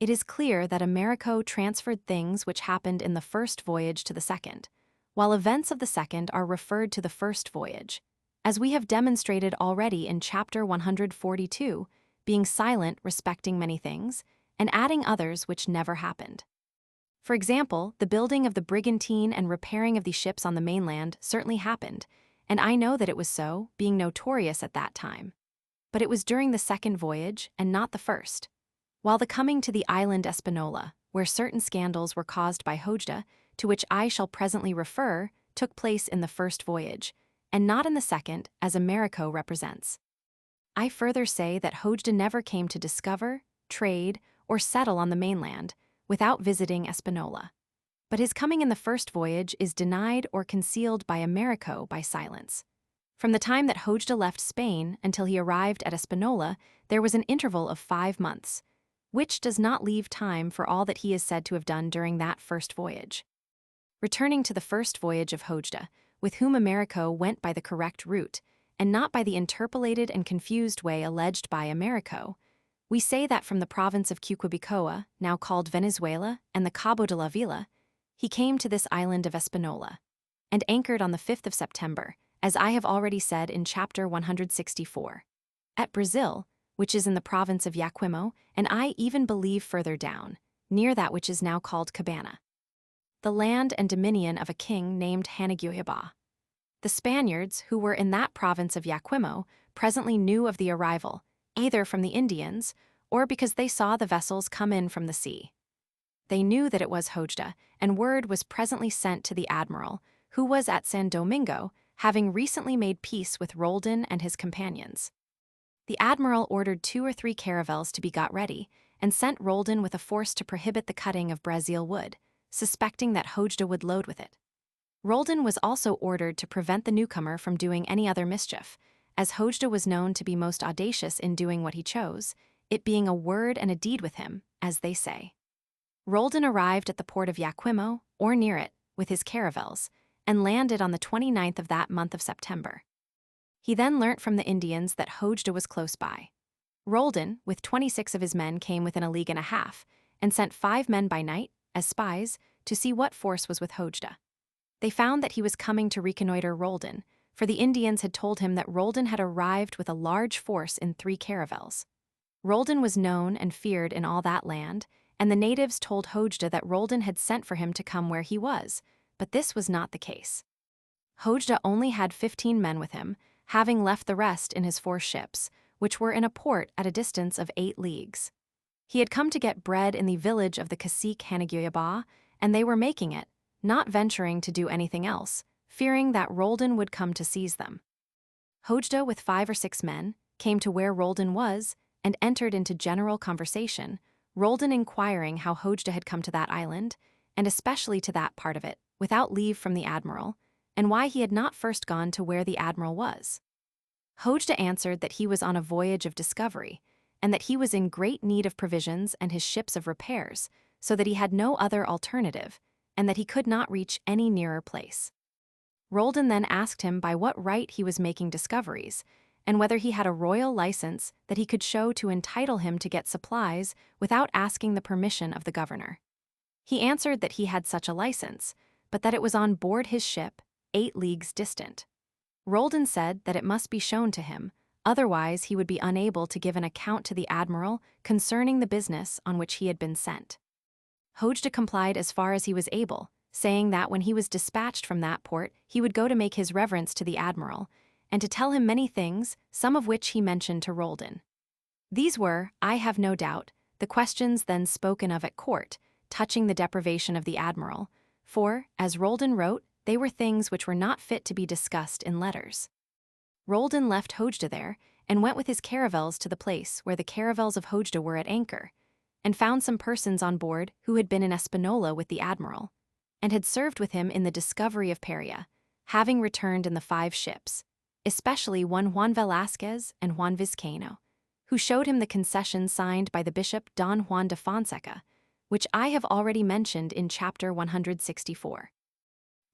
It is clear that Amerigo transferred things which happened in the first voyage to the second, while events of the second are referred to the first voyage, as we have demonstrated already in chapter 142, being silent respecting many things, and adding others which never happened. For example, the building of the brigantine and repairing of the ships on the mainland certainly happened, and I know that it was so, being notorious at that time. But it was during the second voyage, and not the first. While the coming to the island Espanola, where certain scandals were caused by Hojda, to which I shall presently refer, took place in the first voyage, and not in the second, as Amerigo represents. I further say that Hojda never came to discover, trade, or settle on the mainland, without visiting Espanola. But his coming in the first voyage is denied or concealed by Amerigo by silence. From the time that Hojda left Spain until he arrived at Espanola, there was an interval of 5 months, which does not leave time for all that he is said to have done during that first voyage. Returning to the first voyage of Hojda, with whom Amerigo went by the correct route, and not by the interpolated and confused way alleged by Amerigo, we say that from the province of Cuquibicoa, now called Venezuela, and the Cabo de la Vila, he came to this island of Espanola, and anchored on the 5th of September, as I have already said in chapter 164. At Brazil, which is in the province of Yaquimo, and I even believe further down, near that which is now called Cabana, the land and dominion of a king named Hanaguiaba. The Spaniards, who were in that province of Yaquimo, presently knew of the arrival, either from the Indians, or because they saw the vessels come in from the sea. They knew that it was Hojda, and word was presently sent to the admiral, who was at San Domingo, having recently made peace with Roldan and his companions. The admiral ordered 2 or 3 caravels to be got ready, and sent Roldan with a force to prohibit the cutting of Brazil wood, suspecting that Hojda would load with it. Roldan was also ordered to prevent the newcomer from doing any other mischief, as Hojda was known to be most audacious in doing what he chose, it being a word and a deed with him, as they say. Roldan arrived at the port of Yaquimo, or near it, with his caravels, and landed on the 29th of that month of September. He then learnt from the Indians that Hojda was close by. Roldan, with 26 of his men, came within a league and a half, and sent 5 men by night, as spies, to see what force was with Hojda. They found that he was coming to reconnoiter Roldan, for the Indians had told him that Roldan had arrived with a large force in 3 caravels. Roldan was known and feared in all that land, and the natives told Hojda that Roldan had sent for him to come where he was, but this was not the case. Hojda only had 15 men with him, having left the rest in his 4 ships, which were in a port at a distance of 8 leagues. He had come to get bread in the village of the cacique Hanaguyaba, and they were making it, not venturing to do anything else, fearing that Roldan would come to seize them. Hojda, with 5 or 6 men, came to where Roldan was and entered into general conversation, Roldan inquiring how Hojda had come to that island, and especially to that part of it, without leave from the admiral, and why he had not first gone to where the admiral was. Hojda answered that he was on a voyage of discovery, and that he was in great need of provisions and his ships of repairs, so that he had no other alternative, and that he could not reach any nearer place. Roldan then asked him by what right he was making discoveries, and whether he had a royal license that he could show to entitle him to get supplies without asking the permission of the governor. He answered that he had such a license, but that it was on board his ship, 8 leagues distant. Roldan said that it must be shown to him, otherwise he would be unable to give an account to the admiral concerning the business on which he had been sent. Hojda complied as far as he was able, saying that when he was dispatched from that port, he would go to make his reverence to the admiral, and to tell him many things, some of which he mentioned to Roldan. These were, I have no doubt, the questions then spoken of at court, touching the deprivation of the admiral, for, as Roldan wrote, they were things which were not fit to be discussed in letters. Roldan left Hojda there, and went with his caravels to the place where the caravels of Hojda were at anchor, and found some persons on board who had been in Espanola with the admiral, and had served with him in the discovery of Paria, having returned in the 5 ships, especially one Juan Velázquez and Juan Vizcaino, who showed him the concession signed by the bishop Don Juan de Fonseca, which I have already mentioned in chapter 164.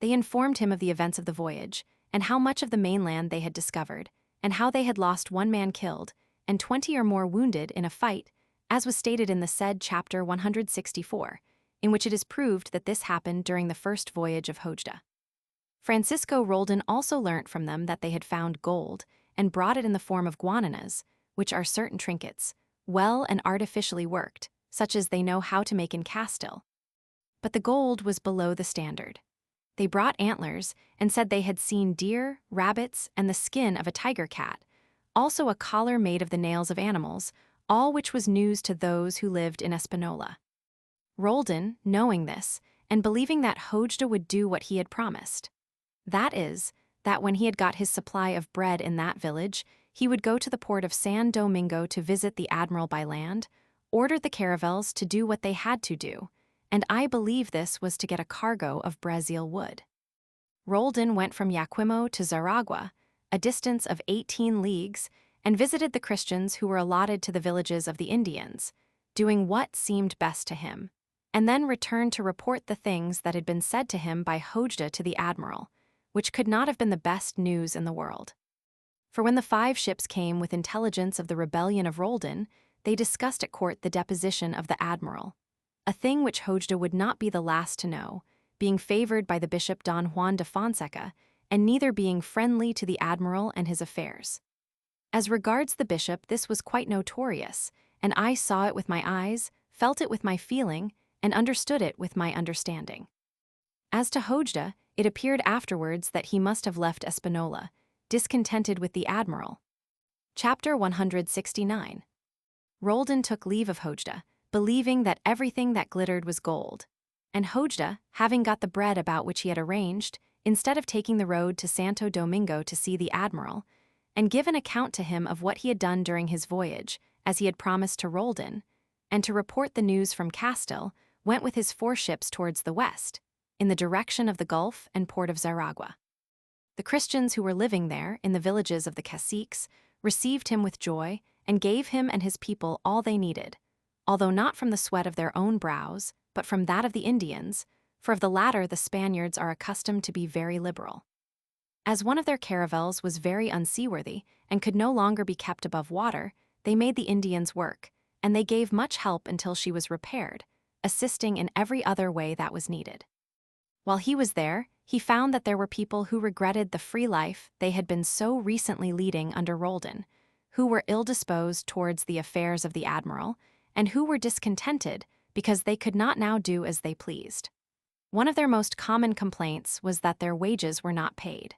They informed him of the events of the voyage, and how much of the mainland they had discovered, and how they had lost 1 man killed, and 20 or more wounded in a fight, as was stated in the said chapter 164, in which it is proved that this happened during the first voyage of Hojda. Francisco Roldan also learnt from them that they had found gold, and brought it in the form of guananas, which are certain trinkets, well and artificially worked, such as they know how to make in Castile. But the gold was below the standard. They brought antlers, and said they had seen deer, rabbits, and the skin of a tiger cat, also a collar made of the nails of animals, all which was news to those who lived in Espanola. Roldan, knowing this, and believing that Hojda would do what he had promised, that is, that when he had got his supply of bread in that village, he would go to the port of San Domingo to visit the admiral by land, ordered the caravels to do what they had to do, and I believe this was to get a cargo of Brazil wood. Roldan went from Yaquimo to Zaragua, a distance of 18 leagues, and visited the Christians who were allotted to the villages of the Indians, doing what seemed best to him, and then returned to report the things that had been said to him by Hojda to the admiral, which could not have been the best news in the world. For when the 5 ships came with intelligence of the rebellion of Roldan, they discussed at court the deposition of the admiral, a thing which Hojda would not be the last to know, being favored by the bishop Don Juan de Fonseca, and neither being friendly to the admiral and his affairs. As regards the bishop, this was quite notorious, and I saw it with my eyes, felt it with my feeling, and understood it with my understanding. As to Hojda, it appeared afterwards that he must have left Espanola, discontented with the admiral. Chapter 169. Roldan took leave of Hojda, believing that everything that glittered was gold, and Hojda, having got the bread about which he had arranged, instead of taking the road to Santo Domingo to see the admiral, and give an account to him of what he had done during his voyage, as he had promised to Roldan, and to report the news from Castile, went with his 4 ships towards the west, in the direction of the Gulf and port of Zaragua. The Christians who were living there, in the villages of the caciques, received him with joy, and gave him and his people all they needed, although not from the sweat of their own brows, but from that of the Indians, for of the latter the Spaniards are accustomed to be very liberal. As one of their caravels was very unseaworthy, and could no longer be kept above water, they made the Indians work, and they gave much help until she was repaired, assisting in every other way that was needed. While he was there, he found that there were people who regretted the free life they had been so recently leading under Roldan, who were ill-disposed towards the affairs of the admiral, and who were discontented because they could not now do as they pleased. One of their most common complaints was that their wages were not paid.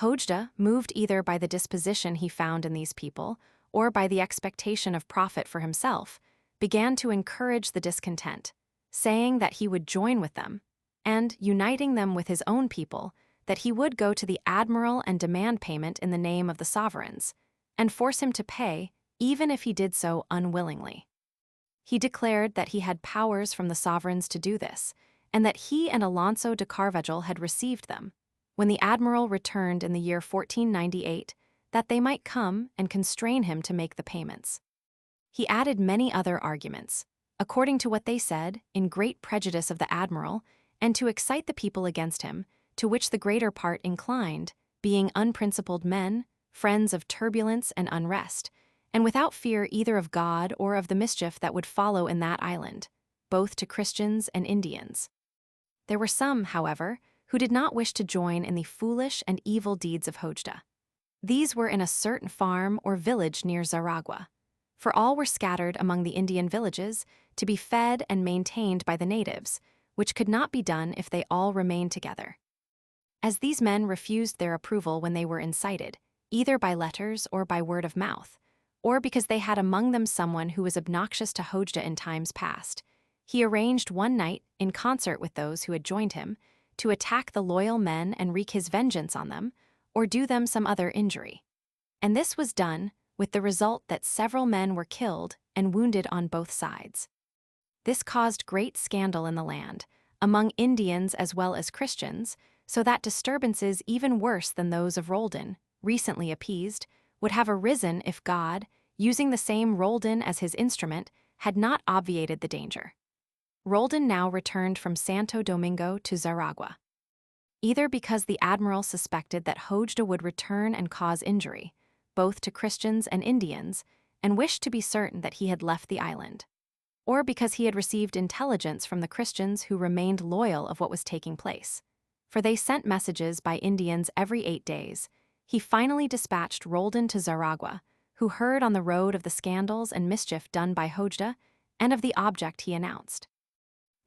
Hojda, moved either by the disposition he found in these people or by the expectation of profit for himself, began to encourage the discontent, saying that he would join with them, and, uniting them with his own people, that he would go to the admiral and demand payment in the name of the sovereigns, and force him to pay, even if he did so unwillingly. He declared that he had powers from the sovereigns to do this, and that he and Alonso de Carvajal had received them, when the admiral returned in the year 1498, that they might come and constrain him to make the payments. He added many other arguments, according to what they said, in great prejudice of the admiral, and to excite the people against him, to which the greater part inclined, being unprincipled men, friends of turbulence and unrest, and without fear either of God or of the mischief that would follow in that island, both to Christians and Indians. There were some, however, who did not wish to join in the foolish and evil deeds of Hojda. These were in a certain farm or village near Zaragua, for all were scattered among the Indian villages to be fed and maintained by the natives, which could not be done if they all remained together. As these men refused their approval when they were incited, either by letters or by word of mouth, or because they had among them someone who was obnoxious to Hojda in times past, he arranged one night, in concert with those who had joined him, to attack the loyal men and wreak his vengeance on them, or do them some other injury. And this was done, with the result that several men were killed and wounded on both sides. This caused great scandal in the land, among Indians as well as Christians, so that disturbances even worse than those of Roldan, recently appeased, would have arisen if God, using the same Roldan as his instrument, had not obviated the danger. Roldan now returned from Santo Domingo to Zaragua, either because the admiral suspected that Hojda would return and cause injury, both to Christians and Indians, and wished to be certain that he had left the island, or because he had received intelligence from the Christians who remained loyal of what was taking place, for they sent messages by Indians every 8 days. He finally dispatched Roldan to Zaragua, who heard on the road of the scandals and mischief done by Hojda and of the object he announced.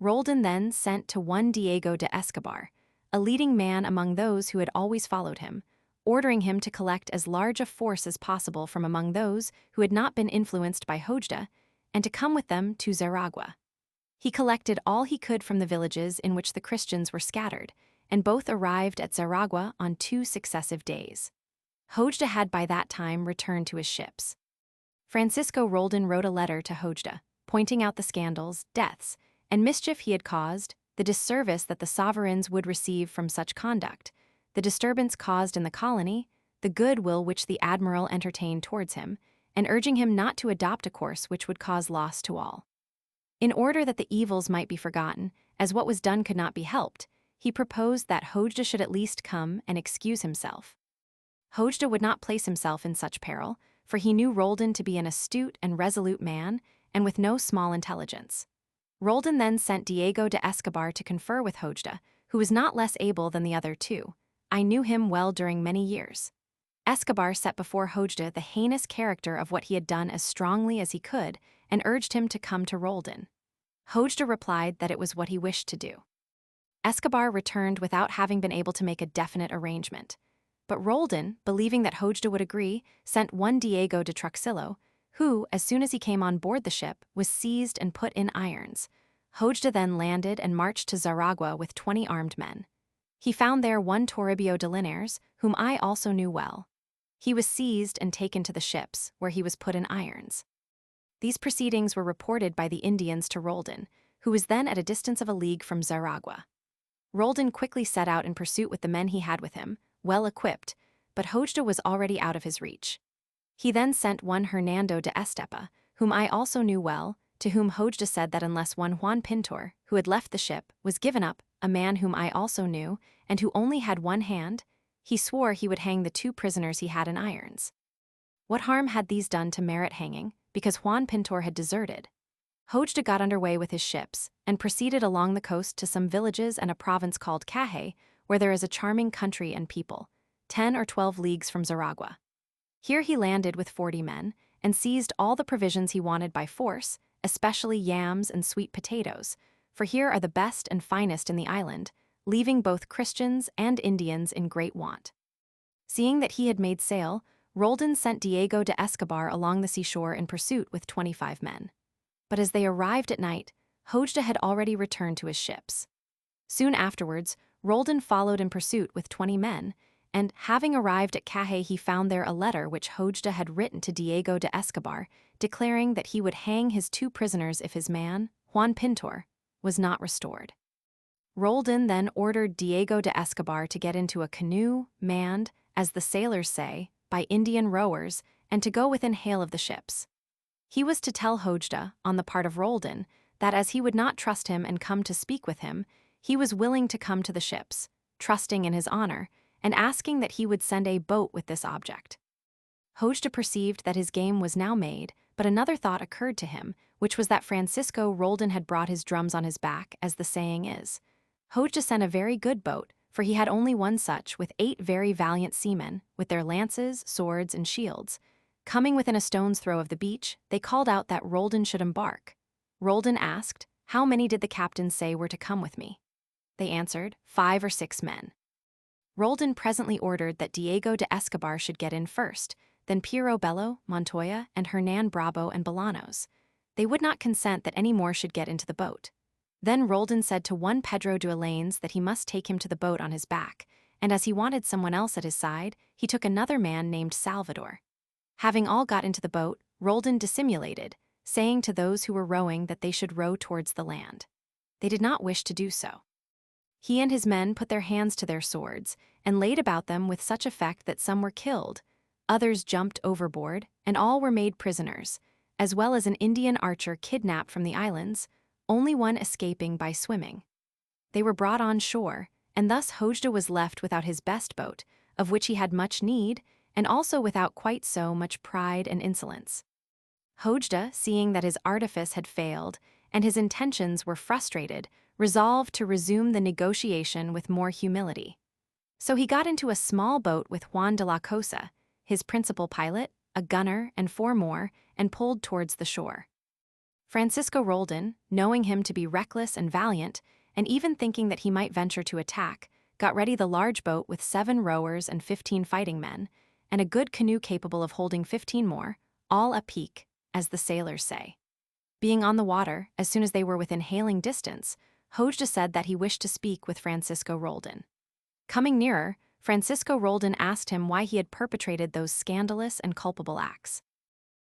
Roldan then sent to one Diego de Escobar, a leading man among those who had always followed him, ordering him to collect as large a force as possible from among those who had not been influenced by Hojda, and to come with them to Zaragua. He collected all he could from the villages in which the Christians were scattered, and both arrived at Zaragua on 2 successive days. Hojda had by that time returned to his ships. Francisco Roldan wrote a letter to Hojda, pointing out the scandals, deaths, and mischief he had caused, the disservice that the sovereigns would receive from such conduct, the disturbance caused in the colony, the goodwill which the admiral entertained towards him, and urging him not to adopt a course which would cause loss to all. In order that the evils might be forgotten, as what was done could not be helped, he proposed that Hojda should at least come and excuse himself. Hojda would not place himself in such peril, for he knew Roldan to be an astute and resolute man, and with no small intelligence. Roldan then sent Diego de Escobar to confer with Hojda, who was not less able than the other two. I knew him well during many years. Escobar set before Hojda the heinous character of what he had done as strongly as he could, and urged him to come to Roldan. Hojda replied that it was what he wished to do. Escobar returned without having been able to make a definite arrangement. But Roldan, believing that Hojda would agree, sent one Diego de Truxillo, who, as soon as he came on board the ship, was seized and put in irons. Hojda then landed and marched to Zaragua with 20 armed men. He found there one Toribio de Linares, whom I also knew well. He was seized and taken to the ships, where he was put in irons. These proceedings were reported by the Indians to Roldan, who was then at a distance of a league from Zaragua. Roldan quickly set out in pursuit with the men he had with him, well equipped, but Hojda was already out of his reach. He then sent one Hernando de Estepa, whom I also knew well, to whom Hojda said that unless one Juan Pintor, who had left the ship, was given up, a man whom I also knew, and who only had one hand, he swore he would hang the 2 prisoners he had in irons. What harm had these done to merit hanging, because Juan Pintor had deserted? Hojda got under way with his ships, and proceeded along the coast to some villages and a province called Caje, where there is a charming country and people, 10 or 12 leagues from Zaragua. Here he landed with 40 men, and seized all the provisions he wanted by force, especially yams and sweet potatoes, for here are the best and finest in the island, leaving both Christians and Indians in great want. Seeing that he had made sail, Roldan sent Diego de Escobar along the seashore in pursuit with 25 men. But as they arrived at night, Hojda had already returned to his ships. Soon afterwards, Roldan followed in pursuit with 20 men, and having arrived at Caje, he found there a letter which Hojda had written to Diego de Escobar, declaring that he would hang his 2 prisoners if his man, Juan Pintor, was not restored. Roldan then ordered Diego de Escobar to get into a canoe, manned, as the sailors say, by Indian rowers, and to go within hail of the ships. He was to tell Hojda, on the part of Roldan, that as he would not trust him and come to speak with him, he was willing to come to the ships, trusting in his honor, and asking that he would send a boat with this object. Hojda perceived that his game was now made, but another thought occurred to him, which was that Francisco Roldan had brought his drums on his back, as the saying is. Hojda sent a very good boat, for he had only one such, with 8 very valiant seamen, with their lances, swords, and shields. Coming within a stone's throw of the beach, they called out that Roldan should embark. Roldan asked, "How many did the captain say were to come with me?" They answered, 5 or 6 men. Roldan presently ordered that Diego de Escobar should get in first, then Piero Bello, Montoya, and Hernan Bravo and Bolanos. They would not consent that any more should get into the boat. Then Roldan said to one Pedro de Alanes that he must take him to the boat on his back, and as he wanted someone else at his side, he took another man named Salvador. Having all got into the boat, Roldan dissimulated, saying to those who were rowing that they should row towards the land. They did not wish to do so. He and his men put their hands to their swords, and laid about them with such effect that some were killed, others jumped overboard, and all were made prisoners, as well as an Indian archer kidnapped from the islands, only one escaping by swimming. They were brought on shore, and thus Hojda was left without his best boat, of which he had much need, and also without quite so much pride and insolence. Hojda, seeing that his artifice had failed, and his intentions were frustrated, resolved to resume the negotiation with more humility. So he got into a small boat with Juan de la Cosa, his principal pilot, a gunner, and 4 more, and pulled towards the shore. Francisco Roldan, knowing him to be reckless and valiant, and even thinking that he might venture to attack, got ready the large boat with 7 rowers and 15 fighting men, and a good canoe capable of holding 15 more, all a pique, as the sailors say. Being on the water, as soon as they were within hailing distance, Hojda said that he wished to speak with Francisco Roldan. Coming nearer, Francisco Roldan asked him why he had perpetrated those scandalous and culpable acts.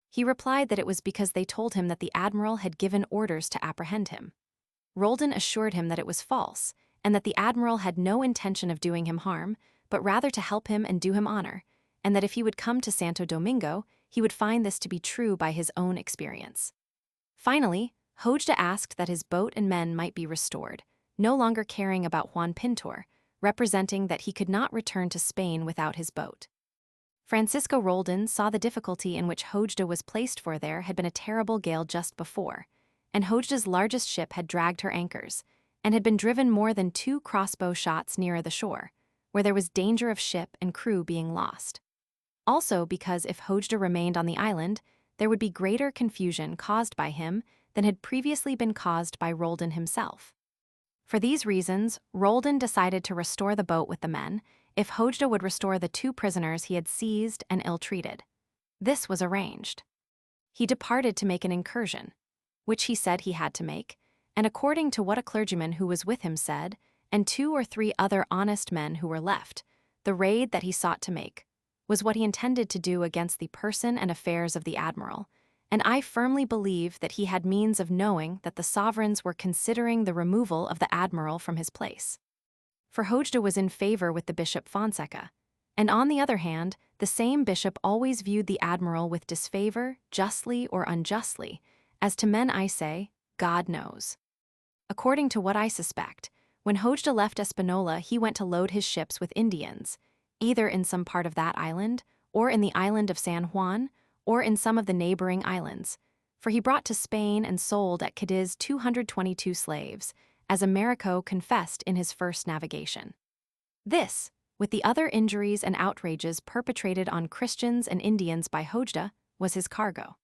He replied that it was because they told him that the admiral had given orders to apprehend him. Roldan assured him that it was false, and that the admiral had no intention of doing him harm, but rather to help him and do him honor, and that if he would come to Santo Domingo, he would find this to be true by his own experience. Finally, Hojda asked that his boat and men might be restored, no longer caring about Juan Pintor, representing that he could not return to Spain without his boat. Francisco Roldan saw the difficulty in which Hojda was placed, for there had been a terrible gale just before, and Hojda's largest ship had dragged her anchors, and had been driven more than 2 crossbow shots nearer the shore, where there was danger of ship and crew being lost. Also because if Hojda remained on the island, there would be greater confusion caused by him than had previously been caused by Roldan himself. For these reasons, Roldan decided to restore the boat with the men, if Hojda would restore the 2 prisoners he had seized and ill-treated. This was arranged. He departed to make an incursion, which he said he had to make, and according to what a clergyman who was with him said, and 2 or 3 other honest men who were left, the raid that he sought to make was what he intended to do against the person and affairs of the admiral, and I firmly believe that he had means of knowing that the sovereigns were considering the removal of the admiral from his place. For Hojda was in favor with the Bishop Fonseca, and on the other hand, the same bishop always viewed the admiral with disfavor, justly or unjustly. As to men I say, God knows. According to what I suspect, when Hojda left Espanola, he went to load his ships with Indians, either in some part of that island, or in the island of San Juan, or in some of the neighboring islands, for he brought to Spain and sold at Cadiz 222 slaves, as Amerigo confessed in his first navigation. This, with the other injuries and outrages perpetrated on Christians and Indians by Hojda, was his cargo.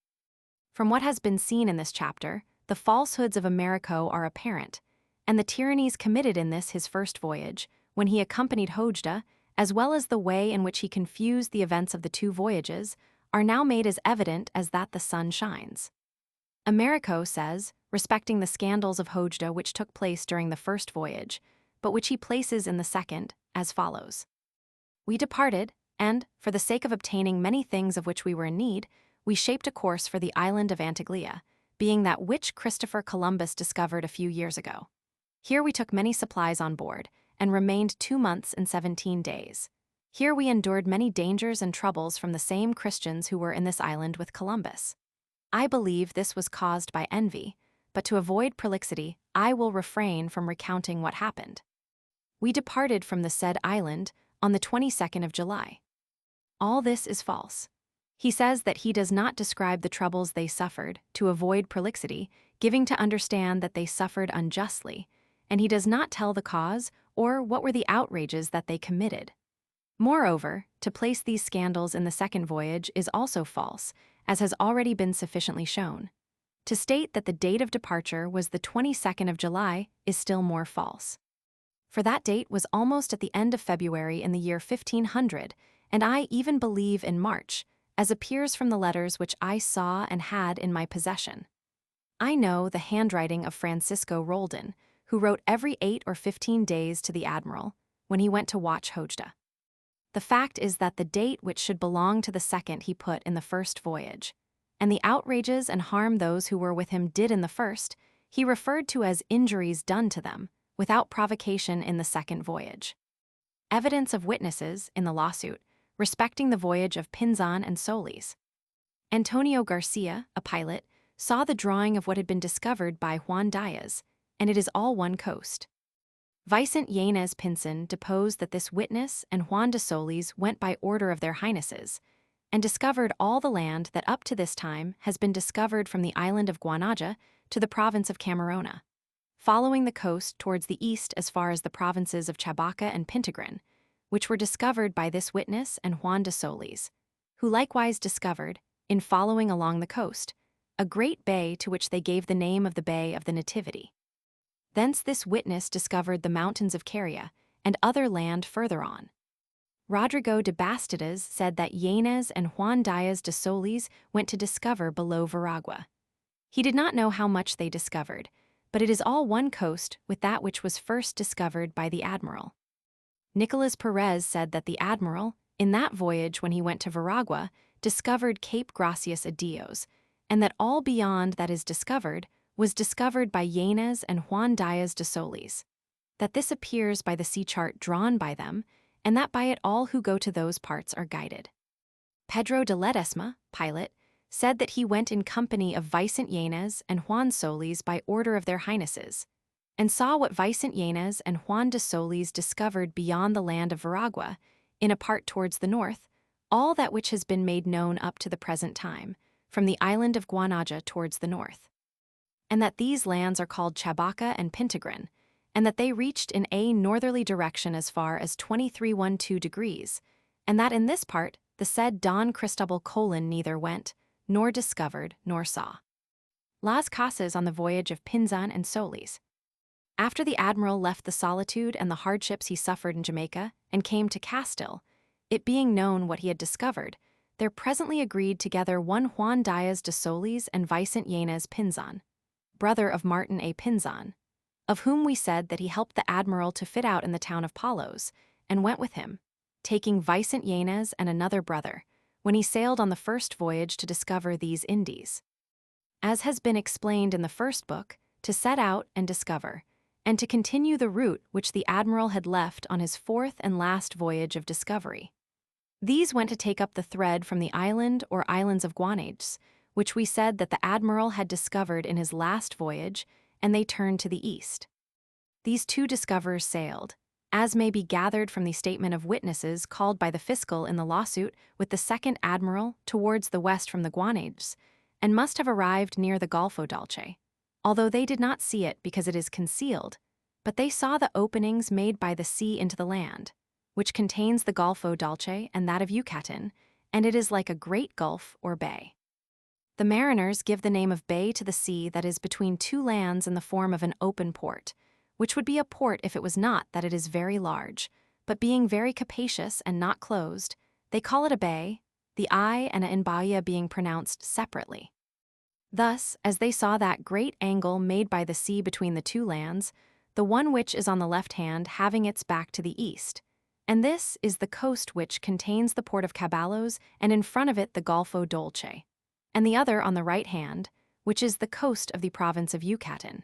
From what has been seen in this chapter, the falsehoods of Amerigo are apparent, and the tyrannies committed in this his first voyage, when he accompanied Hojda, as well as the way in which he confused the events of the two voyages, are now made as evident as that the sun shines. Amerigo says, respecting the scandals of Hojda which took place during the first voyage, but which he places in the second, as follows. We departed, and, for the sake of obtaining many things of which we were in need, we shaped a course for the island of Antigua, being that which Christopher Columbus discovered a few years ago. Here we took many supplies on board, and remained 2 months and 17 days. Here we endured many dangers and troubles from the same Christians who were in this island with Columbus. I believe this was caused by envy, but to avoid prolixity, I will refrain from recounting what happened. We departed from the said island on the 22nd of July. All this is false. He says that he does not describe the troubles they suffered to avoid prolixity, giving to understand that they suffered unjustly, and he does not tell the cause or what were the outrages that they committed. Moreover, to place these scandals in the second voyage is also false, as has already been sufficiently shown. To state that the date of departure was the 22nd of July is still more false. For that date was almost at the end of February in the year 1500, and I even believe in March, as appears from the letters which I saw and had in my possession. I know the handwriting of Francisco Roldan, who wrote every 8 or 15 days to the admiral, when he went to watch Hojda. The fact is that the date which should belong to the second he put in the first voyage, and the outrages and harm those who were with him did in the first, he referred to as injuries done to them, without provocation in the second voyage. Evidence of witnesses, in the lawsuit, respecting the voyage of Pinzon and Solis. Antonio Garcia, a pilot, saw the drawing of what had been discovered by Juan Diaz, and it is all one coast. Vicente Yanez Pinzon deposed that this witness and Juan de Solis went by order of their highnesses, and discovered all the land that up to this time has been discovered from the island of Guanaja to the province of Camarona, following the coast towards the east as far as the provinces of Chabaca and Pintagran, which were discovered by this witness and Juan de Solis, who likewise discovered, in following along the coast, a great bay to which they gave the name of the Bay of the Nativity. Thence this witness discovered the mountains of Caria and other land further on. Rodrigo de Bastidas said that Yanez and Juan Diaz de Solis went to discover below Veragua. He did not know how much they discovered, but it is all one coast with that which was first discovered by the admiral. Nicolas Perez said that the admiral, in that voyage when he went to Veragua, discovered Cape Gracias a Dios, and that all beyond that is discovered was discovered by Yanez and Juan Diaz de Solis, that this appears by the sea chart drawn by them, and that by it all who go to those parts are guided. Pedro de Ledesma, pilot, said that he went in company of Vicente Yanez and Juan Solis by order of their highnesses, and saw what Vicente Yanez and Juan de Solis discovered beyond the land of Veragua, in a part towards the north, all that which has been made known up to the present time, from the island of Guanaja towards the north. And that these lands are called Chabaca and Pintagran, and that they reached in a northerly direction as far as 2312 degrees, and that in this part the said Don Cristobal Colon neither went, nor discovered, nor saw. Las Casas on the voyage of Pinzon and Solis. After the admiral left the solitude and the hardships he suffered in Jamaica, and came to Castile, it being known what he had discovered, there presently agreed together one Juan Diaz de Solis and Vicente Yanez Pinzon, brother of Martin A. Pinzon, of whom we said that he helped the admiral to fit out in the town of Palos, and went with him, taking Vicente Yanez and another brother, when he sailed on the first voyage to discover these Indies. As has been explained in the first book, to set out and discover, and to continue the route which the admiral had left on his fourth and last voyage of discovery. These went to take up the thread from the island or islands of Guanages, which we said that the admiral had discovered in his last voyage, and they turned to the east. These two discoverers sailed, as may be gathered from the statement of witnesses called by the fiscal in the lawsuit with the second admiral towards the west from the Guanages, and must have arrived near the Golfo Dolce, although they did not see it because it is concealed, but they saw the openings made by the sea into the land, which contains the Golfo Dolce and that of Yucatan, and it is like a great gulf or bay. The mariners give the name of bay to the sea that is between two lands in the form of an open port, which would be a port if it was not that it is very large, but being very capacious and not closed, they call it a bay, the I and a inbaya being pronounced separately. Thus, as they saw that great angle made by the sea between the two lands, the one which is on the left hand having its back to the east, and this is the coast which contains the port of Caballos and in front of it the Golfo Dolce, and the other on the right hand, which is the coast of the province of Yucatan.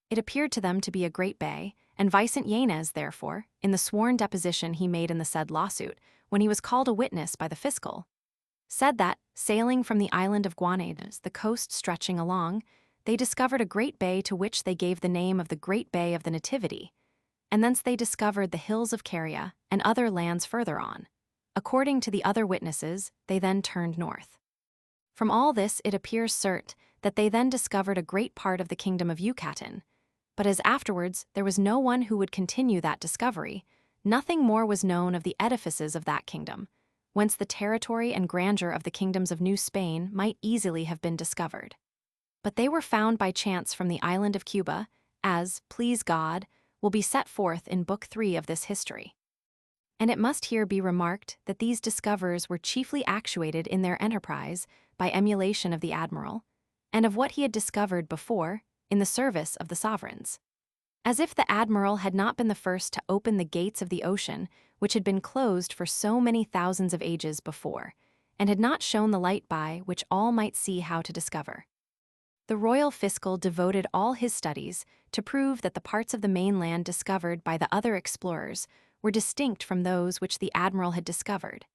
It appeared to them to be a great bay, and Vicente Yanez, therefore, in the sworn deposition he made in the said lawsuit, when he was called a witness by the fiscal, said that, sailing from the island of Guanades, the coast stretching along, they discovered a great bay to which they gave the name of the Great Bay of the Nativity, and thence they discovered the hills of Caria and other lands further on. According to the other witnesses, they then turned north. From all this it appears cert that they then discovered a great part of the kingdom of Yucatan, but as afterwards there was no one who would continue that discovery, nothing more was known of the edifices of that kingdom, whence the territory and grandeur of the kingdoms of New Spain might easily have been discovered. But they were found by chance from the island of Cuba, as, please God, will be set forth in Book 3 of this history. And it must here be remarked that these discoverers were chiefly actuated in their enterprise by emulation of the admiral, and of what he had discovered before in the service of the sovereigns. As if the admiral had not been the first to open the gates of the ocean, which had been closed for so many thousands of ages before, and had not shown the light by which all might see how to discover. The royal fiscal devoted all his studies to prove that the parts of the mainland discovered by the other explorers were distinct from those which the admiral had discovered,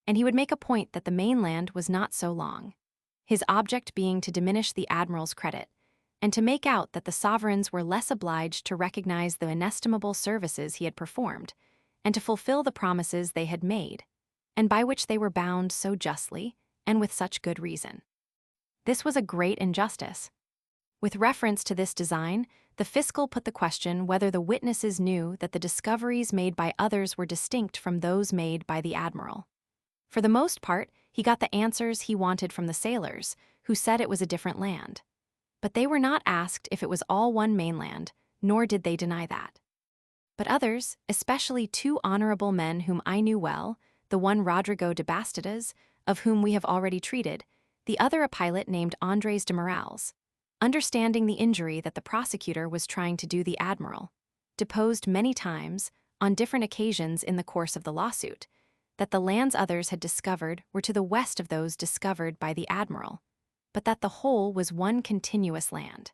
and he would make a point that the mainland was not so long, his object being to diminish the admiral's credit, and to make out that the sovereigns were less obliged to recognize the inestimable services he had performed, and to fulfill the promises they had made, and by which they were bound so justly, and with such good reason. This was a great injustice. With reference to this design, the fiscal put the question whether the witnesses knew that the discoveries made by others were distinct from those made by the admiral. For the most part, he got the answers he wanted from the sailors, who said it was a different land. But they were not asked if it was all one mainland, nor did they deny that. But others, especially two honorable men whom I knew well, the one Rodrigo de Bastidas, of whom we have already treated, the other a pilot named Andres de Morales, understanding the injury that the prosecutor was trying to do the admiral, deposed many times, on different occasions in the course of the lawsuit, that the lands others had discovered were to the west of those discovered by the admiral, but that the whole was one continuous land.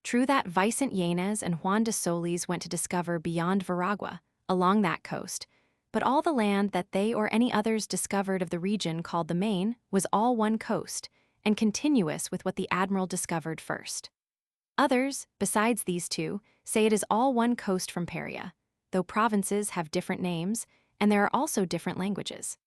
True that Vicente Yanez and Juan de Solis went to discover beyond Veragua, along that coast, but all the land that they or any others discovered of the region called the Main was all one coast, and continuous with what the admiral discovered first. Others, besides these two, say it is all one coast from Paria, though provinces have different names, and there are also different languages.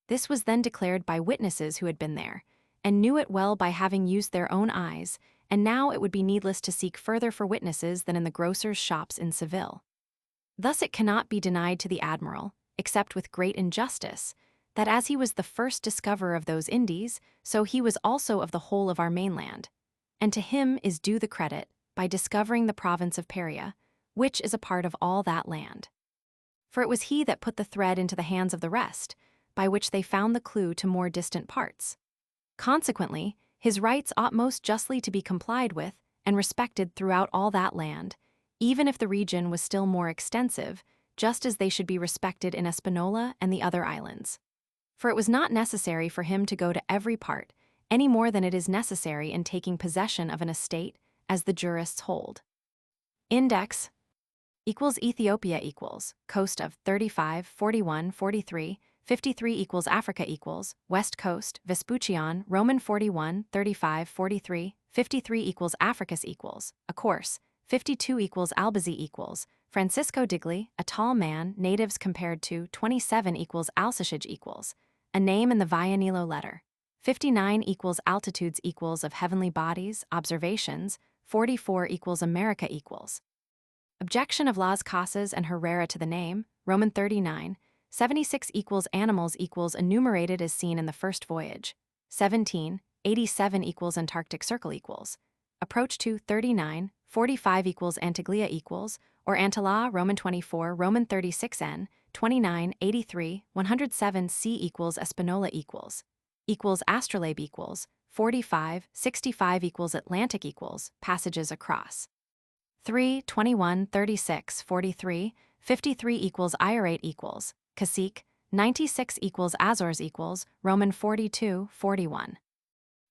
This was then declared by witnesses who had been there, and knew it well by having used their own eyes, and now it would be needless to seek further for witnesses than in the grocers' shops in Seville. Thus it cannot be denied to the admiral, except with great injustice, that as he was the first discoverer of those Indies, so he was also of the whole of our mainland, and to him is due the credit, by discovering the province of Paria, which is a part of all that land. For it was he that put the thread into the hands of the rest, by which they found the clue to more distant parts. Consequently, his rights ought most justly to be complied with and respected throughout all that land, even if the region was still more extensive, just as they should be respected in Espanola and the other islands. For it was not necessary for him to go to every part, any more than it is necessary in taking possession of an estate, as the jurists hold. Index equals Ethiopia equals coast of 35, 41, 43, 53 equals Africa equals West Coast, Vespucci Roman 41, 35, 43, 53 equals Africus equals, a course, 52 equals Albazi equals, Francisco Digli, a tall man, natives compared to 27 equals Alsatiage equals, a name in the Vianilo letter, 59 equals altitudes equals of heavenly bodies, observations, 44 equals America equals. Objection of Las Casas and Herrera to the name, Roman 39, 76 equals animals equals enumerated as seen in the first voyage, 17, 87 equals Antarctic Circle equals, approach to 39, 45 equals Antiglia equals, or Antilla, Roman 24, Roman 36 N, 29, 83, 107 C equals Espanola equals astrolabe equals, 45, 65 equals Atlantic equals, passages across. 3, 21, 36, 43, 53 equals Iorate equals, cacique, 96 equals Azores equals, Roman 42, 41.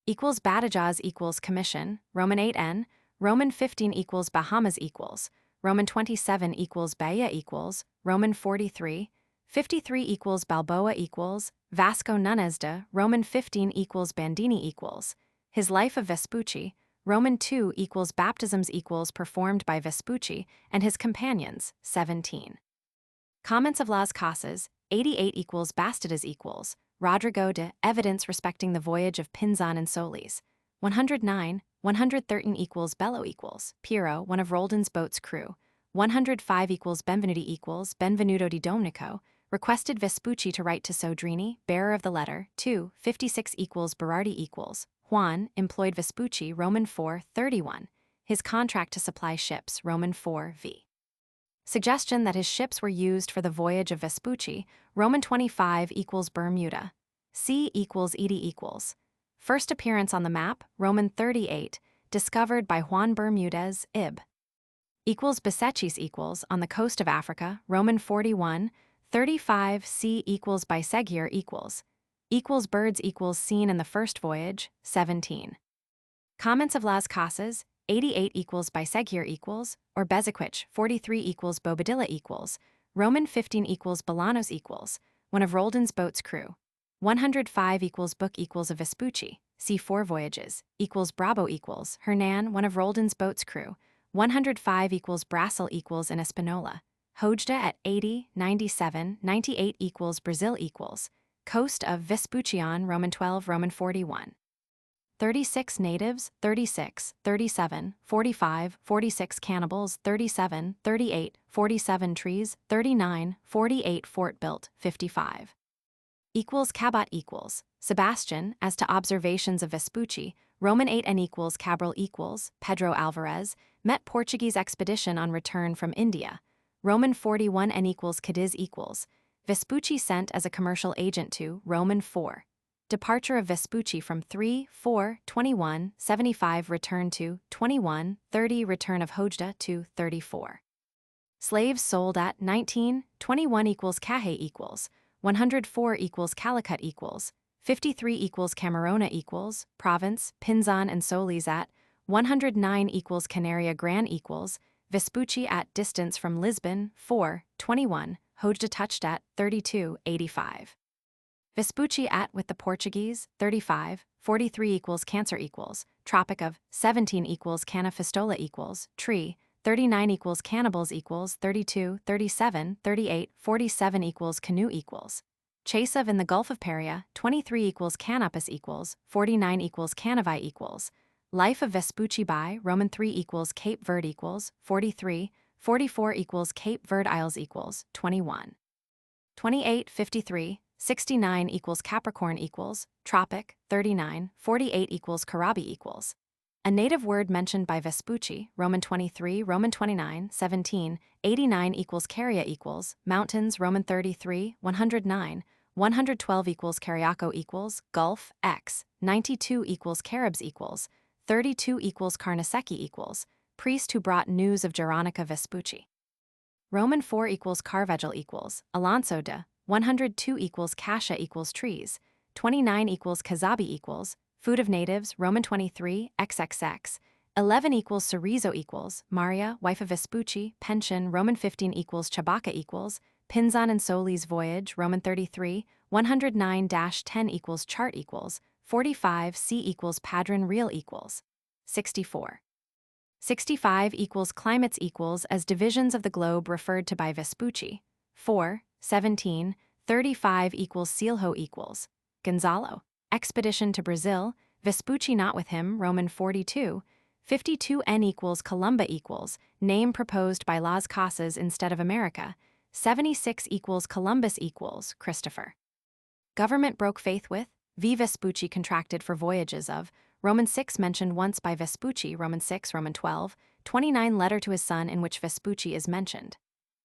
Equals Badajoz equals commission, Roman 8N, Roman 15 equals Bahamas equals, Roman 27 equals Bahia equals, Roman 43, 53 equals Balboa equals, Vasco Nunes de, Roman 15 equals Bandini equals, his life of Vespucci, Roman 2 equals baptisms equals performed by Vespucci and his companions, 17. Comments of Las Casas, 88 equals Bastidas equals, Rodrigo de, evidence respecting the voyage of Pinzon and Solis, 109, 113 equals Bello equals, Piero, one of Roldan's boat's crew, 105 equals Benvenuti equals, Benvenuto di Domnico, requested Vespucci to write to Sodrini, bearer of the letter, 2, 56 equals Berardi equals, Juan, employed Vespucci, Roman 4, 31, his contract to supply ships, Roman 4, v. Suggestion that his ships were used for the voyage of Vespucci, Roman 25 equals Bermuda. C equals Edie equals. First appearance on the map, Roman 38, discovered by Juan Bermudez, Ib. Equals Besechis equals, on the coast of Africa, Roman 41, 35 C equals Bisegir equals. Equals birds equals seen in the first voyage, 17. Comments of Las Casas, 88 equals Bisegir equals, or Bezequich, 43 equals Bobadilla equals, Roman 15 equals Bolanos equals, one of Roldan's boat's crew, 105 equals book equals a Vespucci, see 4 voyages, equals Bravo equals, Hernan, one of Roldan's boat's crew, 105 equals Brasil equals in Espanola, Hojda at 80, 97, 98 equals Brazil equals, coast of Vespuccion, Roman 12, Roman 41. 36 natives, 36, 37, 45, 46 cannibals, 37, 38, 47 trees, 39, 48 fort built, 55. Equals Cabot equals, Sebastian, as to observations of Vespucci, Roman 8 N equals Cabral equals, Pedro Alvarez, met Portuguese expedition on return from India, Roman 41 N equals Cadiz equals, Vespucci sent as a commercial agent to, Roman 4. Departure of Vespucci from 3, 4, 21, 75 return to, 21, 30 return of Hojda to, 34. Slaves sold at 19, 21 equals Cahe equals, 104 equals Calicut equals, 53 equals Camarona equals, province, Pinzon and Solis at, 109 equals Canaria Gran equals, Vespucci at distance from Lisbon, 4, 21, Hojda touched at, 32, 85. Vespucci at with the Portuguese, 35, 43 equals Cancer equals, Tropic of, 17 equals Canafistola equals, Tree, 39 equals Cannibals equals, 32, 37, 38, 47 equals Canoe equals. Chase of in the Gulf of Paria, 23 equals Canopus equals, 49 equals Cannavi equals. Life of Vespucci by, Roman 3 equals Cape Verde equals, 43, 44 equals Cape Verde Isles equals, 21. 28, 53, 69 equals Capricorn equals, Tropic, 39, 48 equals Carabi equals. A native word mentioned by Vespucci, Roman 23, Roman 29, 17, 89 equals Caria equals, Mountains, Roman 33, 109, 112 equals Cariaco equals, Gulf, X, 92 equals Caribs equals, 32 equals Carnesecchi equals, priest who brought news of Geronica Vespucci. Roman 4 equals Carvegel equals, Alonso de, 102 equals Cascia equals trees, 29 equals Kazabi equals, food of natives, Roman 23, XXX, 11 equals Cerezo equals, Maria, wife of Vespucci, pension, Roman 15 equals Chabaca equals, Pinzon and Solis voyage, Roman 33, 109-10 equals chart equals, 45 C equals Padron real equals, 64. 65 equals climates equals as divisions of the globe referred to by Vespucci, 4, 17, 35 equals Silho equals, Gonzalo, expedition to Brazil, Vespucci not with him, Roman 42, 52 N equals Columba equals, name proposed by Las Casas instead of America, 76 equals Columbus equals, Christopher. Government broke faith with, V. Vespucci contracted for voyages of, Roman 6 mentioned once by Vespucci, Roman 6, Roman 12, 29 letter to his son in which Vespucci is mentioned.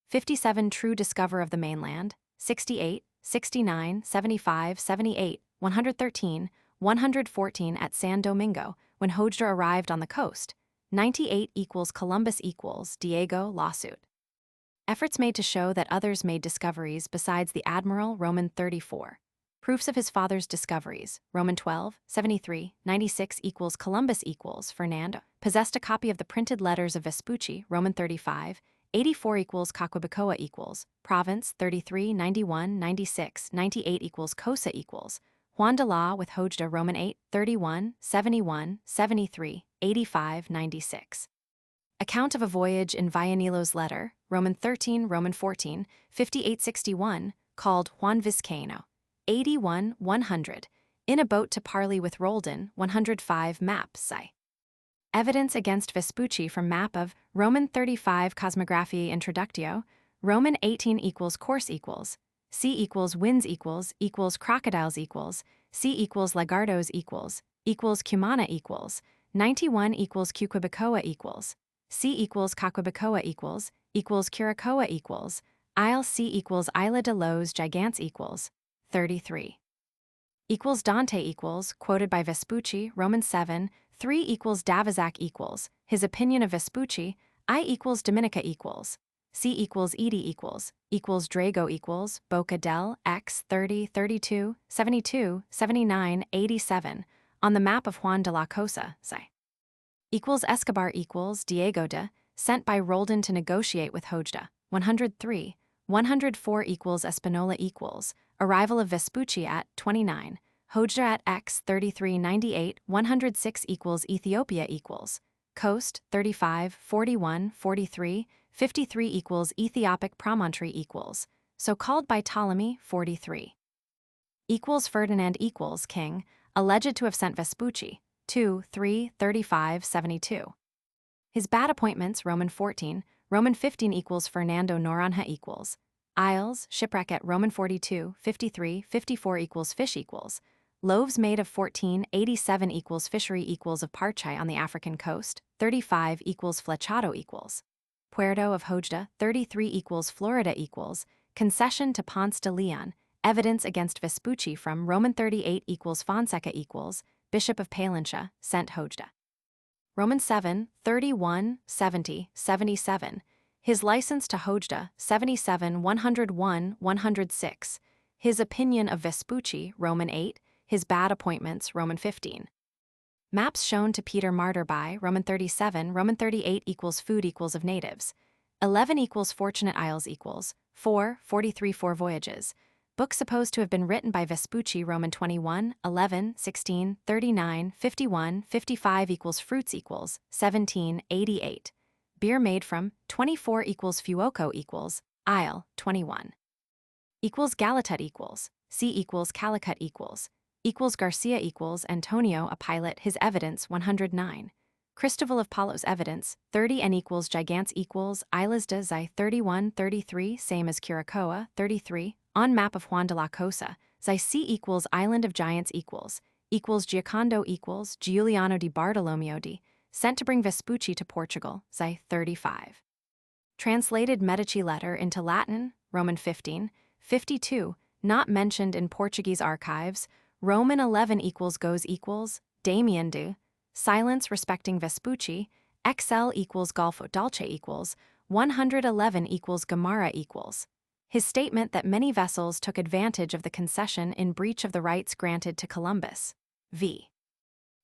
57 true discover of the mainland, 68, 69, 75, 78, 113, 114 at San Domingo, when Hojdeh arrived on the coast, 98 equals Columbus equals Diego lawsuit. Efforts made to show that others made discoveries besides the admiral, Roman 34. Proofs of his father's discoveries, Roman 12, 73, 96 equals Columbus equals Fernando. Possessed a copy of the printed letters of Vespucci, Roman 35, 84 equals Caquibacoa equals, Province 33, 91, 96, 98 equals Cosa equals, Juan de la with Hojdeh, Roman 8, 31, 71, 73, 85, 96. Account of a voyage in Vianilo's letter, Roman 13, Roman 14, 5861, called Juan Vizcaíno, 81, 100, in a boat to parley with Roldan, 105 map, sci. Evidence against Vespucci from map of Roman 35 Cosmographiae Introductio, Roman 18 equals course equals, C equals winds equals crocodiles equals, C equals lagartos equals cumana equals, 91 equals Cuquibacoa equals, C equals Caquibacoa equals Curacoa equals, Isle C equals Isla de los Gigantes equals, 33. Equals Dante equals, quoted by Vespucci, Roman 7, 3 equals Davozac equals, his opinion of Vespucci, I equals Dominica equals, C equals Edie equals Drago equals, Boca del, X, 30, 32, 72, 79, 87, on the map of Juan de la Cosa, sci. Equals Escobar equals Diego de, sent by Roldan to negotiate with Hojdeh, 103, 104 equals Espinola equals, arrival of Vespucci at 29, Hojdeh at X 3398, 106 equals Ethiopia equals, coast 35, 41, 43, 53 equals Ethiopic promontory equals, so called by Ptolemy 43. Equals Ferdinand equals king, alleged to have sent Vespucci, 2, 3, 35, 72. His bad appointments, Roman 14, Roman 15 equals Fernando Noronha equals, Isles, shipwreck at Roman 42, 53, 54 equals fish equals, loaves made of 14, 87 equals fishery equals of Parchai on the African coast, 35 equals Flechado equals, Puerto of Hojdeh, 33 equals Florida equals, concession to Ponce de Leon, evidence against Vespucci from Roman 38 equals Fonseca equals, Bishop of Palencia, sent Hojdeh. Roman 7, 31, 70, 77, his license to Hojdeh, 77, 101, 106, his opinion of Vespucci, Roman 8, his bad appointments, Roman 15. Maps shown to Peter Martyr by Roman 37, Roman 38 equals food equals of natives, 11 equals Fortunate Isles equals, 4, 43 4 voyages, book supposed to have been written by Vespucci, Roman 21, 11, 16, 39, 51, 55 equals fruits equals, 17, 88. Beer made from, 24 equals Fuoco equals, Isle, 21. Equals Galatut equals, C equals Calicut equals Garcia equals Antonio a pilot his evidence 109. Cristobal of Palos evidence, 30 and equals Gigantes equals Islas de Xi 31, 33 same as Curacoa, 33. On map of Juan de la Cosa, Xi C equals Island of Giants equals Giocondo equals Giuliano di Bartolomeo di, sent to bring Vespucci to Portugal, Xi 35. Translated Medici letter into Latin, Roman 15, 52, not mentioned in Portuguese archives, Roman 11 equals goes equals, Damian de, silence respecting Vespucci, XL equals Golfo Dolce equals, 111 equals Gamara equals. His statement that many vessels took advantage of the concession in breach of the rights granted to Columbus. V.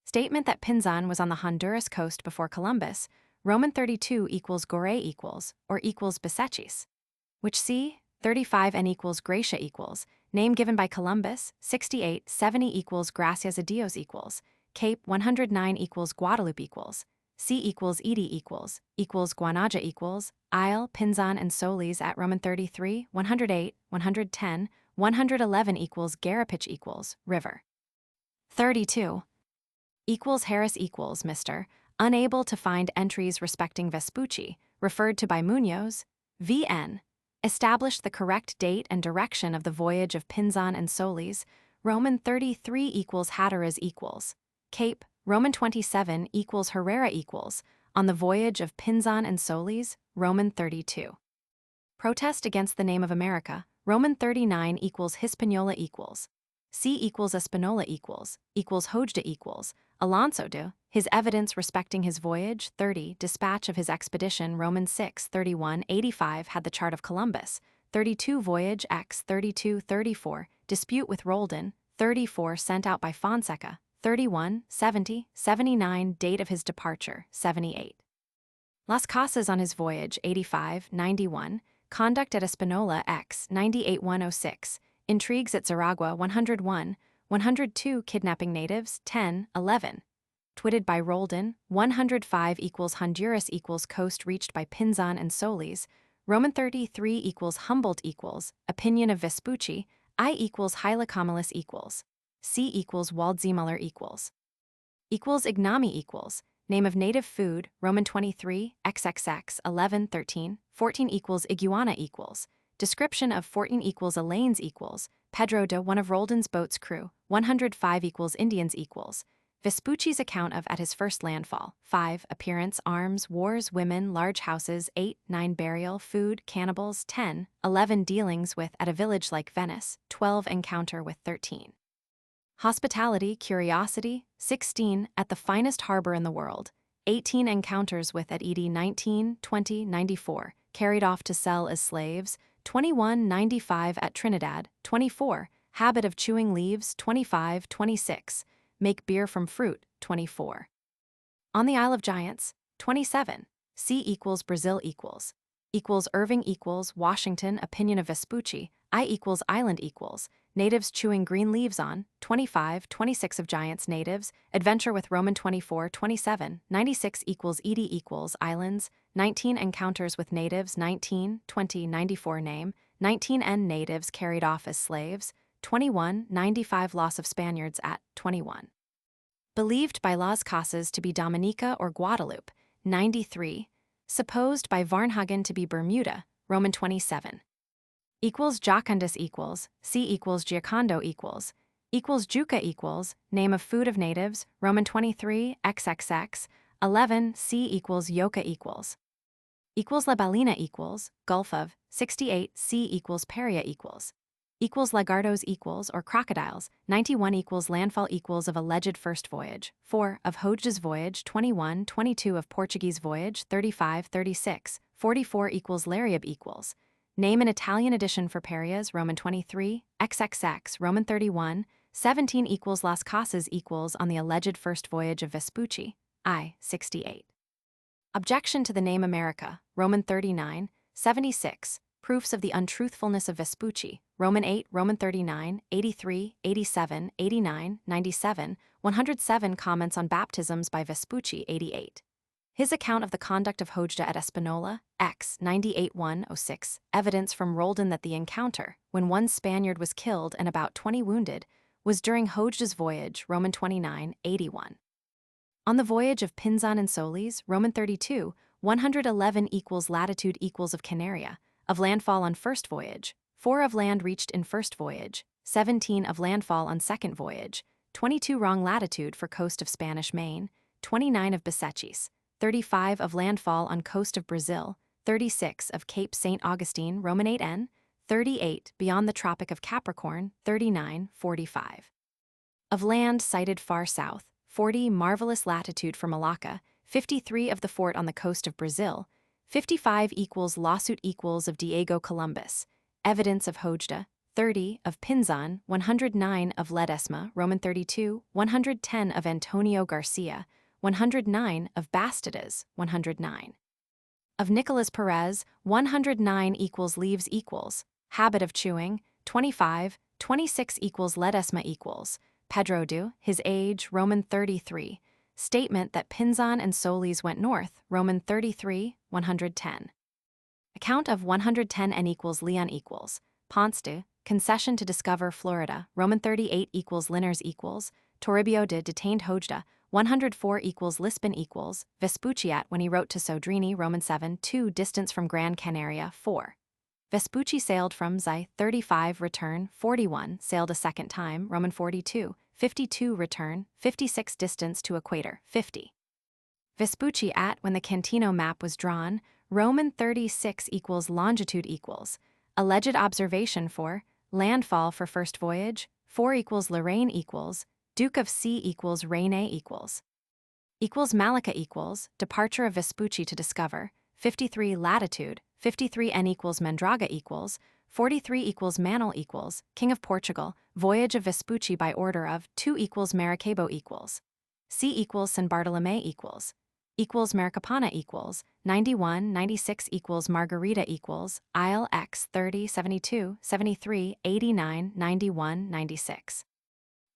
Statement that Pinzon was on the Honduras coast before Columbus, Roman 32 equals Gore equals, or equals Besechis. Which C, 35 and equals Gracia equals, name given by Columbus, 68, 70 equals Gracias a Dios equals, Cape 109 equals Guadalupe equals, C equals Edie equals Guanaja equals, Isle, Pinzon and Solis at Roman 33, 108, 110, 111 equals Garapich equals, River. 32. Equals Harris equals Mr., unable to find entries respecting Vespucci, referred to by Munoz, VN, established the correct date and direction of the voyage of Pinzon and Solis, Roman 33 equals Hatteras equals, Cape, Roman 27 equals Herrera equals, On the voyage of Pinzon and Solis, Roman 32. Protest against the name of America, Roman 39 equals Hispaniola equals. C equals Espanola equals Hojda equals, Alonso de, his evidence respecting his voyage, 30, dispatch of his expedition, Roman 6, 31, 85 had the chart of Columbus, 32 voyage X, 32, 34, dispute with Roldan, 34 sent out by Fonseca, 31, 70, 79 date of his departure, 78. Las Casas on his voyage, 85, 91, conduct at Espanola X, 98, 106, intrigues at Zaragua, 101, 102 kidnapping natives, 10, 11. Twitted by Roldan, 105 equals Honduras equals coast reached by Pinzon and Solis, Roman 33 equals Humboldt equals, opinion of Vespucci, I equals Hyla Comalis equals, C equals Waldseemüller equals Ignami equals, name of native food, Roman 23, XXX, 11, 13, 14 equals Iguana equals, description of 14 equals Elaine's equals, Pedro de one of Roldan's boat's crew, 105 equals Indians equals, Vespucci's account of at his first landfall, 5, appearance, arms, wars, women, large houses, 8, 9, burial, food, cannibals, 10, 11, dealings with at a village like Venice, 12, encounter with 13. Hospitality, curiosity, 16, at the finest harbor in the world, 18, encounters with at Edie, 19, 20, 94, carried off to sell as slaves, 21, 95 at Trinidad, 24, habit of chewing leaves, 25, 26, make beer from fruit, 24. On the Isle of Giants, 27, C equals Brazil equals Irving equals Washington, opinion of Vespucci, I equals island equals, natives chewing green leaves on, 25, 26 of Giants natives, adventure with Roman 24, 27, 96 equals Edie equals islands, 19 encounters with natives, 19, 20, 94 name, 19 N natives carried off as slaves, 21, 95 loss of Spaniards at, 21. Believed by Las Casas to be Dominica or Guadeloupe, 93, supposed by Varnhagen to be Bermuda, Roman 27. Equals Jocundus equals, C equals Giocondo equals Juca equals, name of food of natives, Roman 23, XXX, 11, C equals Yoka equals La Balena equals, Gulf of, 68, C equals Paria equals Lagartos equals or crocodiles, 91 equals landfall equals of alleged first voyage, 4 of Hojda's voyage, 21, 22 of Portuguese voyage, 35, 36, 44 equals Lariab equals, name an Italian edition for Parias, Roman 23, XXX, Roman 31, 17 equals Las Casas equals on the alleged first voyage of Vespucci, I, 68. Objection to the name America, Roman 39, 76, proofs of the untruthfulness of Vespucci, Roman 8, Roman 39, 83, 87, 89, 97, 107 comments on baptisms by Vespucci, 88. His account of the conduct of Hojda at Espanola, X, 98, 106, evidence from Roldan that the encounter, when one Spaniard was killed and about 20 wounded, was during Hojda's voyage, Roman 29, 81. On the voyage of Pinzon and Solis, Roman 32, 111 equals latitude equals of Canaria, of landfall on first voyage, 4 of land reached in first voyage, 17 of landfall on second voyage, 22 wrong latitude for coast of Spanish Main, 29 of Besechis, 35 of landfall on coast of Brazil, 36 of Cape St. Augustine, Roman 8N, 38 beyond the Tropic of Capricorn, 39, 45. Of land sighted far south, 40 marvelous latitude for Malacca, 53 of the fort on the coast of Brazil, 55 equals lawsuit equals of Diego Columbus, evidence of Hojda, 30 of Pinzon, 109 of Ledesma, Roman 32, 110 of Antonio Garcia, 109 of Bastidas, 109. Of Nicolas Perez, 109 equals leaves equals, habit of chewing, 25, 26 equals Ledesma equals, Pedro de, his age, Roman 33, statement that Pinzon and Solis went north, Roman 33, 110. Account of 110 N equals Leon equals, Ponce de, concession to discover Florida, Roman 38 equals Linares equals, Toribio de detained Hojda, 104 equals Lisbon equals, Vespucci at when he wrote to Sodrini, Roman 7, 2 distance from Gran Canaria, 4. Vespucci sailed from Zai, 35 return, 41 sailed a second time, Roman 42, 52 return, 56 distance to equator, 50. Vespucci at when the Cantino map was drawn, Roman 36 equals longitude equals. Alleged observation for landfall for first voyage, 4 equals Lorraine equals, Duke of C equals Rene equals. Equals Malacca equals, departure of Vespucci to discover, 53 latitude, 53 N equals Mandraga equals, 43 equals Manil equals, King of Portugal, voyage of Vespucci by order of, 2 equals Maracaibo equals. C equals San Bartolome equals Maracapana equals, 91, 96 equals Margarita equals, Isle X 30, 72, 73, 89, 91, 96.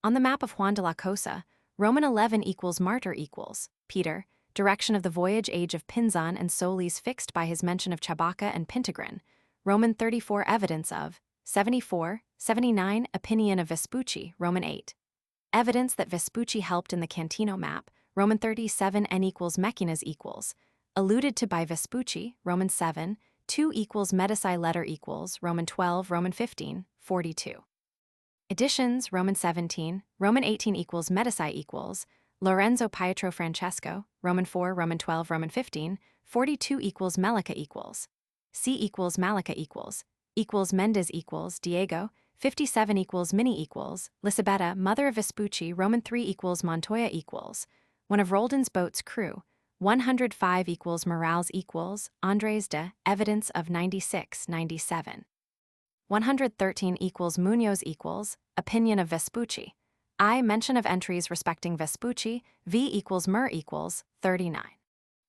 On the map of Juan de la Cosa, Roman 11 equals Martyr equals, Peter, direction of the voyage age of Pinzon and Solis fixed by his mention of Chabaca and Pintagrin, Roman 34 evidence of, 74, 79 opinion of Vespucci, Roman 8. Evidence that Vespucci helped in the Cantino map, Roman 37 N equals Mequinas equals, alluded to by Vespucci, Roman 7, 2 equals Medici letter equals, Roman 12, Roman 15, 42. Additions, Roman 17, Roman 18 equals Medici equals, Lorenzo Pietro Francesco, Roman 4, Roman 12, Roman 15, 42 equals Melica equals, C equals Malacca equals Mendez equals Diego, 57 equals Mini equals, Lisabetta, mother of Vespucci, Roman 3 equals Montoya equals, one of Roldan's boat's crew, 105 equals Morales equals, Andres de, evidence of 96, 97. 113 equals Munoz equals, opinion of Vespucci. I, mention of entries respecting Vespucci, V equals Mur equals, 39.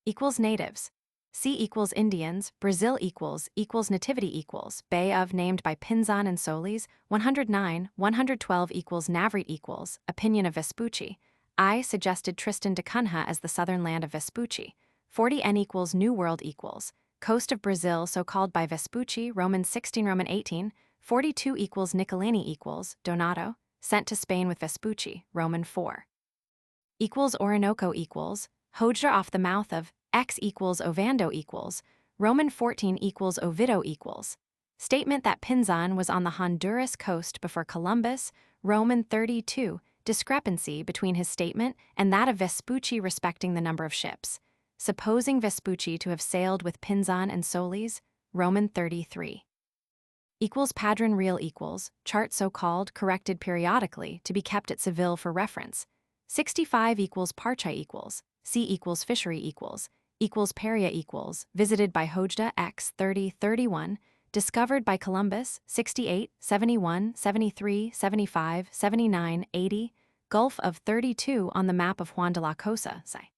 Equals natives. C equals Indians, Brazil equals nativity equals, Bay of named by Pinzon and Solis, 109, 112 equals Navrite equals, opinion of Vespucci. I suggested Tristan da Cunha as the southern land of Vespucci. 40 N equals New World equals, coast of Brazil so called by Vespucci, Roman 16, Roman 18, 42 equals Nicolini equals, Donato, sent to Spain with Vespucci, Roman 4. Equals Orinoco equals, Hojda off the mouth of, X equals Ovando equals, Roman 14 equals Oviedo equals. Statement that Pinzon was on the Honduras coast before Columbus, Roman 32, discrepancy between his statement and that of Vespucci respecting the number of ships. Supposing Vespucci to have sailed with Pinzon and Solis, Roman 33. Equals Padron Real equals, chart so-called, corrected periodically, to be kept at Seville for reference. 65 equals Parcha equals, C equals Fishery equals Peria equals, visited by Hojda X 30, 31, discovered by Columbus, 68, 71, 73, 75, 79, 80, Gulf of 32 on the map of Juan de la Cosa, say.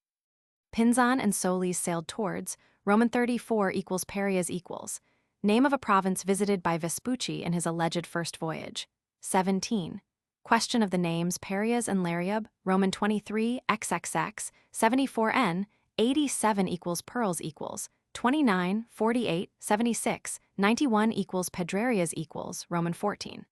Pinzon and Solis sailed towards, Roman 34 equals Perias equals, name of a province visited by Vespucci in his alleged first voyage. 17. Question of the names Perias and Lariab, Roman 23, XXX, 74N, 87 equals Pearls equals, 29, 48, 76, 91 equals Pedrarias equals, Roman 14.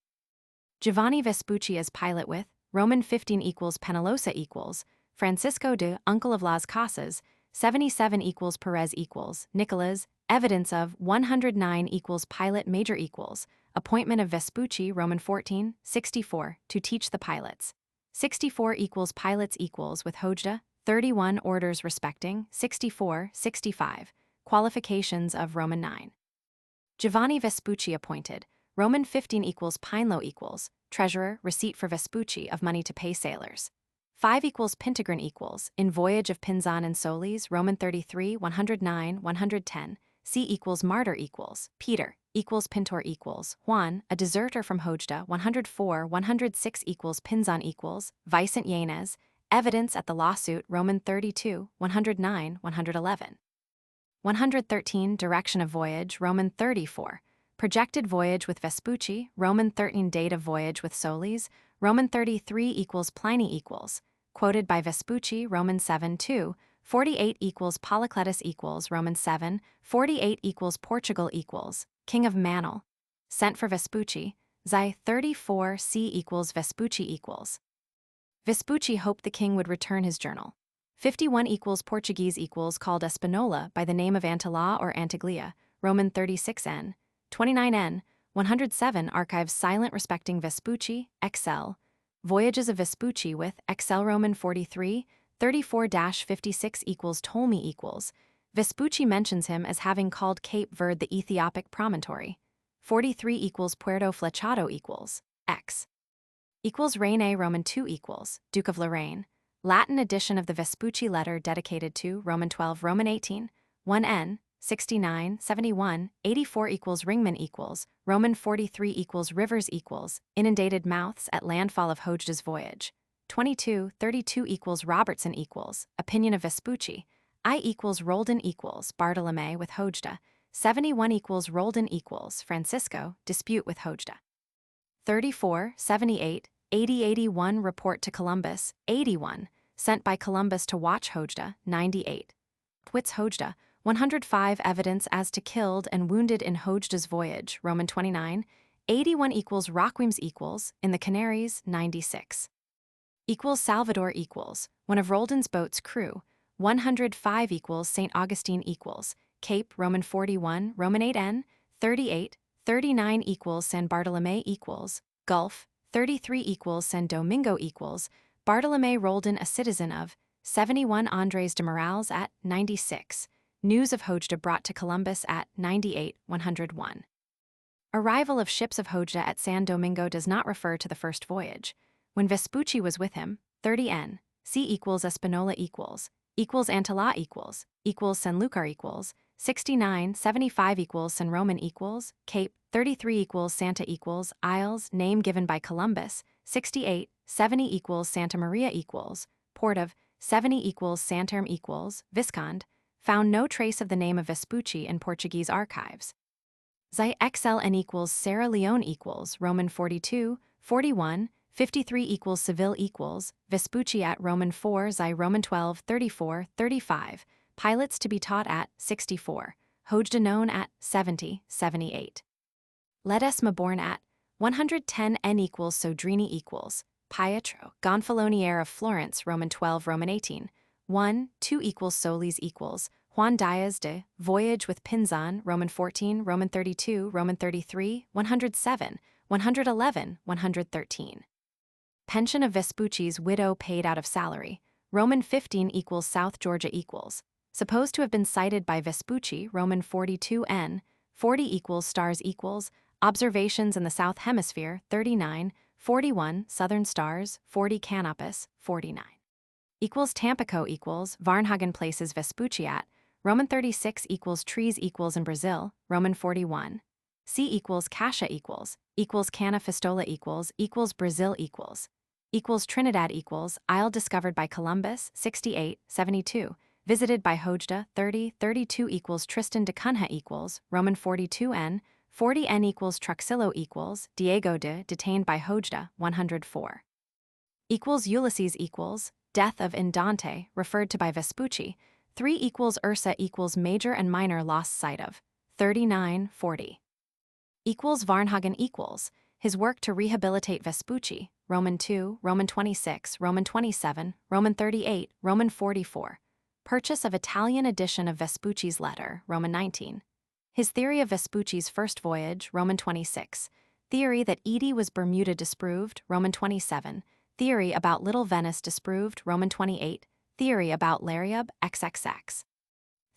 Giovanni Vespucci as pilot with, Roman 15 equals Penalosa equals, Francisco de, uncle of Las Casas, 77 equals Perez equals, Nicolas, evidence of, 109 equals pilot major equals, appointment of Vespucci, Roman 14, 64, to teach the pilots. 64 equals pilots equals with Hojda, 31 orders respecting, 64, 65, qualifications of Roman 9. Giovanni Vespucci appointed, Roman 15 equals Pinelo equals, treasurer, receipt for Vespucci of money to pay sailors. 5 equals Pintagrin equals, in voyage of Pinzon and Solis, Roman 33, 109, 110, C equals Martyr equals, Peter, equals Pintor equals, Juan, a deserter from Hojda, 104, 106 equals Pinzon equals, Vicent Yanez, evidence at the lawsuit, Roman 32, 109, 111. 113, direction of voyage, Roman 34, projected voyage with Vespucci, Roman 13, date of voyage with Solis, Roman 33 equals Pliny equals, quoted by Vespucci, Roman 7, 2, 48 equals Polycletus equals, Roman 7, 48 equals Portugal equals, King of Manil, sent for Vespucci, Xi 34 C equals Vespucci equals. Vespucci hoped the king would return his journal. 51 equals Portuguese equals called Espanola by the name of Antilla or Antiglia, Roman 36N, 29N, 107 archives silent respecting Vespucci, Excel, voyages of Vespucci with Excel Roman 43, 34-56 equals Ptolemy equals. Vespucci mentions him as having called Cape Verde the Ethiopic promontory. 43 equals Puerto Flechado equals X. Equals Reine Roman 2 equals Duke of Lorraine. Latin edition of the Vespucci letter dedicated to Roman 12 Roman 18, 1n, 69, 71, 84 equals Ringman equals, Roman 43 equals Rivers equals, inundated mouths at landfall of Hojda's voyage. 22, 32 equals Robertson equals, opinion of Vespucci. I equals Roldan equals Bartolome with Hojda. 71 equals Roldan equals Francisco, dispute with Hojda. 34, 78, 80, 81 report to Columbus. 81, sent by Columbus to watch Hojda. 98. Quits Hojda. 105 evidence as to killed and wounded in Hojda's voyage. Roman 29. 81 equals Rockwims equals, in the Canaries. 96. Equals Salvador equals, one of Roldan's boat's crew. 105 equals St. Augustine equals, Cape. Roman 41, Roman 8n. 38, 39 equals San Bartolome equals, Gulf. 33 equals San Domingo equals, Bartolome Roldan a citizen of. 71 Andres de Morales at. 96. News of Hojda brought to Columbus at. 98, 101. Arrival of ships of Hojda at San Domingo does not refer to the first voyage. When Vespucci was with him. 30n. C equals Espanola equals Antala equals Sanlúcar equals, 69, 75 equals San Roman equals, Cape. 33 equals Santa equals, Isles, name given by Columbus. 68, 70 equals Santa Maria equals, Port of. 70 equals Santerme equals, Viscond. Found no trace of the name of Vespucci in Portuguese archives. XLN equals Sierra Leone equals, Roman 42, 41, 53 equals Seville equals, Vespucci at Roman 4 Roman 12, 34, 35, pilots to be taught at. 64, Hojda known at. 70, 78. Ledesma born at. 110 N equals Sodrini equals, Pietro, Gonfaloniere of Florence. Roman 12 Roman 18, 1, 2 equals Solis equals, Juan Diaz de, voyage with Pinzon. Roman 14, Roman 32, Roman 33, 107, 111, 113. Pension of Vespucci's widow paid out of salary. Roman 15 equals South Georgia equals, supposed to have been cited by Vespucci. Roman 42 N, 40 equals stars equals, observations in the South Hemisphere. 39, 41 southern stars, 40 Canopus. 49. Equals Tampico equals, Varnhagen places Vespucci at. Roman 36 equals trees equals in Brazil. Roman 41. C equals Cascia equals Cana Fistola equals Brazil equals Trinidad equals Isle discovered by Columbus. 68, 72, visited by Hojda. 30, 32 equals Tristan da Cunha equals, Roman 42 N, 40 N equals Truxillo equals, Diego de, detained by Hojda. 104. Equals Ulysses equals, death of Indante, referred to by Vespucci. 3 equals Ursa equals major and minor lost sight of. 39, 40. Equals Varnhagen equals, his work to rehabilitate Vespucci. Roman 2, Roman 26, Roman 27, Roman 38, Roman 44. Purchase of Italian edition of Vespucci's letter. Roman 19. His theory of Vespucci's first voyage. Roman 26. Theory that Edie was Bermuda disproved. Roman 27. Theory about Little Venice disproved. Roman 28. Theory about Lariab. XXX.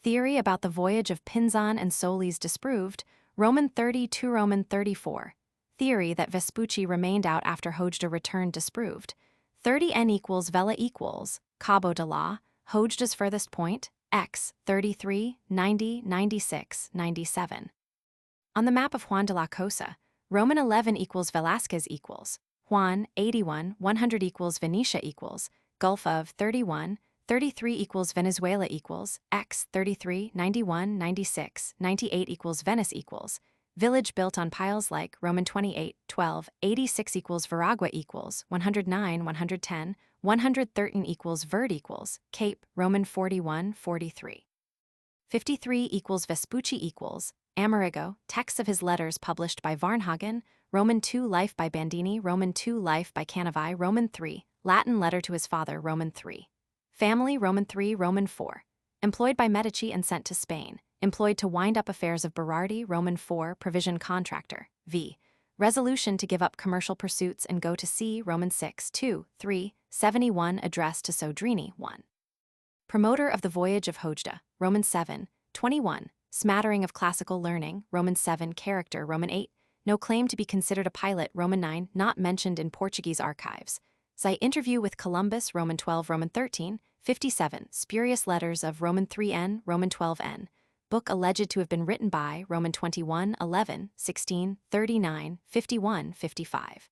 Theory about the voyage of Pinzon and Solis disproved. Roman 32 Roman 34. Theory that Vespucci remained out after Hojda returned disproved. 30 N equals Vela equals, Cabo de la, Hojda's furthest point, X, 33, 90, 96, 97. On the map of Juan de la Cosa, Roman 11 equals Velázquez equals, Juan, 81, 100 equals Venetia equals, Gulf of 31, 33 equals Venezuela equals, X, 33, 91, 96, 98 equals Venice equals, village built on piles like Roman 28, 12, 86 equals Veragua equals, 109, 110, 113 equals Verde equals, Cape, Roman 41, 43. 53 equals Vespucci equals, Amerigo, text of his letters published by Varnhagen, Roman 2 Life by Bandini, Roman 2 Life by Canavi, Roman 3, Latin letter to his father, Roman 3. Family, Roman 3, Roman 4. Employed by Medici and sent to Spain. Employed to wind up affairs of Berardi, Roman 4, provision contractor, v. Resolution to give up commercial pursuits and go to sea, Roman 6, 2, 3, 71 addressed to Sodrini 1. Promoter of the voyage of Hojda, Roman 7, 21, smattering of classical learning, Roman 7, character, Roman 8, no claim to be considered a pilot, Roman 9, not mentioned in Portuguese archives. Interview with Columbus, Roman 12, Roman 13, 57, spurious letters of Roman 3n, Roman 12n, book alleged to have been written by Roman 21, 11, 16, 39, 51, 55.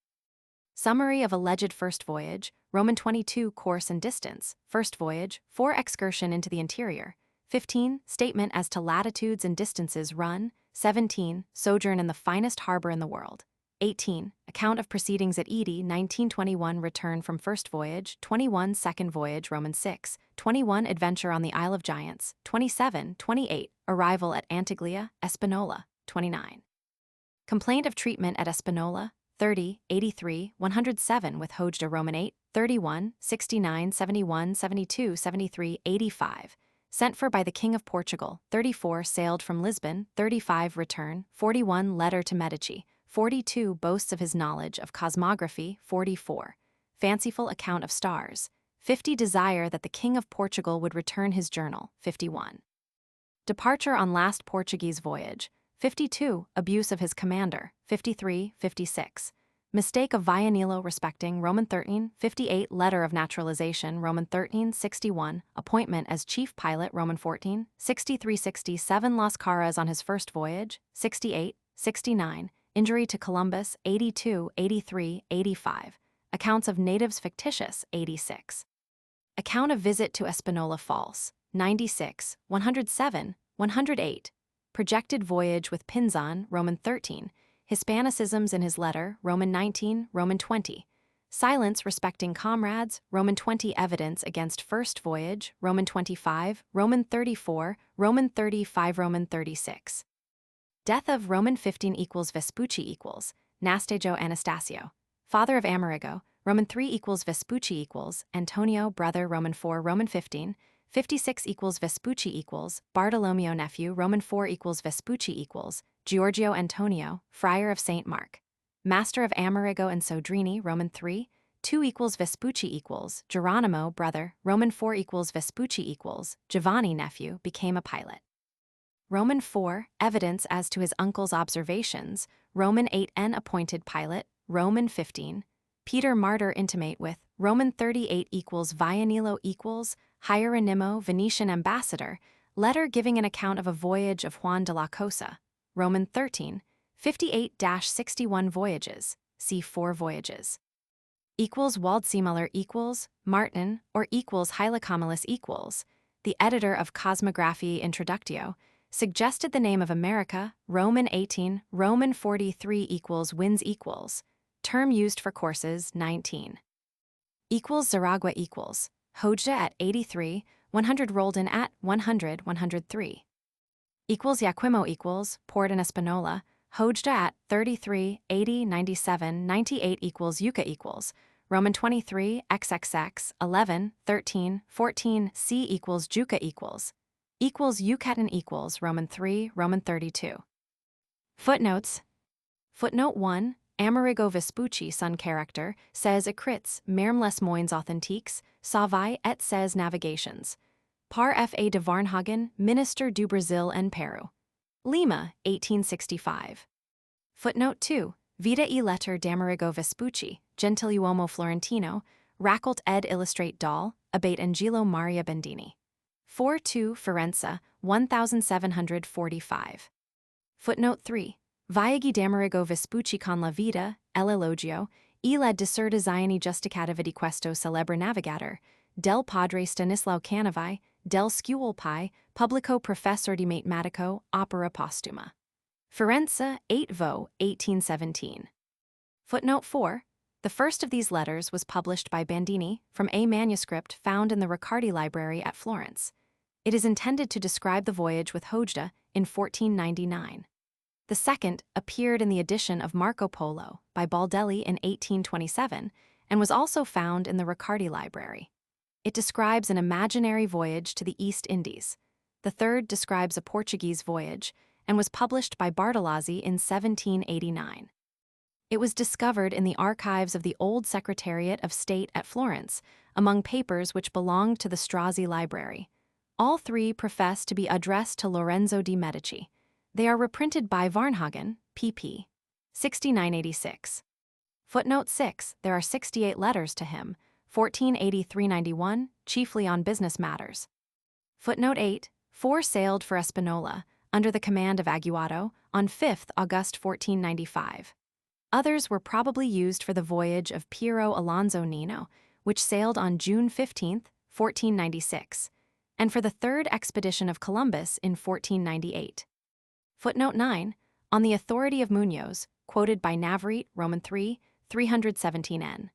Summary of alleged first voyage, Roman 22, course and distance, first voyage, 4 excursion into the interior, 15, statement as to latitudes and distances run, 17, sojourn in the finest harbor in the world, 18, account of proceedings at Edie, 1921, return from first voyage, 21, second voyage, Roman 6, 21, adventure on the Isle of Giants, 27, 28, arrival at Antiglia, Espanola, 29. Complaint of treatment at Espanola, 30, 83, 107 with Hojda, Roman 8, 31, 69, 71, 72, 73, 85. Sent for by the King of Portugal, 34, sailed from Lisbon, 35, return, 41, letter to Medici, 42, boasts of his knowledge of cosmography, 44, fanciful account of stars, 50, desire that the King of Portugal would return his journal, 51. Departure on last Portuguese voyage, 52, abuse of his commander, 53, 56. Mistake of Vianello respecting Roman 13, 58, letter of naturalization, Roman 13, 61, appointment as chief pilot, Roman 14, 63, 67, Las Caras on his first voyage, 68, 69, injury to Columbus, 82, 83, 85, accounts of natives fictitious, 86. Account of visit to Espanola false, 96, 107, 108. Projected voyage with Pinzon, Roman 13, Hispanicisms in his letter, Roman 19, Roman 20. Silence respecting comrades, Roman 20, evidence against first voyage, Roman 25, Roman 34, Roman 35, Roman 36. Death of Roman 15 equals Vespucci equals, Nastejo Anastasio, father of Amerigo, Roman 3 equals Vespucci equals, Antonio, brother, Roman 4, Roman 15, 56 equals Vespucci equals, Bartolomeo nephew, Roman 4 equals Vespucci equals, Giorgio Antonio, friar of St. Mark. Master of Amerigo and Sodrini, Roman 3, 2 equals Vespucci equals, Geronimo, brother, Roman 4 equals Vespucci equals, Giovanni nephew, became a pilot. Roman 4, evidence as to his uncle's observations, Roman 8n appointed pilot, Roman 15, Peter Martyr intimate with, Roman 38 equals Vianello equals, Hieronimo, Venetian ambassador, letter giving an account of a voyage of Juan de la Cosa, Roman 13, 58-61 voyages, see 4 voyages. Equals Waldseemüller equals, Martin, or equals Hylacomelus equals, the editor of Cosmographiae Introductio, suggested the name of America, Roman 18, Roman 43 equals winds equals, term used for courses, 19. Equals Zaragua equals, Hojda at 83, 100 rolled in at 100, 103. Equals Yaquimo equals, port in Espanola, Hojda at 33, 80, 97, 98 equals Yucca equals, Roman 23, XXX, 11, 13, 14, C equals Juca equals Yucatan equals, Roman 3, Roman 32. Footnotes. Footnote 1, Amerigo Vespucci, son character, says écrits, même les moins authentiques, Savai et ses navigations. Par F.A. de Varnhagen, Minister du Brasil and Peru. Lima, 1865. Footnote 2, Vita e letter d'Amerigo Vespucci, gentiluomo florentino, Rackelt ed illustrate Doll, Abate Angelo Maria Bendini. 4-2 Firenze, 1745. Footnote 3, Viaggi d'Amerigo Vespucci con la vita, l'elogio, e la dissertazione giusticativa di questo celebre navigator, del padre Stanislao Canavi, del Scuolpai, publico professor di matematico, opera postuma. Firenze, 8 Vo, 1817. Footnote 4, the first of these letters was published by Bandini from a manuscript found in the Riccardi Library at Florence. It is intended to describe the voyage with Hojda in 1499. The second appeared in the edition of Marco Polo by Baldelli in 1827 and was also found in the Riccardi Library. It describes an imaginary voyage to the East Indies. The third describes a Portuguese voyage and was published by Bartolozzi in 1789. It was discovered in the archives of the Old Secretariat of State at Florence, among papers which belonged to the Strozzi Library. All three profess to be addressed to Lorenzo de' Medici. They are reprinted by Varnhagen, pp. 6986. Footnote 6. There are 68 letters to him, 1483-91, chiefly on business matters. Footnote 8. 4 sailed for Espanola, under the command of Aguado, on 5 August 1495. Others were probably used for the voyage of Piero Alonso Nino, which sailed on June 15, 1496, and for the third expedition of Columbus in 1498. Footnote 9. On the authority of Munoz, quoted by Navarrete, Roman 3, 317n.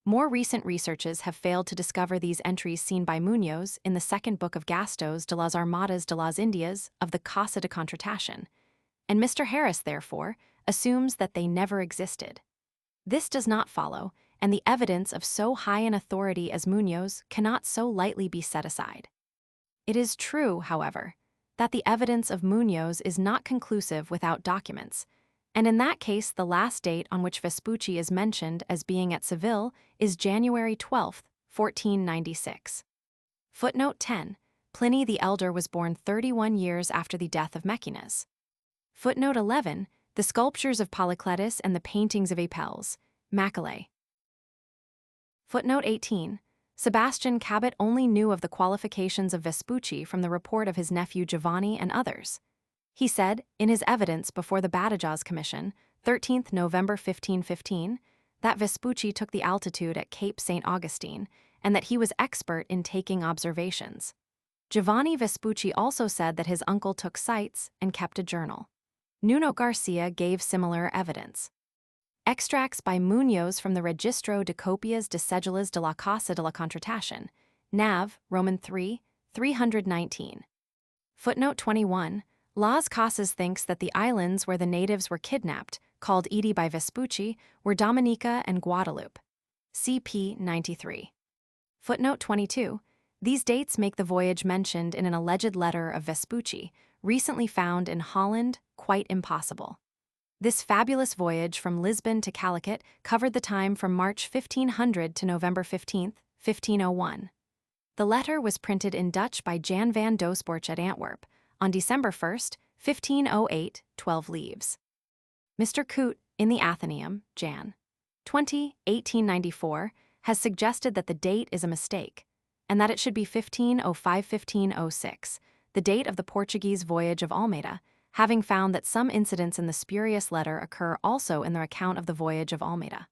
More recent researches have failed to discover these entries seen by Munoz in the second book of Gastos de las Armadas de las Indias of the Casa de Contratación, and Mr. Harris, therefore, assumes that they never existed. This does not follow, and the evidence of so high an authority as Munoz cannot so lightly be set aside. It is true, however, that the evidence of Munoz is not conclusive without documents, and in that case the last date on which Vespucci is mentioned as being at Seville is January 12, 1496. Footnote 10. Pliny the Elder was born 31 years after the death of Mecaenas. Footnote 11. The sculptures of Polycletus and the paintings of Apelles, Macaulay. Footnote 18. Sebastian Cabot only knew of the qualifications of Vespucci from the report of his nephew Giovanni and others. He said, in his evidence before the Badajoz Commission, 13 November 1515, that Vespucci took the altitude at Cape St. Augustine, and that he was expert in taking observations. Giovanni Vespucci also said that his uncle took sights and kept a journal. Nuno Garcia gave similar evidence. Extracts by Munoz from the Registro de Copias de Cédulas de la Casa de la Contratación, Nav, Roman 3, 319. Footnote 21. Las Casas thinks that the islands where the natives were kidnapped, called Iti by Vespucci, were Dominica and Guadeloupe. CP 93. Footnote 22. These dates make the voyage mentioned in an alleged letter of Vespucci, recently found in Holland, quite impossible. This fabulous voyage from Lisbon to Calicut covered the time from March 1500 to November 15, 1501. The letter was printed in Dutch by Jan van Doesborch at Antwerp on December 1, 1508, 12 leaves. Mr. Coote, in the Athenaeum, Jan. 20, 1894, has suggested that the date is a mistake, and that it should be 1505-1506, the date of the Portuguese voyage of Almeida, having found that some incidents in the spurious letter occur also in their account of the voyage of Almeida.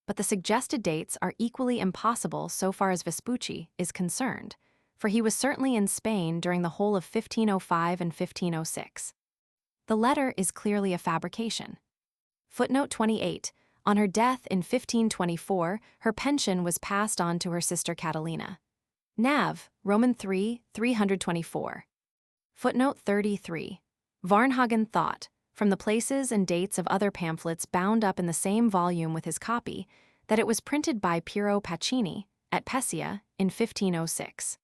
But the suggested dates are equally impossible so far as Vespucci is concerned, for he was certainly in Spain during the whole of 1505 and 1506. The letter is clearly a fabrication. Footnote 28. On her death in 1524, her pension was passed on to her sister Catalina. Nav, Roman 3, 324. Footnote 33. Varnhagen thought, from the places and dates of other pamphlets bound up in the same volume with his copy, that it was printed by Piero Pacini, at Pescia, in 1506.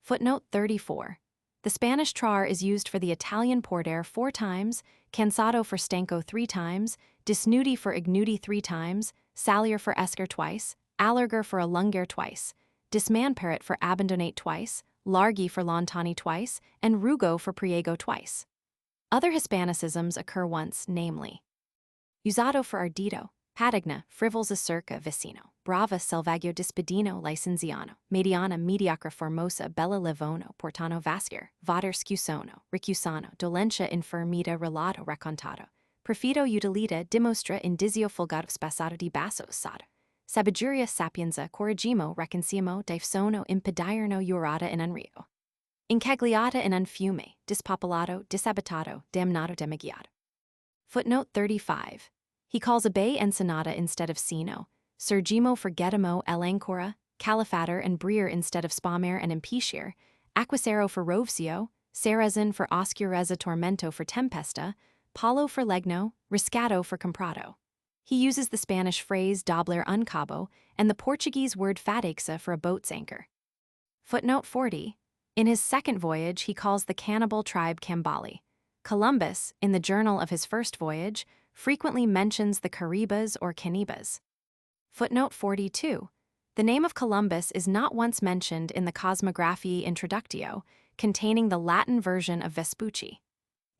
Footnote 34. The Spanish trar is used for the Italian porter 4 times, cansado for stanco 3 times, disnudi for ignudi 3 times, salier for esker twice, allerger for allungere twice, dismanparet for abandonate twice, largi for lontani twice, and rugo for priego twice. Other Hispanicisms occur once, namely, usado for ardito, patigna, frivolza circa vicino, brava selvaggio dispedino licenziano, mediana mediocre formosa bella livono portano vascere, vader scusono, ricusano, dolentia infermita relato raccontato, perfido utilita dimostra indizio fulgado spassato di basso sada, sabijuria sapienza corrigimo reconcimo difsono impedierno jurata in unrio. Incagliata in unfume, dispopolato, disabitato, damnato demigiato. Footnote 35. He calls a bay ensenada instead of sino, surgimo for getimo elancora, califater and brier instead of spamere and impicere, aquacero for rovsio, serezin for oscureza tormento for tempesta, palo for legno, riscato for comprado. He uses the Spanish phrase dobler un cabo and the Portuguese word fadexa for a boat's anchor. Footnote 40. In his second voyage, he calls the cannibal tribe Cambali. Columbus, in the journal of his first voyage, frequently mentions the Caribas or Canibas. Footnote 42. The name of Columbus is not once mentioned in the Cosmographiae Introductio, containing the Latin version of Vespucci.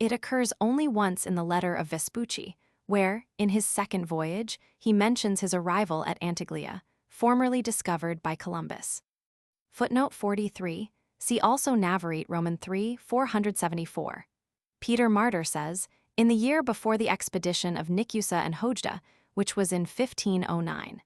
It occurs only once in the letter of Vespucci, where, in his second voyage, he mentions his arrival at Antiglia, formerly discovered by Columbus. Footnote 43. See also Navarrete Roman 3, 474. Peter Martyr says, in the year before the expedition of Nicusa and Hojda, which was in 1509.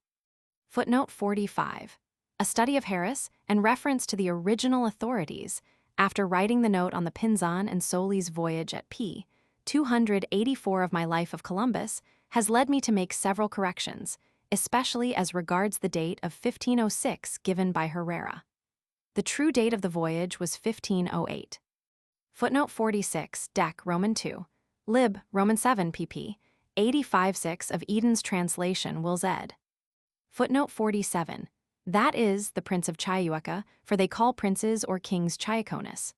Footnote 45. A study of Harris and reference to the original authorities, after writing the note on the Pinzon and Solis voyage at p. 284 of my Life of Columbus, has led me to make several corrections, especially as regards the date of 1506 given by Herrera. The true date of the voyage was 1508. Footnote 46, Dec. Roman 2, Lib. Roman 7 pp. 85-6 of Eden's translation Wills ed. Footnote 47. That is, the Prince of Chayuaca, for they call princes or kings Chayaconis.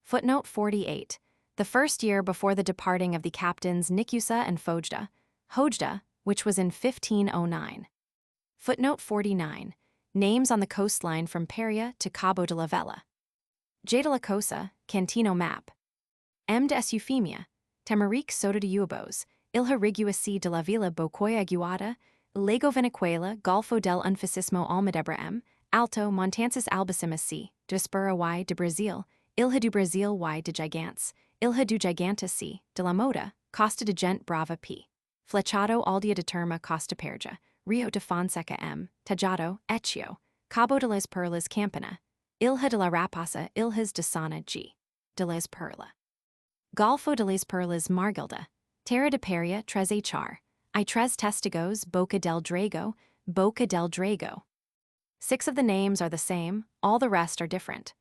Footnote 48. The first year before the departing of the captains Nicusa and Hojda, which was in 1509. Footnote 49. Names on the coastline from Peria to Cabo de la Vela. J. de la Cosa, Cantino map. M. de Eufemia, Tamarique Soto de Uabos, Ilha Riguasi de la Vila Bocoya Guada, Lago Venezuela, Golfo del Unfascismo Almadebra M, Alto Montansis Albacimas C, Dispera y de Brazil, Ilha do Brasil y de Gigantes, Ilha do Giganta C, de la Moda, Costa de Gente Brava P, Flechado Aldia de Terma Costa Perja, Rio de Fonseca M, Tajado, Echio, Cabo de las Perlas Campana, Ilha de la Rapaza, Ilhas de Sana G, de las Perla. Golfo de las Perlas Margilda, Terra de Peria Tres Hr, I Tres Testigos, Boca del Drago. 6 of the names are the same, all the rest are different.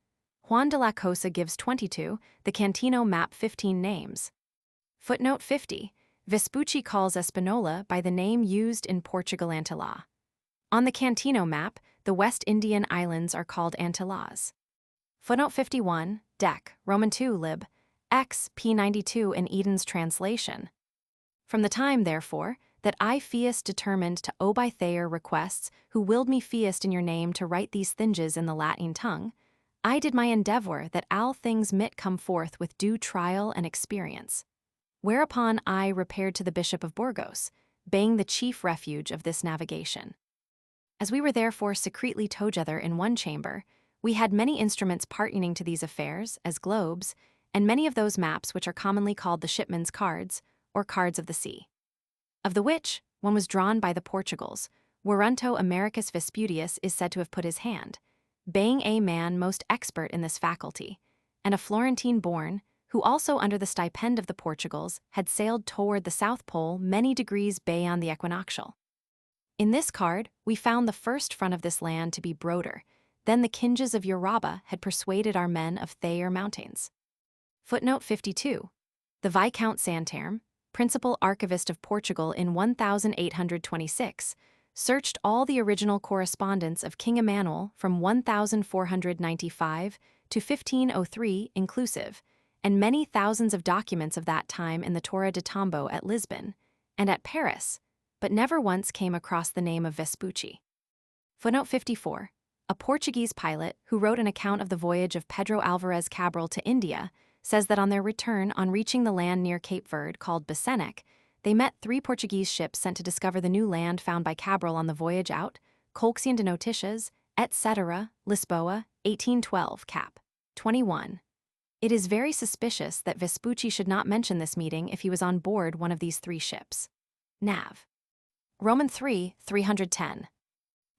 Juan de la Cosa gives 22, the Cantino map 15 names. Footnote 50. Vespucci calls Espanola by the name used in Portugal Antilla. On the Cantino map, the West Indian islands are called Antillas. Footnote 51, Dec. Roman 2 Lib. X. p. 92 in Eden's translation. From the time, therefore, that I Feast determined to obi Thayer requests who willed me Feast in your name to write these thinges in the Latin tongue, I did my endeavor that all things might come forth with due trial and experience. Whereupon I repaired to the Bishop of Burgos, being the chief refuge of this navigation. As we were therefore secretly together in one chamber, we had many instruments partaning to these affairs, as globes, and many of those maps which are commonly called the shipman's cards, or cards of the sea. Of the which, one was drawn by the Portugals, whereunto Americus Vespucius is said to have put his hand, being a man most expert in this faculty, and a Florentine born, who also under the stipend of the Portugals had sailed toward the South Pole many degrees beyond the equinoctial. In this card, we found the first front of this land to be broader, than the kinges of Uraba had persuaded our men of Thayer Mountains. Footnote 52. The Viscount Santarem, principal archivist of Portugal in 1826, searched all the original correspondence of King Emmanuel from 1495 to 1503 inclusive, and many thousands of documents of that time in the Torre de Tombo at Lisbon, and at Paris, but never once came across the name of Vespucci. Footnote 54. A Portuguese pilot who wrote an account of the voyage of Pedro Alvarez Cabral to India says that on their return, on reaching the land near Cape Verde called Besenec, they met 3 Portuguese ships sent to discover the new land found by Cabral on the voyage out, Colxion de Noticias, etc., Lisboa, 1812, cap. 21. It is very suspicious that Vespucci should not mention this meeting if he was on board one of these 3 ships. Nav. Roman 3, 310.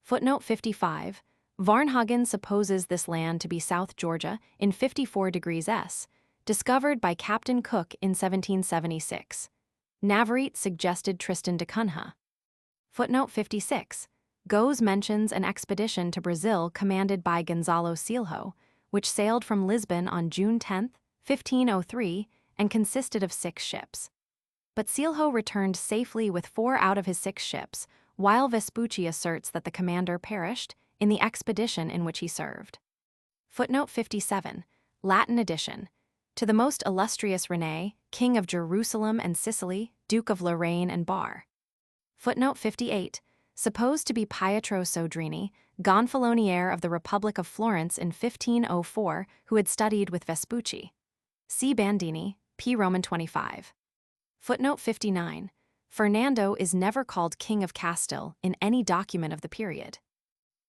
Footnote 55. Varnhagen supposes this land to be South Georgia in 54 degrees S, discovered by Captain Cook in 1776. Navarrete suggested Tristan da Cunha. Footnote 56. Goes mentions an expedition to Brazil commanded by Gonzalo Silho, which sailed from Lisbon on June 10, 1503, and consisted of 6 ships. But Silho returned safely with 4 out of his 6 ships, while Vespucci asserts that the commander perished in the expedition in which he served. Footnote 57, Latin edition. To the most illustrious René, King of Jerusalem and Sicily, Duke of Lorraine and Bar. Footnote 58. Supposed to be Pietro Soderini, Gonfalonier of the Republic of Florence in 1504, who had studied with Vespucci. C. Bandini, p. Roman 25. Footnote 59. Fernando is never called King of Castile in any document of the period.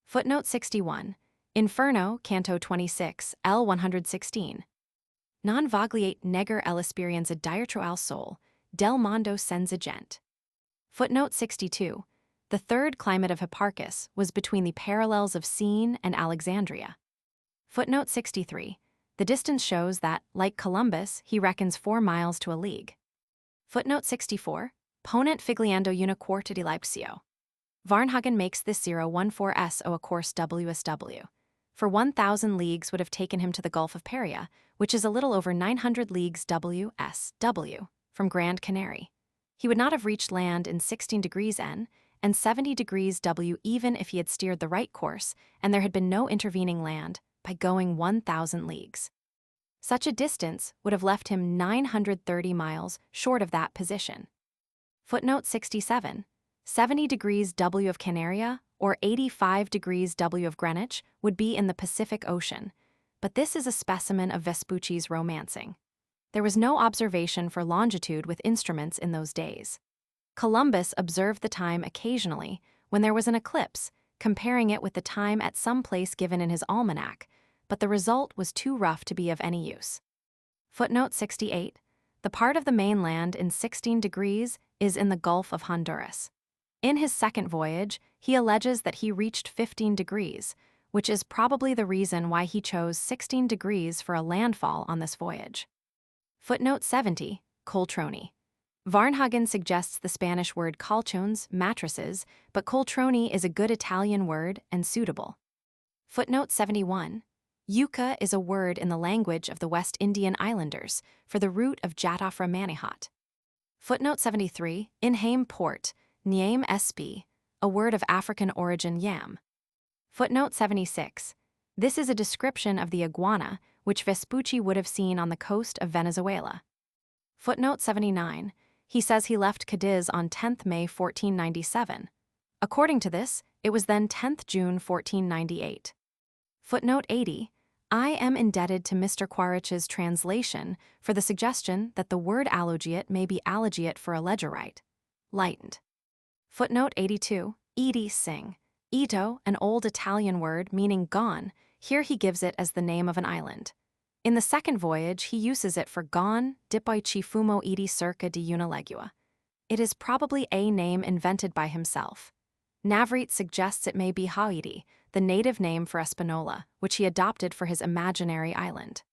Footnote 61. Inferno, Canto 26, L. 116. Non vogliate neger Elesperienza dietro al sol, del mondo senza gente. Footnote 62. The third climate of Hipparchus was between the parallels of Sine and Alexandria. Footnote 63. The distance shows that, like Columbus, he reckons 4 miles to a league. Footnote 64. Ponent figliando una quarta di Leipzio. Varnhagen makes this 014 SO a course WSW. For 1,000 leagues would have taken him to the Gulf of Paria, which is a little over 900 leagues WSW, from Grand Canary. He would not have reached land in 16 degrees N and 70 degrees W even if he had steered the right course and there had been no intervening land by going 1,000 leagues. Such a distance would have left him 930 miles short of that position. Footnote 67. 70 degrees W of Canaria or 85 degrees W of Greenwich would be in the Pacific Ocean, but this is a specimen of Vespucci's romancing. There was no observation for longitude with instruments in those days. Columbus observed the time occasionally when there was an eclipse, comparing it with the time at some place given in his almanac, but the result was too rough to be of any use. Footnote 68. The part of the mainland in 16 degrees is in the Gulf of Honduras. In his second voyage, he alleges that he reached 15 degrees, which is probably the reason why he chose 16 degrees for a landfall on this voyage. Footnote 70. Coltroni. Varnhagen suggests the Spanish word colchones, mattresses, but coltroni is a good Italian word and suitable. Footnote 71. Yucca is a word in the language of the West Indian Islanders for the root of Jatafra manihat. Footnote 73. Inhame port, Nyame sp, a word of African origin yam. Footnote 76. This is a description of the iguana, which Vespucci would have seen on the coast of Venezuela. Footnote 79. He says he left Cadiz on 10th May 1497. According to this, it was then 10th June 1498. Footnote 80. I am indebted to Mr. Quaritch's translation for the suggestion that the word allogiate may be allogiate for allegorite. Lightened. Footnote 82. Iti sing. Ito, an old Italian word meaning gone, here he gives it as the name of an island. In the second voyage, he uses it for gone, dipoi ci fumo iti circa di una legua. It is probably a name invented by himself. Navreet suggests it may be Haiti, the native name for Espanola, which he adopted for his imaginary island.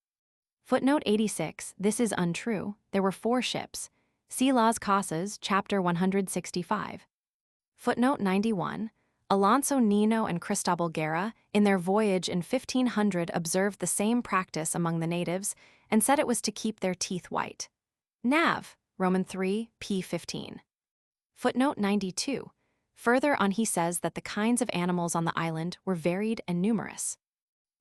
Footnote 86. This is untrue. There were 4 ships. See Las Casas, chapter 165. Footnote 91. Alonso Nino and Cristobal Guerra, in their voyage in 1500, observed the same practice among the natives and said it was to keep their teeth white. Nav, Roman 3, p. 15. Footnote 92. Further on he says that the kinds of animals on the island were varied and numerous.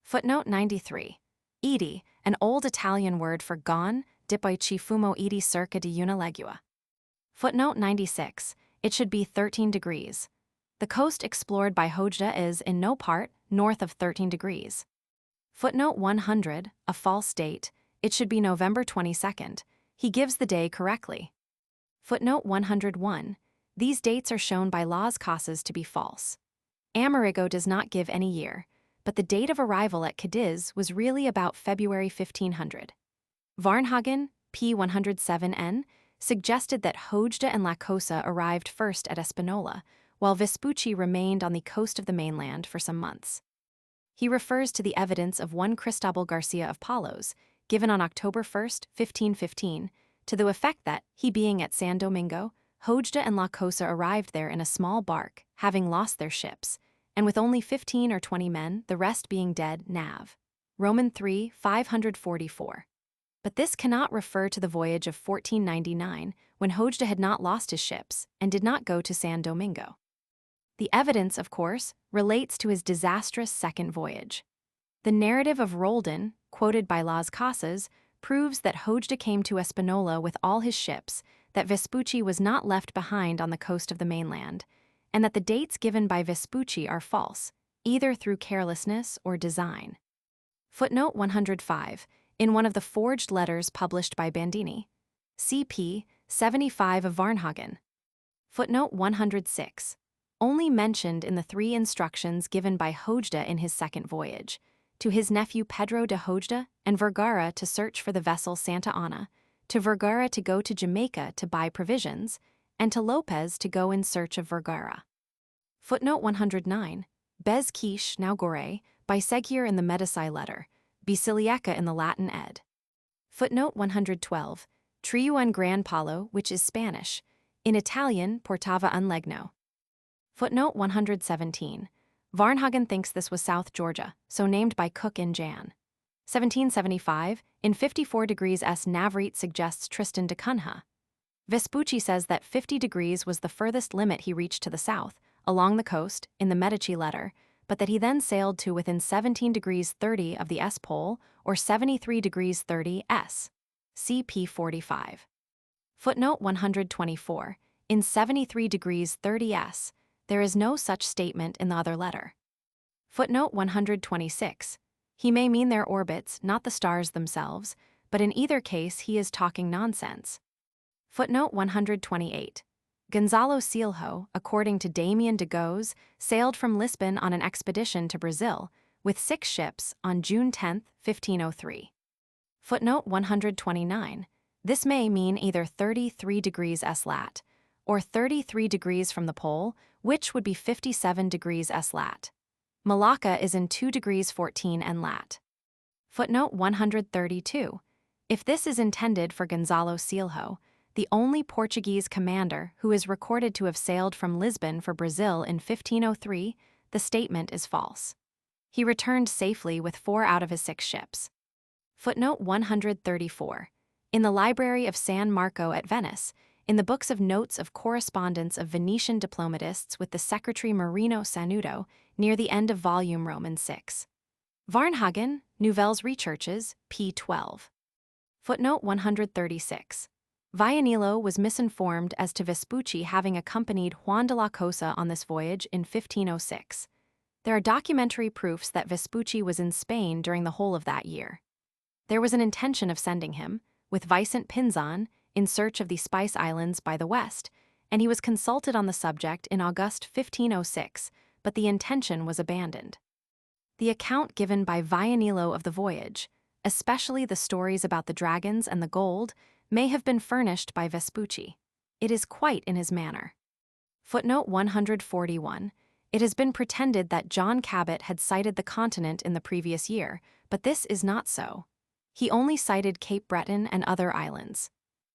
Footnote 93. Iti, an old Italian word for gone, dipoi ci fumo iti circa di una legua. Footnote 96. It should be 13 degrees. The coast explored by Hojda is, in no part, north of 13 degrees. Footnote 100, a false date, it should be November 22nd. He gives the day correctly. Footnote 101, these dates are shown by Las Casas to be false. Amerigo does not give any year, but the date of arrival at Cadiz was really about February 1500. Varnhagen, p. 107n, suggested that Hojda and La Cosa arrived first at Espanola, while Vespucci remained on the coast of the mainland for some months. He refers to the evidence of one Cristobal Garcia of Palos, given on October 1, 1515, to the effect that, he being at San Domingo, Hojda and La Cosa arrived there in a small bark, having lost their ships, and with only 15 or 20 men, the rest being dead, Nav. Roman 3, 544. But this cannot refer to the voyage of 1499, when Hojda had not lost his ships and did not go to San Domingo. The evidence, of course, relates to his disastrous second voyage. The narrative of Roldan, quoted by Las Casas, proves that Hojda came to Espanola with all his ships, that Vespucci was not left behind on the coast of the mainland, and that the dates given by Vespucci are false, either through carelessness or design. Footnote 105, in one of the forged letters published by Bandini. CP 75 of Varnhagen. Footnote 106, only mentioned in the 3 instructions given by Hojda in his second voyage, to his nephew Pedro de Hojda and Vergara to search for the vessel Santa Ana, to Vergara to go to Jamaica to buy provisions, and to Lopez to go in search of Vergara. Footnote 109, Bez quiche now gore, by Seguier in the Medici letter, Basilicca in the Latin ed. Footnote 112, Triu un gran palo, which is Spanish, in Italian portava un legno. Footnote 117, Varnhagen thinks this was South Georgia, so named by Cook in Jan. 1775, in 54 degrees S. Navreet suggests Tristan da Cunha. Vespucci says that 50 degrees was the furthest limit he reached to the south, along the coast, in the Medici letter, but that he then sailed to within 17 degrees 30 of the S pole, or 73 degrees 30 S. CP 45. Footnote 124, in 73 degrees 30 S, there is no such statement in the other letter. Footnote 126, he may mean their orbits, not the stars themselves, but in either case he is talking nonsense. Footnote 128, Gonzalo Cielho, according to Damien de Goes, sailed from Lisbon on an expedition to Brazil, with 6 ships, on June 10, 1503. Footnote 129, this may mean either 33 degrees S lat, or 33 degrees from the pole, which would be 57 degrees S lat. Malacca is in 2 degrees 14 N lat. Footnote 132, if this is intended for Gonzalo Cielho, the only Portuguese commander who is recorded to have sailed from Lisbon for Brazil in 1503, the statement is false. He returned safely with 4 out of his 6 ships. Footnote 134, in the library of San Marco at Venice, in the books of notes of correspondence of Venetian diplomatists with the secretary Marino Sanudo, near the end of volume Roman 6. Varnhagen, Nouvelles Recherches, p. 12. Footnote 136. Vianello was misinformed as to Vespucci having accompanied Juan de la Cosa on this voyage in 1506. There are documentary proofs that Vespucci was in Spain during the whole of that year. There was an intention of sending him, with Vicent Pinzon, in search of the Spice Islands by the west, and he was consulted on the subject in August 1506, but the intention was abandoned. The account given by Vianello of the voyage, especially the stories about the dragons and the gold, may have been furnished by Vespucci. It is quite in his manner. Footnote 141. It has been pretended that John Cabot had sighted the continent in the previous year, but this is not so. He only sighted Cape Breton and other islands.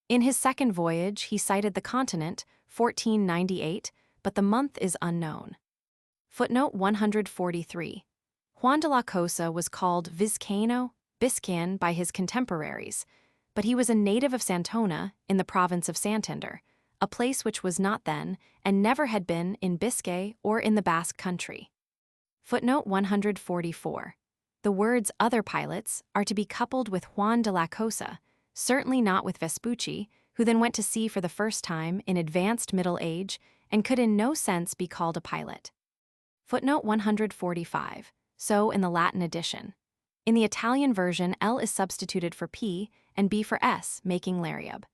In his second voyage, he sighted the continent, 1498, but the month is unknown. Footnote 143. Juan de la Cosa was called Vizcaino, Biscayan by his contemporaries, but he was a native of Santona, in the province of Santander, a place which was not then, and never had been, in Biscay or in the Basque country. Footnote 144. The words other pilots are to be coupled with Juan de la Cosa, certainly not with Vespucci, who then went to sea for the first time in advanced middle age and could in no sense be called a pilot. Footnote 145. So in the Latin edition. In the Italian version, L is substituted for P and B for S, making Lariab.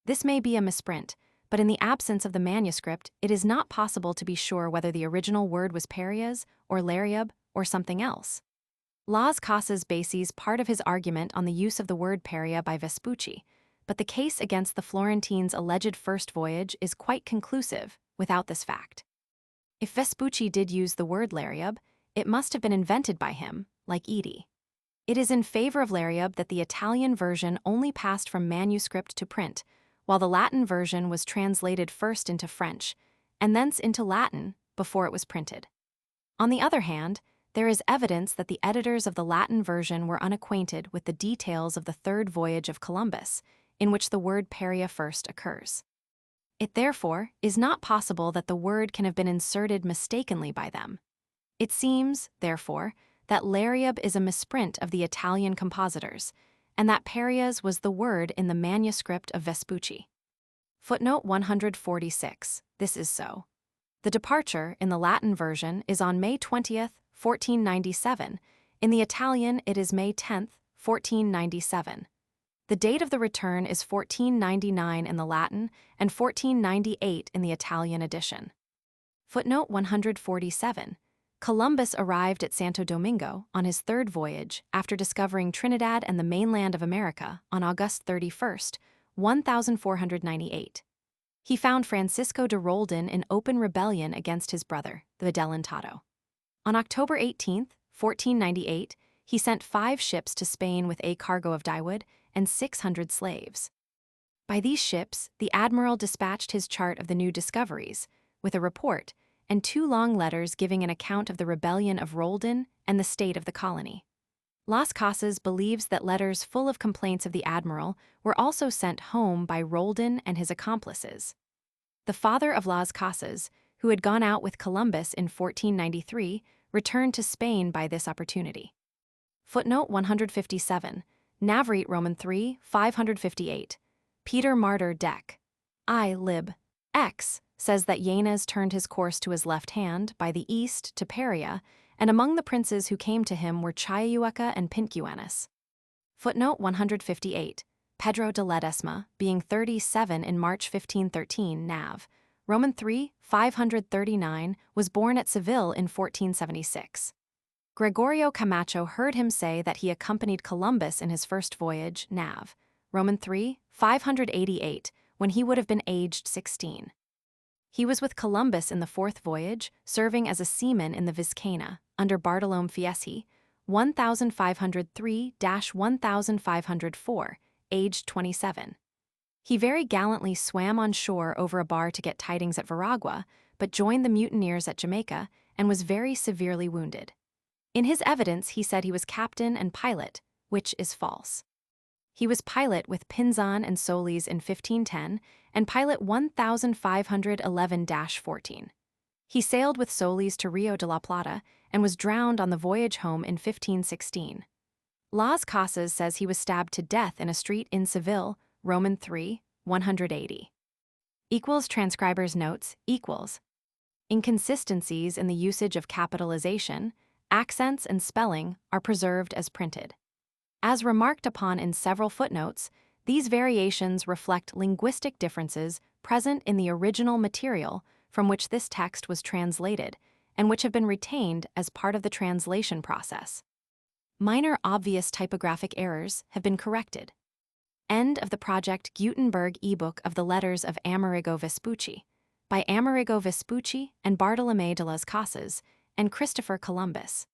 This may be a misprint, but in the absence of the manuscript, it is not possible to be sure whether the original word was Perias or Lariab or something else. Las Casas bases part of his argument on the use of the word Peria by Vespucci, but the case against the Florentines' alleged first voyage is quite conclusive without this fact. If Vespucci did use the word Lariab, it must have been invented by him, like Edie. It is in favor of Lariab that the Italian version only passed from manuscript to print, while the Latin version was translated first into French, and thence into Latin before it was printed. On the other hand, there is evidence that the editors of the Latin version were unacquainted with the details of the third voyage of Columbus, in which the word Peria first occurs. It therefore is not possible that the word can have been inserted mistakenly by them. It seems, therefore, that Lariab is a misprint of the Italian compositors, and that Parias was the word in the manuscript of Vespucci. Footnote 146. This is so. The departure, in the Latin version, is on May 20th, 1497. In the Italian, it is May 10th, 1497. The date of the return is 1499 in the Latin and 1498 in the Italian edition. Footnote 147. Columbus arrived at Santo Domingo on his third voyage after discovering Trinidad and the mainland of America on August 31st, 1498. He found Francisco de Roldan in open rebellion against his brother, the Adelantado. On October 18, 1498, he sent 5 ships to Spain with a cargo of dyewood and 600 slaves. By these ships, the admiral dispatched his chart of the new discoveries, with a report, and 2 long letters giving an account of the rebellion of Roldan and the state of the colony. Las Casas believes that letters full of complaints of the admiral were also sent home by Roldan and his accomplices. The father of Las Casas, who had gone out with Columbus in 1493, returned to Spain by this opportunity. Footnote 157. Navarrete Roman 3, 558. Peter Martyr Dec. I. lib. X says that Yanez turned his course to his left hand by the east to Paria, and among the princes who came to him were Chayueca and Pincuanes. Footnote 158. Pedro de Ledesma, being 37 in March 1513, Nav. Roman 3, 539, was born at Seville in 1476. Gregorio Camacho heard him say that he accompanied Columbus in his first voyage, Nav. Roman 3, 588, when he would have been aged 16. He was with Columbus in the fourth voyage, serving as a seaman in the Vizcaya, under Bartolome Fieschi, 1503-1504, aged 27. He very gallantly swam on shore over a bar to get tidings at Veragua, but joined the mutineers at Jamaica and was very severely wounded. In his evidence, he said he was captain and pilot, which is false. He was pilot with Pinzon and Solis in 1510 and pilot 1511-14. He sailed with Solis to Rio de la Plata and was drowned on the voyage home in 1516. Las Casas says he was stabbed to death in a street in Seville, Roman 3, 180. Transcribers notes, inconsistencies in the usage of capitalization, accents, and spelling are preserved as printed. As remarked upon in several footnotes, these variations reflect linguistic differences present in the original material from which this text was translated and which have been retained as part of the translation process. Minor obvious typographic errors have been corrected. End of the project Gutenberg ebook of the letters of Amerigo Vespucci by Amerigo Vespucci and Bartolomé de las Casas and Christopher Columbus.